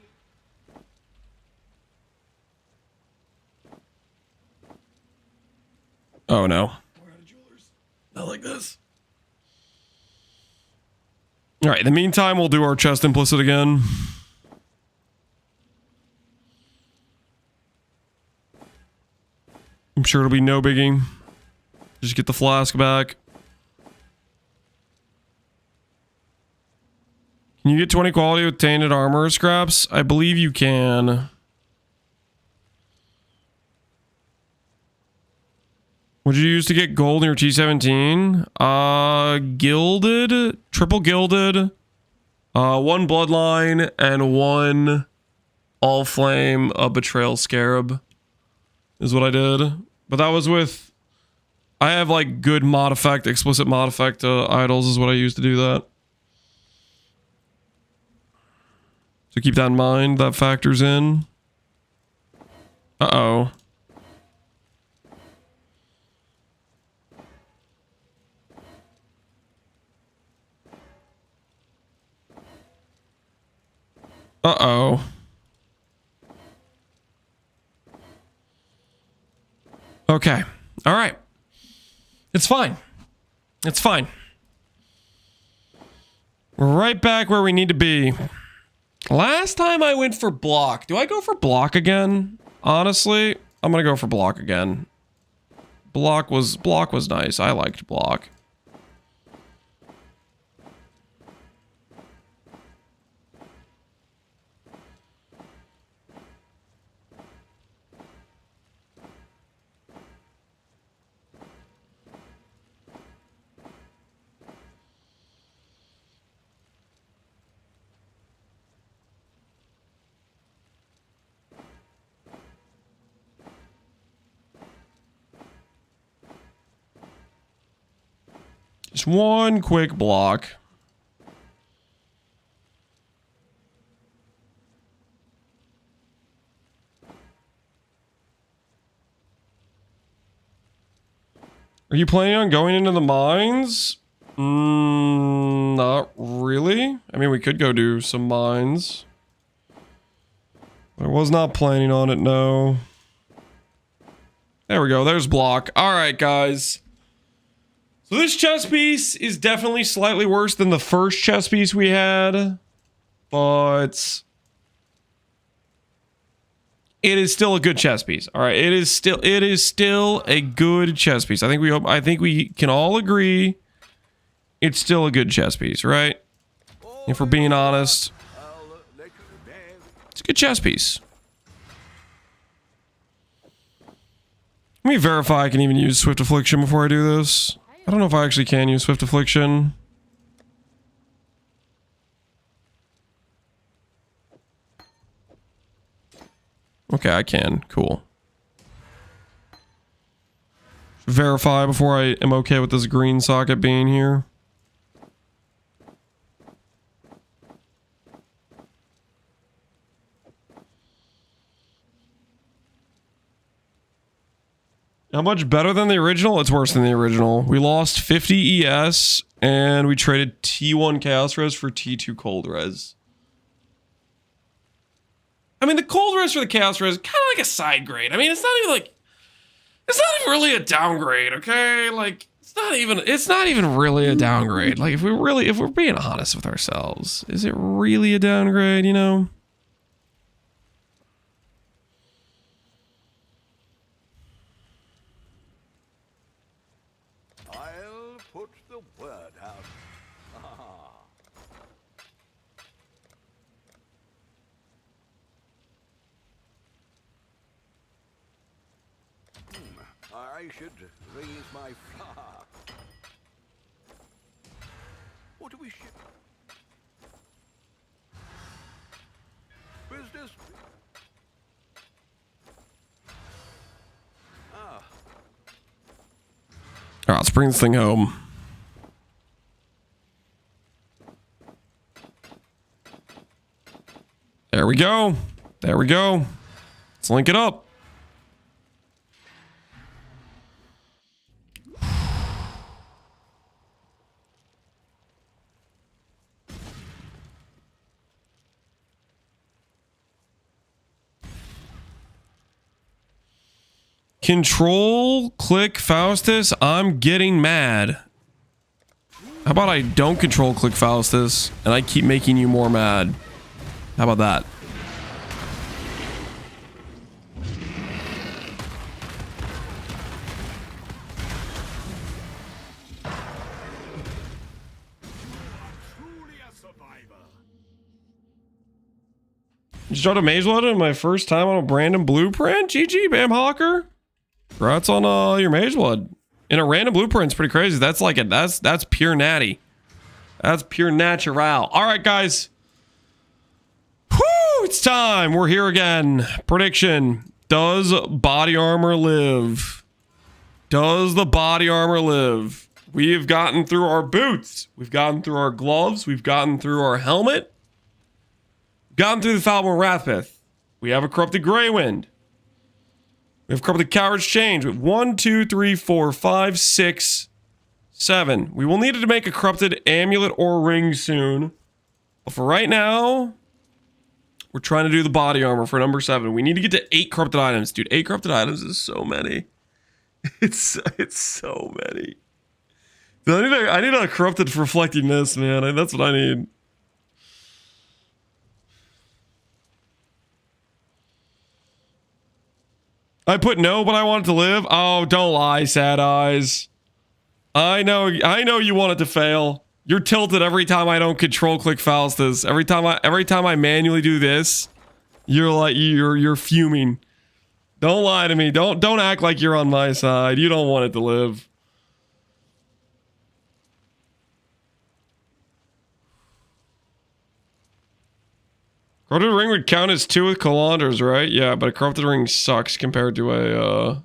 Oh no. We're out of jewelers. Not like this. All right, in the meantime, we'll do our chest implicit again. I'm sure it'll be no biggie. Just get the flask back. Can you get 20 quality with tainted armor scraps? I believe you can. What did you use to get gold in your T17? Gilded, triple gilded, one bloodline, and one all flame, a betrayal scarab is what I did. But that was with, I have like good mod effect, explicit mod effect idols is what I used to do that. So keep that in mind, that factors in. Uh-oh. Uh-oh. Okay. All right. It's fine. It's fine. We're right back where we need to be. Last time I went for block. Do I go for block again? Honestly, I'm gonna go for block again. Block was nice. I liked block. Just one quick block. Are you planning on going into the mines? Not really. I mean, we could go do some mines. I was not planning on it, no. There we go. There's block. All right, guys. So this chess piece is definitely slightly worse than the first chess piece we had, but it is still a good chess piece. All right, it is still a good chess piece. I think we can all agree it's still a good chess piece, right? If we're being honest, it's a good chess piece. Let me verify I can even use Swift Affliction before I do this. I don't know if I actually can use Swift Affliction. Okay, I can. Cool. Verify before I am okay with this green socket being here. How much better than the original? It's worse than the original. We lost 50 ES and we traded T1 Chaos Res for T2 Cold Res. I mean, the Cold Res for the Chaos Res is kind of like a side grade. I mean, it's not even really a downgrade, okay? Like, it's not even really a downgrade. Like, if we're being honest with ourselves, is it really a downgrade, you know? I should raise my flock. What do we ship? Business. All right, let's bring this thing home. There we go. There we go. Let's link it up. Control, click, Faustus. I'm getting mad. How about I don't control click Faustus and I keep making you more mad? How about that? You started Mage Loaded my first time on a random blueprint? GG, Bam Hawker. Congrats on your Mage Blood. In a random blueprint's pretty crazy. That's like that's pure natty. That's pure natural. All right, guys. Whoo! It's time. We're here again. Prediction. Does body armor live? Does the body armor live? We have gotten through our boots. We've gotten through our gloves. We've gotten through our helmet. Gotten through the Falborn Wrathpith. We have a corrupted Greywind. We have corrupted Coward's Change with 1, 2, 3, 4, 5, 6, 7. We will need to make a corrupted amulet or ring soon. But for right now, we're trying to do the body armor for number 7. We need to get to 8 corrupted items. Dude, 8 corrupted items is so many. It's so many. Dude, I need a corrupted reflecting mist, man. That's what I need. I put no, but I want it to live. Oh, don't lie, Sad Eyes. I know you want it to fail. You're tilted every time I don't control click Faustus. Every time I manually do this, you're like you're fuming. Don't lie to me. Don't act like you're on my side. You don't want it to live. Corrupted ring would count as 2 with Calanders, right? Yeah, but a corrupted ring sucks compared to a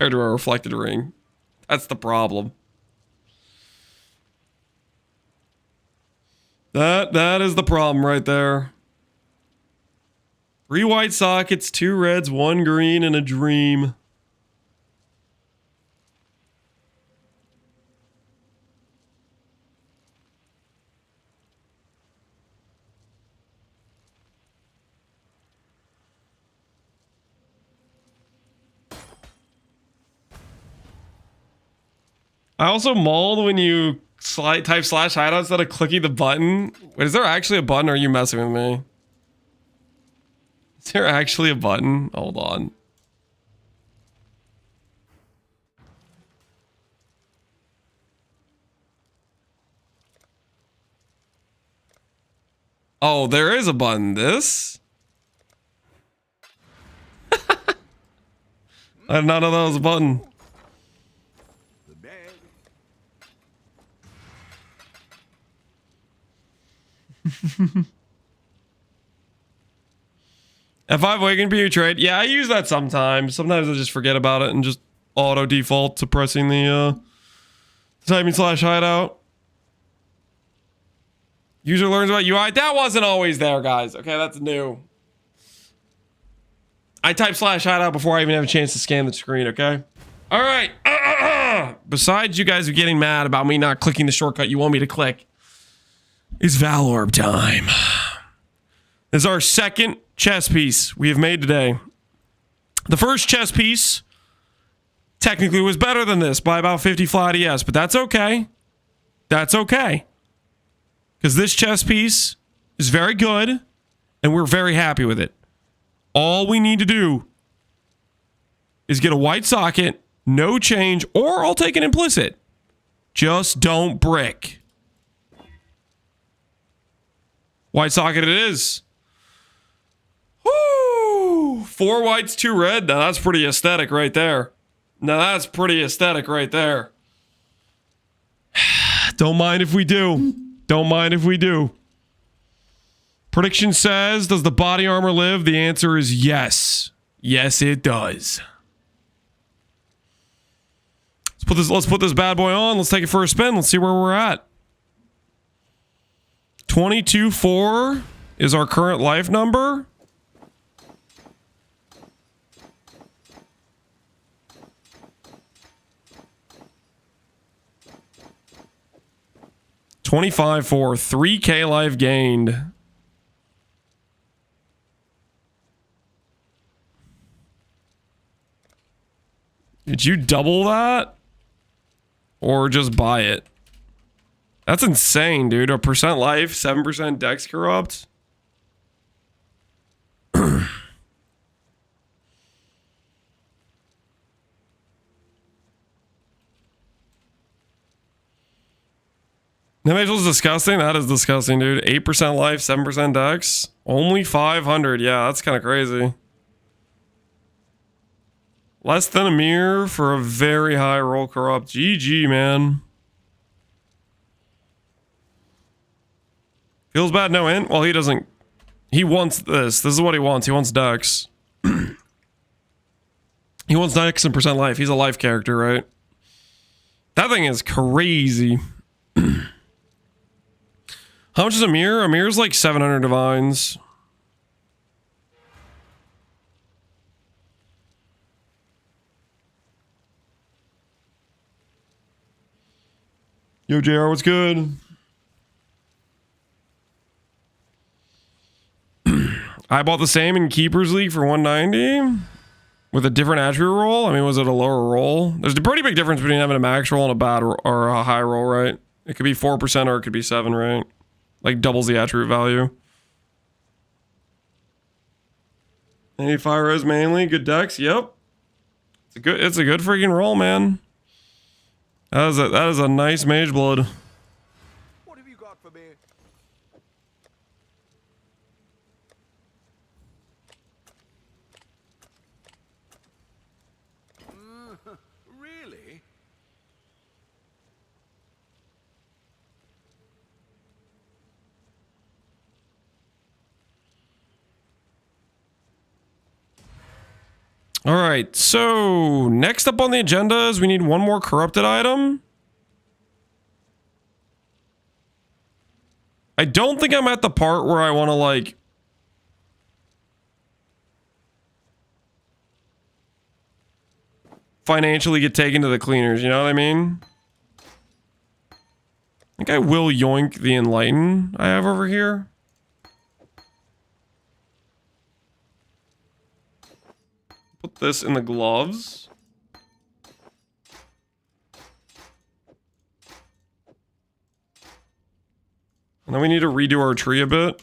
reflected ring. That's the problem. That is the problem right there. 3 white sockets, 2 reds, 1 green, and a dream. I also mauled when you type /hideout instead of clicking the button. Wait, is there actually a button or are you messing with me? Is there actually a button? Hold on. Oh, there is a button. This? I did not know that was a button. F5 Waken PU trade. Yeah, I use that sometimes. Sometimes I just forget about it and just auto default to pressing the typing /hideout. User learns about UI. That wasn't always there, guys. Okay, that's new. I type /hideout before I even have a chance to scan the screen, okay? All right. Besides you guys are getting mad about me not clicking the shortcut you want me to click, it's Valorb time. This is our second chess piece we have made today. The first chess piece technically was better than this by about 50 flat ES, but that's okay. That's okay. Because this chess piece is very good, and we're very happy with it. All we need to do is get a white socket, no change, or I'll take an implicit. Just don't brick. White socket it is. Woo! 4 whites, 2 red. Now that's pretty aesthetic right there. Now that's pretty aesthetic right there. Don't mind if we do. Don't mind if we do. Prediction says, does the body armor live? The answer is yes. Yes, it does. Let's put this bad boy on. Let's take it for a spin. Let's see where we're at. 22.4 is our current life number. $25 for 3K life gained. Did you double that? Or just buy it? That's insane, dude. A percent life, 7% dex corrupt. That visual's disgusting. That is disgusting, dude. 8% life, 7% dex. Only 500. Yeah, that's kind of crazy. Less than a mirror for a very high roll corrupt. GG, man. Feels bad, no int? Well, he doesn't. He wants this. This is what he wants. He wants dex. He wants dex and percent life. He's a life character, right? That thing is crazy. How much is a mirror? A mirror's like 700 divines. Yo, JR, what's good? I bought the same in Keepers League for 190 with a different attribute roll. I mean, was it a lower roll? There's a pretty big difference between having a max roll and a bad or a high roll, right? It could be 4% or it could be 7, right? Like doubles the attribute value. 85 res mainly, good dex. Yep, it's a good freaking roll, man. That is a nice mage blood. What have you got for me? Really? All right, so next up on the agenda is we need one more corrupted item. I don't think I'm at the part where I want to like financially get taken to the cleaners, you know what I mean? I think I will yoink the enlighten I have over here. Put this in the gloves. And then we need to redo our tree a bit.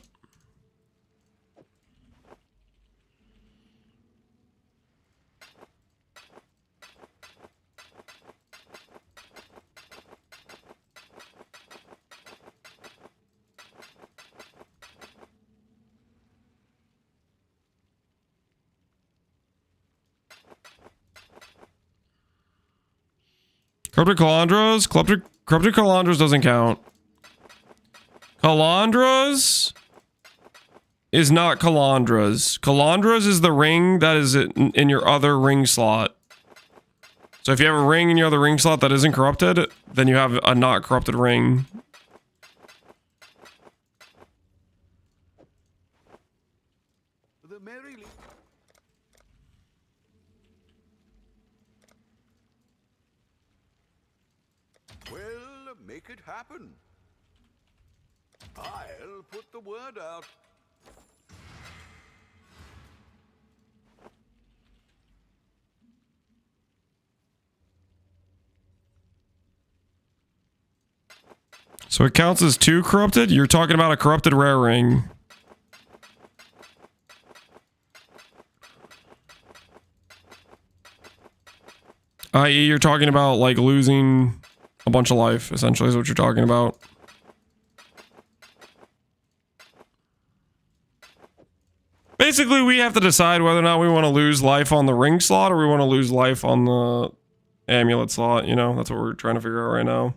Corrupted Calandras? Corrupted Calandras doesn't count. Calandras is not Calandras. Calandras is the ring that is in your other ring slot. So if you have a ring in your other ring slot that isn't corrupted, then you have a not corrupted ring. The merry Well, make it happen. I'll put the word out. So it counts as 2 corrupted? You're talking about a corrupted rare ring. I.e., you're talking about like losing a bunch of life, essentially, is what you're talking about. Basically, we have to decide whether or not we want to lose life on the ring slot or we want to lose life on the amulet slot, you know? That's what we're trying to figure out right now.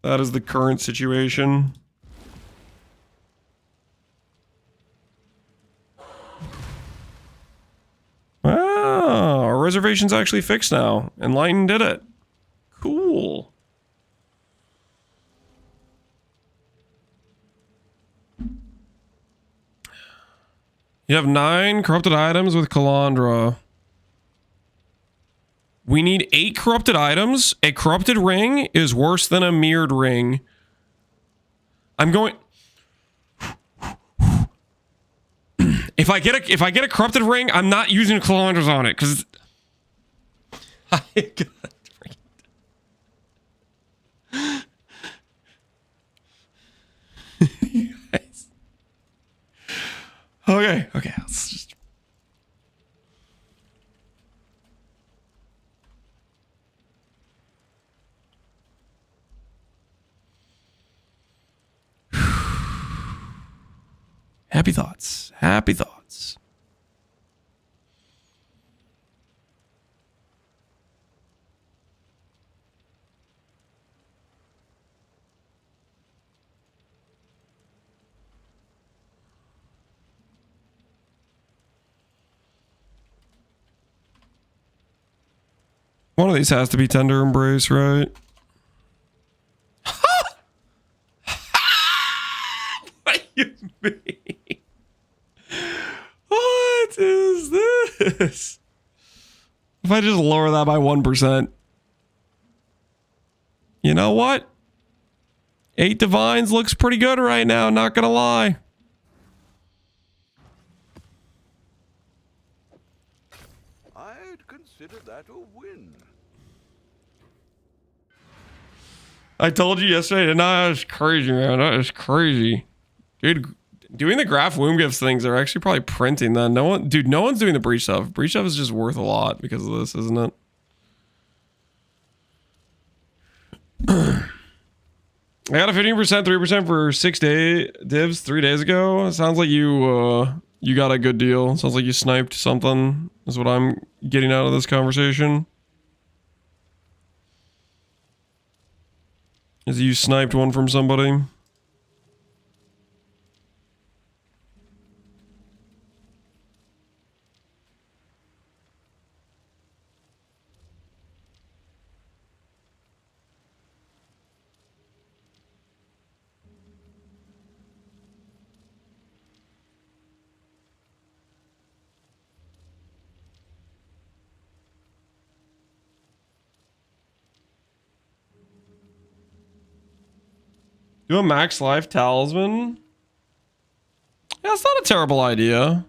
That is the current situation. Wow, our reservation's actually fixed now. Enlighten did it. Cool. You have 9 corrupted items with Calandra. We need 8 corrupted items. A corrupted ring is worse than a mirrored ring. I'm going... If I get a corrupted ring, I'm not using Calandras on it, because... Okay, okay. Let's just... Happy thoughts. Happy thoughts. One of these has to be tender embrace, right? What do you mean? What is this? If I just lower that by 1%. You know what? 8 divines looks pretty good right now, not gonna lie. I'd consider that a win. I told you yesterday, didn't I? That was crazy, man. That is crazy. Dude, doing the graph womb gifts things are actually probably printing then. No one, dude, no one's doing the breach stuff. Breach stuff is just worth a lot because of this, isn't it? I got a 15%, 3% for 6 day divs 3 days ago. It sounds like you got a good deal. Sounds like you sniped something, is what I'm getting out of this conversation. Is you sniped one from somebody? Do a max life talisman? Yeah, that's not a terrible idea.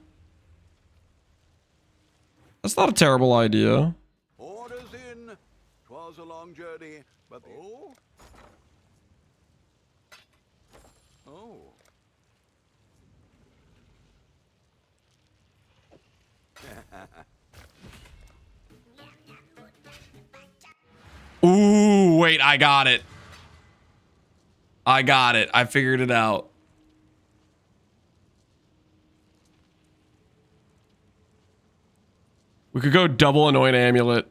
That's not a terrible idea. Orders in. 'Twas a long journey, but oh. Oh. Ooh, wait, I got it. I got it. I figured it out. We could go double anoint amulet.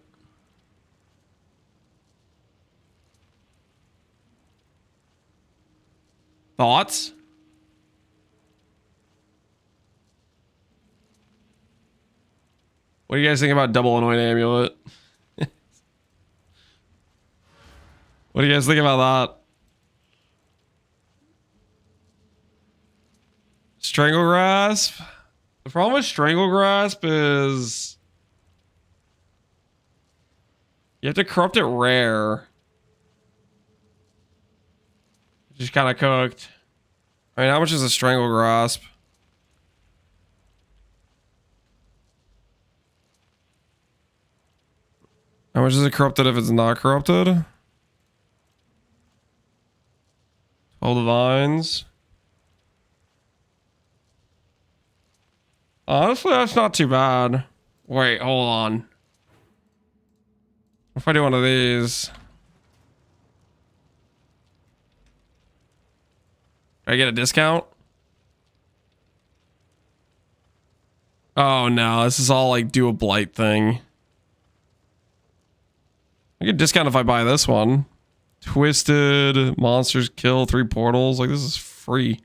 Thoughts? What do you guys think about double anoint amulet? What do you guys think about that? Strangle grasp. The problem with strangle grasp is you have to corrupt it rare. Just kind of cooked. I mean, how much is a strangle grasp? How much is it corrupted if it's not corrupted? 12 divines. Honestly, that's not too bad. Wait, hold on. If I do one of these, do I get a discount? Oh no, this is all like do a blight thing. I get a discount if I buy this one. Twisted, monsters kill, 3 portals. Like, this is free.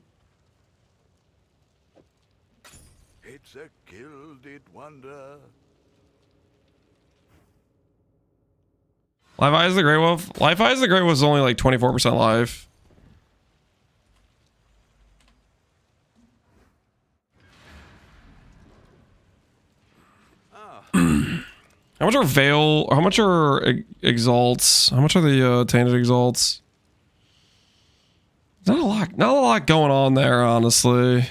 It's a gilded wonder. Life Eyes the Great Wolf. Life Eyes the Great Wolf is only like 24% life. How much are Veil? How much are Exalts? How much are the Tainted Exalts? Not a lot. Not a lot going on there, honestly.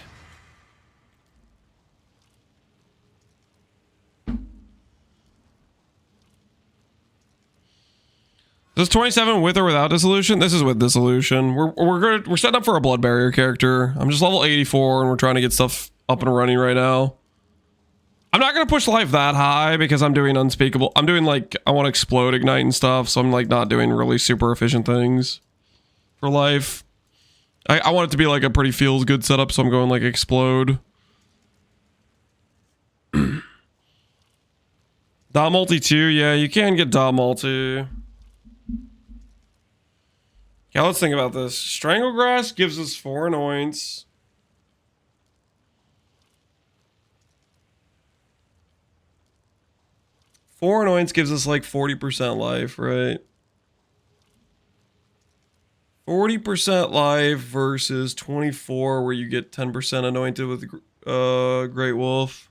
This is 27 with or without dissolution? This is with dissolution. We're setting up for a blood barrier character. I'm just level 84 and we're trying to get stuff up and running right now. I'm not going to push life that high because I'm doing unspeakable. I'm doing like, I want to explode, ignite and stuff. So I'm like not doing really super efficient things for life. I want it to be like a pretty feels good setup. So I'm going like explode. Dot multi too. Yeah, you can get dot multi. Yeah, let's think about this. Stranglegrass gives us 4 annoyance. Four annoyance gives us like 40% life, right? 40% life versus 24 where you get 10% anointed with Great Wolf.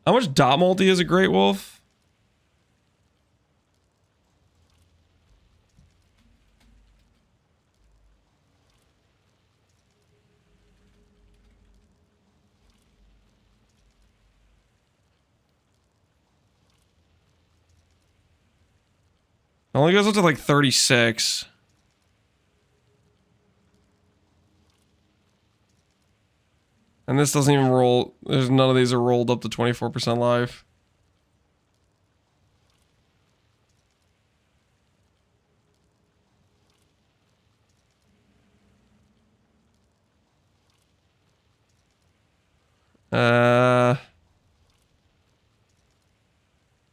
How much dot multi is a Great Wolf? It only goes up to like 36. And this doesn't even roll. There's none of these are rolled up to 24% life.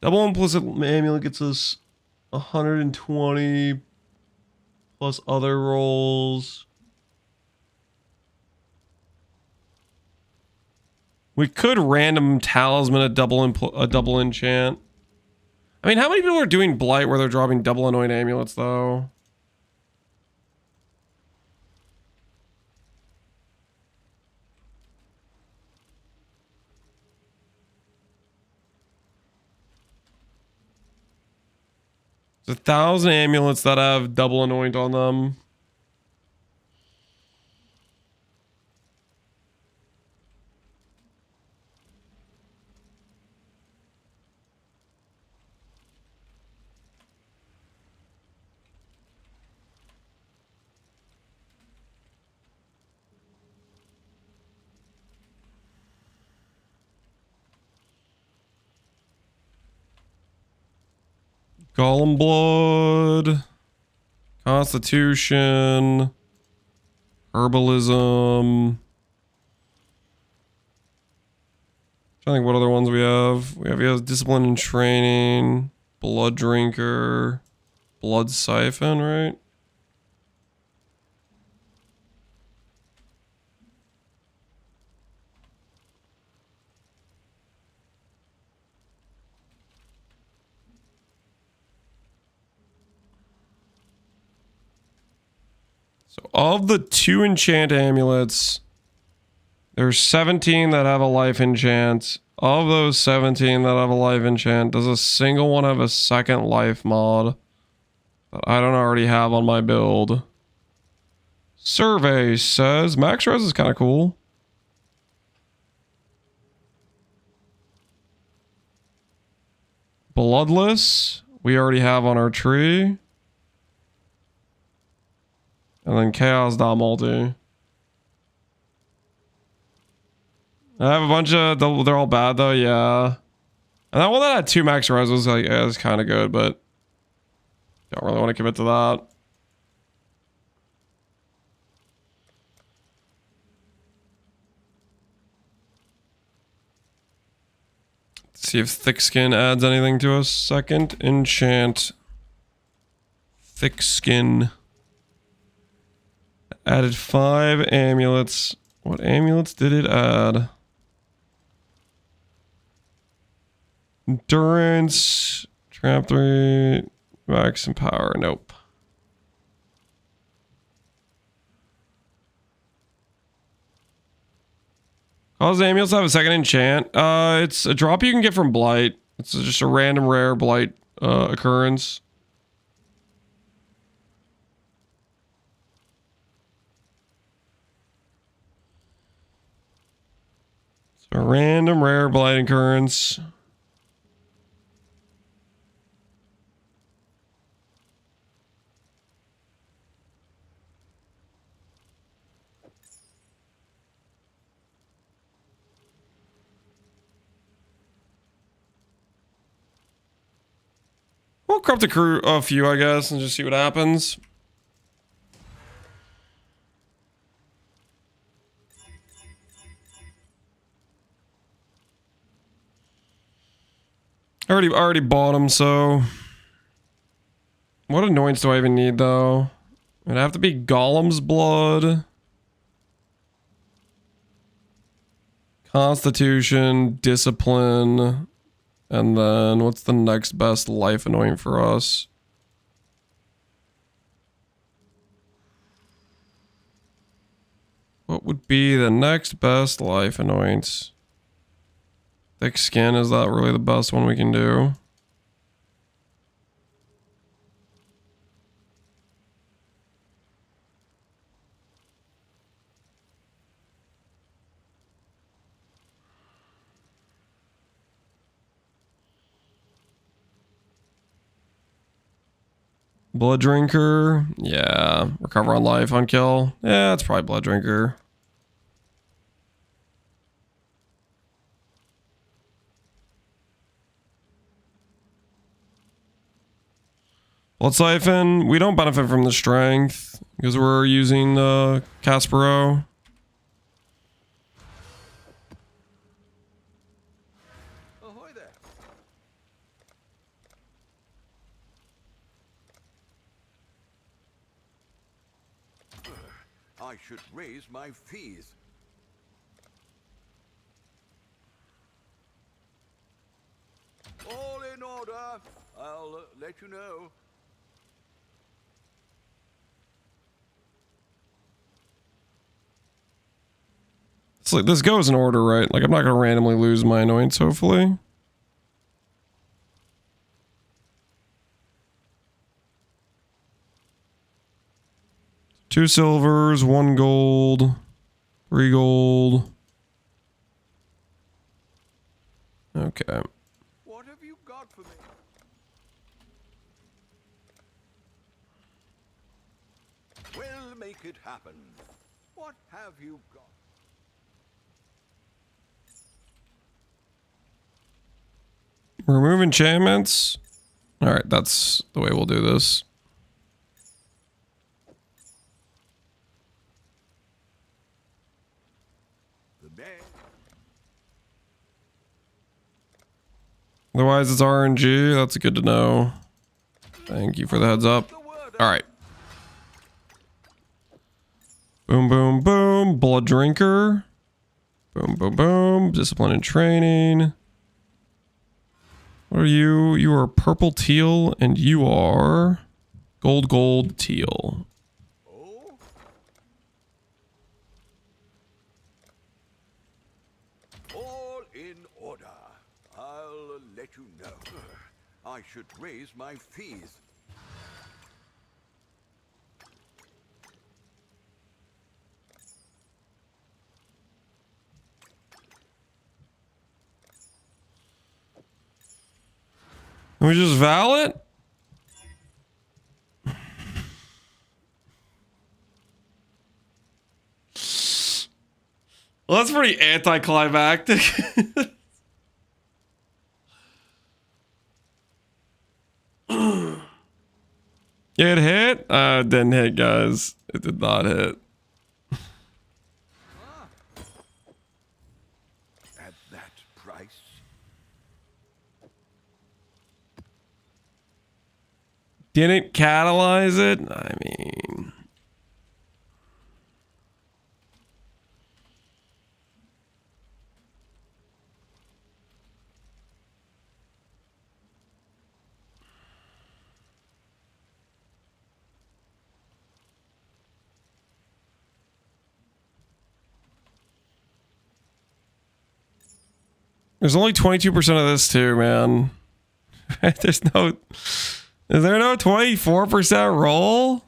Double implicit amulet gets us 120 plus other rolls. We could random talisman a double enchant. I mean, how many people are doing Blight where they're dropping double annoying amulets though? There's 1,000 amulets that have double anoint on them. Golem blood, constitution, herbalism. I think what other ones we have. We have discipline and training, blood drinker, blood siphon, right? So of the 2 enchant amulets, there's 17 that have a life enchant. Of those 17 that have a life enchant, does a single one have a second life mod that I don't already have on my build? Survey says max res is kind of cool. Bloodless, we already have on our tree. And then Chaos Dot Multi. I have a bunch of, they're all bad though, yeah. And that one that had 2 max res was like, yeah, it's kind of good, but don't really want to commit to that. Let's see if Thick Skin adds anything to us. Second enchant. Thick Skin. Added 5 amulets. What amulets did it add? Endurance. Trap 3. Max and power. Nope. Cause amulets have a second enchant. It's a drop you can get from Blight. It's just a random rare Blight occurrence. A random rare Blight occurrence. I'll corrupt a crew a few, I guess, and just see what happens. I already bought them, so what annoyance do I even need though? It'd have to be Golem's blood, Constitution, Discipline, and then what's the next best life annoying for us? What would be the next best life annoyance? Thick skin, is that really the best one we can do? Blood Drinker, yeah. Recover on life on kill. Yeah, it's probably Blood Drinker. Blood Siphon, we don't benefit from the strength because we're using Caspero. Ahoy there. I should raise my fees. All in order. I'll let you know. It's like this goes in order, right? Like I'm not gonna randomly lose my annoyance, hopefully. Two silvers, 1 gold, 3 gold. Okay. What have you got for me? We'll make it happen. What have you got? Remove enchantments. Alright, that's the way we'll do this. The man. Otherwise, it's RNG. That's good to know. Thank you for the heads up. Alright. Boom, boom, boom. Blood Drinker. Boom, boom, boom. Discipline and Training. What are you? You are purple teal, and you are gold, gold, teal. Oh? All in order. I'll let you know. I should raise my fees. Can we just vow it? Well, that's pretty anticlimactic. Yeah, it hit? It didn't hit, guys. It did not hit. At that price? Didn't catalyze it? I mean... There's only 22% of this too, man. There's no... Is there no 24% roll?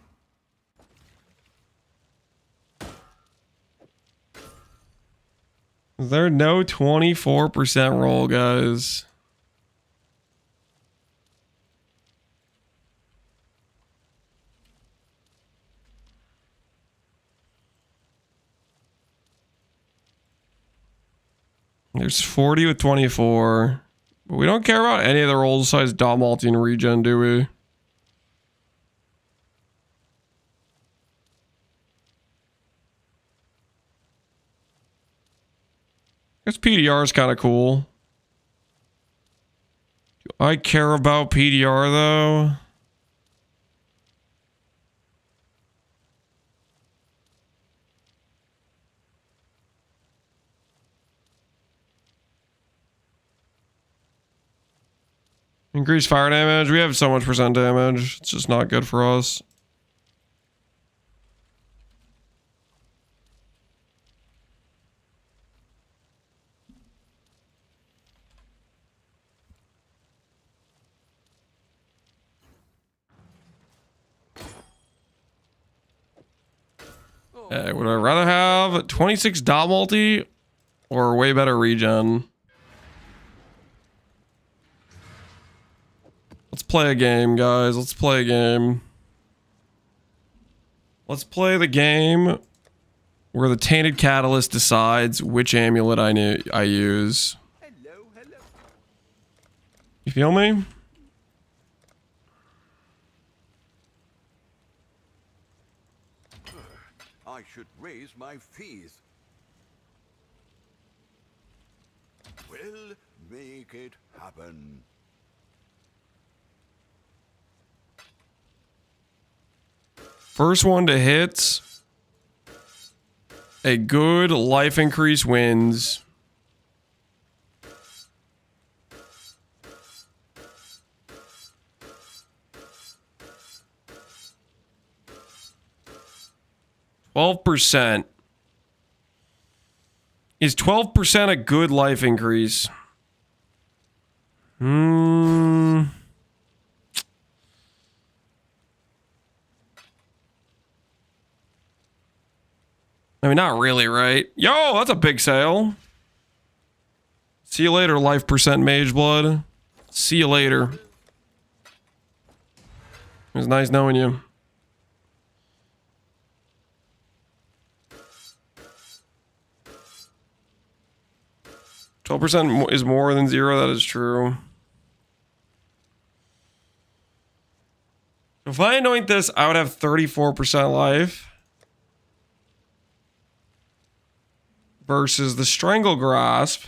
Is there no 24% roll, guys? There's 40 with 24. But we don't care about any of the rolls besides dot multi and regen, do we? I guess PDR is kind of cool. Do I care about PDR though? Increase fire damage. We have so much percent damage. It's just not good for us. Would I rather have 26 dot multi or way better regen? Let's play a game, guys. Let's play a game. Let's play the game where the Tainted Catalyst decides which amulet I use. Hello, hello. You feel me? I should raise my fees. We'll make it happen. First one to hit a good life increase wins. %. Is 12% a good life increase? I mean, not really, right? Yo, that's a big sale. See you later, life percent mage blood. See you later. It was nice knowing you. %12 is more than 0. That is true. If I anoint this, I would have 34% life. Versus the Strangle Grasp.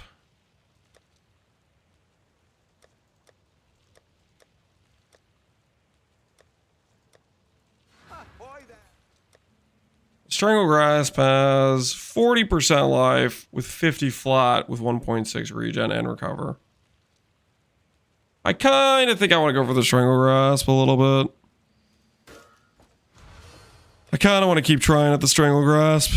Strangle Grasp has 40% life with 50 flat with 1.6 regen and recover. I kind of think I want to go for the Strangle Grasp a little bit. I kind of want to keep trying at the Strangle Grasp.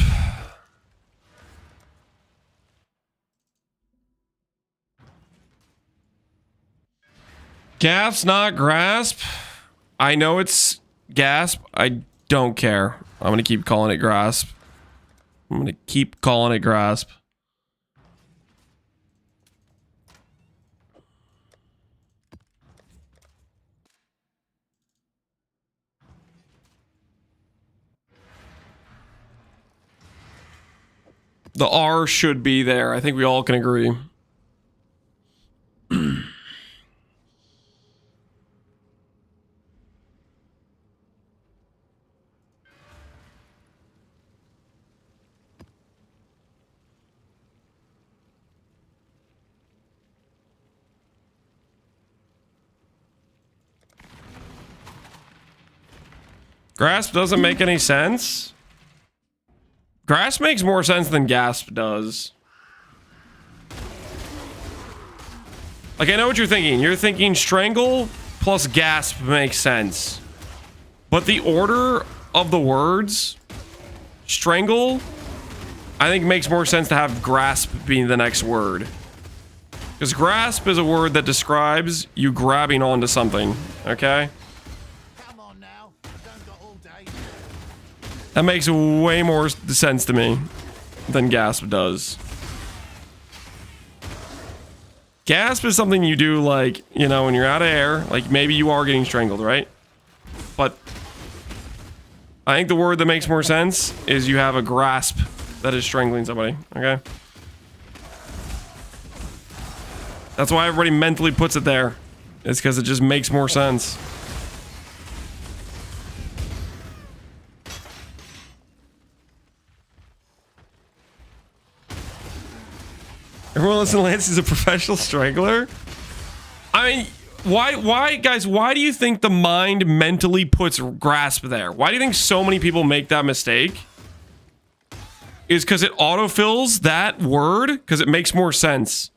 Gasp, not grasp. I know it's gasp. I don't care. I'm going to keep calling it grasp. I'm going to keep calling it grasp. The R should be there. I think we all can agree. Grasp doesn't make any sense. Grasp makes more sense than Gasp does. Like, I know what you're thinking. You're thinking Strangle plus Gasp makes sense. But the order of the words, Strangle, I think makes more sense to have Grasp being the next word. Because Grasp is a word that describes you grabbing onto something, okay? That makes way more sense to me than Gasp does. Gasp is something you do, like, you know, when you're out of air, like maybe you are getting strangled, right? But I think the word that makes more sense is you have a grasp that is strangling somebody, okay? That's why everybody mentally puts it there. It's because it just makes more sense. Everyone listen to Lance, he's a professional strangler. I mean, why, guys, why do you think the mind mentally puts grasp there? Why do you think so many people make that mistake? Is because it autofills that word because it makes more sense.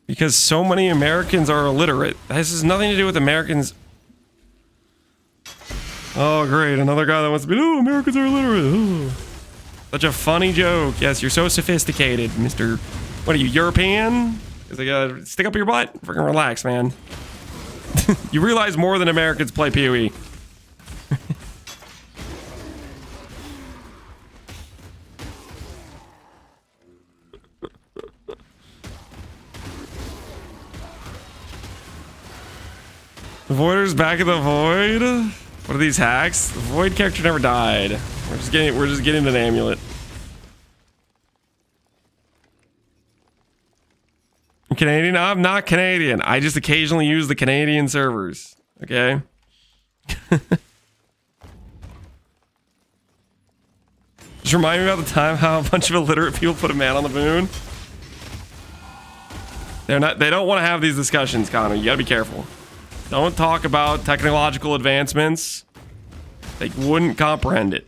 Because so many Americans are illiterate. This has nothing to do with Americans. Oh, great. Another guy that wants to be, oh, Americans are illiterate. Oh. Such a funny joke. Yes, you're so sophisticated, Mr. What are you, European? Is like, stick up your butt? Freaking relax, man. You realize more than Americans play PoE. The Voider's back in the Void? What are these hacks? The Void character never died. We're just getting an amulet. I'm Canadian? No, I'm not Canadian. I just occasionally use the Canadian servers. Okay? Just remind me about the time how a bunch of illiterate people put a man on the moon. They don't want to have these discussions, Connor. You gotta be careful. Don't talk about technological advancements. They wouldn't comprehend it.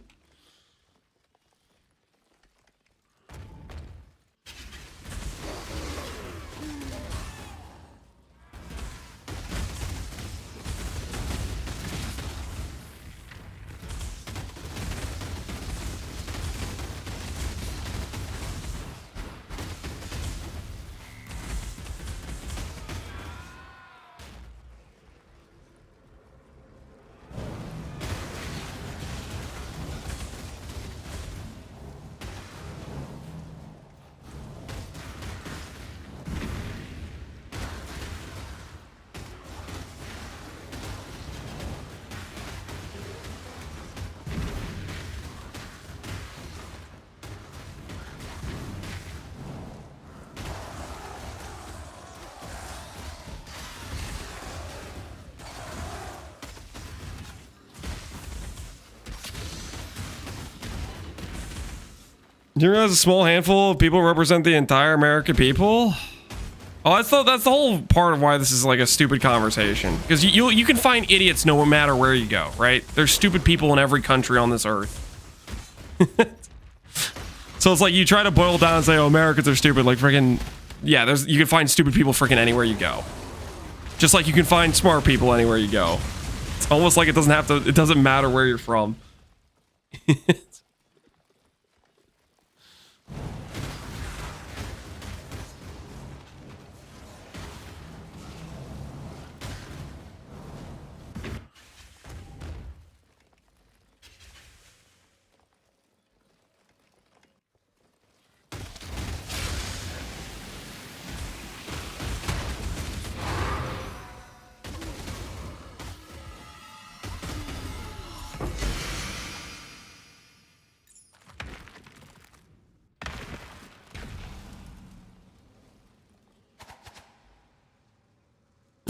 Do you realize a small handful of people represent the entire American people? Oh, that's the whole part of why this is like a stupid conversation. Because you can find idiots no matter where you go, right? There's stupid people in every country on this earth. So it's like you try to boil down and say, oh, Americans are stupid. Like freaking, yeah, you can find stupid people freaking anywhere you go. Just like you can find smart people anywhere you go. It's almost like it doesn't matter where you're from.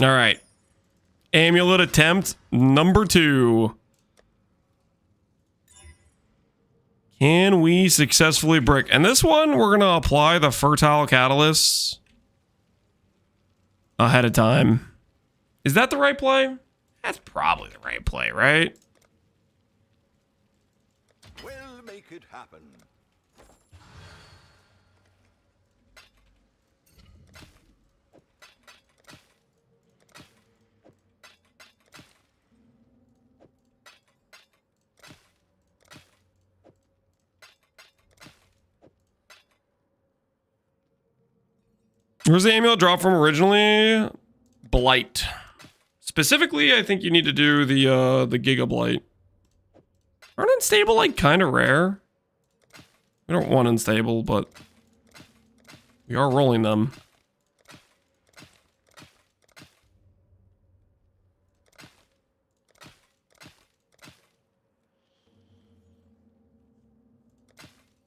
All right. Amulet attempt number 2. Can we successfully brick? And this one, we're going to apply the fertile catalyst ahead of time. Is that the right play? That's probably the right play, right? We'll make it happen. Where's the amulet drop from originally? Blight. Specifically, I think you need to do the Giga Blight. Aren't unstable like kind of rare? We don't want unstable, but we are rolling them.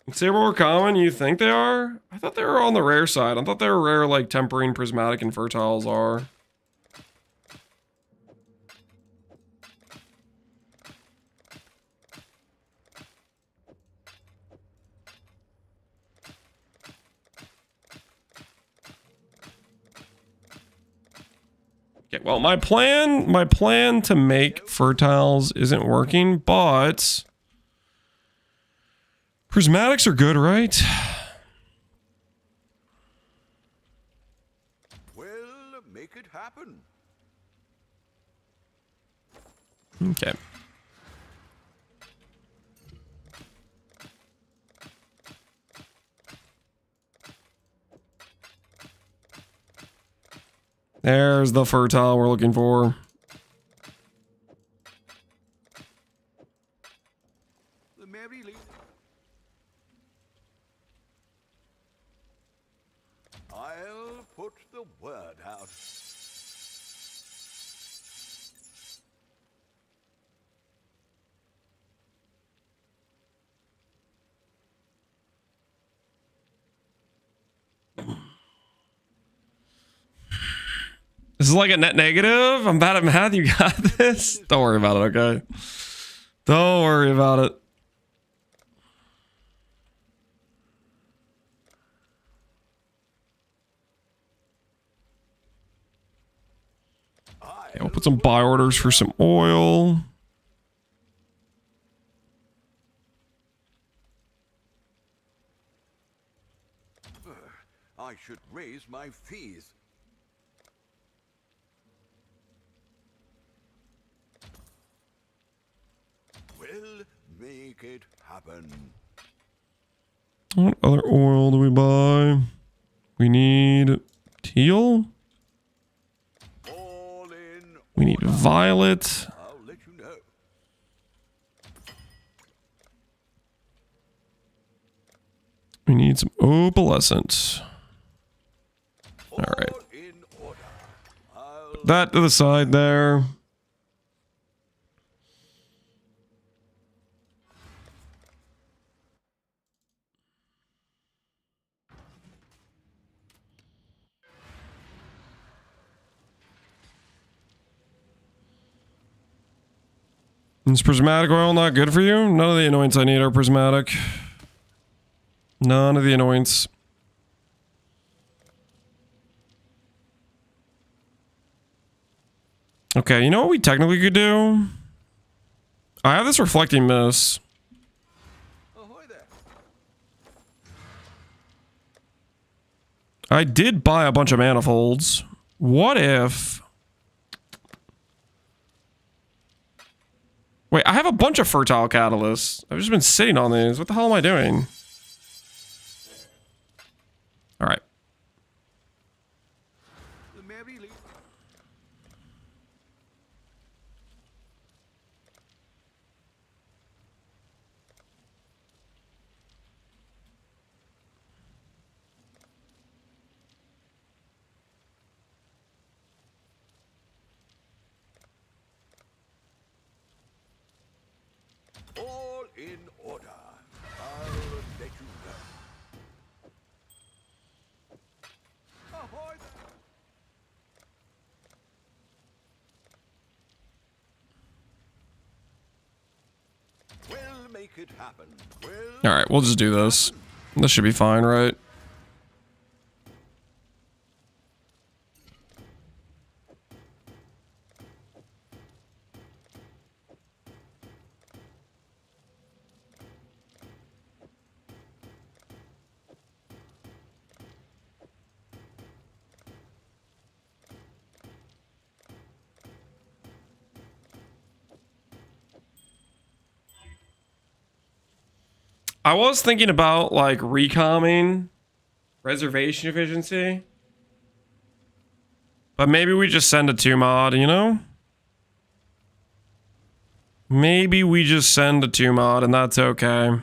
Unstable or common, you think they are? I thought they were on the rare side. I thought they were rare like tempering, prismatic, and fertiles are. Okay, well, my plan to make fertiles isn't working, but prismatics are good, right? Well, make it happen. Okay. There's the fertile we're looking for. The merry lead. I'll put the word out. This is like a net negative. I'm bad at math. You got this. Don't worry about it, okay? Don't worry about it. Okay, we'll put some buy orders for some oil. I should raise my fees. We'll make it happen. What other oil do we buy? We need teal. All in. We need violet. I'll let you know. We need some opalescent. All right. All in order. I'll Put that to the side there. Is prismatic oil not good for you? None of the annoyance I need are prismatic. None of the annoyance. Okay, you know what we technically could do? I have this reflecting mist. ahoy there. I did buy a bunch of manifolds. What if... Wait, I have a bunch of fertile catalysts. I've just been sitting on these. What the hell am I doing? All right. The merry lead. All in order. I'll let you know. Ahoy there. We'll make it happen. We'll All right, we'll just do this. This should be fine, right? I was thinking about like recomming reservation efficiency, but maybe we just send a 2 mod, you know? Maybe we just send a 2 mod and that's okay.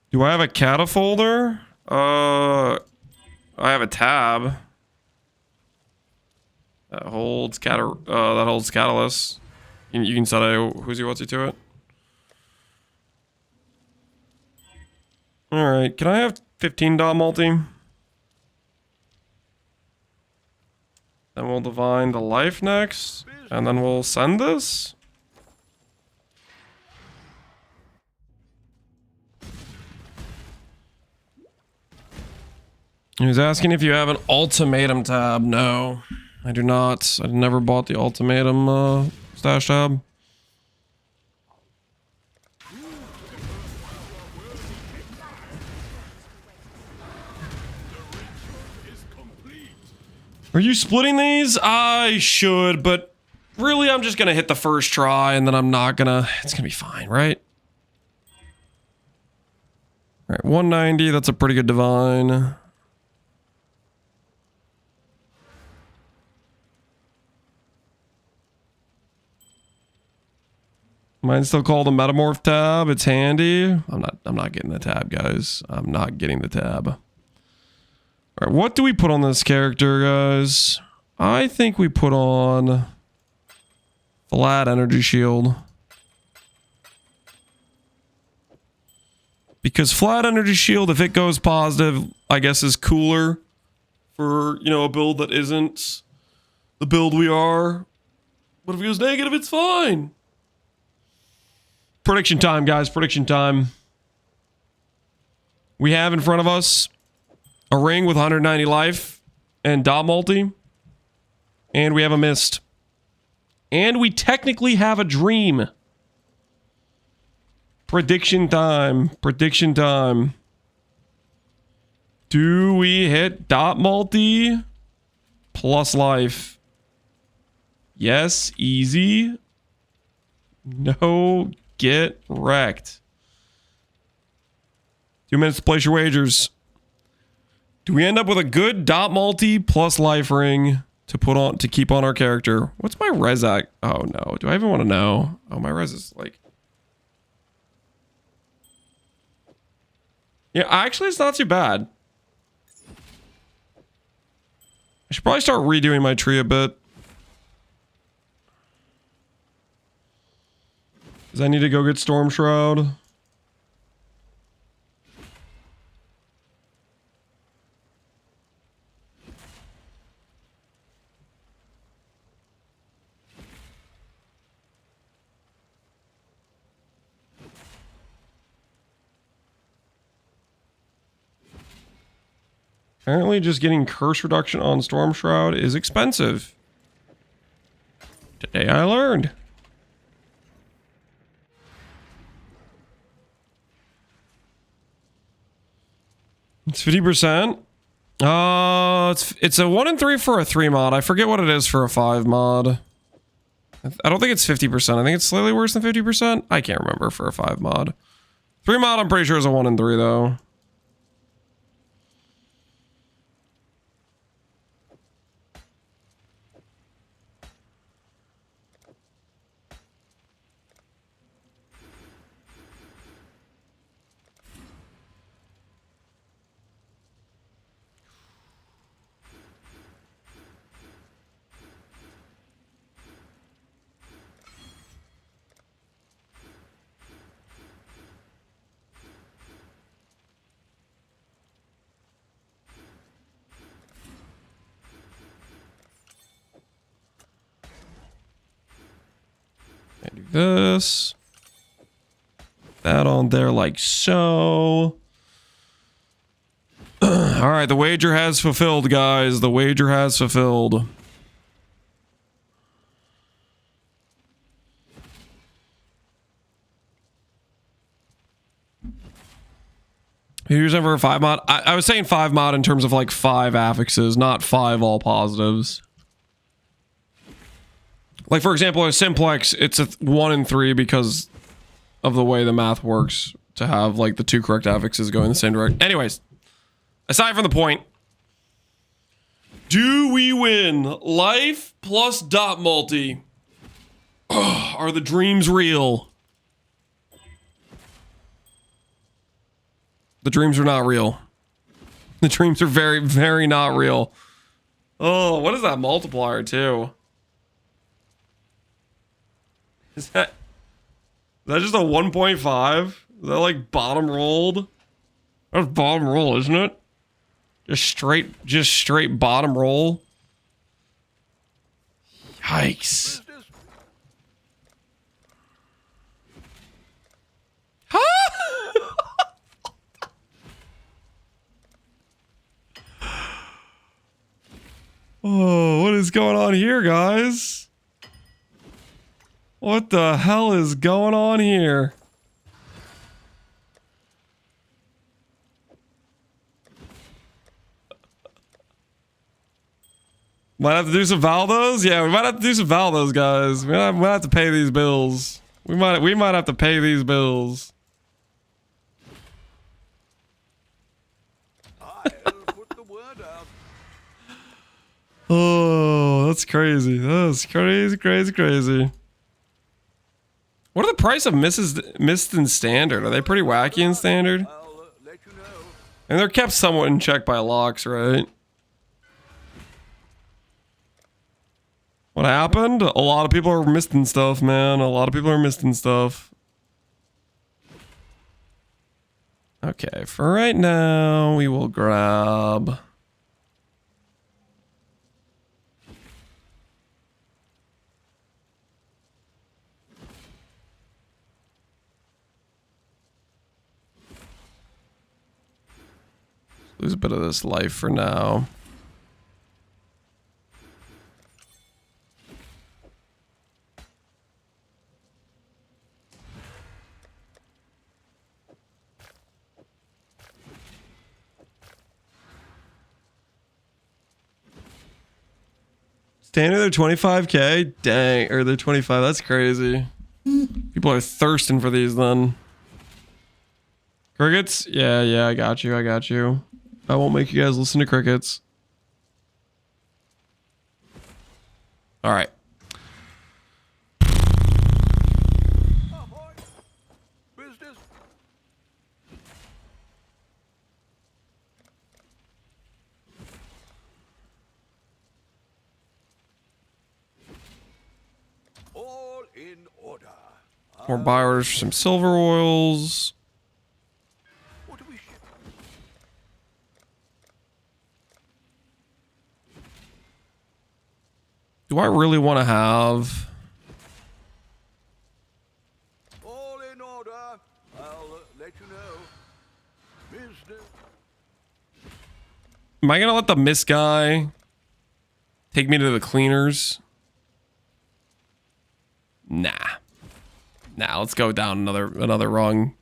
Do I have a catafolder? I have a tab that holds catalyst. You can set a who's what's to it. All right, can I have 15 dot multi? Then we'll divine the life next, and then we'll send this. He was asking if you have an ultimatum tab. No, I do not. I never bought the ultimatum stash tab. Are you splitting these? I should, but really I'm just gonna hit the first try and then I'm not gonna, it's gonna be fine, right? All right, 190, that's a pretty good divine. Mine's still called a metamorph tab. It's handy. I'm not getting the tab, guys. I'm not getting the tab. All right, what do we put on this character, guys? I think we put on flat energy shield. Because flat energy shield, if it goes positive, I guess is cooler for, you know, a build that isn't the build we are. But if it goes negative, it's fine. Prediction time, guys. Prediction time. We have in front of us a ring with 190 life and dot multi. And we have a mist. And we technically have a dream. Prediction time. Prediction time. Do we hit dot multi plus life? Yes, easy. No, get wrecked. 2 minutes to place your wagers. Do we end up with a good dot multi plus life ring to put on to keep on our character? What's my res at? Oh no. Do I even want to know? Oh, my res is like, yeah, actually it's not too bad. I should probably start redoing my tree a bit. Because I need to go get Storm Shroud. Apparently just getting curse reduction on Storm Shroud is expensive. Today I learned. It's 50%. It's a 1 in 3 for a 3 mod. I forget what it is for a 5 mod. I don't think it's 50%. I think it's slightly worse than 50%. I can't remember for a 5 mod. 3 mod, I'm pretty sure is a 1 in 3 though. I do this. That on there like so. All right, the wager has fulfilled, guys. The wager has fulfilled. Here's over a 5 mod. I was saying 5 mod in terms of like 5 affixes, not 5 all positives. Like for example, a simplex, it's a 1 and 3 because of the way the math works to have like the 2 correct affixes going in the same direction. Anyways, aside from the point, do we win? Life plus dot multi. Are the dreams real? The dreams are not real. The dreams are very, very not real. Oh, what is that multiplier too? Is that just a 1.5? Is that like bottom rolled? That's bottom roll, isn't it? Just straight bottom roll. Yikes. Oh, what is going on here, guys? What the hell is going on here? Might have to do some Valdos? Yeah, we might have to do some Valdos, guys. We might have to pay these bills. We might have to pay these bills. I'll put the word out. Oh, that's crazy. That's crazy, crazy, crazy. What are the price of Mist in Standard? Are they pretty wacky in Standard? I'll let you know. And they're kept somewhat in check by locks, right? What happened? A lot of people are misting stuff, man. A lot of people are misting stuff. Okay, for right now, we will grab... lose a bit of this life for now. Standard, they're 25k? Dang, or they're 25, that's crazy. People are thirsting for these then. Crickets? Yeah, I got you, I won't make you guys listen to crickets. Alright. Ahoy! Business. All in order. More buy orders for some silver oils. What do we ship? Do I really want to have... All in order. I'll let you know. Business. Am I gonna let the mist guy take me to the cleaners? Nah. Nah, let's go down another rung.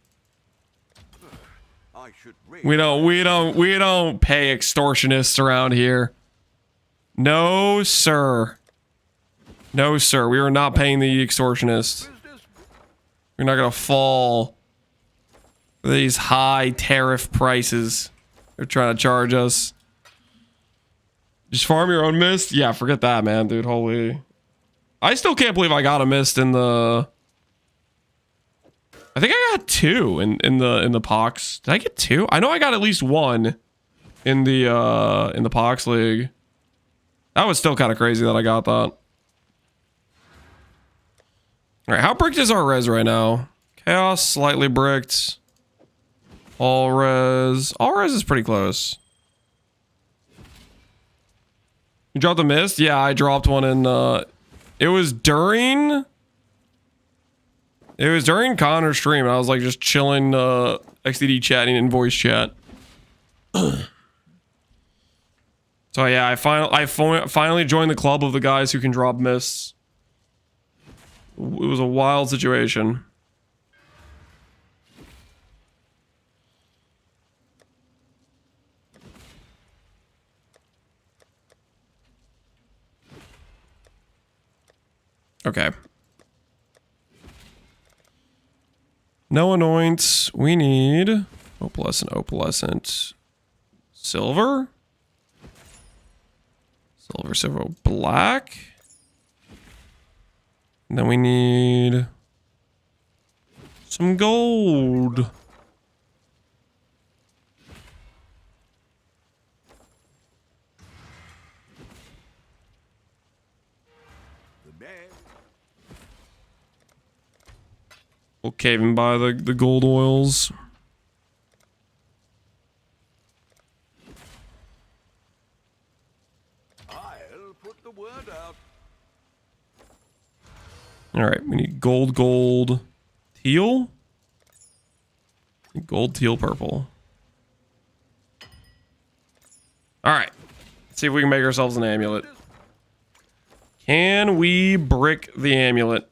I should raise We don't pay extortionists around here. No, sir. No, sir. We are not paying the extortionists. business. We're not gonna fall for these high tariff prices they're trying to charge us. Just farm your own mist? Yeah, forget that, man, dude. Holy. I still can't believe I got a mist in the... I think I got 2 in the Pox. Did I get 2? I know I got at least 1 in the Pox League. That was still kind of crazy that I got that. Alright, how bricked is our res right now? Chaos, slightly bricked. All res. All res is pretty close. You dropped the mist? Yeah, I dropped one in, it was during Connor's stream. I was like just chilling, XDD chatting in voice chat. So yeah, I finally joined the club of the guys who can drop mists. It was a wild situation. Okay. No anoints. We need opalescent. Silver. Silver, black. And then we need some gold. We'll cave in by the gold oils. I'll put the word out. All right, we need gold, teal. Gold, teal, purple. All right, let's see if we can make ourselves an amulet. Can we brick the amulet?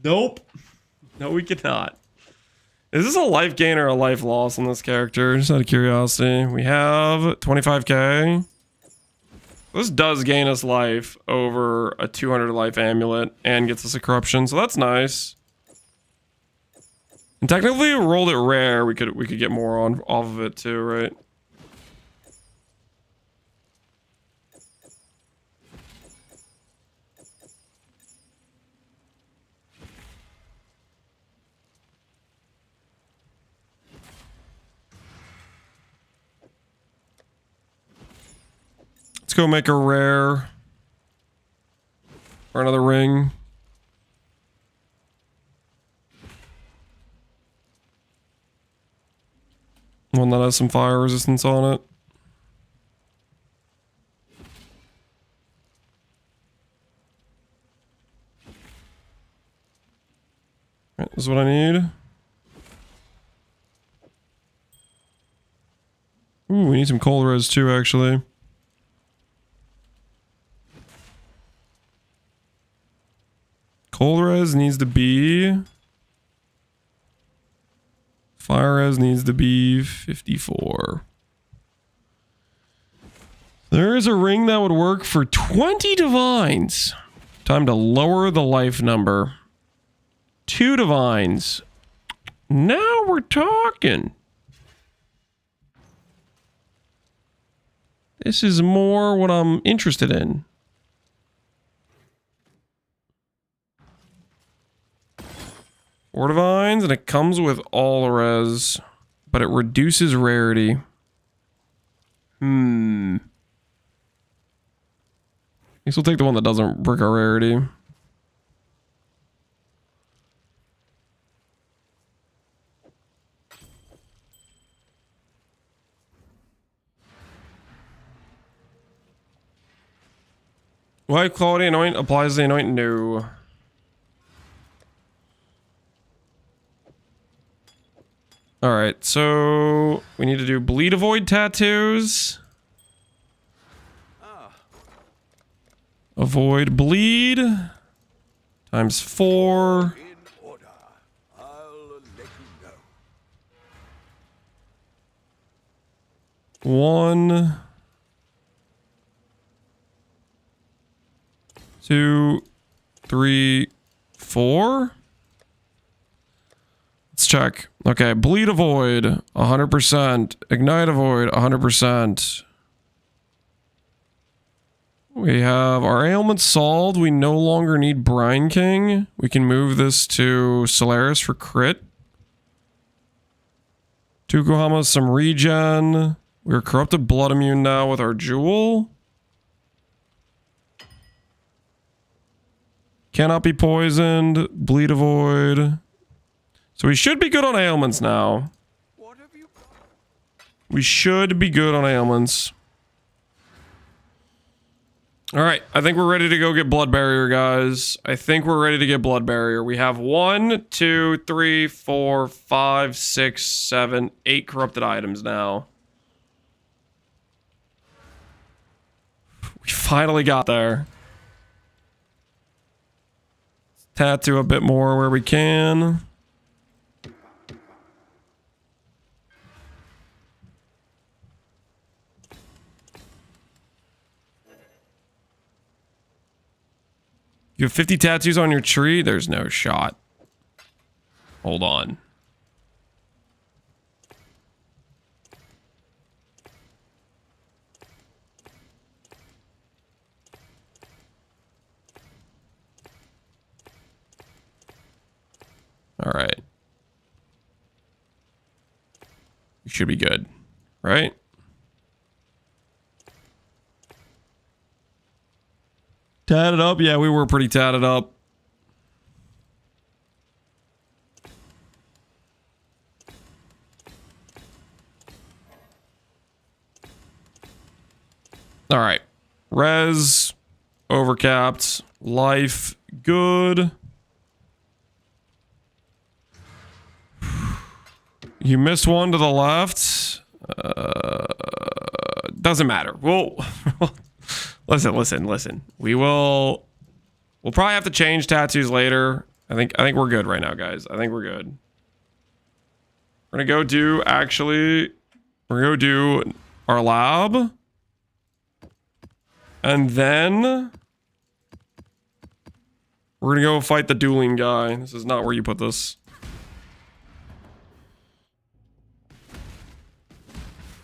Nope. No, we cannot. Is this a life gain or a life loss on this character? Just out of curiosity. We have 25k. This does gain us life over a 200 life amulet and gets us a corruption, so that's nice. And technically, if we rolled it rare, we could get more on off of it too, right? Let's go make a rare or another ring. One that has some fire resistance on it. Right, this is what I need. Ooh, we need some cold res too, actually. Cold res needs to be... Fire res needs to be 54. There is a ring that would work for 20 divines. Time to lower the life number. 2 divines. Now we're talking. This is more what I'm interested in. Four divines, and it comes with all res, but it reduces rarity. I guess we'll take the one that doesn't brick our rarity. High quality anoint applies the anoint? No. Alright, so we need to do bleed avoid tattoos. Avoid bleed times 4. In order. I'll let you know. 1, 2, 3, 4. Let's check. Okay, bleed avoid 100%, ignite avoid 100%. We have our ailments solved. We no longer need Brine King. We can move this to Solaris for crit. Tukuhama, some regen. We're corrupted blood immune now with our jewel. Cannot be poisoned. Bleed avoid. So we should be good on ailments now. What have you got? We should be good on ailments. Alright, I think we're ready to go get Blood Barrier, guys. I think we're ready to get Blood Barrier. We have 1, 2, 3, 4, 5, 6, 7, 8 corrupted items now. We finally got there. Tattoo a bit more where we can. You have 50 tattoos on your tree? There's no shot. Hold on. All right. You should be good, right? Tatted up? Yeah, we were pretty tatted up. All right. Res, overcapped, life, good. You missed one to the left. Doesn't matter. We'll listen. We'll probably have to change tattoos later. I think we're good right now, guys. I think we're good. We're gonna go do our lab. And then we're gonna go fight the dueling guy. This is not where you put this.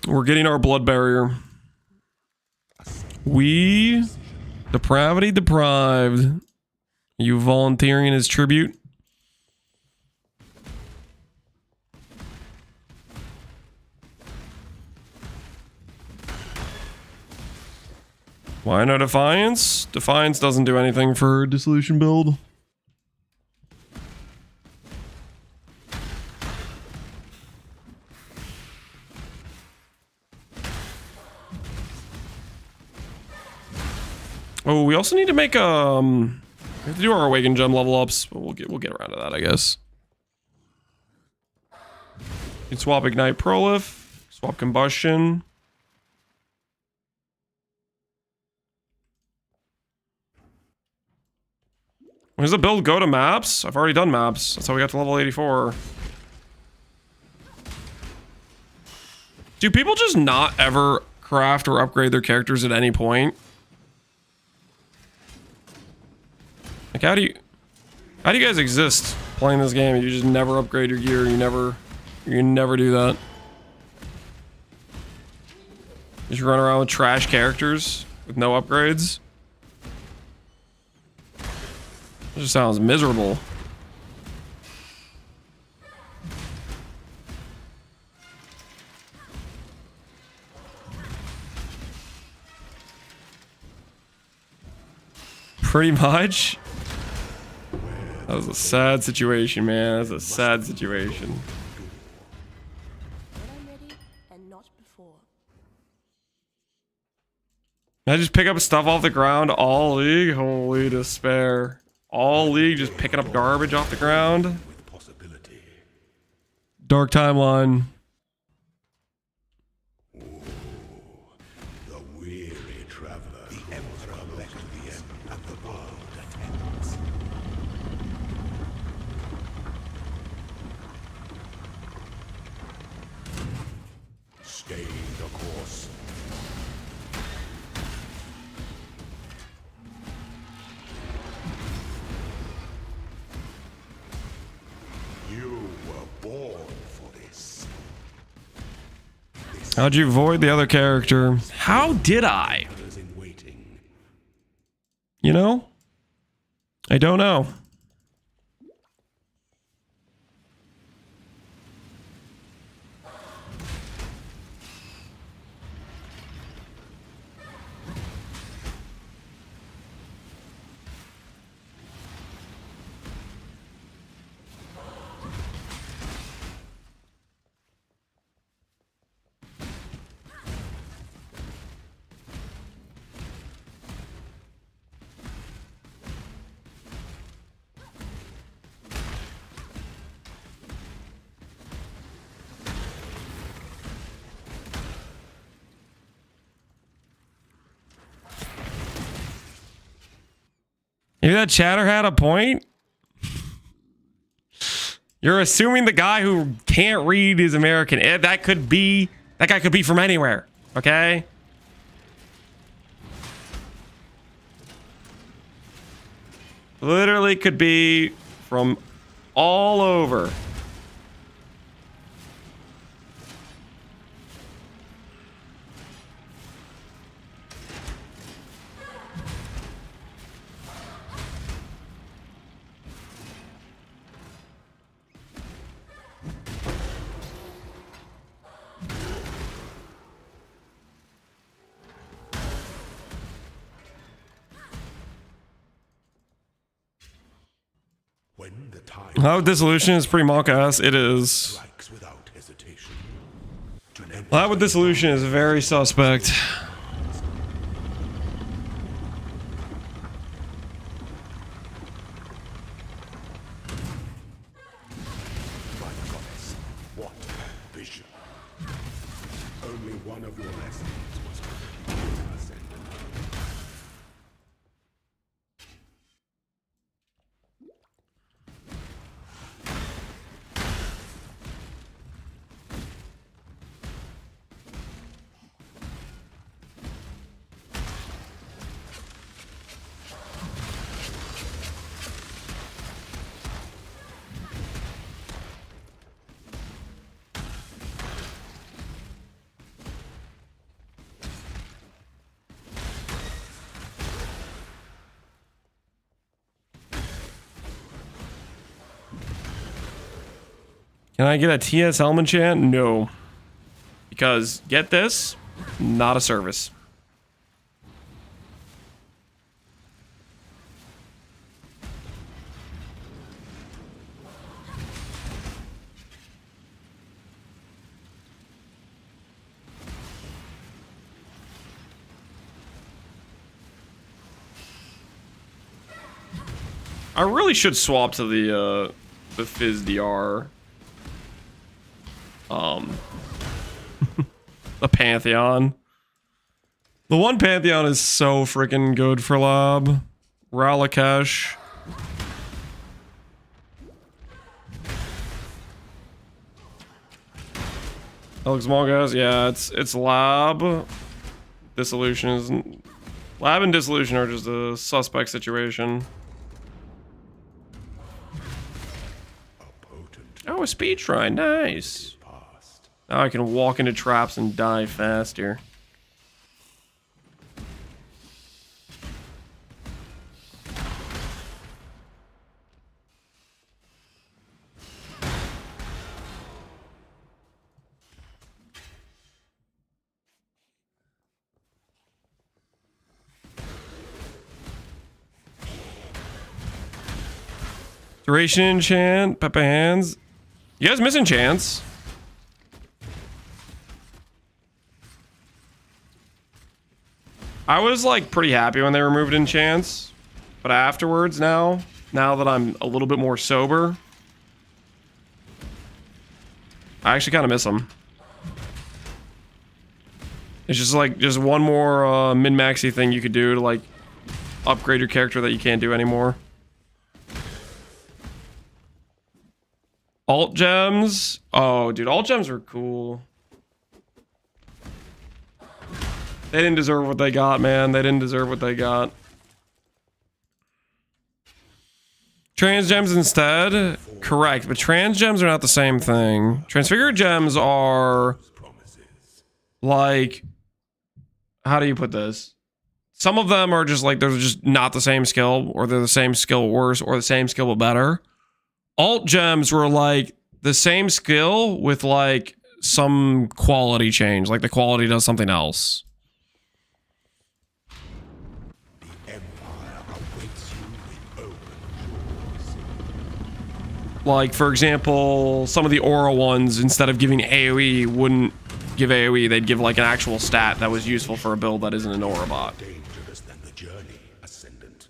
We're getting our blood barrier. We depravity deprived. You volunteering as tribute? Why no Defiance? Defiance doesn't do anything for Dissolution build. Oh, we also need to make we have to do our Awakened Gem level ups, but we'll get around to that, I guess. You can swap Ignite Prolif, swap Combustion. When does the build go to maps? I've already done maps. That's how we got to level 84. Do people just not ever craft or upgrade their characters at any point? Like, how do you guys exist playing this game? You just never upgrade your gear. You never do that. Just run around with trash characters with no upgrades. It just sounds miserable. Pretty much. That was a sad situation, man. That's a sad situation. When I'm ready and not before. Can I just pick up stuff off the ground all league? Holy despair. All league just picking up garbage off the ground. Dark timeline. The weary traveler, the emperor left to the end, and the world attends. Stay the course. You were born for this. How'd you avoid the other character? How did I? Others in waiting. You know? I don't know. Maybe that chatter had a point? You're assuming the guy who can't read is American. That guy could be from anywhere, okay? Literally could be from all over. When the time How dissolution is pretty monk ass. It is. strikes without hesitation. To an end That with dissolution is very suspect. my goddess. What vision. Only one of your lessons was completed, Ascendant. Can I get a TS Helmet chant? No. Because, get this, not a service. I really should swap to the Fizz DR. The Pantheon. The one Pantheon is so freaking good for Lob. Ralakesh. That looks small, guys. Yeah, it's Lab. Dissolution is... Lab and Dissolution are just a suspect situation. Oh, a speed shrine. Nice. Now I can walk into traps and die faster. Duration enchant, Peppa Hands. You guys missing chance? I was like pretty happy when they removed enchants, but afterwards now that I'm a little bit more sober, I actually kind of miss them. It's just like just one more min-maxy thing you could do to like upgrade your character that you can't do anymore. Alt gems. Oh, dude, alt gems were cool. They didn't deserve what they got, man. They didn't deserve what they got. Trans gems instead? Correct, but trans gems are not the same thing. Transfigured gems are like, how do you put this? Some of them are just like, they're just not the same skill, or they're the same skill worse, or the same skill but better. Alt gems were like the same skill with like some quality change, like the quality does something else. Like, for example, some of the aura ones, instead of giving AoE, wouldn't give AoE, they'd give like an actual stat that was useful for a build that isn't an aura bot. Dangerous than the journey, Ascendant.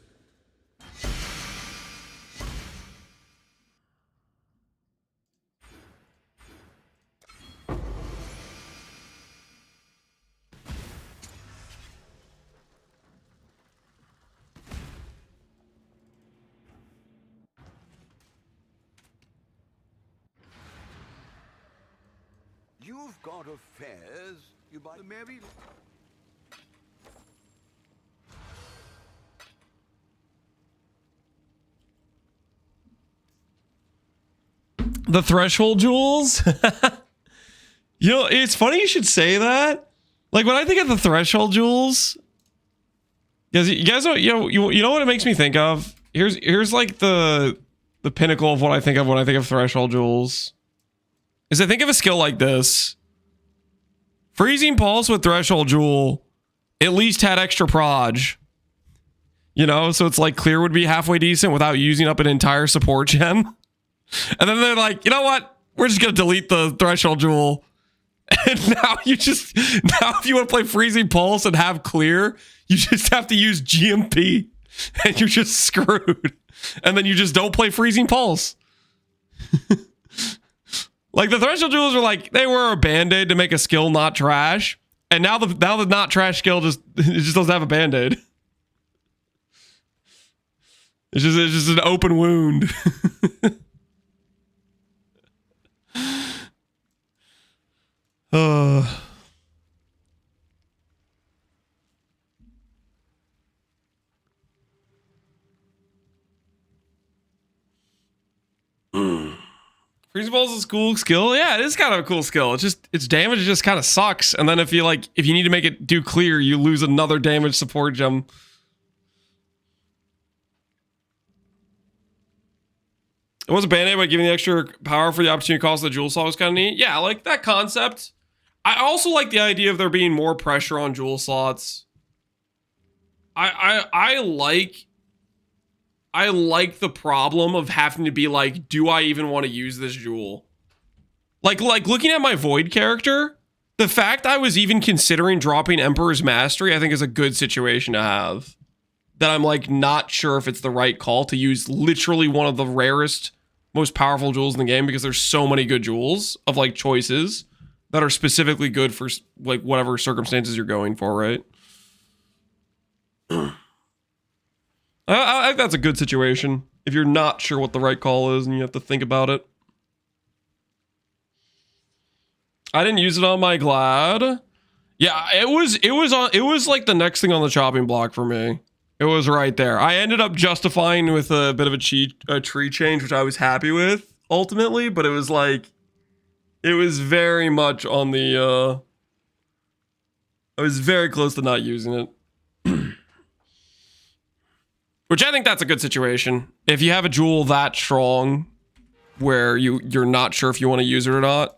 You've got affairs. You buy the merry. The threshold jewels. You know, it's funny you should say that. Like when I think of the threshold jewels, because you guys know, you know what it makes me think of. Here's like the pinnacle of what I think of when I think of threshold jewels. Is I think of a skill like this. Freezing Pulse with Threshold Jewel at least had extra proj. You know, so it's like clear would be halfway decent without using up an entire support gem. And then they're like, you know what? We're just going to delete the Threshold Jewel. And now if you want to play Freezing Pulse and have clear, you just have to use GMP and you're just screwed. And then you just don't play Freezing Pulse. Like the Threshold Jewels are like, they were a band-aid to make a skill not trash. And now the not trash skill just doesn't have a band-aid. It's just an open wound. Freezing Balls is a cool skill. Yeah, it is kind of a cool skill. Its damage just kind of sucks. And then if you need to make it do clear, you lose another damage support gem. It was a band-aid by giving the extra power for the opportunity cost of the jewel saw was kind of neat. Yeah, like that concept. I also like the idea of there being more pressure on jewel slots. I like the problem of having to be like, do I even want to use this jewel? Like looking at my Void character, the fact I was even considering dropping Emperor's Mastery, I think is a good situation to have. That I'm like not sure if it's the right call to use literally one of the rarest, most powerful jewels in the game, because there's so many good jewels of like choices that are specifically good for like whatever circumstances you're going for, right? I think that's a good situation if you're not sure what the right call is and you have to think about it. I didn't use it on my Glad. Yeah, it was like the next thing on the chopping block for me. It was right there. I ended up justifying with a bit of a tree change, which I was happy with ultimately, but it was like, it was very much on the, I was very close to not using it. Which I think that's a good situation. If you have a jewel that strong where you're not sure if you want to use it or not.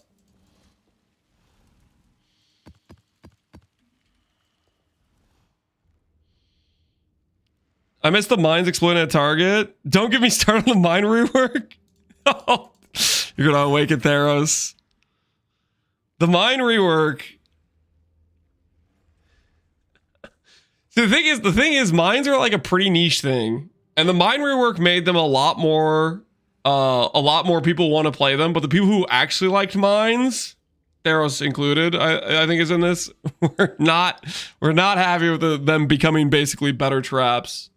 I missed the mines exploding at target. Don't get me started on the mine rework. Oh, you're gonna awaken Theros. The mine rework. So the thing is, mines are like a pretty niche thing, and the mine rework made them a lot more people want to play them. But the people who actually liked mines, Theros included, I think is in this. We're not happy with them becoming basically better traps.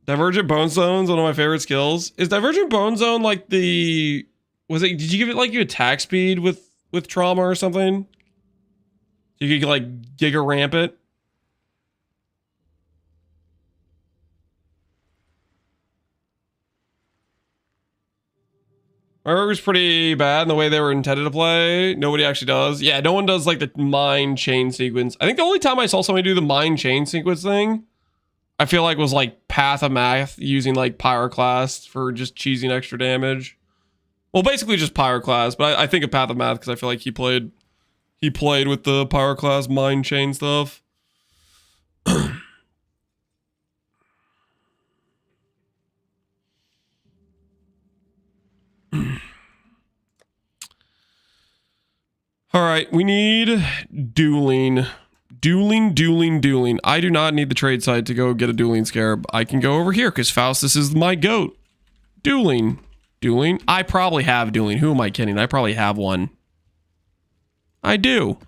Divergent Bone Zone's one of my favorite skills. Is Divergent Bone Zone like the... did you give it like you attack speed with trauma or something? You could like Giga Ramp it? My work was pretty bad in the way they were intended to play. Nobody actually does. Yeah, no one does like the mine chain sequence. I think the only time I saw somebody do the mine chain sequence thing, I feel like was like Path of Math using like Pyroclast for just cheesing extra damage. Well, basically just Pyroclast, but I think of Path of Math because I feel like he played with the Pyroclast mine chain stuff. All right, we need dueling. Dueling. I do not need the trade site to go get a dueling scarab. I can go over here because Faustus is my goat. Dueling. I probably have dueling. Who am I kidding? I probably have one. I do.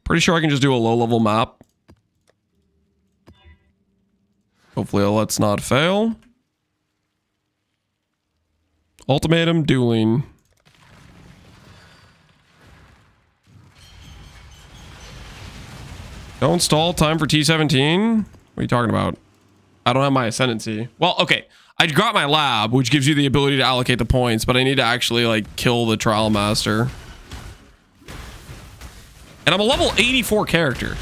Pretty sure I can just do a low-level map. Hopefully let's not fail. Ultimatum dueling. Don't stall time for T17? What are you talking about? I don't have my Ascendancy. Well, okay. I got my lab, which gives you the ability to allocate the points, but I need to actually like kill the Trial Master. And I'm a level 84 character.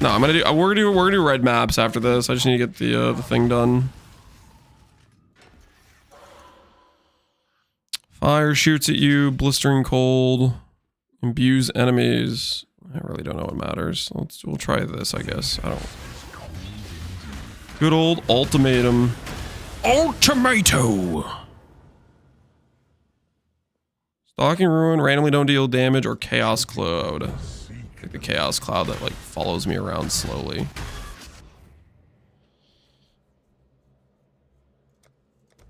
No, we're gonna do red maps after this. I just need to get the thing done. Fire shoots at you, blistering cold, imbues enemies. I really don't know what matters. We'll try this, I guess. I don't. Good old ultimatum. Ultimato. Stalking ruin, randomly don't deal damage, or chaos cloud. I think the chaos cloud that like follows me around slowly.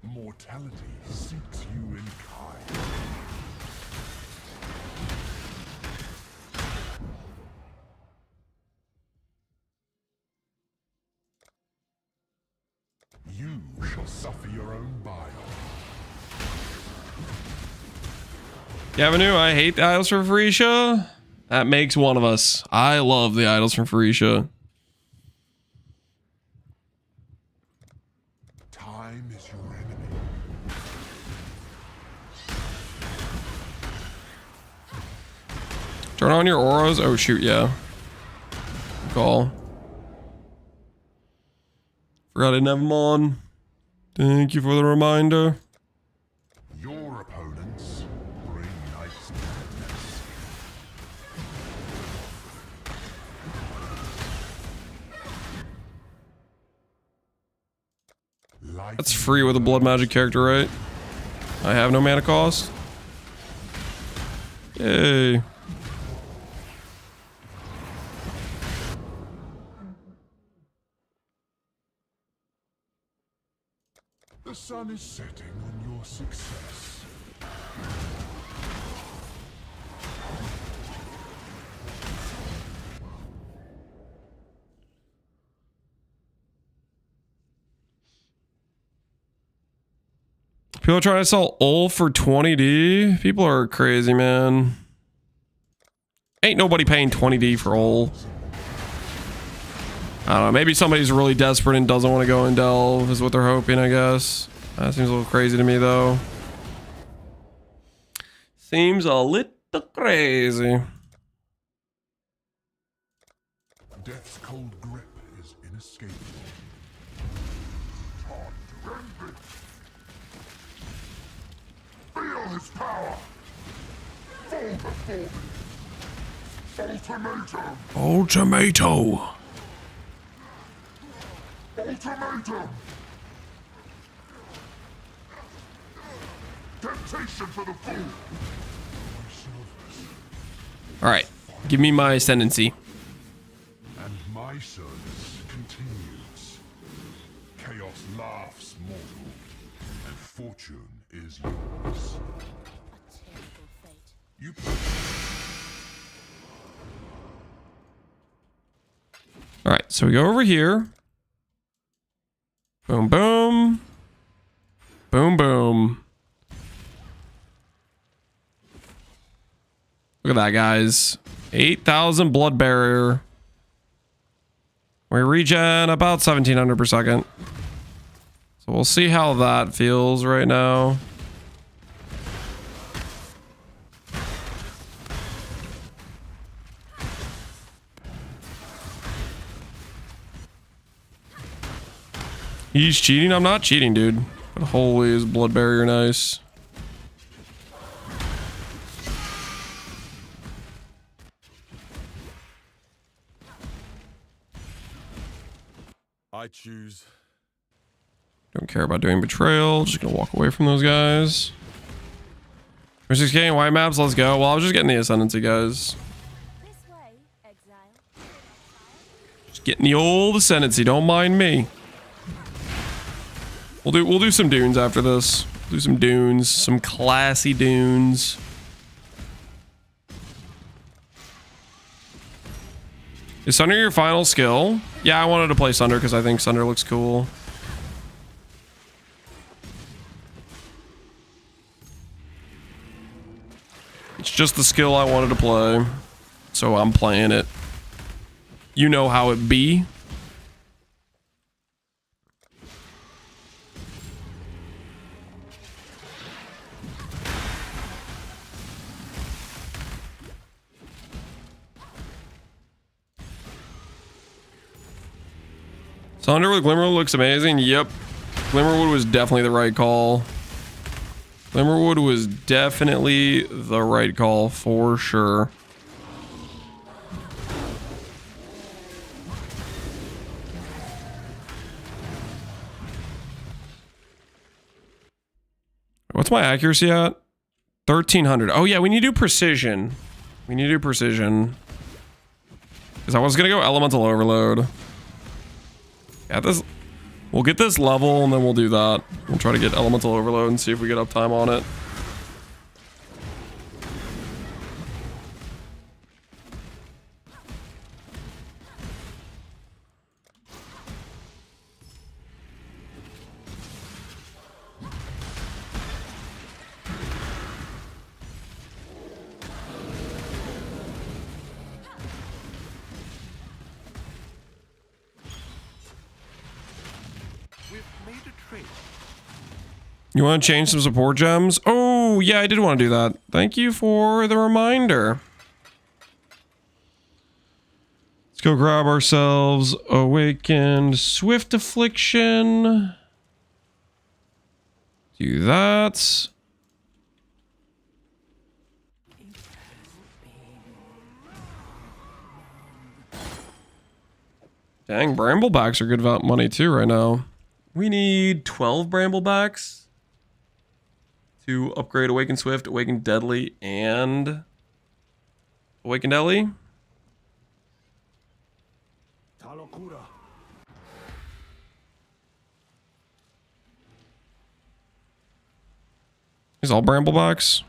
Mortality seeks you in kind. You shall suffer your own bile. Gavinu, I hate the idols from Pharisha. That makes one of us. I love the idols from Pharisha. Time is your enemy. Turn on your auras. Oh shoot, yeah. Call. Forgot I didn't have them on. Thank you for the reminder. Your opponents bring night's madness. That's free with a blood magic character, right? I have no mana cost. Yay. The sun is setting on your success. People are trying to sell ul for 20D. People are crazy, man. Ain't nobody paying 20D for ul. I don't know. Maybe somebody's really desperate and doesn't want to go and delve is what they're hoping, I guess. That seems a little crazy to me, though. Seems a little crazy. Death's cold grip is inescapable. Feel his power! Fall before me! Ultimatum! Ultimato. Ultimatum! Temptation for the fool! Alright. Give me my Ascendancy. And my service continues. Chaos laughs mortal, and fortune is yours. A terrible fate. You Alright, so we go over here. Boom, boom. Boom, boom. Look at that, guys. 8,000 blood barrier. We regen about 1,700 per second. So we'll see how that feels right now. He's cheating? I'm not cheating, dude. But holy, is blood barrier nice. I choose. Don't care about doing betrayal. Just gonna walk away from those guys. We're 6K in white maps. Let's go. Well, I was just getting the Ascendancy, guys. This way, Exile. Just getting the old Ascendancy. Don't mind me. We'll do some dunes after this. Do some dunes. Some classy dunes. Is Sunder your final skill? Yeah, I wanted to play Sunder because I think Sunder looks cool. It's just the skill I wanted to play, so I'm playing it. You know how it be. Sunder with Glimmerwood looks amazing. Yep. Glimmerwood was definitely the right call. Glimmerwood was definitely the right call for sure. What's my accuracy at? 1300. Oh yeah, we need to do precision. We need to do precision. Because I was going to go elemental overload. Yeah, this, we'll get this level and then we'll do that. We'll try to get elemental overload and see if we get uptime on it. You want to change some support gems? Oh, yeah, I did want to do that. Thank you for the reminder. Let's go grab ourselves Awakened Swift Affliction. Do that. Dang, Bramblebacks are good about money too right now. We need 12 Bramblebacks to upgrade Awakened Swift, Awakened Deadly, and Awakened Ellie. These all Bramblebacks.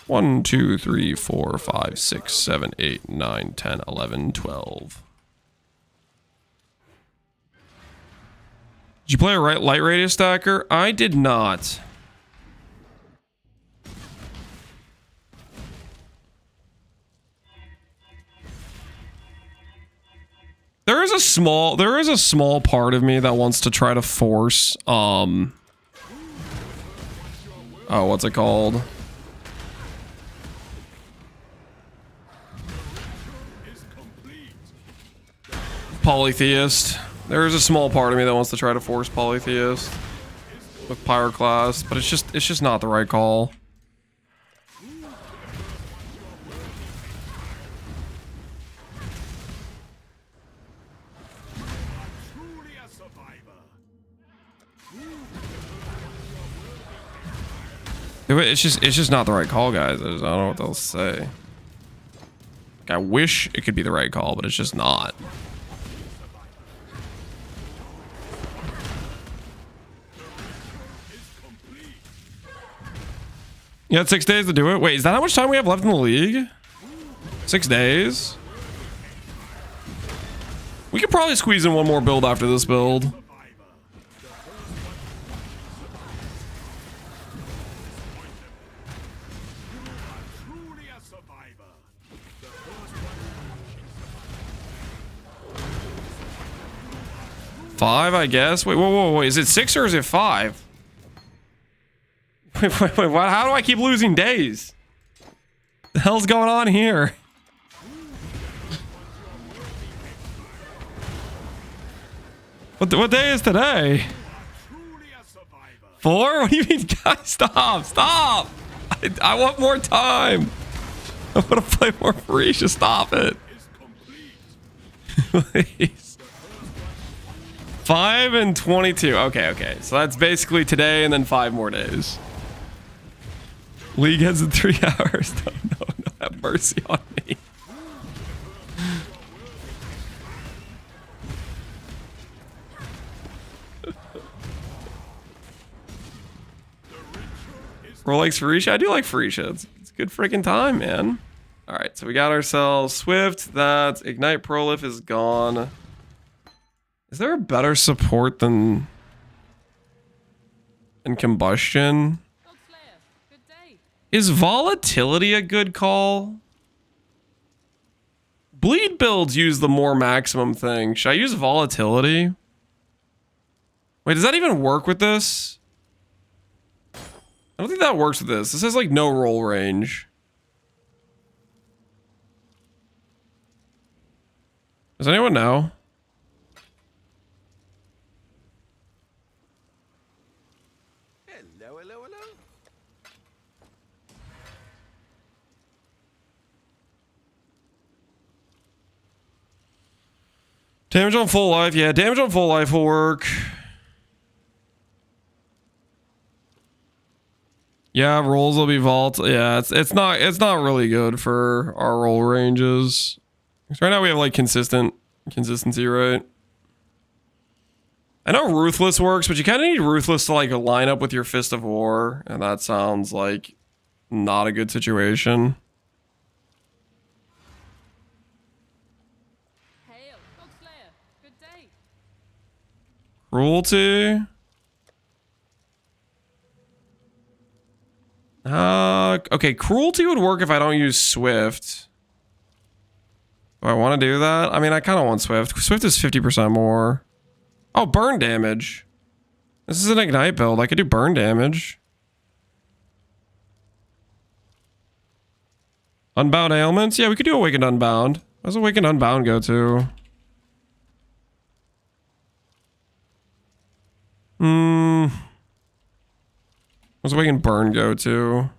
1, 2, 3, 4, 5, 6, 7, 8, 9, 10, 11, 12. Did you play a light radius stacker? I did not. There is a small part of me that wants to try to force oh, what's it called? Polytheist. There is a small part of me that wants to try to force Polytheist with Pyroclast, but it's just not the right call. It's just not the right call, guys. I don't know what else to say. Like, I wish it could be the right call, but it's just not. You had 6 days to do it? Wait, is that how much time we have left in the league? 6 days? We could probably squeeze in one more build after this build. Five, I guess. Wait, whoa. Is it 6 or is it 5? Wait, what? How do I keep losing days? The hell's going on here? What day is today? 4? What do you mean, guys? Stop! I want more time. I want to play more Freesia. Stop it. Please. 5 and 22. Okay. So that's basically today and then 5 more days. League ends in 3 hours. No, have mercy on me. Bro likes Freesia? I do like Freesia. It's a good freaking time, man. All right, so we got ourselves Swift. That Ignite Prolif is gone. Is there a better support than Combustion? Is Volatility a good call? Bleed builds use the more maximum thing. Should I use Volatility? Wait, does that even work with this? I don't think that works with this. This has like no roll range. Does anyone know? Hello, hello, hello. Damage on full life. Yeah, damage on full life will work. Yeah, rolls will be vault. Yeah, it's not really good for our roll ranges. Right now we have like consistency, right? I know Ruthless works, but you kind of need Ruthless to like line up with your Fist of War, and that sounds like not a good situation. Hail, Godslayer. Good day. Cruelty. Okay, Cruelty would work if I don't use Swift. Do I want to do that? I mean, I kind of want Swift. Swift is 50% more. Oh, burn damage. This is an Ignite build. I could do burn damage. Unbound ailments? Yeah, we could do Awakened Unbound. How's Awakened Unbound go to? What's Awakened Burn go to?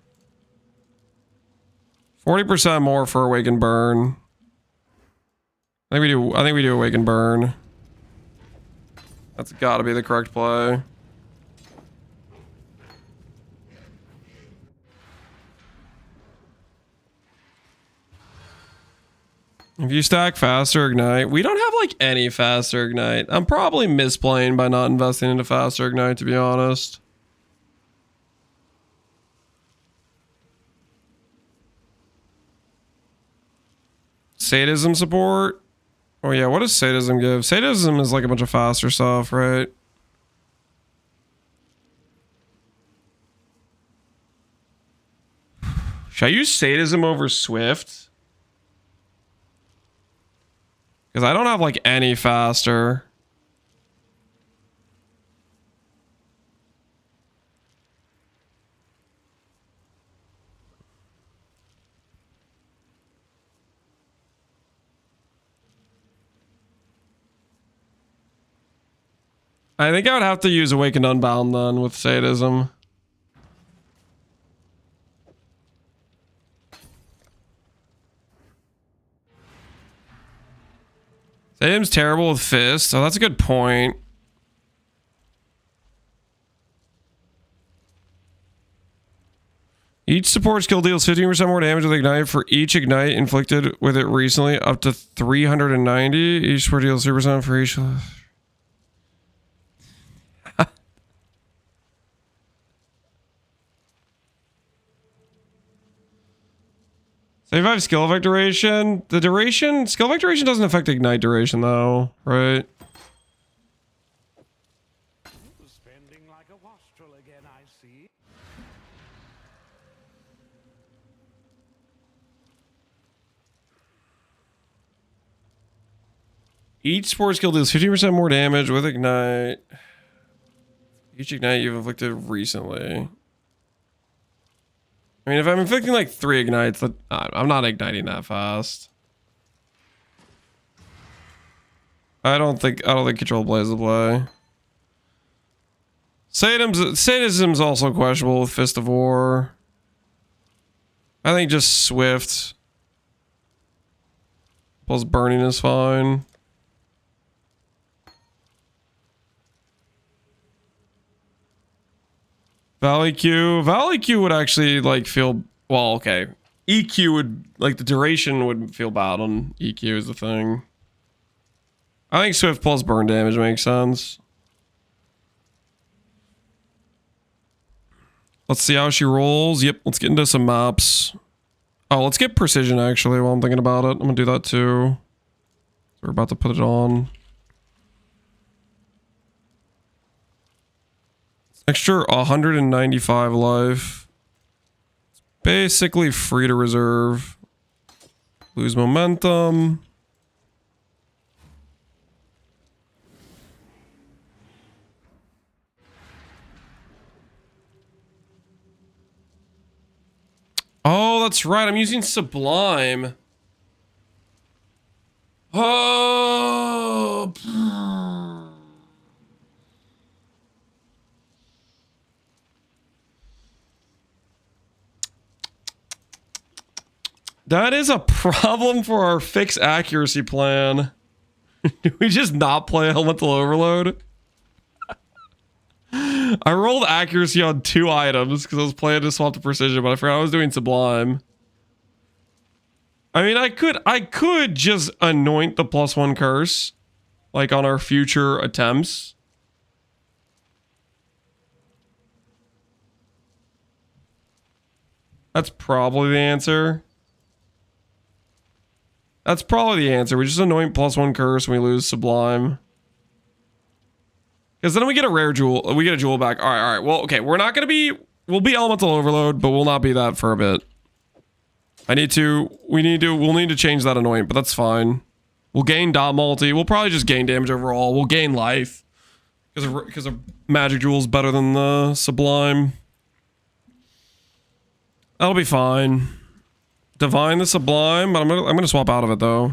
40% more for Awakened Burn. I think we do Awakened Burn. That's got to be the correct play. If you stack faster Ignite, we don't have like any faster Ignite. I'm probably misplaying by not investing into faster Ignite, to be honest. Sadism support? Oh yeah, what does Sadism give? Sadism is like a bunch of faster stuff, right? Should I use Sadism over Swift? Because I don't have like any faster. I think I would have to use Awakened Unbound then with Sadism. Sadism's terrible with Fist. Oh, that's a good point. Each support skill deals 15% more damage with Ignite for each Ignite inflicted with it recently, up to 390. Each support deals 3% for each. 75 skill effect duration. The duration, skill effect duration doesn't affect Ignite duration though, right? Spending like a wastrel again, I see. Each support skill deals 15% more damage with Ignite. Each Ignite you've inflicted recently. I mean, if I'm inflicting like 3 Ignites, I'm not igniting that fast. I don't think Control plays the play. Sadism's also questionable with Fist of War. I think just Swift plus Burning is fine. Valley Q would actually like feel well. Okay, EQ would like the duration would feel bad on EQ is the thing. I think Swift plus burn damage makes sense. Let's see how she rolls. Yep, let's get into some maps. Oh, let's get precision actually while I'm thinking about it. I'm gonna do that too. We're about to put it on. Extra 195 life. It's basically free to reserve. Lose momentum. Oh, that's right. I'm using Sublime. Oh. That is a problem for our fixed accuracy plan. Do we just not play Elemental Overload? I rolled accuracy on 2 items because I was planning to swap to precision, but I forgot I was doing Sublime. I mean, I could just anoint the +1 curse, like on our future attempts. That's probably the answer. That's probably the answer. We just anoint +1 curse and we lose Sublime. Because then we get a rare jewel. We get a jewel back. All right. Well, okay. We're not going to be... We'll be Elemental Overload, but we'll not be that for a bit. We'll need to change that anoint, but that's fine. We'll gain dot multi. We'll probably just gain damage overall. We'll gain life. Because a magic jewel is better than the Sublime. That'll be fine. Divine the Sublime, but I'm gonna swap out of it though.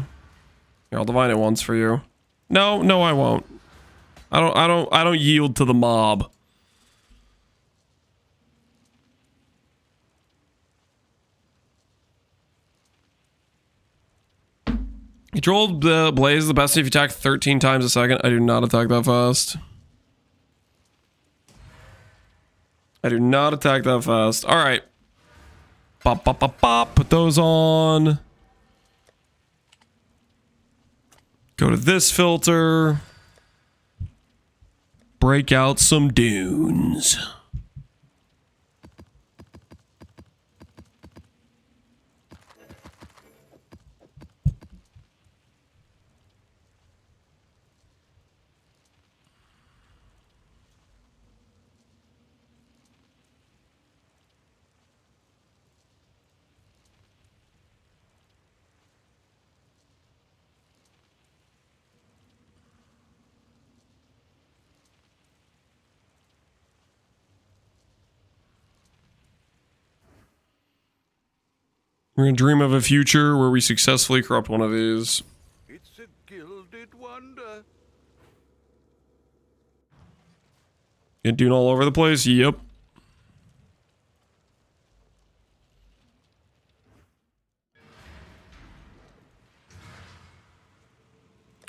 Here, I'll divine it once for you. No, I won't. I don't yield to the mob. Control the blaze is the best if you attack 13 times a second. I do not attack that fast. All right. Bop, bop, bop, bop. Put those on. Go to this filter. Break out some dunes. We're gonna dream of a future where we successfully corrupt one of these. It's a gilded wonder. Get dune all over the place. Yep.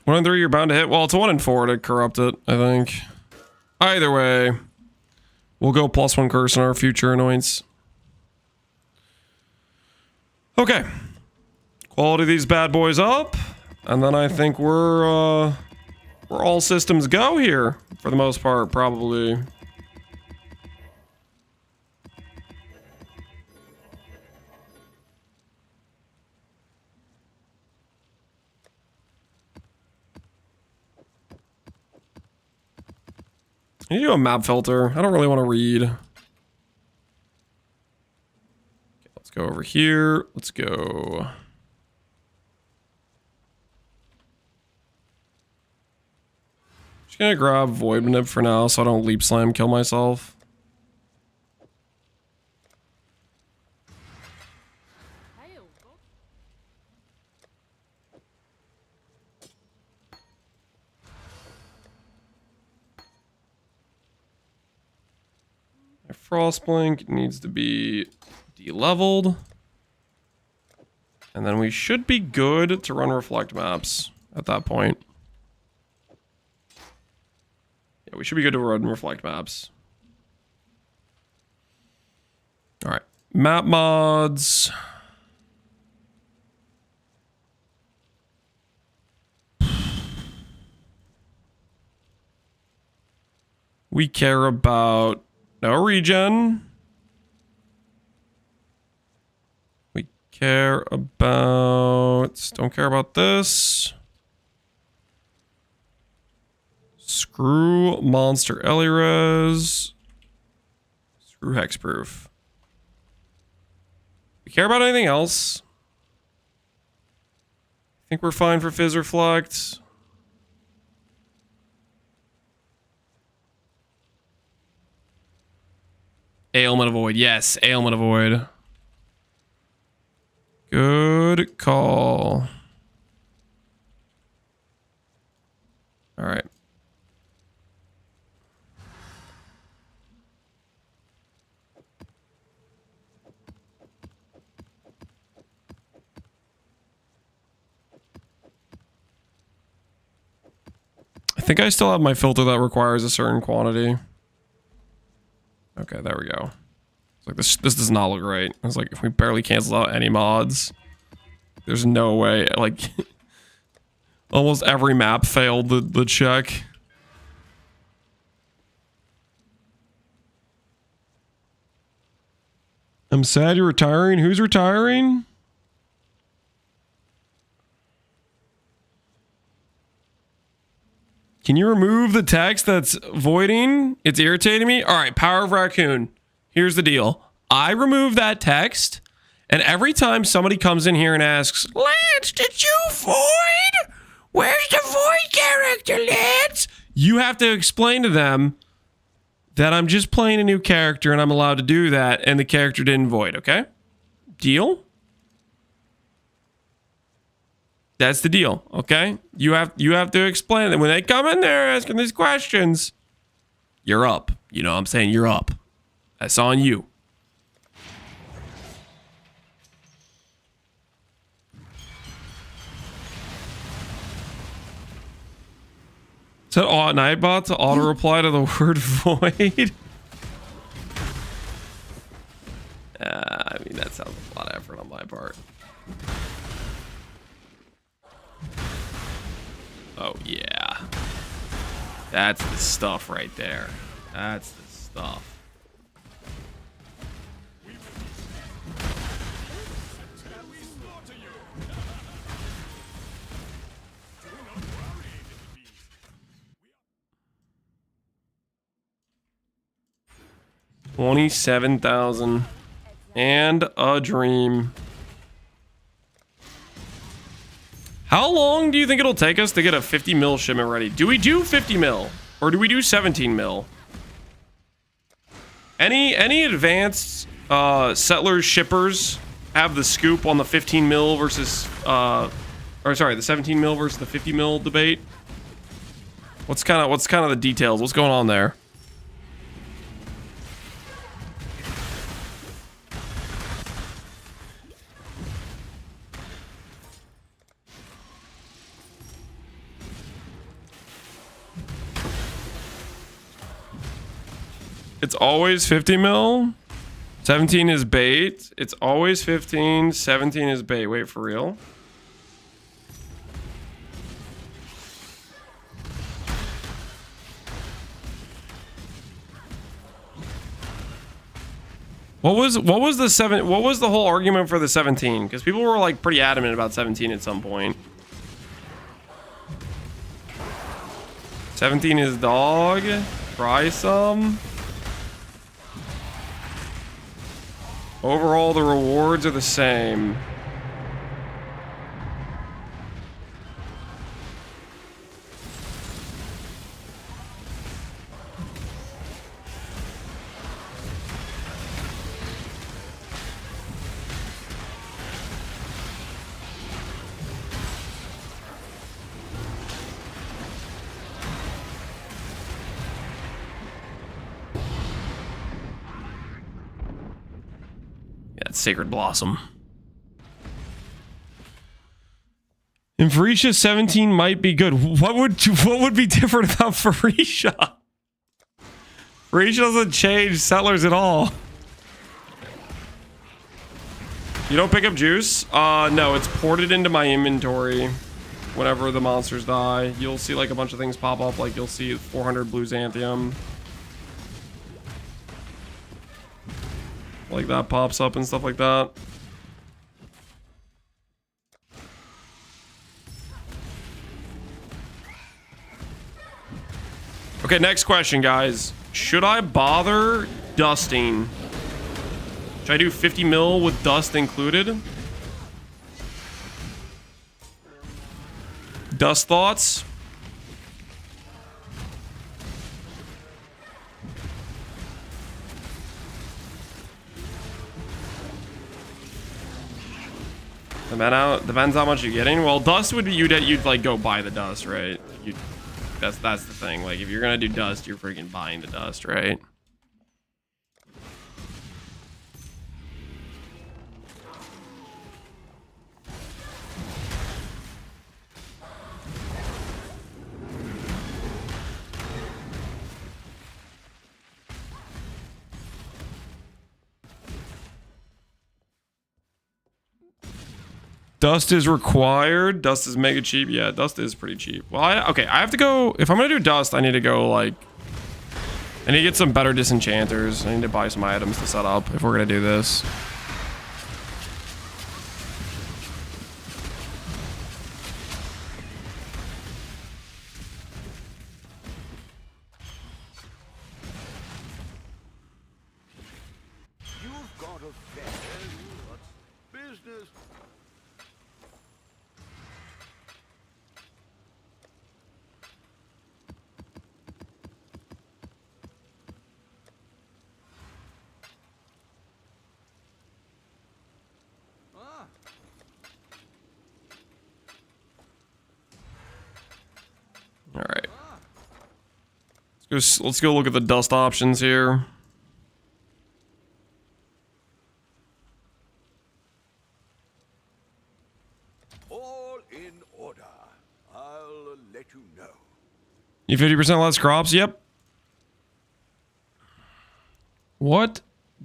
One in 3, you're bound to hit. Well, it's a 1 in 4 to corrupt it, I think. Either way, we'll go +1 curse in our future annoyance. Okay. Quality these bad boys up. And then I think we're all systems go here. For the most part, probably. I need to do a map filter. I don't really want to read. Let's go over here. Let's go. Just gonna grab Void Manip for now so I don't leap slam kill myself. Hail, God. My Frostblink needs to be de-leveled. And then we should be good to run reflect maps at that point. Yeah, we should be good to run reflect maps. All right, map mods. We care about no regen. We care about. Don't care about this. Screw monster Elirez. Screw hexproof. We care about anything else? I think we're fine for Fizz Reflect. Ailment Avoid. Yes, Ailment Avoid. Good call. All right. I think I still have my filter that requires a certain quantity. Okay, there we go. It's like this does not look right. It's like if we barely cancel out any mods, there's no way. Like almost every map failed the check. I'm sad you're retiring. Who's retiring? Can you remove the text that's voiding? It's irritating me. All right, Power of Raccoon. Here's the deal. I remove that text, and every time somebody comes in here and asks, Lance, did you void? Where's the void character, Lance? You have to explain to them that I'm just playing a new character and I'm allowed to do that, and the character didn't void, okay? Deal? That's the deal, okay? You have to explain that when they come in there asking these questions, you're up. You know what I'm saying? You're up. That's on you. Set Nightbot to auto reply to the word void. I mean, that sounds like a lot of effort on my part. Oh, yeah. That's the stuff right there. That's the stuff. $27,000 and a dream. How long do you think it'll take us to get a 50 mil shipment ready? Do we do 50 mil or do we do 17 mil? Any advanced settlers shippers have the scoop on the 15 mil versus or sorry, the 17 mil versus the 50 mil debate? What's kind of the details? What's going on there? It's always 50 mil. 17 is bait. It's always 15. 17 is bait. Wait, for real? What was the whole argument for the 17? Because people were like pretty adamant about 17 at some point. 17 is dog. Try some. Overall, the rewards are the same. Sacred Blossom. In Farisha, 17 might be good. What would be different about Farisha? Farisha doesn't change settlers at all. You don't pick up juice? No, it's ported into my inventory. Whenever the monsters die, you'll see like a bunch of things pop up. Like you'll see 400 blue Xanthium. Like that pops up and stuff like that. Okay, next question, guys. Should I bother dusting? Should I do 50 mil with dust included? Dust thoughts? Depends how much you're getting. Well, dust would be you'd like go buy the dust, right? That's the thing. Like if you're gonna do dust, you're freaking buying the dust, right? Dust is required. Dust is mega cheap. Yeah, dust is pretty cheap. Well, okay, I have to go. If I'm gonna do dust, I need to go like. I need to get some better disenchanters. I need to buy some items to set up if we're gonna do this. You've got a fair business. All right. Let's go look at the dust options here. All in order. I'll let you know. You 50% less crops? Yep. What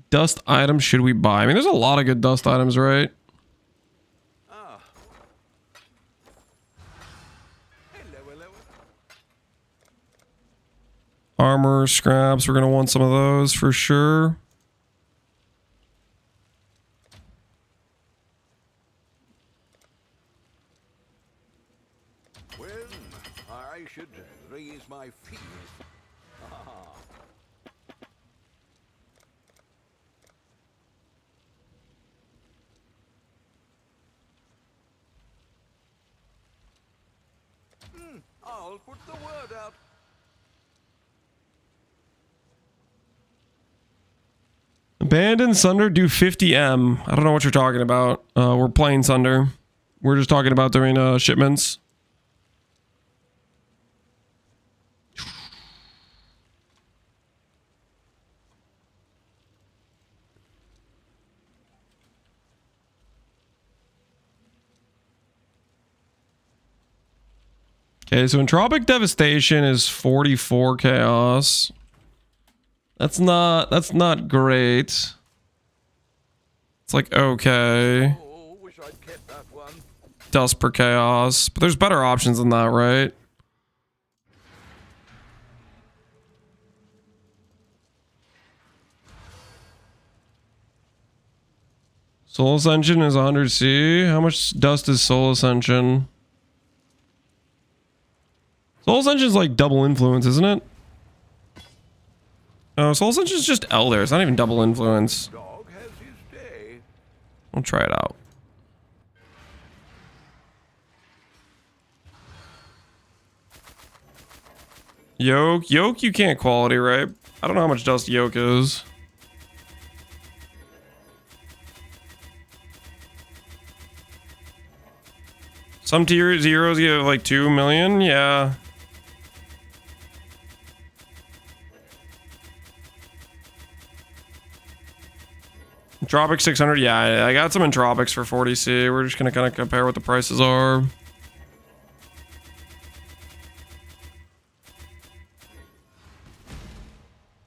dust items should we buy? I mean, there's a lot of good dust items, right? Hello. Armor, scraps, we're gonna want some of those for sure. Well, I should raise my fees. I'll put the word out. Abandon Sunder, do 50M. I don't know what you're talking about. We're playing Sunder. We're just talking about doing shipments. Okay, so Entropic Devastation is 44 chaos. That's not great. It's like okay. Oh, wish I'd kept that one. Dust per chaos. But there's better options than that, right? Soul Ascension is 100C. How much dust is Soul Ascension? Soul Ascension is like double influence, isn't it? Oh, Soul Ascension is just Elder. It's not even double influence. Dog has his day. I'll try it out. Yoke you can't quality, right? I don't know how much dust yoke is. Some tier zeros give like 2 million, yeah. Entropic 600, yeah, I got some Entropics for 40C. We're just gonna kind of compare what the prices are.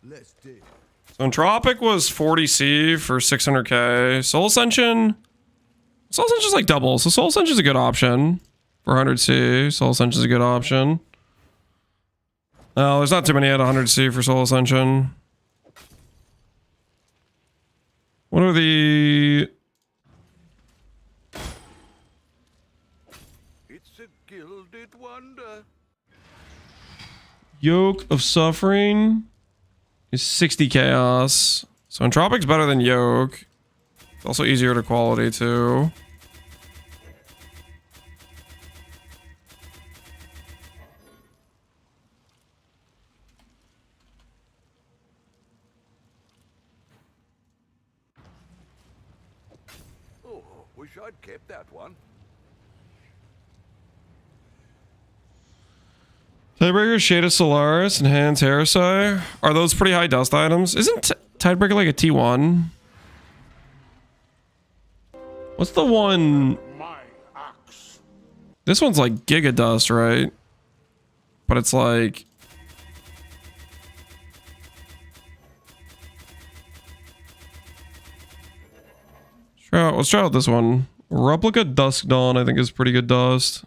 Let's dig. So Entropic was 40C for 600k. Soul Ascension is like double, so Soul Ascension is a good option for 100C. Soul Ascension is a good option. Oh, there's not too many at 100C for Soul Ascension. What are the... It's a gilded wonder. Yoke of Suffering is 60 chaos. So Entropic's better than Yoke. It's also easier to quality too. Oh, wish I'd kept that one. Tidebreaker, Shade of Solaris, Enhanced Heresy. Are those pretty high dust items? Isn't Tidebreaker like a T1? What's the one? This one's like Giga Dust, right? But it's like... let's try out this one. Replica Dusk Dawn, I think, is pretty good dust.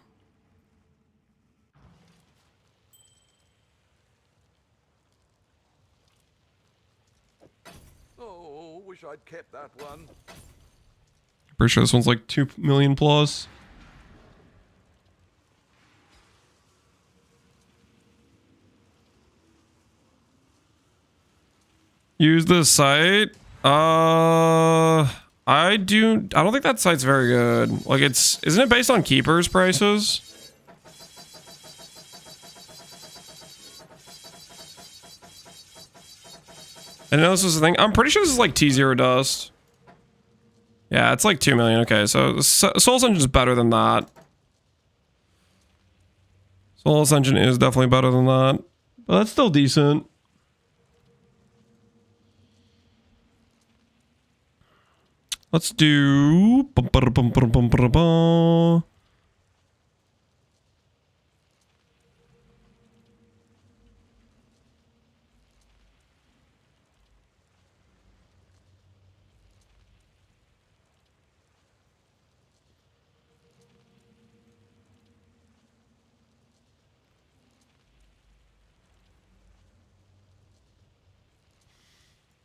Oh, wish I'd kept that one. Pretty sure this one's like 2 million plus. Use this site. I don't think that site's very good. Like isn't it based on keepers prices? I didn't know this was a thing. I'm pretty sure this is like T0 dust. Yeah, it's like 2 million. Okay, so Soul Ascension is better than that. Soul Ascension is definitely better than that. But that's still decent. Let's do...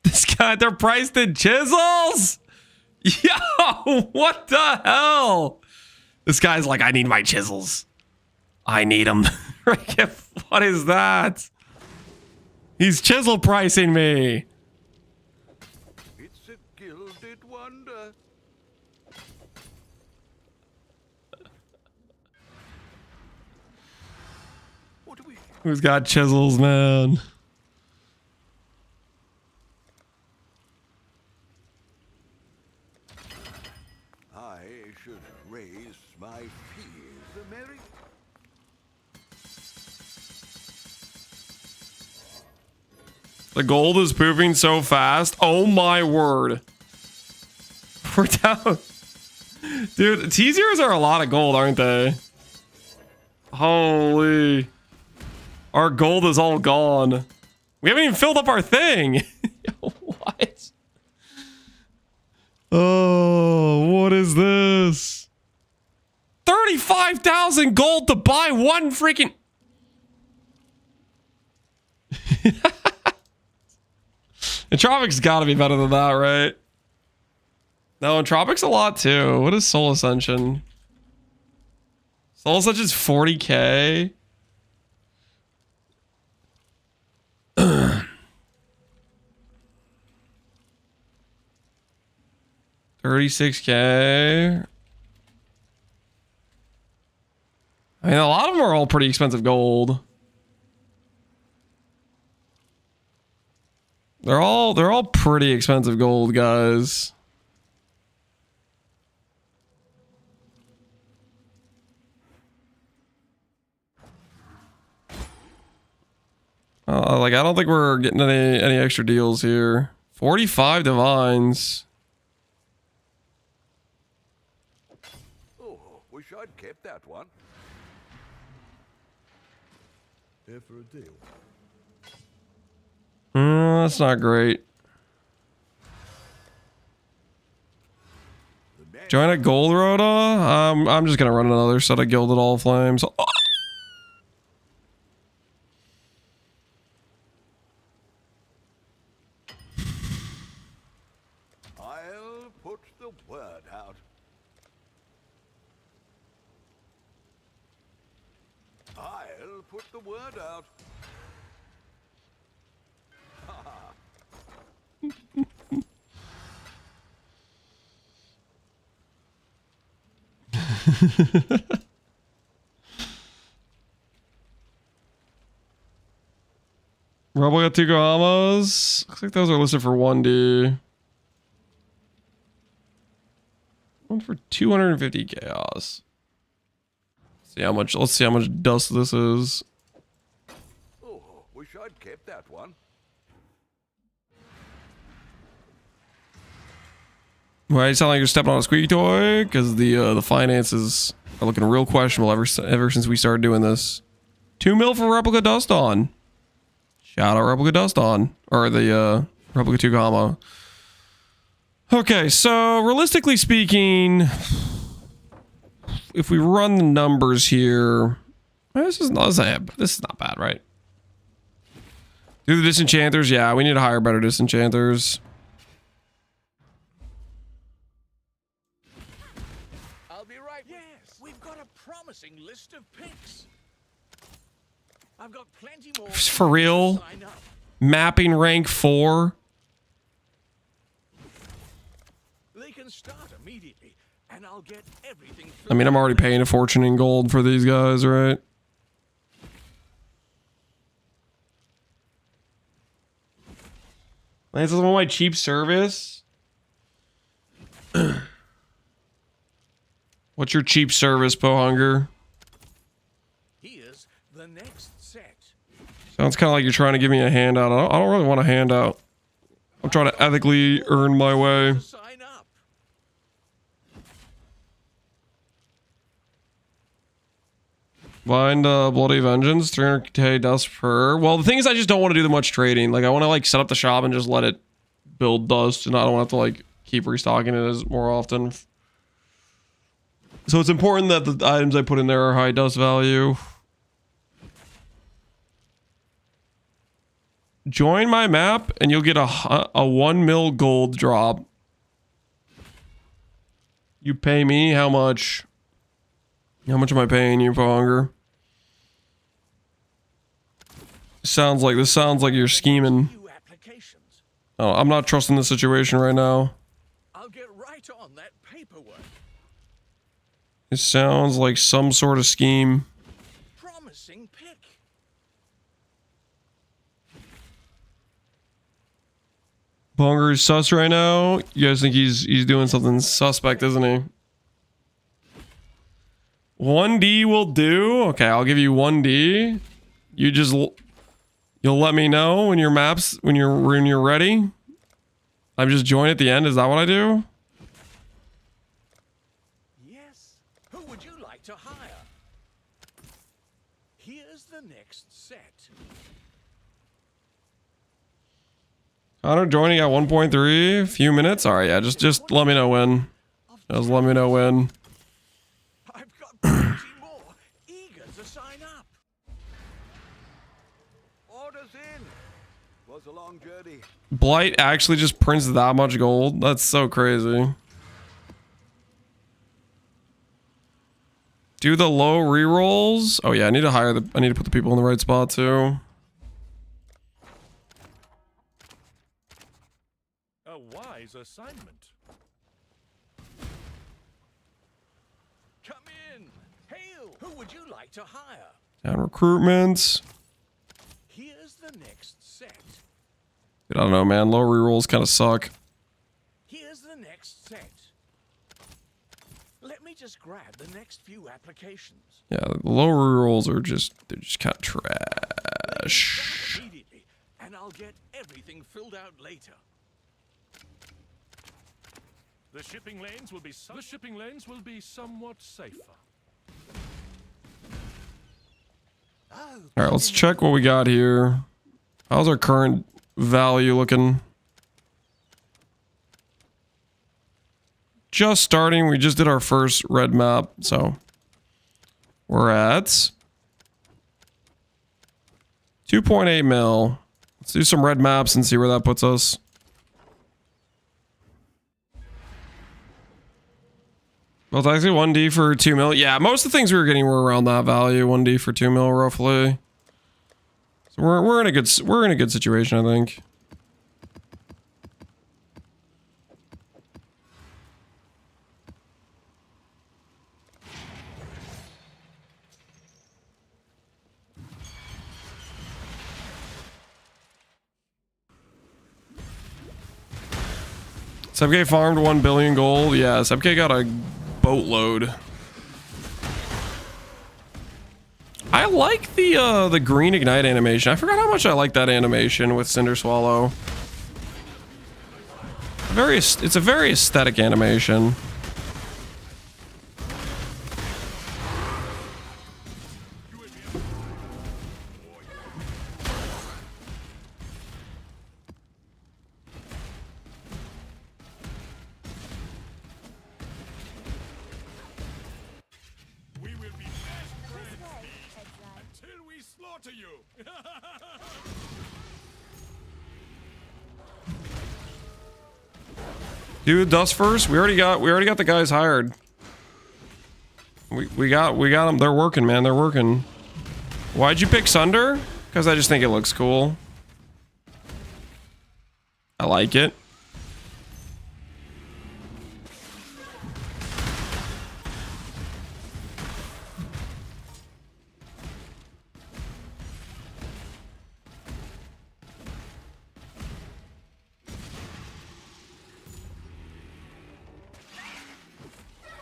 This guy, they're priced in chisels? Yo, what the hell? This guy's like, I need my chisels. I need them. What is that? He's chisel pricing me. It's a gilded wonder. What do we... Who's got chisels, man? I should raise my fees, Mary. The gold is pooping so fast. Oh my word. We're down. Dude, T0s are a lot of gold, aren't they? Holy. Our gold is all gone. We haven't even filled up our thing. What? Oh, what is this? 35,000 gold to buy one freaking... Entropic's gotta be better than that, right? No, Entropic's a lot too. What is Soul Ascension? Soul Ascension's 40k. $36k. I mean, a lot of them are all pretty expensive gold. They're all pretty expensive gold, guys. Like, I don't think we're getting any extra deals here. 45 divines. Oh, wish I'd kept that one. Here for a deal. That's not great. Join a gold rota? I'm just gonna run another set of Gilded All Flames. Oh. I'll put the word out. I'll put the word out. Rebel got 2 Gahamas. Looks like those are listed for 1D. One for 250 chaos. Let's see how much dust this is. Oh, wish I'd kept that one. Why you sound like you're stepping on a squeaky toy? Because the finances are looking real questionable ever since we started doing this. 2 mil for Replica Dust On. Shout out Replica Dust On. Or the Replica 2 Gama. Okay, so realistically speaking, if we run the numbers here, this is not bad, right? Do the disenchanters? Yeah, we need to hire better disenchanters. I'll be right. Yes, we've got a promising list of picks. I've got plenty more. For real? Sign up. Mapping rank 4? They can start immediately, and I'll get everything. I mean, I'm already paying a fortune in gold for these guys, right? This is one of my cheap service. What's your cheap service, Pohunger? Here's the next set. Sounds kind of like you're trying to give me a handout. I don't really want a handout. I'm trying to ethically earn my way. Sign up. Blind Bloody Vengeance, 300k dust per. Well, the thing is, I just don't want to do that much trading. Like, I want to like set up the shop and just let it build dust, and I don't have to like keep restocking it as more often. So it's important that the items I put in there are high dust value. Join my map, and you'll get a 1 mil gold drop. You pay me how much? How much am I paying you, Pohunger? Sounds like you're scheming. Few applications. Oh, I'm not trusting the situation right now. I'll get right on that paperwork. It sounds like some sort of scheme. Promising pick. Pohunger is sus right now. You guys think he's doing something suspect, isn't he? 1D will do. Okay, I'll give you 1D. You'll let me know when your maps when you're ready. I'm just join at the end. Is that what I do? Yes. Who would you like to hire? Here's the next set. Connor joining at 1.3. A few minutes. All right, yeah. Just let me know when. Just let me know when. I've got plenty more. Eager to sign up. Orders in. Was a long journey. Blight actually just prints that much gold. That's so crazy. Do the low rerolls. Oh yeah, I need to put the people in the right spot too. A wise assignment. Come in. Hail. Who would you like to hire? Down recruitments. Here's the next set. I don't know, man. Low rerolls kind of suck. Here's the next set. Let me just grab the next few applications. Yeah, the low rerolls are they're just kind of Start trash. immediately, and I'll get everything filled out later. The shipping lanes will be somewhat safer. All right, let's check what we got here. How's our current value looking? Just starting. We just did our first red map, so we're at 2.8 mil. Let's do some red maps and see where that puts us. Well, it's actually 1D for 2 mil. Yeah, most of the things we were getting were around that value. 1D for 2 mil, roughly. So we're in a good situation, I think. Subk farmed 1 billion gold. Yeah, Subk got a boatload. I like the green ignite animation. I forgot how much I like that animation with Cinder Swallow. It's a very aesthetic animation. We will be best friends until we slaughter you. Do the dust first. We already got the guys hired. We got them. They're working, man. They're working. Why'd you pick Sunder? Because I just think it looks cool. I like it.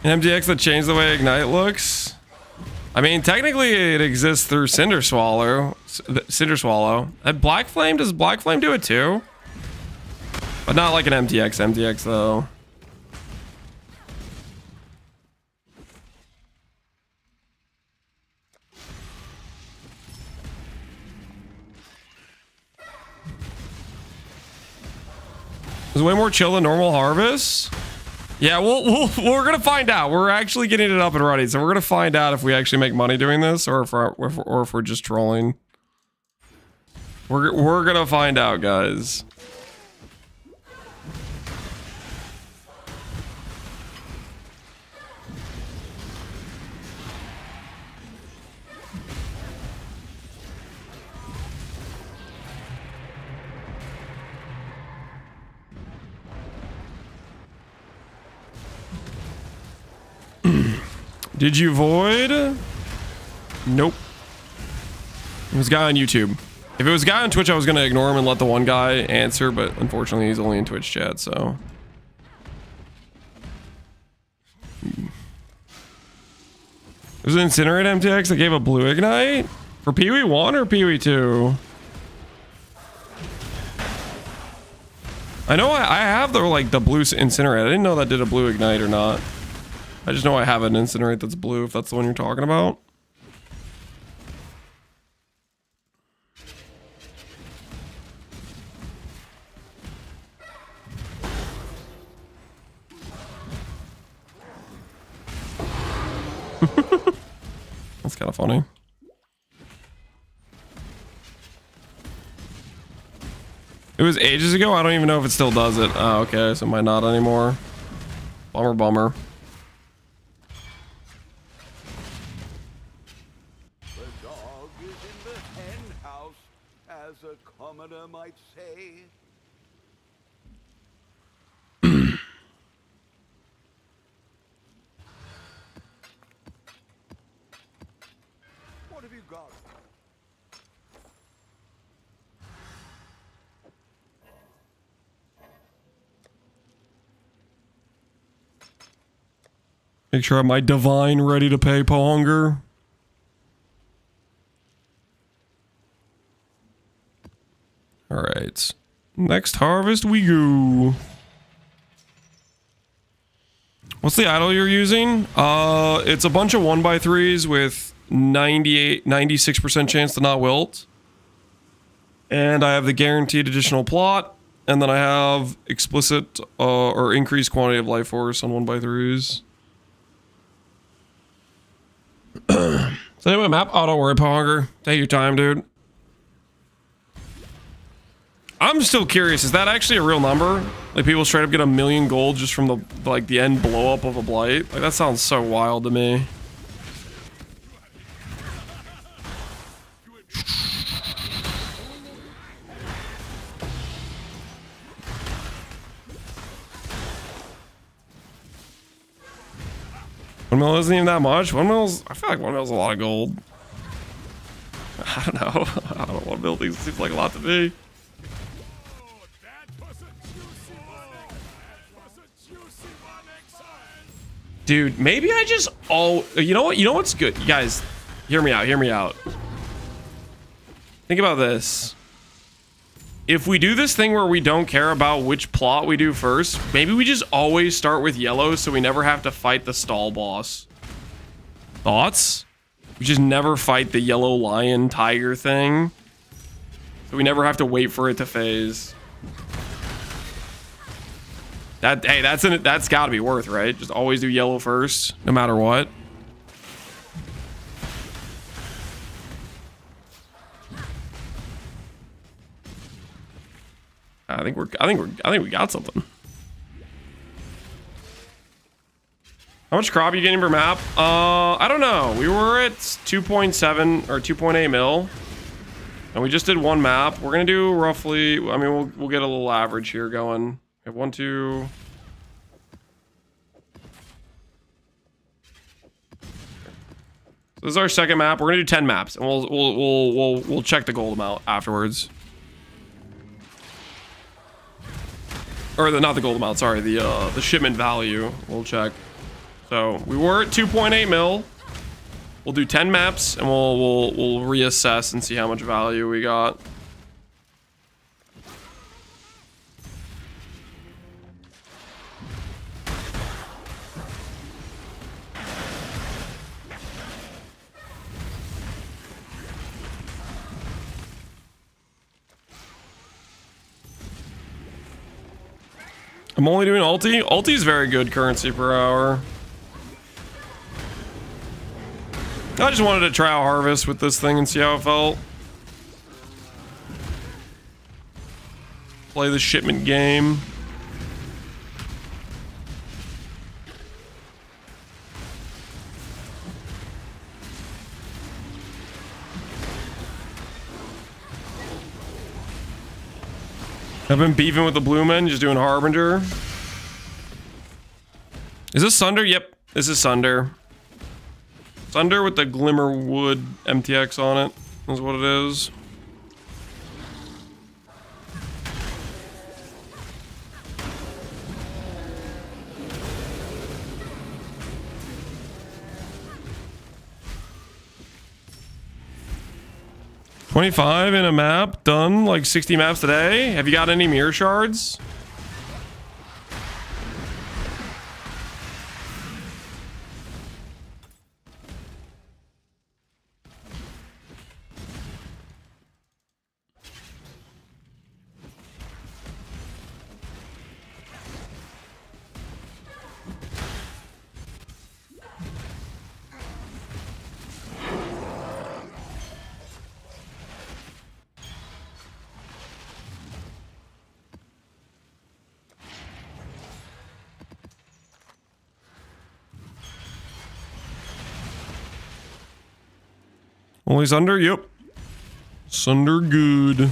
An MTX that changed the way Ignite looks. I mean, technically it exists through Cinder Swallow. And Black Flame, does Black Flame do it too? But not like an MTX though. It's way more chill than normal Harvest. Yeah, we're gonna find out. We're actually getting it up and running, so we're gonna find out if we actually make money doing this, or if we're just trolling. We're gonna find out, guys. Did you void? Nope. It was a guy on YouTube. If it was a guy on Twitch, I was going to ignore him and let the one guy answer, but unfortunately he's only in Twitch chat, so. It was an Incinerate MTX that gave a blue ignite? For Pee-wee 1 or Pee-wee 2? I know I have the blue Incinerate. I didn't know that did a blue ignite or not. I just know I have an Incinerate that's blue, if that's the one you're talking about. That's kind of funny. It was ages ago. I don't even know if it still does it. Oh, okay. So it might not anymore. Bummer, bummer. The dog is in the hen house, as a commoner might say. What have you got? Make sure I have my divine ready to pay Ponger. All right. Next harvest we go. What's the idol you're using? It's a bunch of 1x3s with 96% chance to not wilt. And I have the guaranteed additional plot. And then I have explicit or increased quantity of life force on 1x3s. So anyway, map. Oh, don't worry, Ponger. Take your time, dude. I'm still curious. Is that actually a real number? Like people straight up get 1 million gold just from the end blow up of a blight? Like that sounds so wild to me. $1 million isn't even that much. I feel like $1 million's a lot of gold. I don't know. I don't know. $1 million seems like a lot to me. Oh, that was a juicy one. That was Dude, maybe I just you know what? You know what's good? You guys, hear me out. Hear me out. Think about this. If we do this thing where we don't care about which plot we do first, maybe we just always start with yellow so we never have to fight the stall boss. Thoughts? We just never fight the yellow lion tiger thing. So we never have to wait for it to phase. Hey, that's gotta be worth, right? Just always do yellow first, no matter what. I think we got something. How much crop are you getting per map? I don't know. We were at 2.7 or 2.8 mil. And we just did one map. We're gonna do roughly, I mean, we'll get a little average here going. We have 1, 2. So this is our second map. We're gonna do 10 maps, and we'll check the gold amount afterwards. Or not the gold amount, sorry, the shipment value. We'll check. So we were at 2.8 mil. We'll do 10 maps and we'll reassess and see how much value we got. I'm only doing ulti. Ulti is very good currency per hour. I just wanted to try out harvest with this thing and see how it felt. Play the shipment game. I've been beefing with the blue men, just doing Harbinger. Is this Sunder? Yep, this is Sunder. Sunder with the Glimmerwood MTX on it is what it is. $25 in a map, done like 60 maps today. Have you got any mirror shards? Only Sunder? Yep. Sunder good.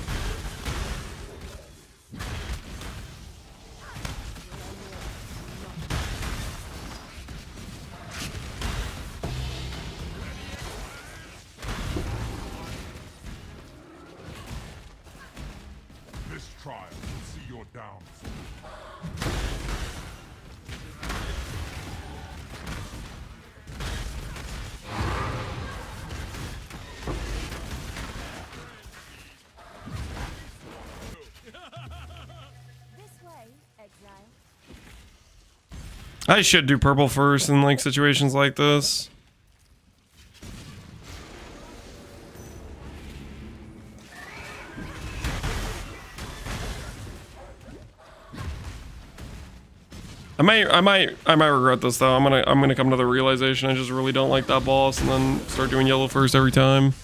This trial will see your downfall. I should do purple first in like situations like this. I might regret this though. I'm gonna come to the realization I just really don't like that boss and then start doing yellow first every time.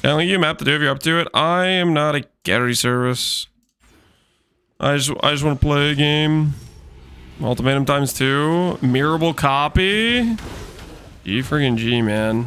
Can I link you a map to do if you're up to it? I am not a gallery service. I just want to play a game. Ultimatum ×2. Mirrorable copy. G friggin' G, man.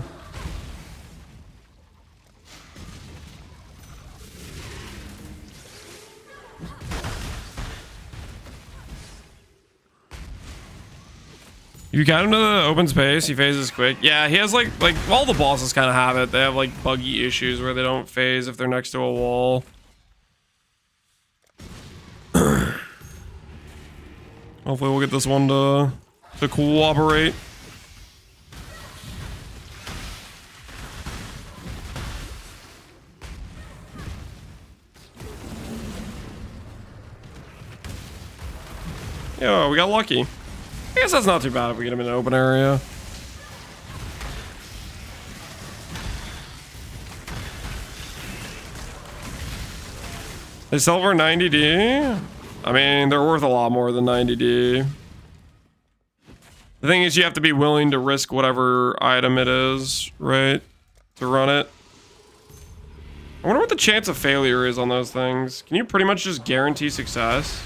You got him to the open space, he phases quick. Yeah, he has like all the bosses kind of have it. They have like buggy issues where they don't phase if they're next to a wall. Hopefully we'll get this one to cooperate. Yo, we got lucky. I guess that's not too bad if we get him in an open area. They sell for 90D? I mean, they're worth a lot more than 90D. The thing is, you have to be willing to risk whatever item it is, right? To run it. I wonder what the chance of failure is on those things. Can you pretty much just guarantee success?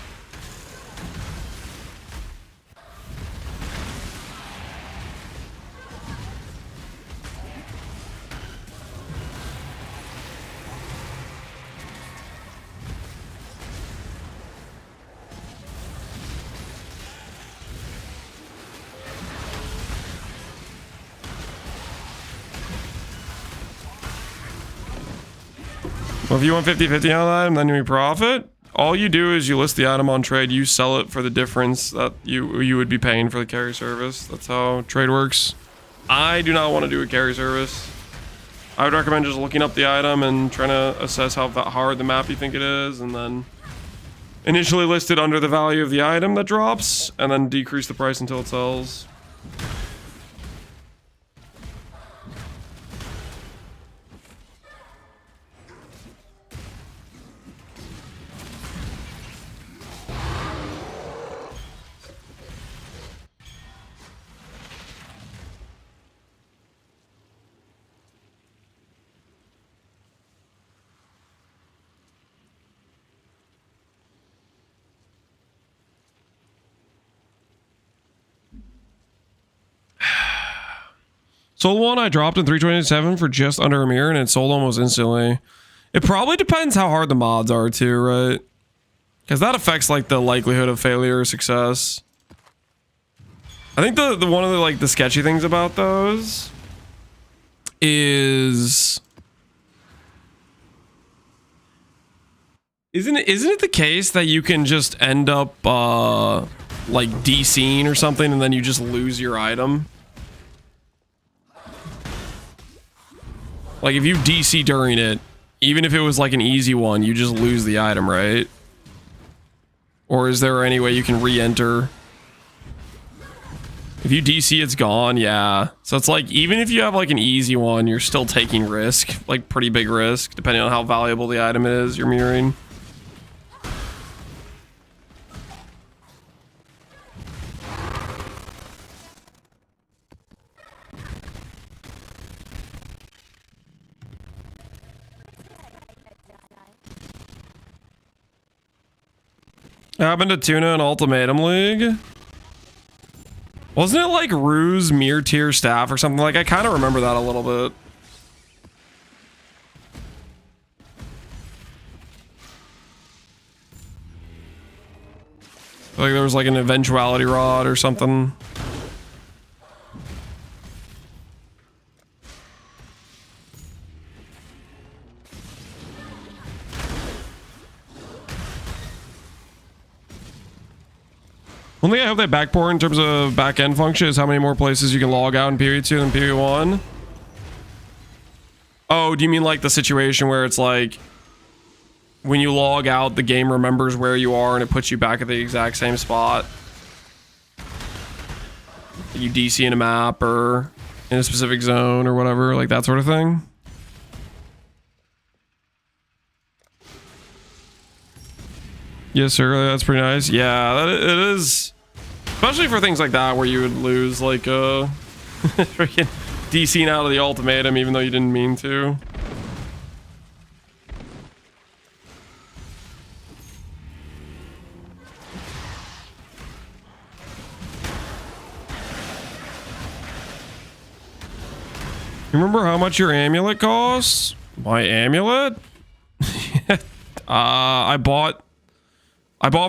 Well, if you want 50-50 on that, then you profit. All you do is you list the item on trade, you sell it for the difference that you would be paying for the carry service. That's how trade works. I do not want to do a carry service. I would recommend just looking up the item and trying to assess how hard the map you think it is, and then initially list it under the value of the item that drops, and then decrease the price until it sells. Sold one I dropped in 327 for just under a mirror, and it sold almost instantly. It probably depends how hard the mods are too, right? Because that affects like the likelihood of failure or success. I think the one of the like the sketchy things about those is isn't it the case that you can just end up like DCing or something, and then you just lose your item? Like if you DC during it, even if it was like an easy one, you just lose the item, right? Or is there any way you can re-enter? If you DC, it's gone, yeah. So it's like, even if you have like an easy one, you're still taking risk, like pretty big risk, depending on how valuable the item is you're mirroring. Happened to Tuna in Ultimatum League? Wasn't it like Ruse Mirror Tier Staff or something? Like, I kind of remember that a little bit. Like there was like an eventuality rod or something. One thing I hope they backport in terms of back-end function is how many more places you can log out in period 2 than period 1. Oh, do you mean like the situation where it's like when you log out, the game remembers where you are and it puts you back at the exact same spot? You DC in a map or in a specific zone or whatever, like that sort of thing? Yes, sir. That's pretty nice. Yeah, it is. Especially for things like that where you would lose like freaking DCing out of the ultimatum even though you didn't mean to. Remember how much your amulet costs? My amulet? I bought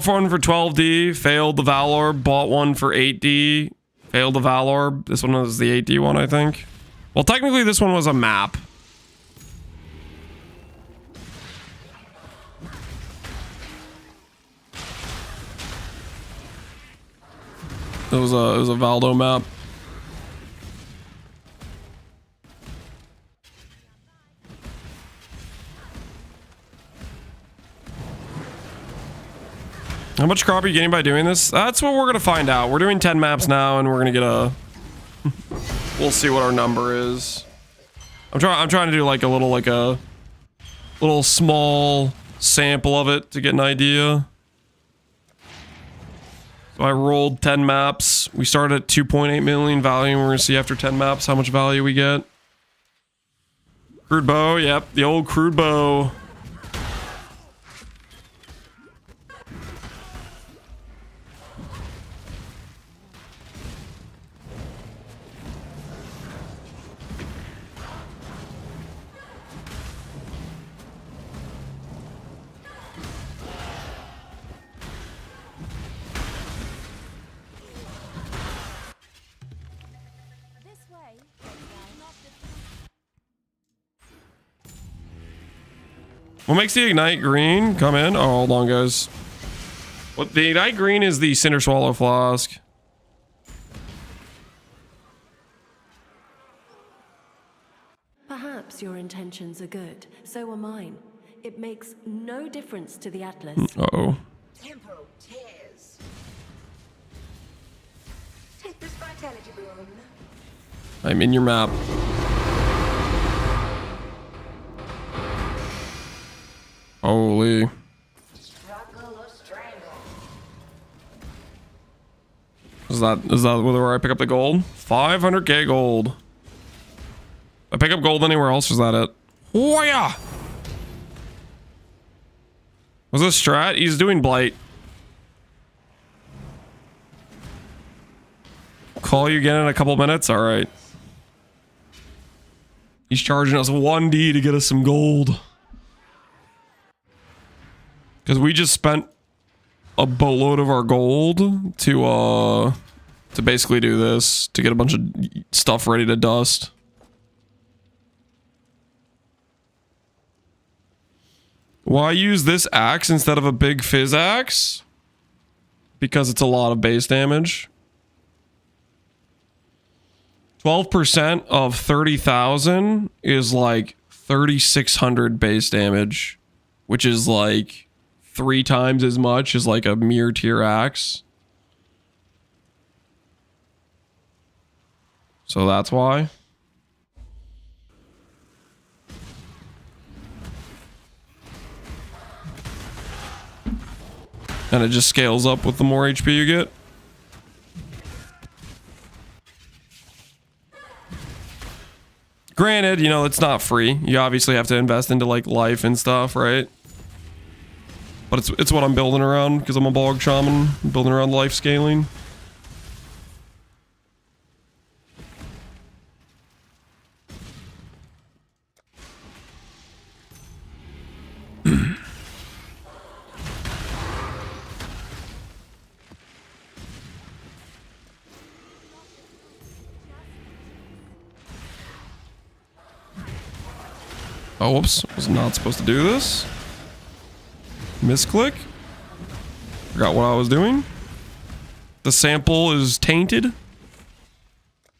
one for 12D, failed the Valor, bought one for 8D, Failed the Valor. This one was the 8D one, I think. Well, technically this one was a map. It was a Valdo map. How much crop are you getting by doing this? That's what we're gonna find out. We're doing 10 maps now, and we're gonna get a. We'll see what our number is. I'm trying to do like a little small sample of it to get an idea. So I rolled 10 maps. We started at 2.8 million value, and we're gonna see after 10 maps how much value we get. Crude bow, yep, the old crude bow. What makes the Ignite green? Come in. Oh, hold on, guys. What the Ignite green is the Cinder Swallow Flask. Perhaps your intentions are good. So are mine. It makes no difference to the Atlas. Uh-oh. Tempo tears. Take this vitality boon. I'm in your map. Holy. Struggle or strangle. Is that where I pick up the gold? 500k gold. I pick up gold anywhere else, or is that it? Oh yeah. Was this strat? He's doing Blight. Call you again in a couple minutes? Alright. He's charging us 1D to get us some gold. Because we just spent a boatload of our gold to basically do this. To get a bunch of stuff ready to dust. Why use this axe instead of a big fizz axe? Because it's a lot of base damage. 12% of 30,000 is like 3,600 base damage, which is like 3 times as much as like a mere tier axe. So that's why. And it just scales up with the more HP you get. Granted, you know, it's not free. You obviously have to invest into like life and stuff, right? But it's what I'm building around because I'm a bog shaman, building around life scaling. Oh, whoops. Was not supposed to do this. Misclick. Forgot what I was doing. The sample is tainted.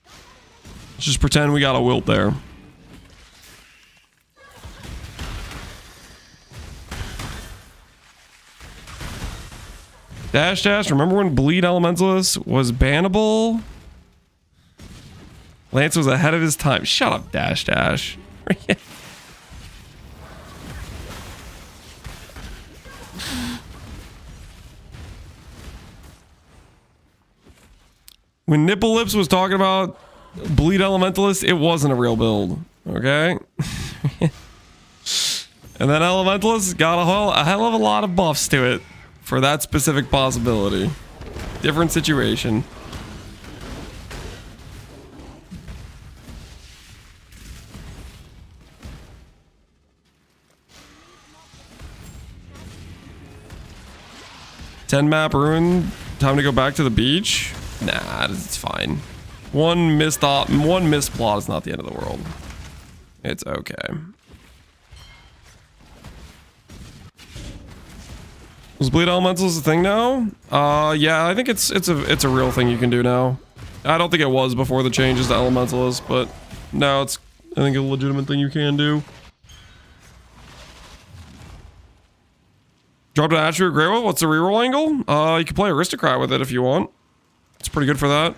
Let's just pretend we got a wilt there. Dash dash. Remember when Bleed Elementalist was bannable? Lance was ahead of his time. Shut up, dash dash. When Nipple Lips was talking about Bleed Elementalist, it wasn't a real build, okay? And then Elementalist got a hell of a lot of buffs to it for that specific possibility. Different situation. Ten map ruin. Time to go back to the beach. Nah, it's fine. One missed plot is not the end of the world. It's okay. Was Bleed Elementals a thing now? Yeah, I think it's a real thing you can do now. I don't think it was before the changes to Elementalist, but now it's, I think, a legitimate thing you can do. Dropped an attribute Grey Wolf. What's the reroll angle? You can play Aristocrat with it if you want. It's pretty good for that.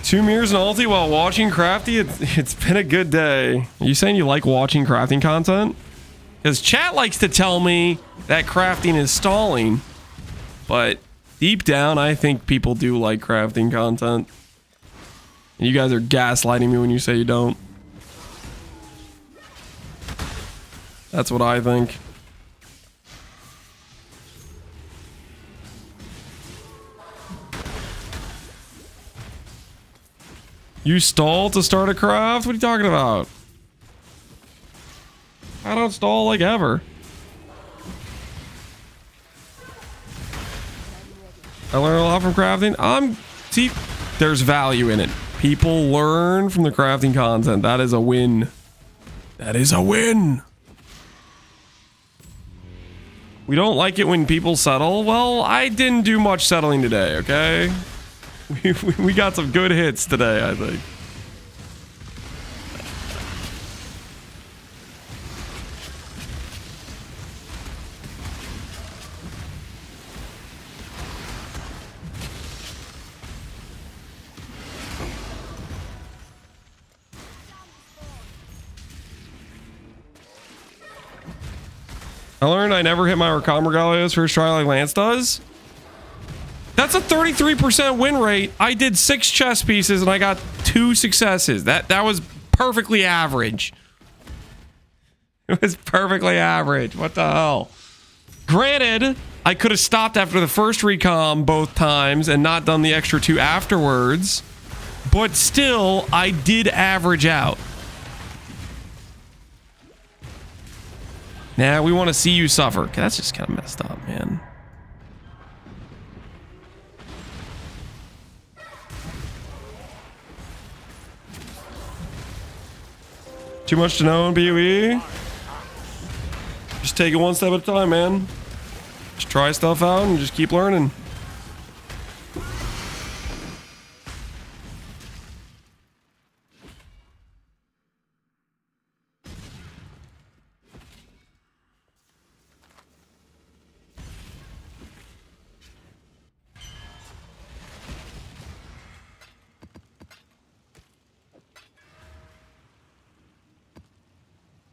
Two mirrors and ulti while watching Crafty. It's been a good day. Are you saying you like watching crafting content? Because chat likes to tell me that crafting is stalling. But deep down, I think people do like crafting content. And you guys are gaslighting me when you say you don't. That's what I think. You stall to start a craft? What are you talking about? I don't stall like ever. I learn a lot from crafting. See, there's value in it. People learn from the crafting content. That is a win. That is a win. We don't like it when people settle. Well, I didn't do much settling today, okay? We got some good hits today, I think. I learned I never hit my Rakam Regalios first try like Lance does. That's a 33% win rate. I did 6 chess pieces and I got 2 successes. That was perfectly average. It was perfectly average. What the hell? Granted, I could have stopped after the first recom both times and not done the extra 2 afterwards. But still, I did average out. Nah, we want to see you suffer. That's just kind of messed up, man. Too much to know in BOE? Just take it one step at a time, man. Just try stuff out and just keep learning.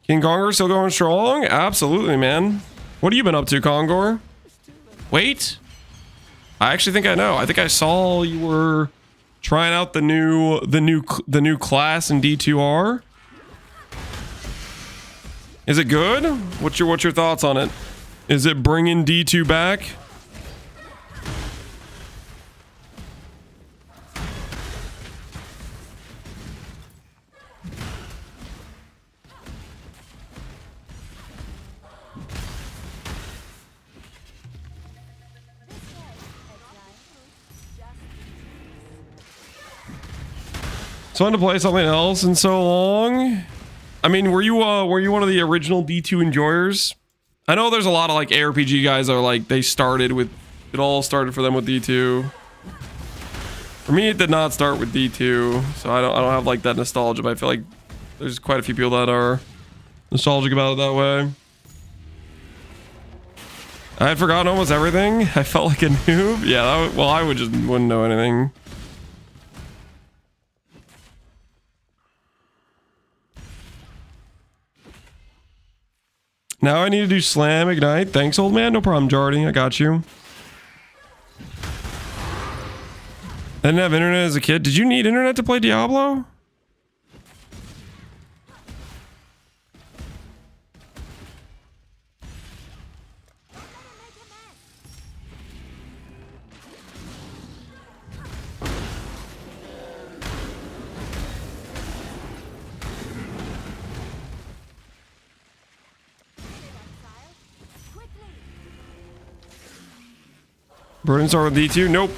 King Kongor still going strong? Absolutely, man. What have you been up to, Kongor? Wait. I actually think I know. I think I saw you were trying out the new class in D2R. Is it good? What's your thoughts on it? Is it bringing D2 back? It's fun to play something else in so long. I mean, were you one of the original D2 enjoyers? I know there's a lot of like ARPG guys that are like they started with it all started for them with D2. For me, it did not start with D2, so I don't have like that nostalgia, but I feel like there's quite a few people that are nostalgic about it that way. I had forgotten almost everything. I felt like a noob. Yeah, well, I wouldn't know anything. Now I need to do Slam Ignite. Thanks, old man. No problem, Jardy. I got you. I didn't have internet as a kid. Did you need internet to play Diablo? Burden start with D2? Nope.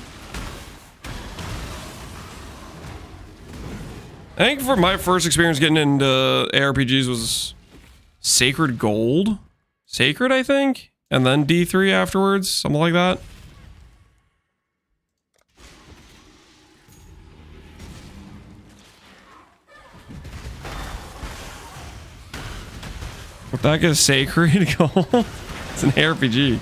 I think for my first experience getting into ARPGs was Sacred Gold. Sacred, I think? And then D3 afterwards. Something like that. What the heck is Sacred Gold? It's an ARPG.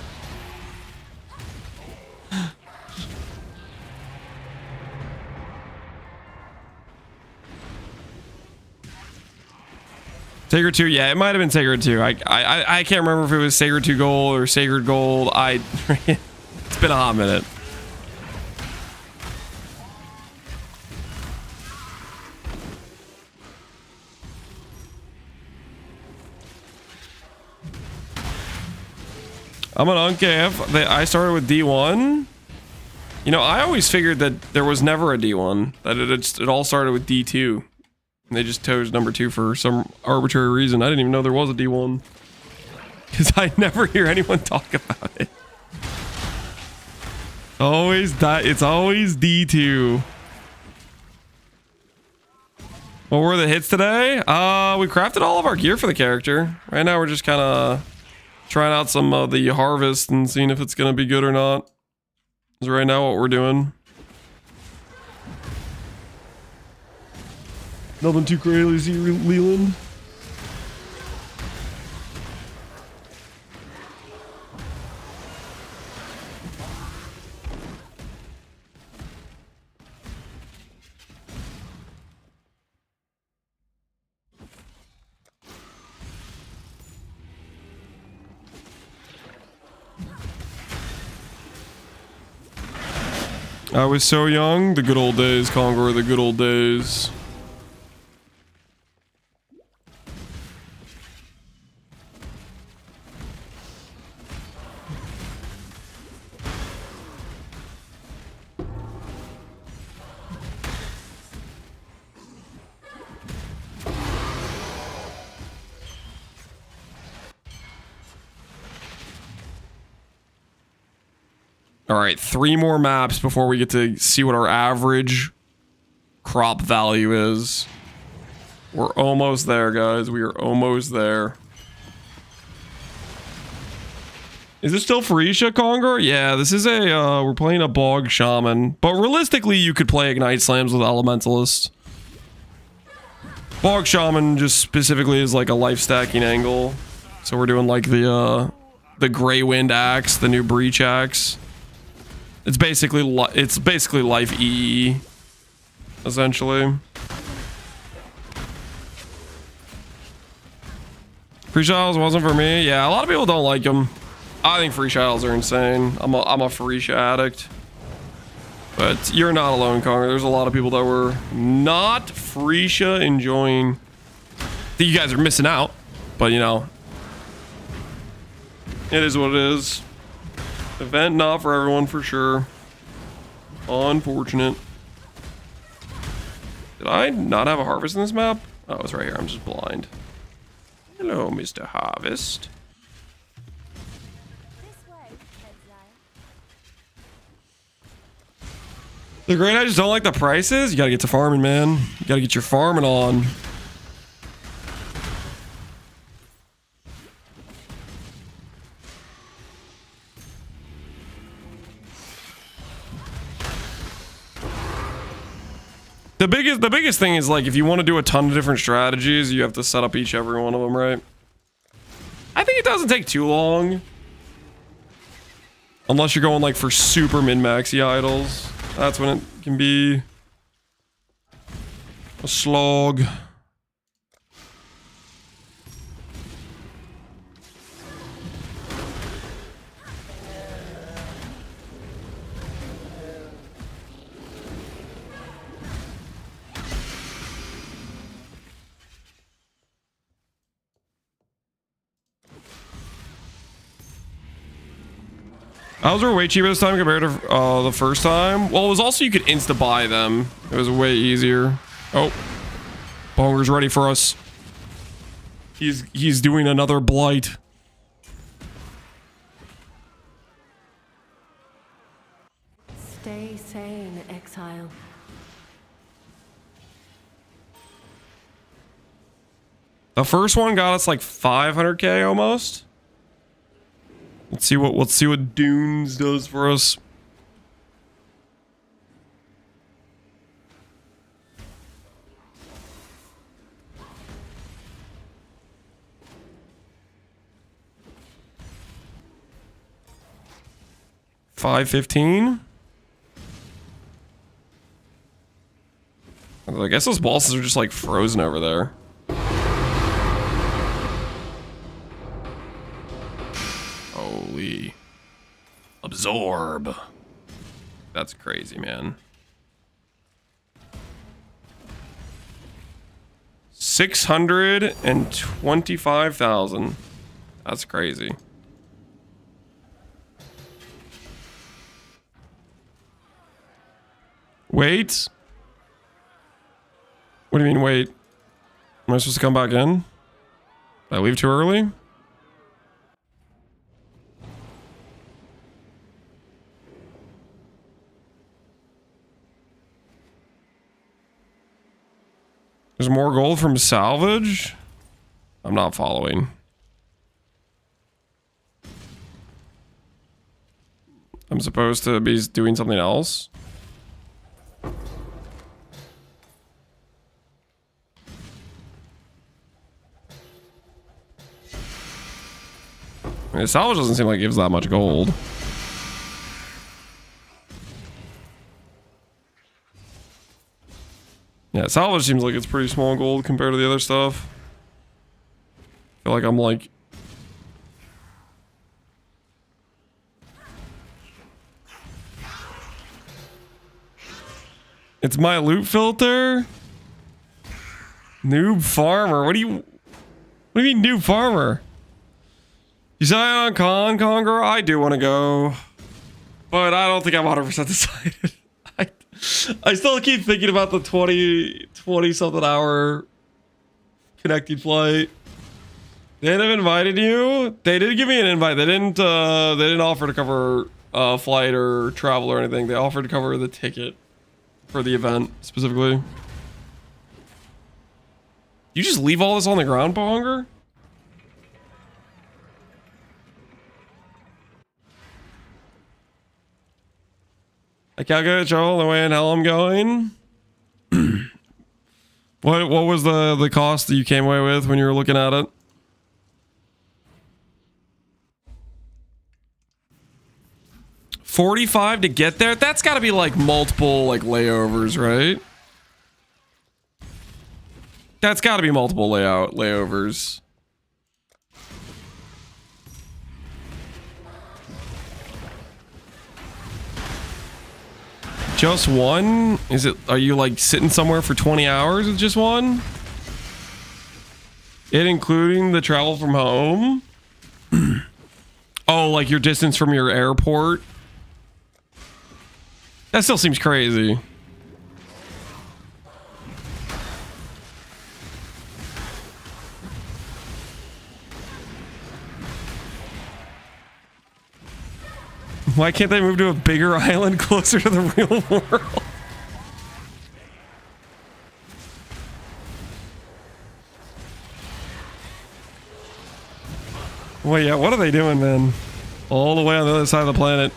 Sacred 2, yeah, it might have been Sacred 2. I can't remember if it was Sacred 2 Gold or Sacred Gold. It's been a hot minute. I'm an UNKF. I started with D1. You know, I always figured that there was never a D1. That it all started with D2. And they just chose number 2 for some arbitrary reason. I didn't even know there was a D1. Because I never hear anyone talk about it. It's always D2. What were the hits today? We crafted all of our gear for the character. Right now we're just kind of trying out some of the harvest and seeing if it's going to be good or not. Is right now what we're doing. Nothing too crazy, Leland. I was so young. The good old days, Conqueror, the good old days. All right, 3 more maps before we get to see what our average crop value is. We're almost there, guys. We are almost there. Is this still Pharisha, Conger? Yeah, this is a, we're playing a Bog Shaman. But realistically, you could play Ignite Slams with Elementalists. Bog Shaman just specifically is like a life stacking angle. So we're doing like the Grey Wind Axe, the new Breach Axe. It's basically life EE, essentially. Free Shiles wasn't for me. Yeah, a lot of people don't like them. I think Free Shiles are insane. I'm a Pharisha addict. But you're not alone, Conger. There's a lot of people that were not Pharisha enjoying. I think you guys are missing out. But, you know, it is what it is. Event not for everyone, for sure. Unfortunate. Did I not have a harvest in this map? Oh, it's right here. I'm just blind. Hello, Mr. Harvest. The great, I just don't like the prices. You gotta get to farming, man. You gotta get your farming on. The biggest thing is like if you want to do a ton of different strategies, you have to set up every one of them, right? I think it doesn't take too long. Unless you're going like for super min-maxy idols. That's when it can be a slog. Owls were way cheaper this time compared to the first time. Well, it was also you could insta buy them. It was way easier. Oh, Bonger's ready for us. He's doing another blight. Stay sane, Exile. The first one got us like 500k almost. Let's see what Dunes does for us. $515. I guess those bosses are just like frozen over there. Holy. Absorb. That's crazy, man. 625,000. That's crazy. Wait. What do you mean, wait? Am I supposed to come back in? Did I leave too early? There's more gold from salvage? I'm not following. I'm supposed to be doing something else? I mean, salvage doesn't seem like it gives that much gold. Yeah, salvage seems like it's pretty small gold compared to the other stuff. I feel like I'm like... It's my loot filter? Noob farmer. What do you mean noob farmer? You say on Conqueror? I do want to go. But I don't think I'm 100% decided. I still keep thinking about the 20 something hour connected flight. They'd have invited you. They did give me an invite. They didn't offer to cover flight or travel or anything. They offered to cover the ticket for the event specifically. You just leave all this on the ground, Bonger? I calculate Joel the way in hell I'm going. What was the cost that you came away with when you were looking at it? $45 to get there? That's got to be like multiple like layovers, right? That's got to be multiple layovers. Just one? Is it? Are you like sitting somewhere for 20 hours with just one? It including the travel from home? Oh, like your distance from your airport? That still seems crazy. Why can't they move to a bigger island closer to the real world? Well, yeah, what are they doing, man? All the way on the other side of the planet.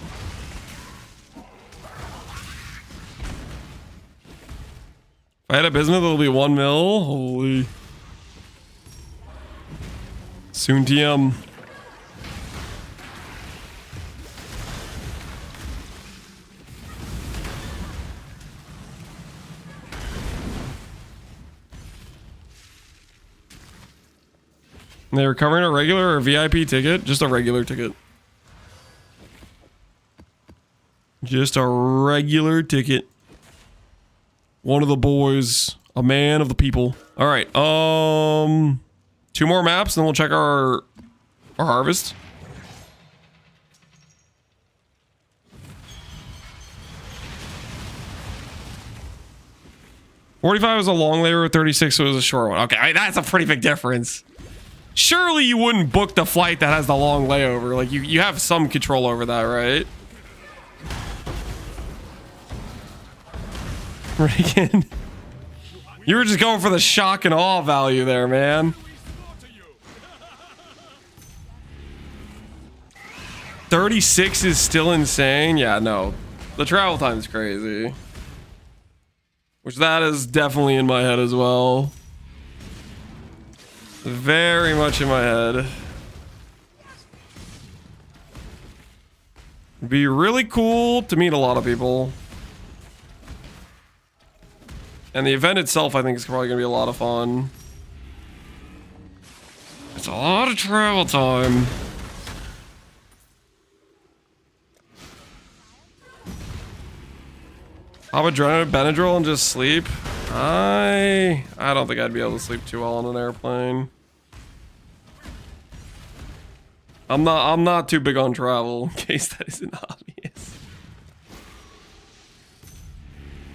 I had a business that'll be 1 mil. Holy. Soon TM. They were covering a regular or VIP ticket? Just a regular ticket. Just a regular ticket. One of the boys. A man of the people. Alright, 2 more maps, and then we'll check our harvest. $45 was a long layer, 36 was a short one. Okay, that's a pretty big difference. Surely you wouldn't book the flight that has the long layover. Like, you have some control over that, right? Reagan. You were just going for the shock and awe value there, man. 36 is still insane. Yeah, no. The travel time is crazy. Which that is definitely in my head as well. Very much in my head. It'd be really cool to meet a lot of people. And the event itself, I think, is probably going to be a lot of fun. It's a lot of travel time. Pop adrenaline, Benadryl, and just sleep. I don't think I'd be able to sleep too well on an airplane. I'm not too big on travel, in case that isn't obvious.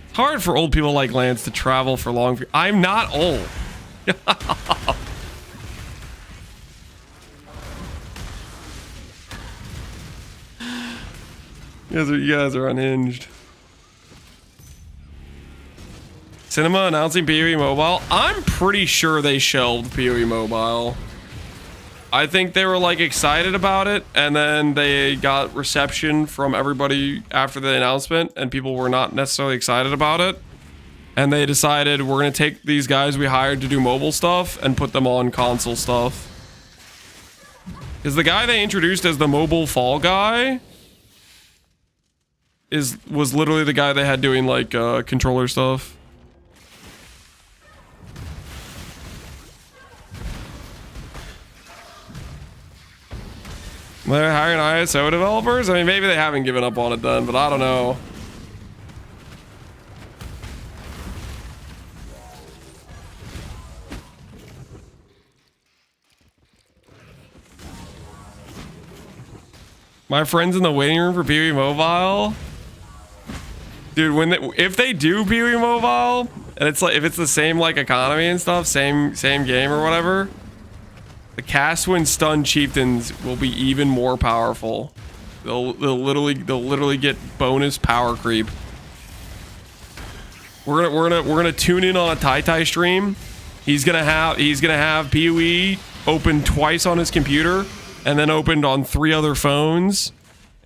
It's hard for old people like Lance to travel for long. I'm not old. You guys are unhinged. Cinema announcing PoE Mobile. I'm pretty sure they shelved PoE Mobile. I think they were like excited about it, and then they got reception from everybody after the announcement, and people were not necessarily excited about it. And they decided, we're going to take these guys we hired to do mobile stuff and put them on console stuff. Because the guy they introduced as the mobile fall guy was literally the guy they had doing like controller stuff. They're hiring ISO developers? I mean, maybe they haven't given up on it then, but I don't know. My friends in the waiting room for PoE Mobile? Dude, if they do PoE Mobile, and it's like, if it's the same like economy and stuff, same game or whatever, the Castwind Stun Chieftains will be even more powerful. They'll literally get bonus power creep. We're gonna tune in on a Tai stream. He's gonna have PoE open twice on his computer and then opened on 3 other phones.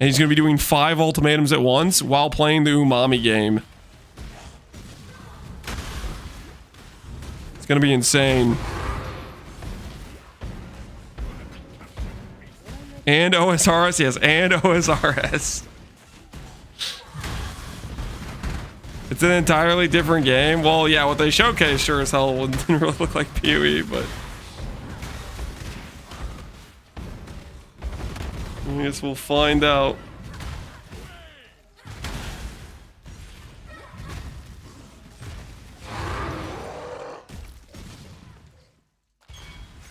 And he's gonna be doing 5 ultimatums at once while playing the Umami game. It's gonna be insane. And OSRS, yes, and OSRS. It's an entirely different game. Well, yeah, what they showcased sure as hell didn't really look like PoE, but I guess we'll find out.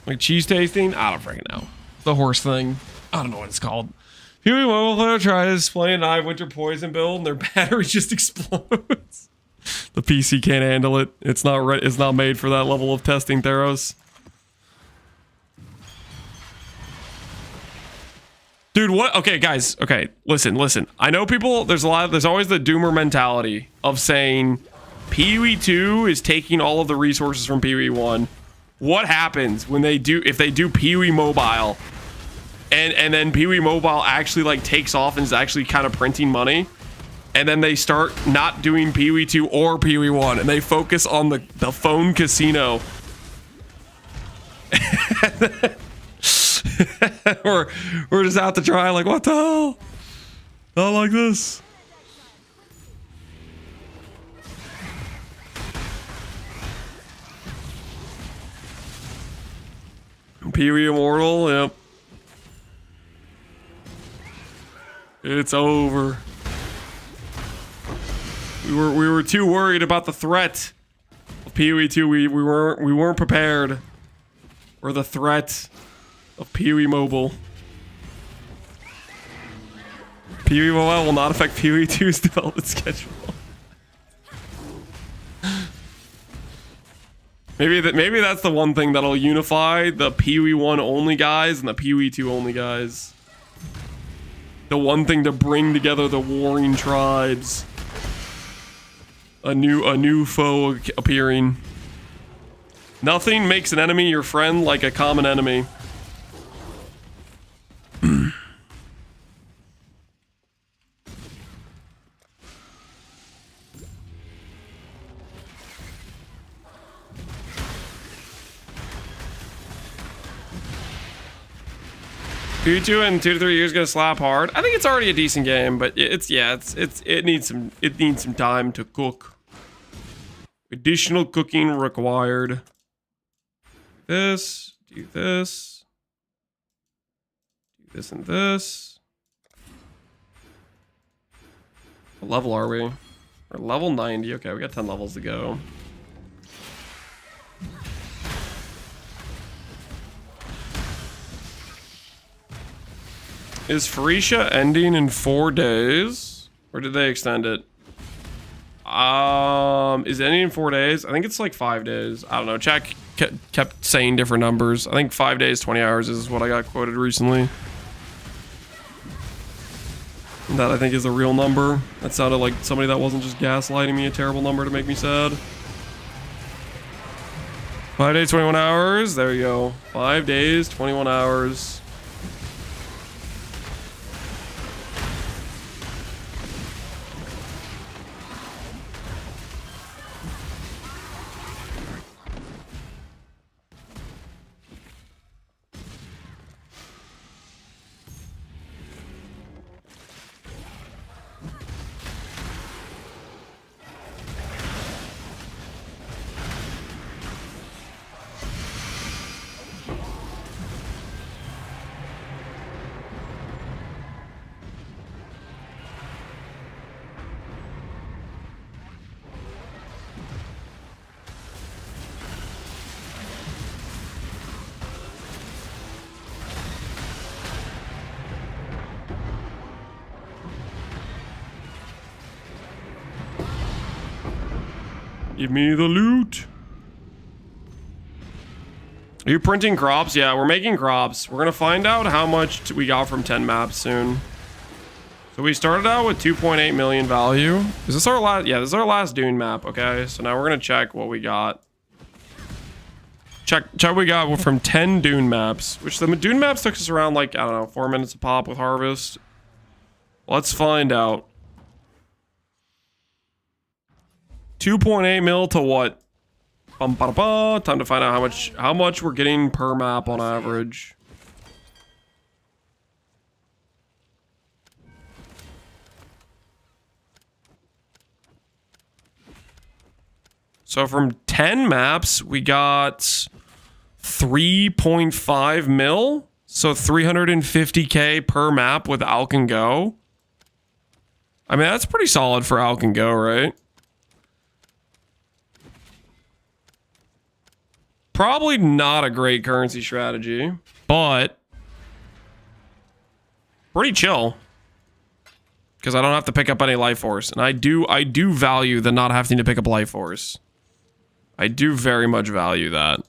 Like cheese tasting? I don't freaking know. The horse thing. I don't know what it's called. PoE mobile player tries playing an Winter Poison build and their battery just explodes. The PC can't handle it. It's not made for that level of testing, Theros. Dude, what? Okay, guys. Okay, listen. I know people, there's always the doomer mentality of saying PoE 2 is taking all of the resources from PoE 1. What happens when if they do PoE Mobile and then PoE Mobile actually like takes off and is actually kind of printing money? and then they start not doing Pee-wee 2 or Pee-wee 1, and they focus on the phone casino. we're just out to try, like, what the hell? Not like this. Pee-wee Immortal, yep. It's over. We were too worried about the threat of Pee-wee 2. We weren't prepared for the threat of Pee-wee Mobile. Pee-wee Mobile will not affect Pee-wee 2's development schedule. Maybe that's the one thing that'll unify the Pee-wee 1 only guys and the Pee-wee 2 only guys. The one thing to bring together the warring tribes. A new foe appearing. Nothing makes an enemy your friend like a common enemy. Pikachu in 2 to 3 years gonna slap hard. I think it's already a decent game, but it needs some time to cook. Additional cooking required. Do this, and this. What level are we? We're level 90. Okay, we got 10 levels to go. Is Phoresia ending in 4 days? Or did they extend it? Is it ending in 4 days? I think it's like 5 days. I don't know. Chat kept saying different numbers. I think 5 days, 20 hours is what I got quoted recently. That I think is a real number. That sounded like somebody that wasn't just gaslighting me a terrible number to make me sad. 5 days, 21 hours. There you go. 5 days, 21 hours. Give me the loot. Are you printing crops? Yeah, we're making crops. We're gonna find out how much we got from 10 maps soon. So we started out with 2.8 million value. Is this our last? Yeah, this is our last Dune map. Okay, so now we're gonna check what we got. Check what we got from 10 Dune maps, which the Dune maps took us around like, I don't know, 4 minutes a pop with harvest. Let's find out. 2.8 mil to what? Time to find out how much we're getting per map on average. So from 10 maps, we got 3.5 mil. So 350k per map with Alk and Go. I mean, that's pretty solid for Alk and Go, right? Probably not a great currency strategy, but pretty chill. Because I don't have to pick up any life force. And I do value the not having to pick up life force. I do very much value that.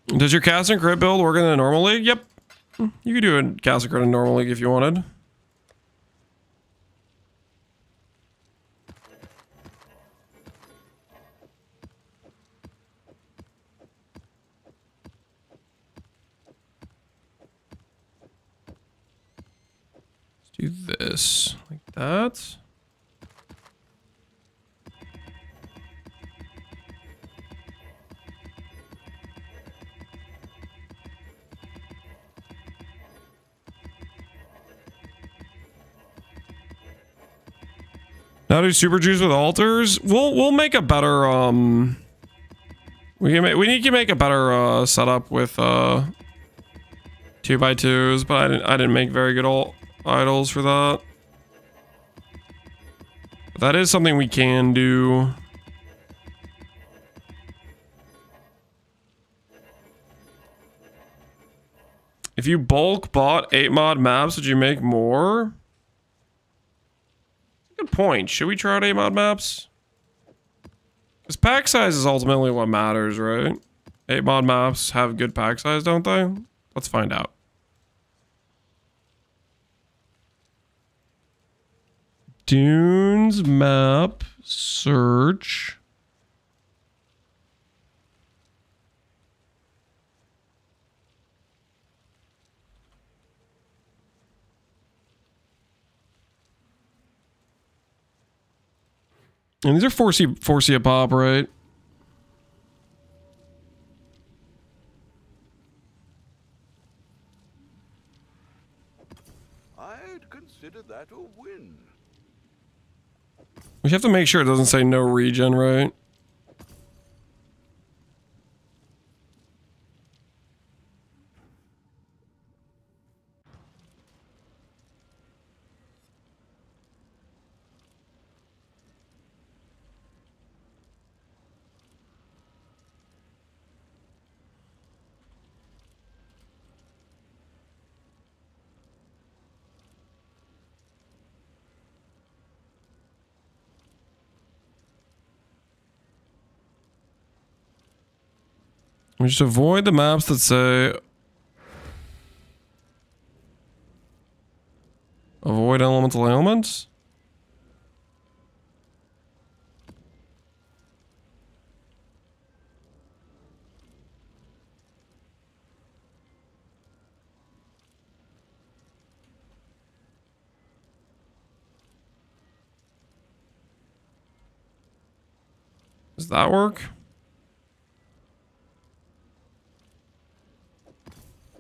Does your cast and crit build work in the normal league? Yep. You could do a cast and crit in normal league if you wanted. Do this like that. Now do super juice with altars. We'll make a better we need to make a better setup with 2x2s, but I didn't make very good idols for that. But that is something we can do. If you bulk bought 8 mod maps, would you make more? Good point. Should we try out 8 mod maps? Because pack size is ultimately what matters, right? 8 mod maps have good pack size, don't they? Let's find out. Dunes map search. And these are 4C a pop, right? I'd consider that a win. We have to make sure it doesn't say no regen, right? We just avoid the maps that say avoid elemental ailments. Does that work?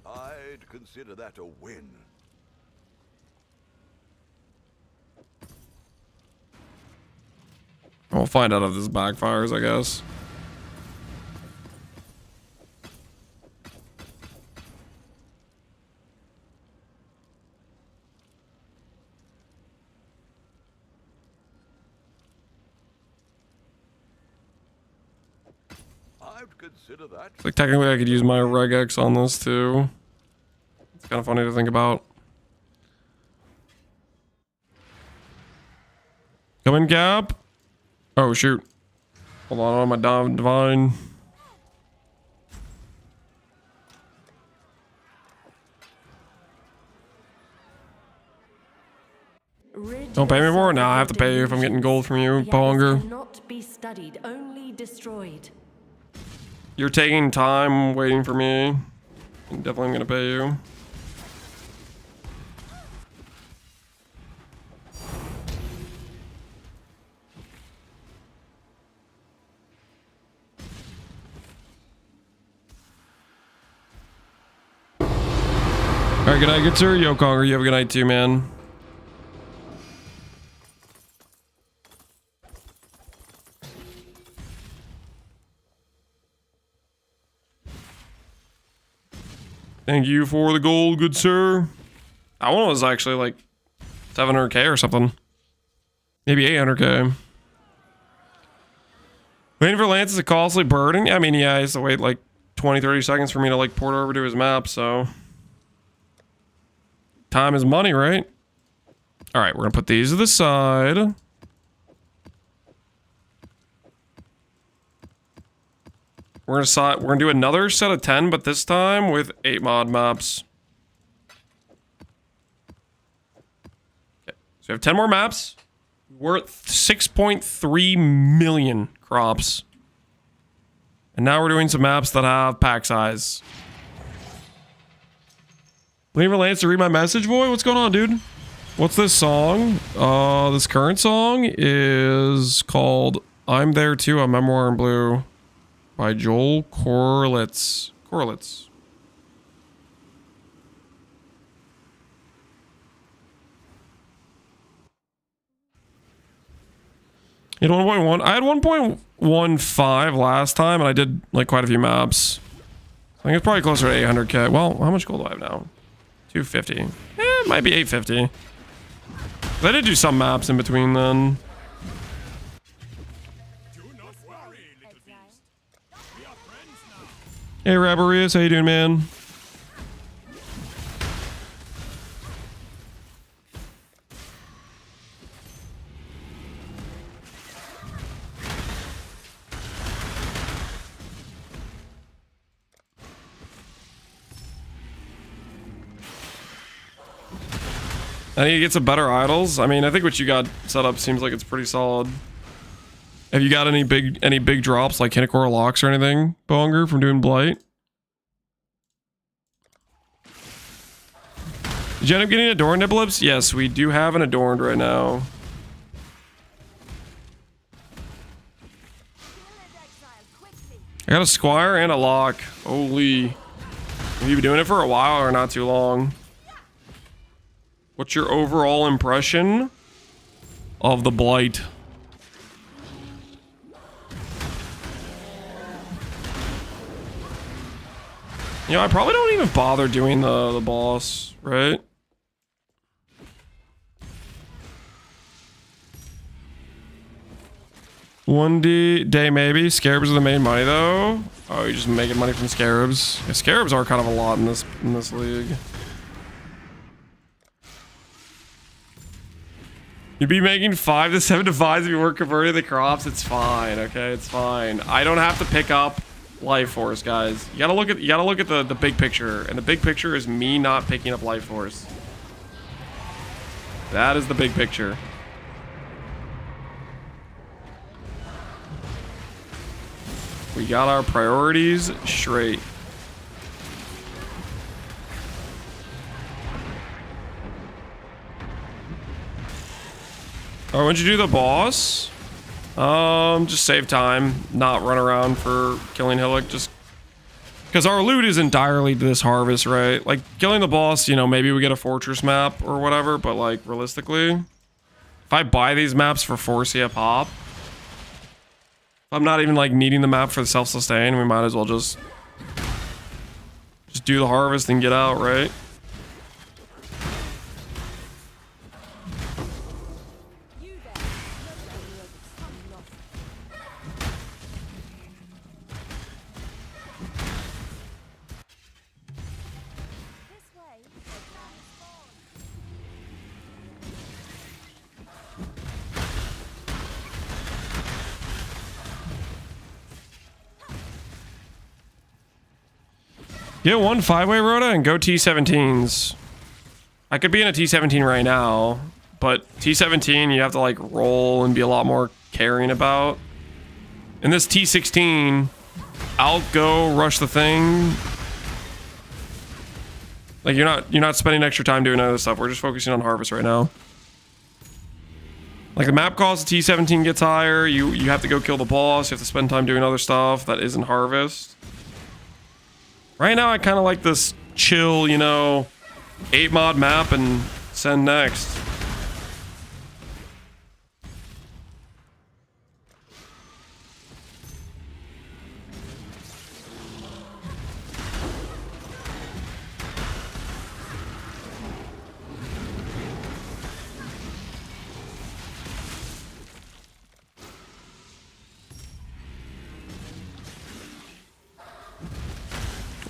I'd consider that a win. We'll find out if this backfires, I guess. I'd consider that. Like technically I could use my regex on this too. It's kind of funny to think about. Come in, Gap. Oh shoot. Hold on my divine. Don't pay me more? Now I have to pay you if I'm getting gold from you, Ponger. Cannot be studied, only destroyed. You're taking time waiting for me. I'm definitely gonna pay you. Alright, good night, good sir. Yo, Conger, you have a good night too, man. Thank you for the gold, good sir. That one was actually like 700k or something. Maybe 800k. Waiting for Lance is a costly burden. I mean, yeah, he has to wait like 20-30 seconds for me to like port over to his map, so. Time is money, right? Alright, we're gonna put these to the side. We're gonna do another set of 10, but this time with 8 mod maps. Okay, so we have 10 more maps. Worth 6.3 million crops. And now we're doing some maps that have pack size. Leave a Lance to read my message, boy. What's going on, dude? What's this song? This current song is called I'm There Too, A Memoir in Blue by Joel Corlitz. You know, 1.1. I had 1.15 last time, and I did like quite a few maps. I think it's probably closer to 800k. Well, how much gold do I have now? 250. It might be 850. I did do some maps in between then. Hey, Rabarius, how you doing, man? I need to get some better idols. I mean, I think what you got set up seems like it's pretty solid. Have you got any big drops like Hinekora locks or anything, Bonger, from doing Blight? Did you end up getting adorned, Nibblips? Yes, we do have an adorned right now. I got a squire and a lock. Holy. Have you been doing it for a while or not too long? What's your overall impression of the Blight? You know, I probably don't even bother doing the boss, right? One day maybe. Scarabs are the main money though. Oh, you're just making money from scarabs. Yeah, scarabs are kind of a lot in this league. You'd be making 5 to 7 divides if you weren't converting the crops. It's fine, okay? It's fine. I don't have to pick up Life Force, guys. You gotta look at the big picture, and the big picture is me not picking up Life Force. That is the big picture. We got our priorities straight. Oh, when'd you do the boss? Just save time, not run around for killing Hillock, just because our loot is entirely this harvest, right? Like, killing the boss, you know, maybe we get a fortress map or whatever, but like, realistically, if I buy these maps for 4C a pop, I'm not even like needing the map for the self-sustain, we might as well just do the harvest and get out, right? Get one 5-way Rhoda and go T17s. I could be in a T17 right now, but T17 you have to like roll and be a lot more caring about. In this T16, I'll go rush the thing. Like you're not spending extra time doing other stuff. We're just focusing on harvest right now. Like the map cost of T17 gets higher. You have to go kill the boss. You have to spend time doing other stuff that isn't harvest. Right now, I kind of like this chill, you know, 8 mod map and send next.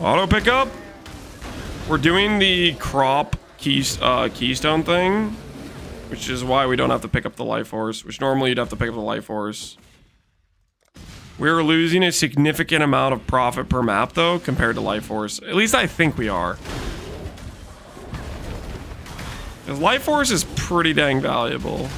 Auto pickup. We're doing the crop keystone thing, which is why we don't have to pick up the life force, which normally you'd have to pick up the life force. We're losing a significant amount of profit per map though compared to life force. At least I think we are. Because life force is pretty dang valuable.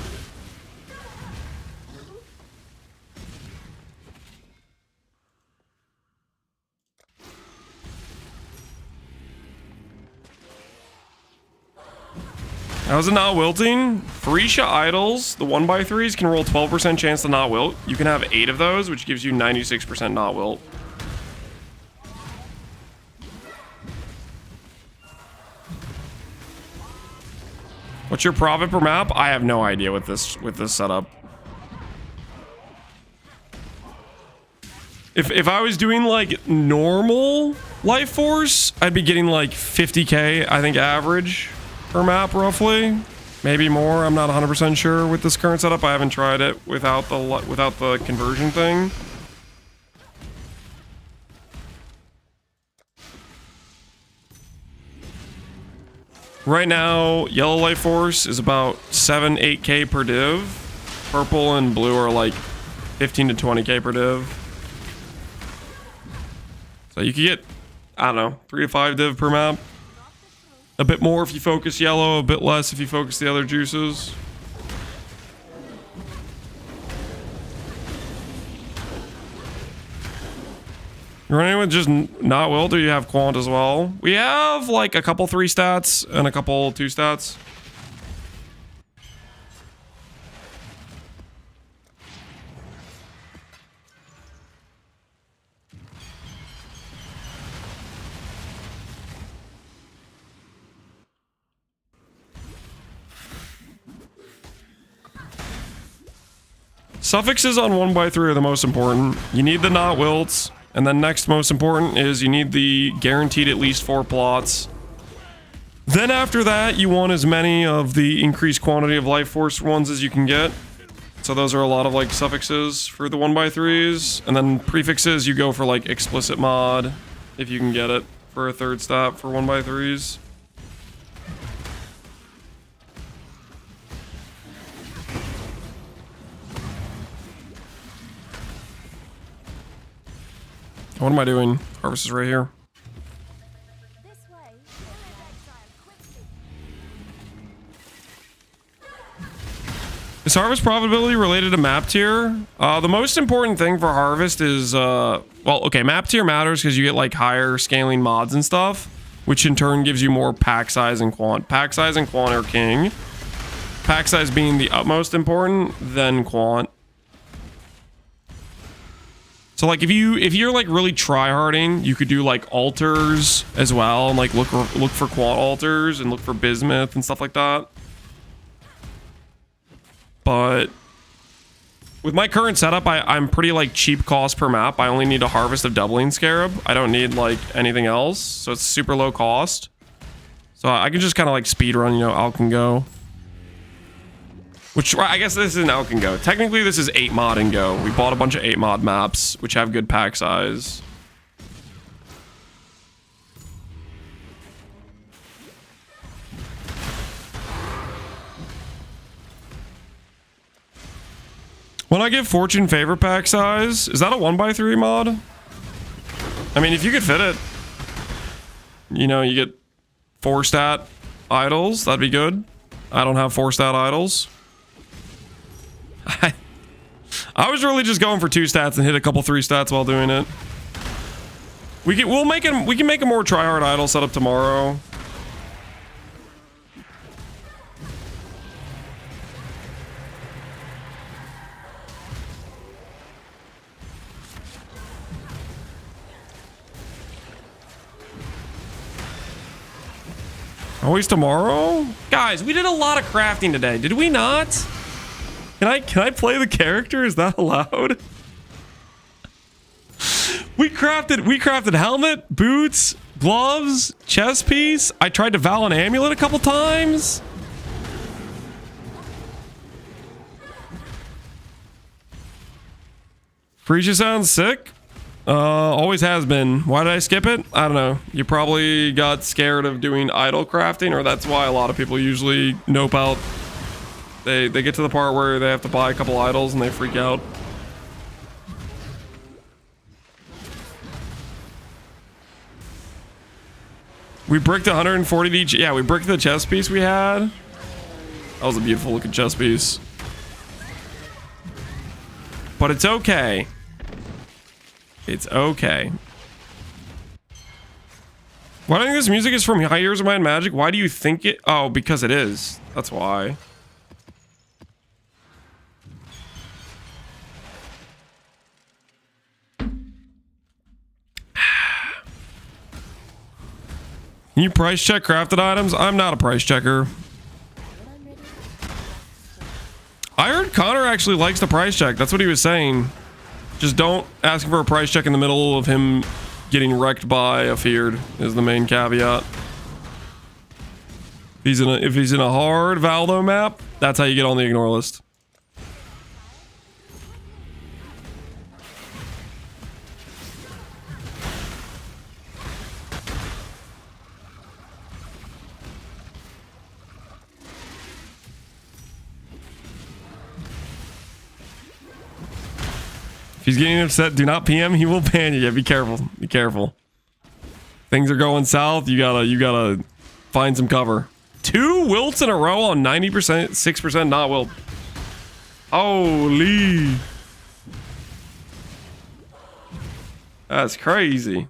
How's it not wilting? Furisha idols, the 1x3s can roll 12% chance to not wilt. You can have 8 of those, which gives you 96% not wilt. What's your profit per map? I have no idea with this setup. If I was doing like normal life force, I'd be getting like 50k, I think, average per map roughly. Maybe more. I'm not 100% sure with this current setup. I haven't tried it without the conversion thing. Right now, yellow life force is about 7-8k per div. Purple and blue are like 15 to 20k per div. So you could get, I don't know, 3 to 5 div per map. A bit more if you focus yellow, a bit less if you focus the other juices. You're running with just not wilt, or you have quant as well? We have like a couple 3 stats and a couple 2 stats. Suffixes on 1x3 are the most important. You need the not wilts. And then next most important is you need the guaranteed at least 4 plots. Then after that, you want as many of the increased quantity of life force ones as you can get. So those are a lot of like suffixes for the 1x3s. And then prefixes, you go for like explicit mod, if you can get it, for a 3rd stat for 1x3s. What am I doing? Harvest is right here. This way. Exile quickly. Is harvest profitability related to map tier? The most important thing for harvest is, well, okay, map tier matters because you get like higher scaling mods and stuff, which in turn gives you more pack size and quant. Pack size and quant are king. Pack size being the utmost important, then quant. So like if you're like really tryharding, you could do like altars as well, and like look for quant altars and look for bismuth and stuff like that. But with my current setup, I'm pretty like cheap cost per map. I only need a harvest of doubling scarab. I don't need like anything else, so it's super low cost. So I can just kind of like speed run, you know, Alk and Go. Which, I guess this is an Alk and Go. Technically, this is 8 mod and Go. We bought a bunch of 8 mod maps, which have good pack size. When I give Fortune favorite pack size, is that a 1x3 mod? I mean, if you could fit it, you know, you get 4 stat idols, that'd be good. I don't have 4 stat idols. I was really just going for 2 stats and hit a couple 3 stats while doing it. We can make a more tryhard idol setup tomorrow. Always tomorrow? Guys, we did a lot of crafting today, did we not? Can I play the character? Is that allowed? We crafted helmet, boots, gloves, chest piece. I tried to Val an amulet a couple times. Freesia sounds sick. Always has been. Why did I skip it? I don't know. You probably got scared of doing idol crafting, or that's why a lot of people usually nope out. They get to the part where they have to buy a couple idols and they freak out. We bricked 140 each. Yeah, we bricked the chest piece we had. That was a beautiful looking chest piece. But it's okay. It's okay. Why do you think this music is from High Years of Might and Magic? Why do you think it? Oh, because it is. That's why. Can you price check crafted items? I'm not a price checker. I heard Connor actually likes the price check. That's what he was saying. Just don't ask for a price check in the middle of him getting wrecked by a feared is the main caveat. If he's in a hard Valdo map, that's how you get on the ignore list. If he's getting upset, do not PM. He will ban you. Yeah, be careful. Be careful. Things are going south. You gotta find some cover. 2 wilts in a row on 90%, 6% not wilt. Holy. That's crazy.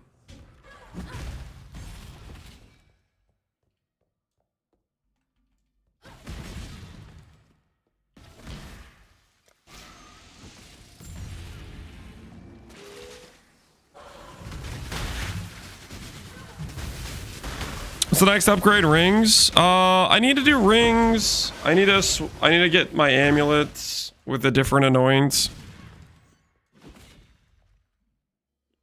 What's the next upgrade? Rings? I need to do rings. I need to get my amulets with a different annoyance.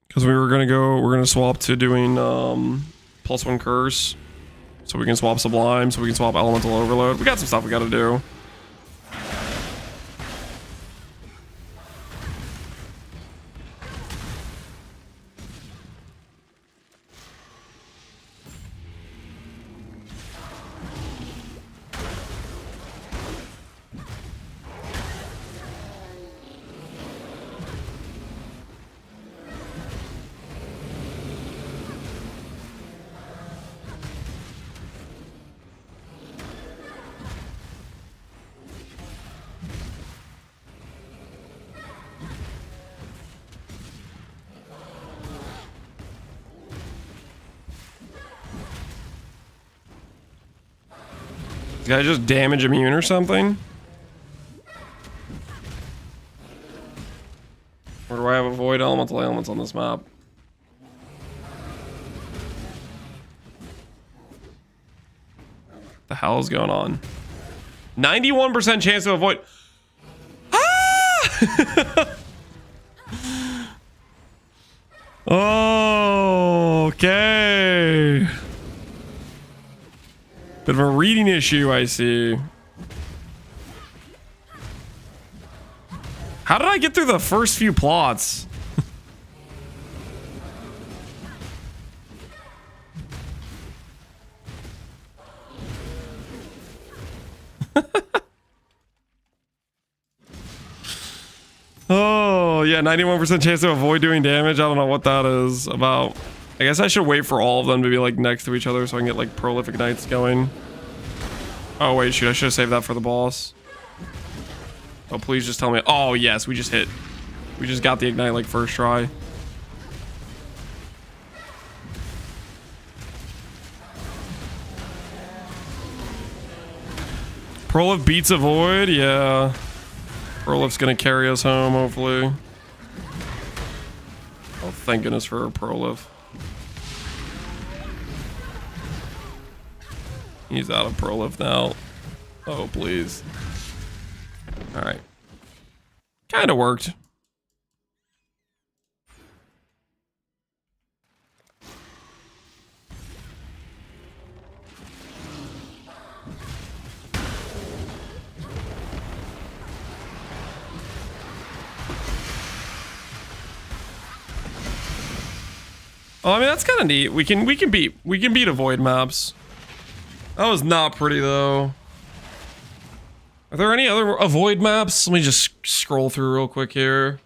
Because we're gonna swap to doing +1 curse. So we can swap sublime, so we can swap elemental overload. We got some stuff we gotta do. This guy just damage immune or something? Or do I have avoid elemental ailments on this map? The hell is going on? 91% chance to avoid. Ah! Oh, okay. Bit of a reading issue, I see. How did I get through the first few plots? Oh, yeah, 91% chance to avoid doing damage. I don't know what that is about. I guess I should wait for all of them to be like next to each other so I can get like prolific knights going. Oh wait, shoot, I should have saved that for the boss. Oh, please just tell me. Oh yes, we just hit. We just got the ignite like first try. Prolif beats avoid, yeah. Prolif's gonna carry us home, hopefully. Oh, thank goodness for a Prolif. He's out of Prolif now. Oh, please. Alright. Kinda worked. Oh, I mean that's kind of neat. We can beat avoid maps. That was not pretty though. Are there any other avoid maps? Let me just scroll through real quick here.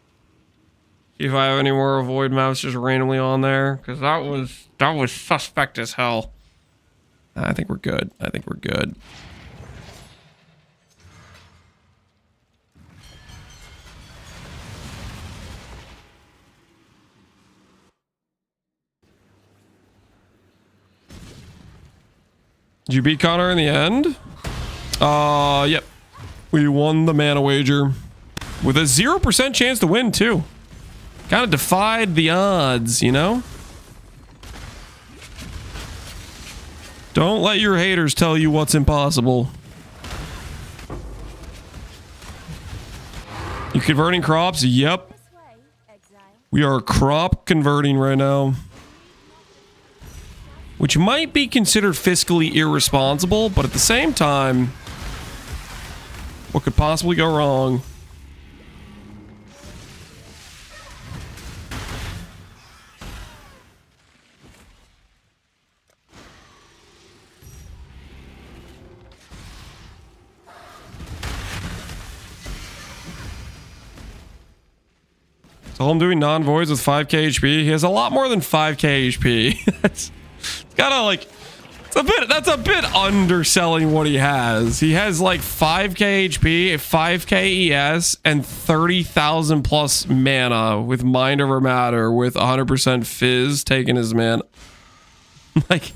See if I have any more avoid maps just randomly on there, because that was suspect as hell. I think we're good. I think we're good. Did you beat Connor in the end? Yep. We won the mana wager with a 0% chance to win too. Kind of defied the odds, you know? Don't let your haters tell you what's impossible. You converting crops? Yep. This way, Exile. We are crop converting right now. Which might be considered fiscally irresponsible, but at the same time, what could possibly go wrong? So I'm doing non-voids with 5k HP. He has a lot more than 5k HP. That's gotta like, that's a bit underselling what he has. He has like 5k HP, 5k ES, and 30,000 plus mana with Mind Over Matter with 100% Fizz taking his mana. Like,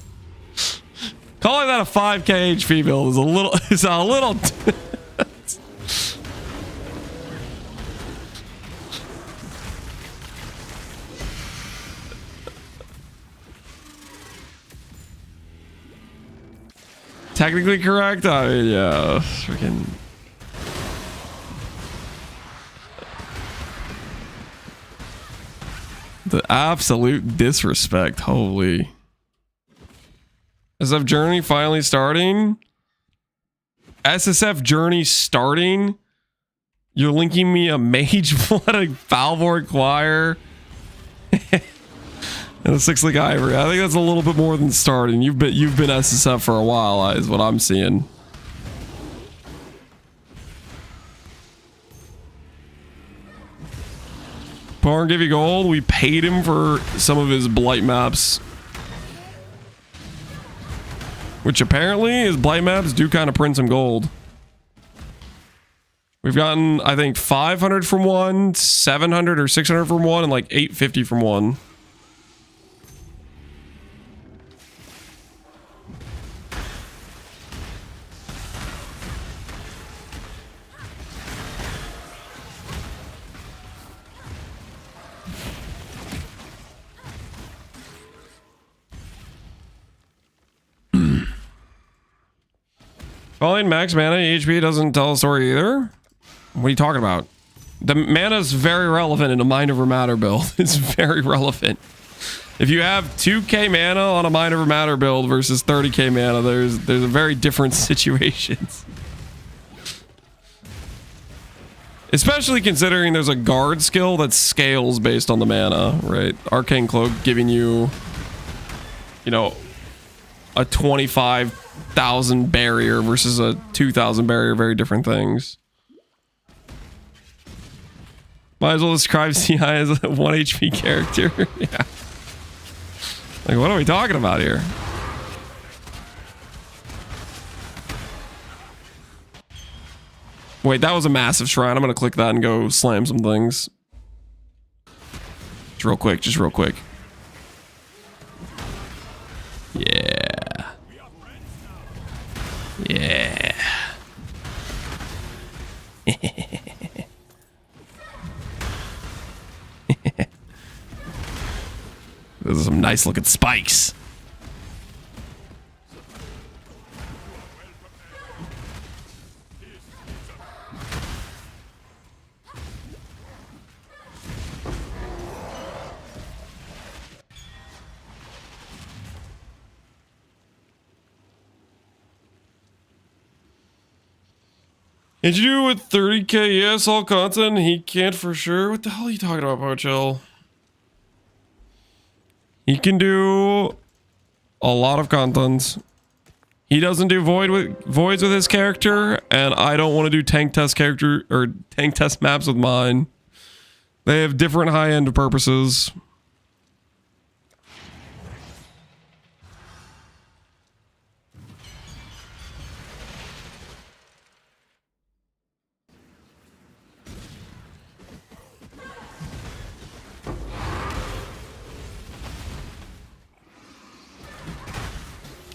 calling that a 5k HP build is a little technically correct. I mean, yeah, freaking. The absolute disrespect. Holy. SSF Journey finally starting. SSF Journey starting. You're linking me a Mage Blood, a Valvord Choir, and a 6-link Ivory. I think that's a little bit more than starting. You've been SSF for a while, is what I'm seeing. Porn give you gold. We paid him for some of his Blight maps, which apparently his Blight maps do kind of print some gold. We've gotten, I think, 500 from one, 700 or 600 from one, and like 850 from one. Falling max mana HP doesn't tell a story either. What are you talking about? The mana is very relevant in a Mind Over Matter build. It's very relevant. If you have 2k mana on a Mind Over Matter build versus 30k mana, there's a very different situations. Especially considering there's a guard skill that scales based on the mana, right? Arcane Cloak giving you, you know, a 25,000 barrier versus a 2,000 barrier, very different things. Might as well describe CI as a 1 HP character. Yeah. Like, what are we talking about here? Wait, that was a massive shrine. I'm gonna click that and go slam some things. Just real quick, just real quick. Yeah. Yeah. Those are some nice looking spikes. Did you do with 30k? Yes, all content. He can't for sure. What the hell are you talking about, Pochel? He can do a lot of contents. He doesn't do voids with his character, and I don't want to do tank test character or tank test maps with mine. They have different high-end purposes.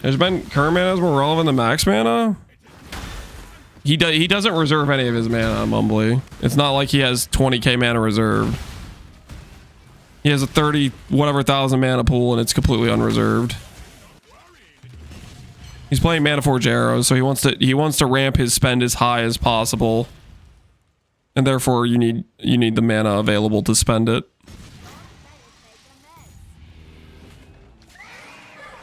Has been current mana is more relevant than max mana? He doesn't reserve any of his mana, Mumbly. It's not like he has 20k mana reserved. He has a 30 whatever thousand mana pool and it's completely unreserved. He's playing Mana Forge Arrows, so he wants to ramp his spend as high as possible. And therefore you need the mana available to spend it.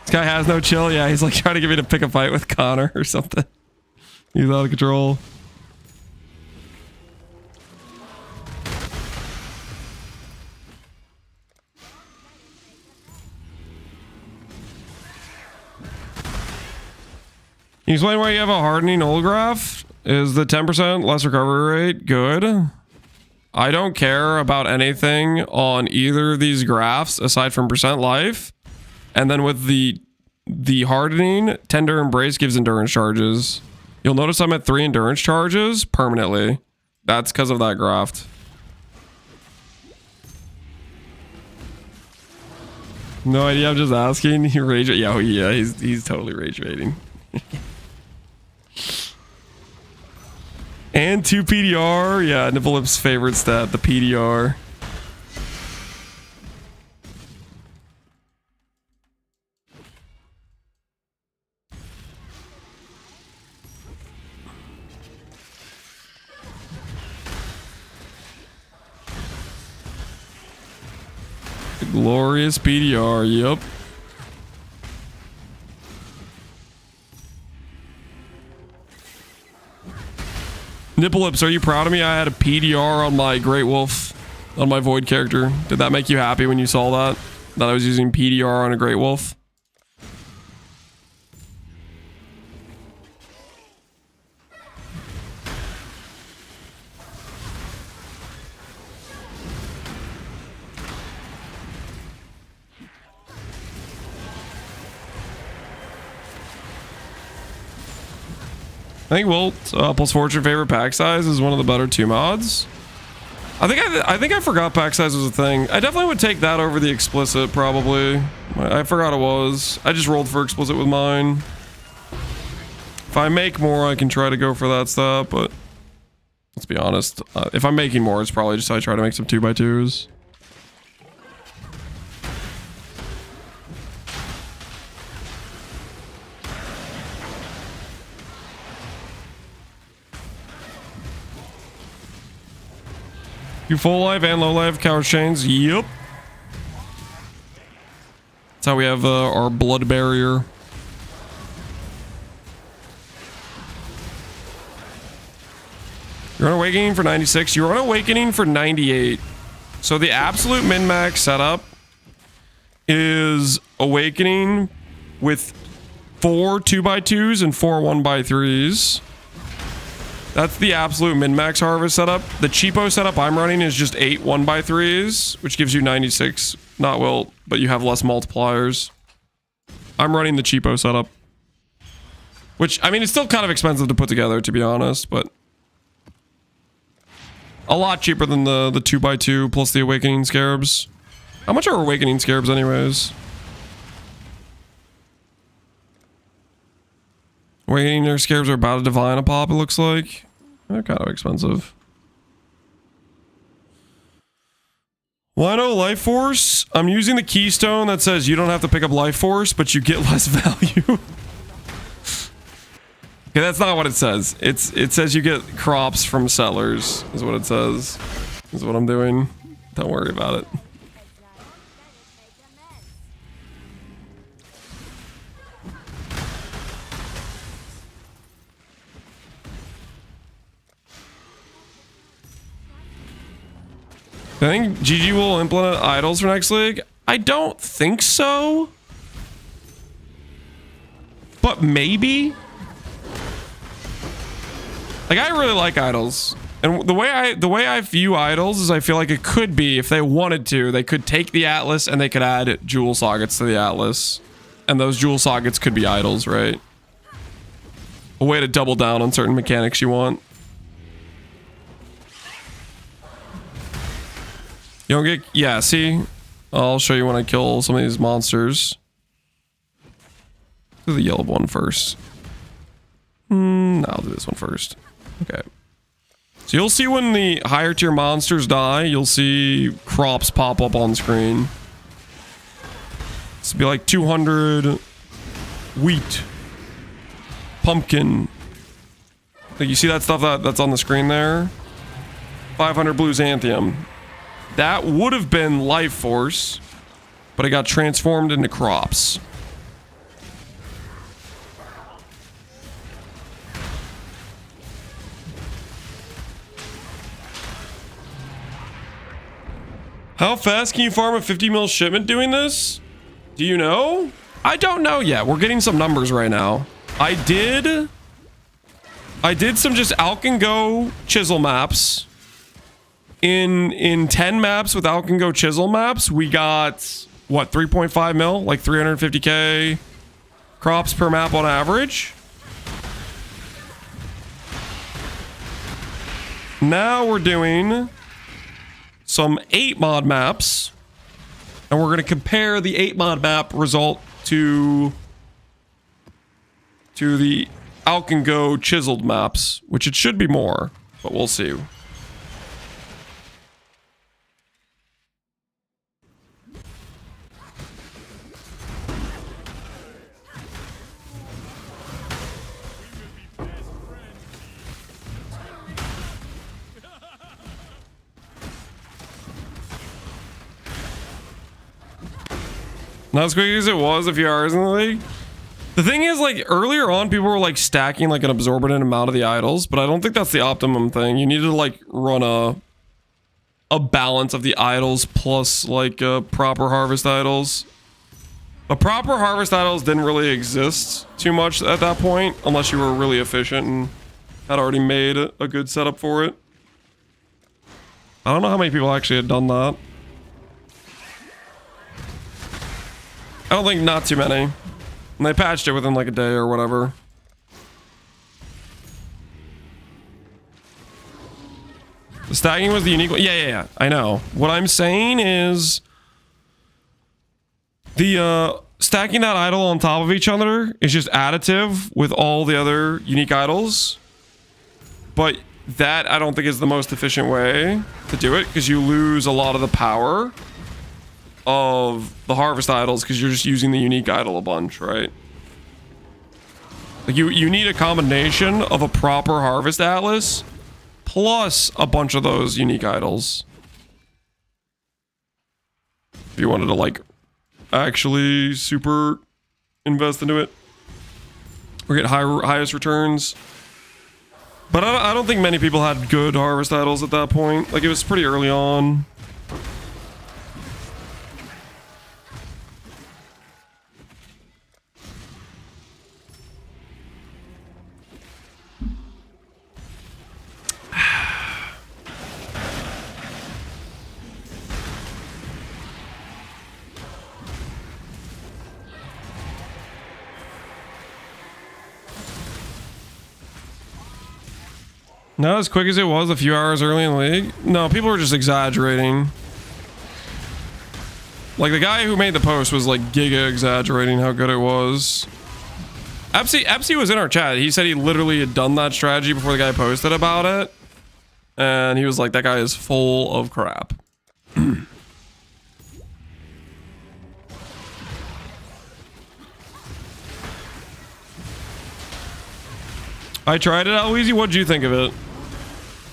This guy has no chill. Yeah, he's like trying to get me to pick a fight with Connor or something. He's out of control. Can you explain why you have a hardening old graph? Is the 10% less recovery rate good? I don't care about anything on either of these graphs aside from percent life. And then with the hardening, Tender Embrace gives endurance charges. You'll notice I'm at 3 endurance charges permanently. That's because of that graft. No idea, I'm just asking. He rage. Yeah, he's totally rage baiting. And 2 PDR. Yeah, Nibblelip's favorite stat, the PDR. The glorious PDR, yep. Nibblelips, are you proud of me? I had a PDR on my Great Wolf, on my Void character. Did that make you happy when you saw that? That I was using PDR on a Great Wolf? I think Wilt plus Fortune favorite pack size is one of the better 2 mods. I think I forgot pack size was a thing. I definitely would take that over the explicit probably. I forgot it was. I just rolled for explicit with mine. If I make more, I can try to go for that stuff, but let's be honest. If I'm making more, it's probably just I try to make some 2x2s. You full life and low life Coward Chains? Yep. That's how we have our blood barrier. You're on Awakening for 96. You're on Awakening for 98. So the absolute min-max setup is Awakening with 4 2x2s and 4 1x3s. That's the absolute min-max harvest setup. The cheapo setup I'm running is just 8 1x3s, which gives you 96. Not Wilt, but you have less multipliers. I'm running the cheapo setup. Which, I mean, it's still kind of expensive to put together, to be honest, but a lot cheaper than the 2x2 plus the Awakening Scarabs. How much are Awakening Scarabs anyways? Awakening their Scarabs are about a divine a pop, it looks like. They're kind of expensive. Wino Life Force. I'm using the keystone that says you don't have to pick up Life Force, but you get less value. Okay, that's not what it says. It says you get crops from settlers, is what it says. Is what I'm doing. Don't worry about it. I think GG will implement idols for next league. I don't think so. But maybe. Like, I really like idols. And the way I view idols is I feel like it could be, if they wanted to, they could take the Atlas and they could add jewel sockets to the Atlas. And those jewel sockets could be idols, right? A way to double down on certain mechanics you want. You don't get... Yeah, see? I'll show you when I kill some of these monsters. Do the yellow one first. No, I'll do this one first. Okay. So you'll see when the higher tier monsters die, you'll see crops pop up on screen. This will be like 200 wheat, pumpkin. Like you see that stuff that's on the screen there? 500 blue xanthium. That would have been life force, but it got transformed into crops. How fast can you farm a 50 mil shipment doing this? Do you know? I don't know yet. We're getting some numbers right now. I did some just Alk Go chisel maps. In 10 maps with Alk Go chisel maps, we got what, 3.5 mil? Like 350k crops per map on average. Now we're doing some 8 mod maps, and we're going to compare the 8 mod map result to the Alk Go chiseled maps, which it should be more, but we'll see. Not as quick as it was a few hours in the league. The thing is, like, earlier on, people were, like, stacking, like, an absorbent amount of the idols, but I don't think that's the optimum thing. You need to, like, run a balance of the idols plus, like, proper harvest idols. The proper harvest idols didn't really exist too much at that point, unless you were really efficient and had already made a good setup for it. I don't know how many people actually had done that. I don't think not too many. And they patched it within like a day or whatever. The stacking was the unique one. Yeah. I know. What I'm saying is the stacking that idol on top of each other is just additive with all the other unique idols. But that I don't think is the most efficient way to do it, because you lose a lot of the power of the harvest idols because you're just using the unique idol a bunch, right? Like you need a combination of a proper harvest atlas plus a bunch of those unique idols if you wanted to like actually super invest into it or get highest returns. But I don't think many people had good harvest idols at that point. Like it was pretty early on. Not as quick as it was a few hours early in the league. No, people were just exaggerating. Like the guy who made the post was like giga exaggerating how good it was. Epsy was in our chat. He said he literally had done that strategy before the guy posted about it. And he was like, that guy is full of crap. I tried it out, Weezy. What'd you think of it?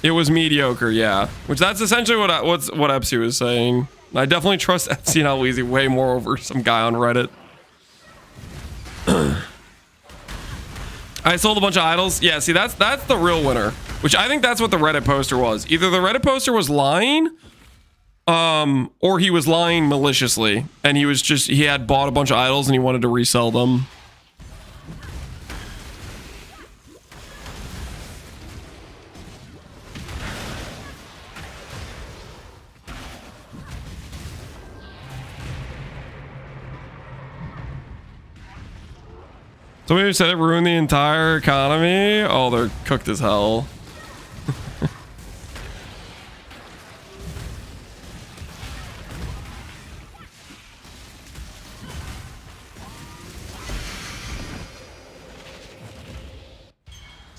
It was mediocre, yeah. Which that's essentially what Epsy was saying. I definitely trust Epsy and Weezy way more over some guy on Reddit. I sold a bunch of idols. Yeah, see, that's the real winner. Which I think that's what the Reddit poster was. Either the Reddit poster was lying, or he was lying maliciously. And he had bought a bunch of idols and he wanted to resell them. Somebody said it ruined the entire economy. Oh, they're cooked as hell.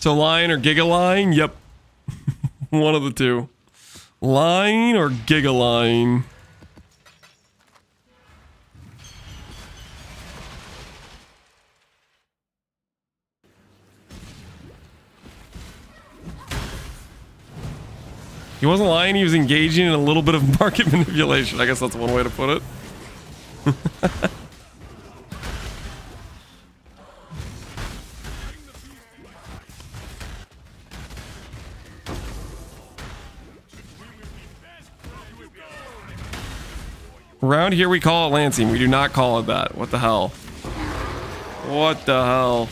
So line or gigaline? Yep. One of the two. Line or gigaline? He wasn't lying, he was engaging in a little bit of market manipulation. I guess that's one way to put it. Around here we call it lancing. We do not call it that. What the hell? What the hell?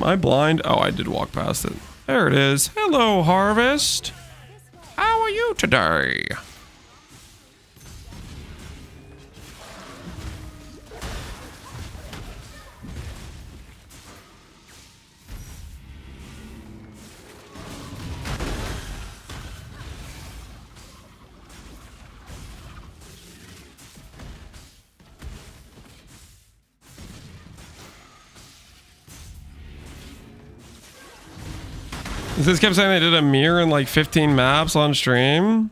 I blind. Oh, I did walk past it. There it is. Hello, Harvest. How are you today? This kept saying they did a mirror in like 15 maps on stream.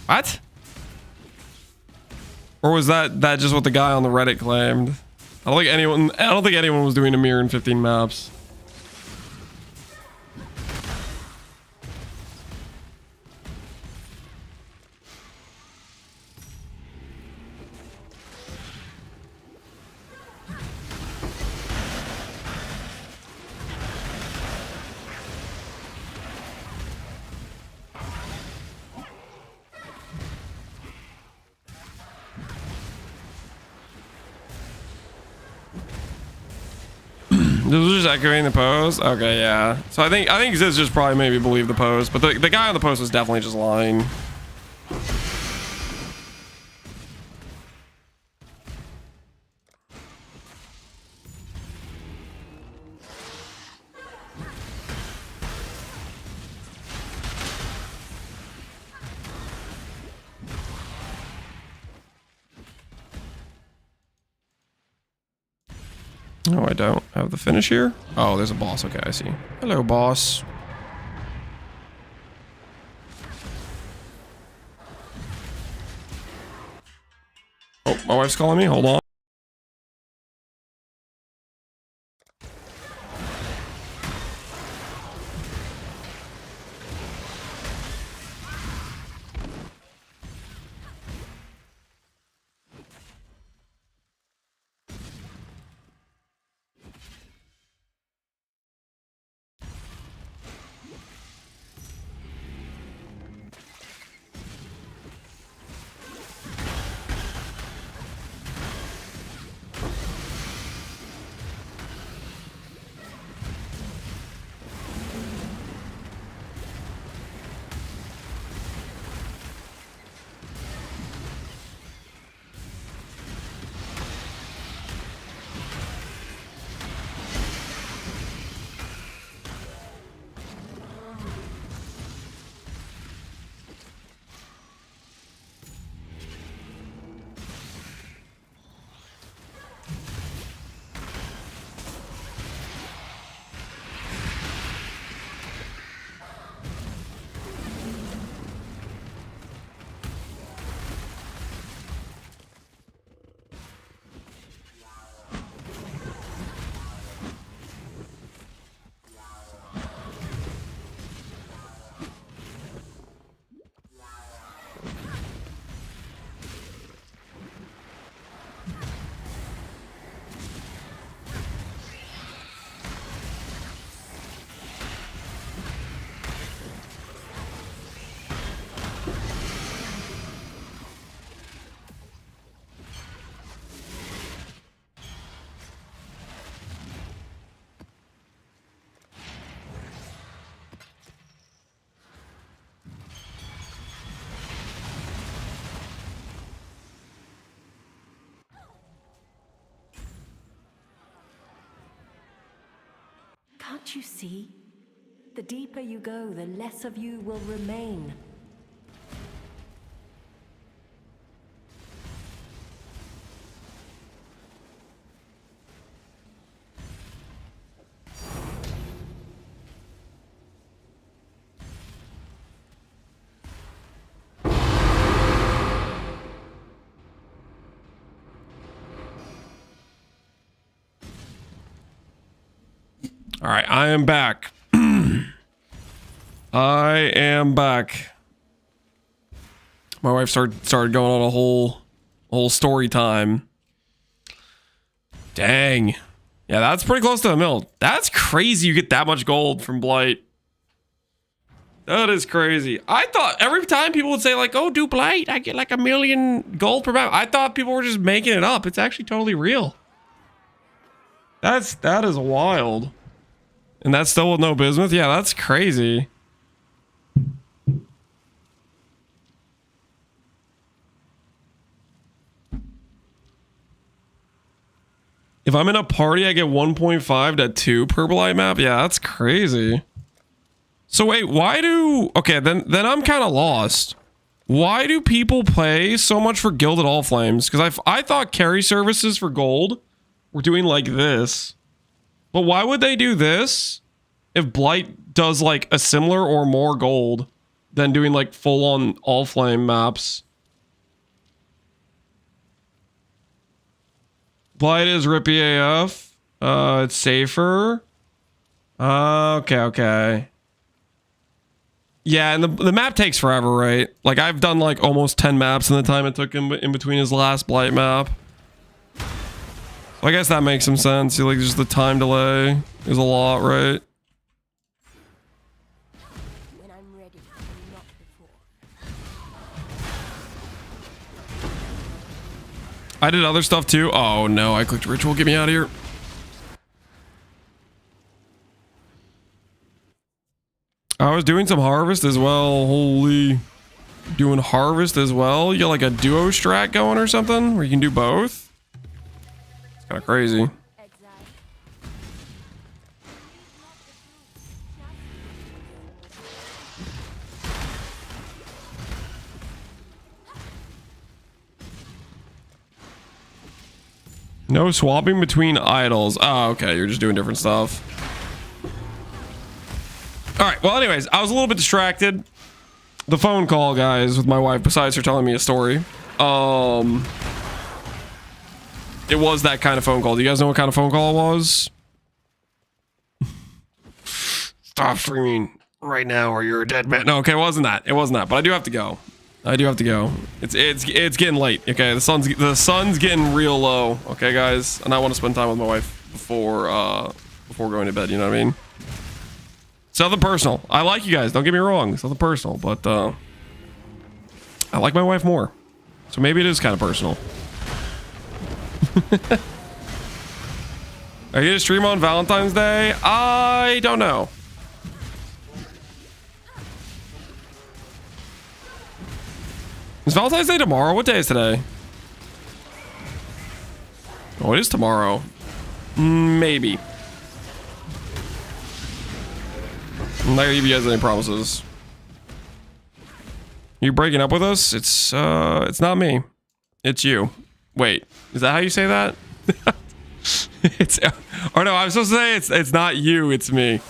What? Or was that just what the guy on the Reddit claimed? I don't think anyone was doing a mirror in 15 maps. This was just echoing the post. Okay, yeah. So I think Ziz just probably maybe believed the post, but the guy on the post was definitely just lying. No, I don't have the finish here. Oh, there's a boss. Okay, I see. Hello, boss. Oh, my wife's calling me. Hold on. Can't you see? The deeper you go, the less of you will remain. All right, I am back. I am back. My wife started going on a whole story time. Dang. Yeah, that's pretty close to a mil. That's crazy you get that much gold from Blight. That is crazy. I thought every time people would say like, oh, do Blight, I get like 1 million gold per map. I thought people were just making it up. It's actually totally real. That is wild. And that's still with no bismuth? Yeah, that's crazy. If I'm in a party, I get 1.5 to 2 per Blight map? Yeah, that's crazy. So wait, why do... Okay, then I'm kind of lost. Why do people pay so much for Gilded All Flames? Because I thought carry services for gold were doing like this. But why would they do this if Blight does like a similar or more gold than doing like full-on all flame maps? Blight is rippy AF. It's safer. Okay. Yeah, and the map takes forever, right? Like I've done like almost 10 maps in the time it took him in between his last Blight map. I guess that makes some sense. Like, just the time delay is a lot, right? When I'm ready, not before. I did other stuff too. Oh no, I clicked ritual. Get me out of here. I was doing some harvest as well. Holy. Doing harvest as well. You got like a duo strat going or something where you can do both? Kind of crazy. Exile. No swapping between idols. Oh, okay. You're just doing different stuff. All right. Well, anyways, I was a little bit distracted. The phone call, guys, with my wife, besides her telling me a story. It was that kind of phone call. Do you guys know what kind of phone call it was? Stop streaming right now or you're a dead man. No, okay, it wasn't that. It wasn't that. But I do have to go. It's getting late. Okay, the sun's getting real low. Okay, guys, and I want to spend time with my wife before going to bed. You know what I mean? It's nothing personal. I like you guys. Don't get me wrong. It's nothing personal, but I like my wife more. So maybe it is kind of personal. Are you gonna stream on Valentine's Day? I don't know. Is Valentine's Day tomorrow? What day is today? Oh, it is tomorrow. Maybe. I'm not gonna give you guys any promises. You breaking up with us? It's not me. It's you. Wait, is that how you say that? It's, or no, I'm supposed to say it's not you, it's me.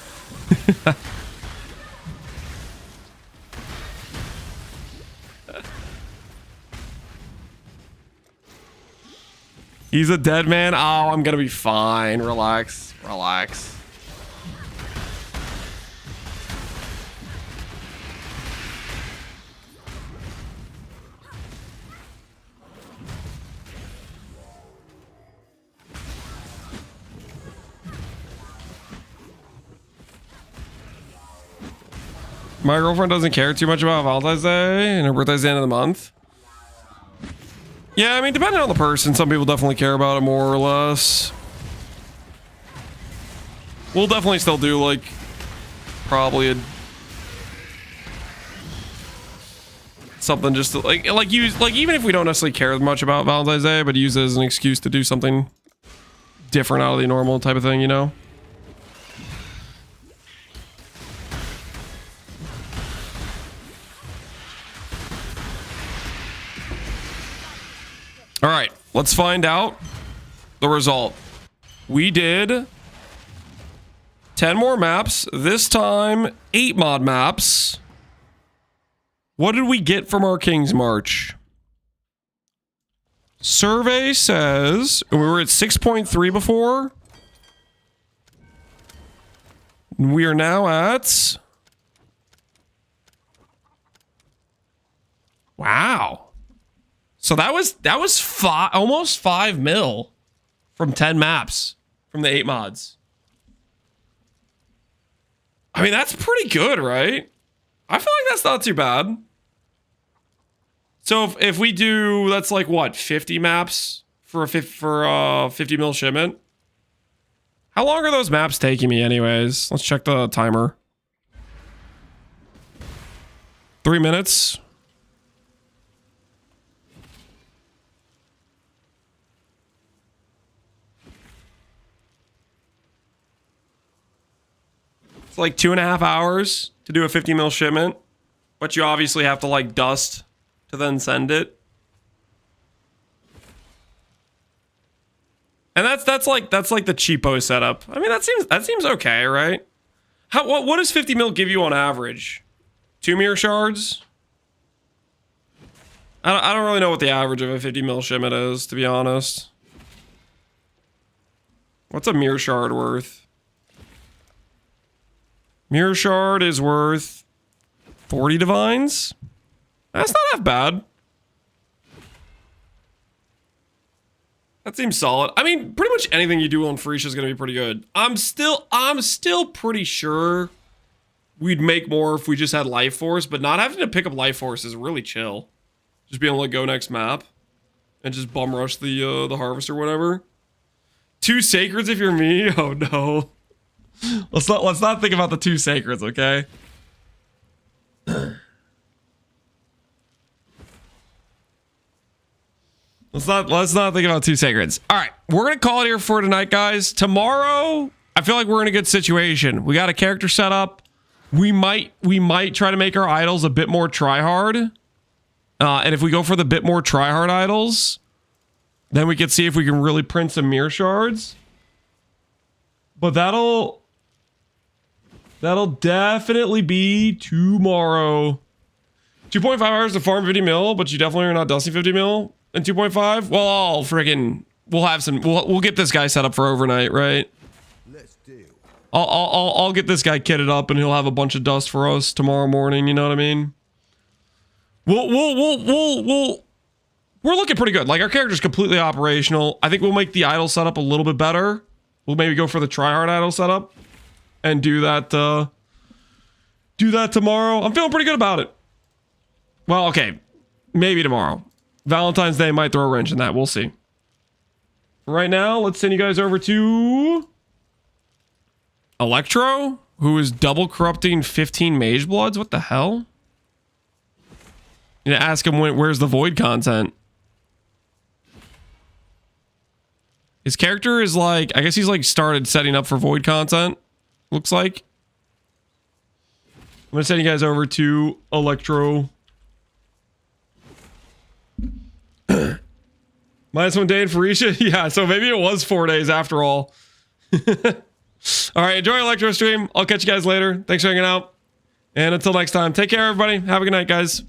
He's a dead man. Oh, I'm gonna be fine. Relax. My girlfriend doesn't care too much about Valentine's Day, and her birthday's the end of the month. Yeah, I mean, depending on the person, some people definitely care about it more or less. We'll definitely still do, like, probably something just to, like use, like, even if we don't necessarily care much about Valentine's Day, but use it as an excuse to do something different out of the normal type of thing, you know? All right, let's find out the result. We did 10 more maps. This time, 8 mod maps. What did we get from our King's March? Survey says we were at 6.3 before. We are now at... Wow. So that was almost 5 mil from 10 maps from the 8 mods. I mean, that's pretty good, right? I feel like that's not too bad. So if we do, that's like what, 50 maps for a 50 mil shipment? How long are those maps taking me anyways? Let's check the timer. 3 minutes. It's like 2.5 hours to do a 50 mil shipment, but you obviously have to like dust to then send it. And that's like the cheapo setup. I mean, that seems okay, right? What does 50 mil give you on average? 2 mirror shards? I don't really know what the average of a 50 mil shipment is, to be honest. What's a mirror shard worth? Mirror shard is worth 40 divines. That's not half bad. That seems solid. I mean, pretty much anything you do on Freesia is going to be pretty good. I'm still pretty sure we'd make more if we just had Life Force, but not having to pick up Life Force is really chill. Just being able to go next map and just bum rush the harvest or whatever. 2 sacreds if you're me. Oh no. Let's not think about the 2 sacreds, okay? Let's not think about 2 sacreds. All right, we're gonna call it here for tonight, guys. Tomorrow, I feel like we're in a good situation. We got a character set up. We might try to make our idols a bit more tryhard. And if we go for the bit more tryhard idols, then we can see if we can really print some mirror shards. But that'll definitely be tomorrow. 2.5 hours to farm 50 mil, but you definitely are not dusting 50 mil in 2.5. Well, we'll get this guy set up for overnight, right? Let's deal. I'll get this guy kitted up and he'll have a bunch of dust for us tomorrow morning, you know what I mean? We're looking pretty good. Like, our character's completely operational. I think we'll make the idol setup a little bit better. We'll maybe go for the tryhard idol setup and do that tomorrow. I'm feeling pretty good about it. Well, okay, maybe tomorrow. Valentine's Day might throw a wrench in that. We'll see. Right now, let's send you guys over to Electro, who is double corrupting 15 Mage Bloods. What the hell? You know, ask him where's the Void content. His character is like, I guess he's like started setting up for Void content. Looks like. I'm gonna send you guys over to Electro. -1 day in Freesia? Yeah, so maybe it was 4 days after all. All right, enjoy Electro stream. I'll catch you guys later. Thanks for hanging out. And until next time, take care, everybody. Have a good night, guys.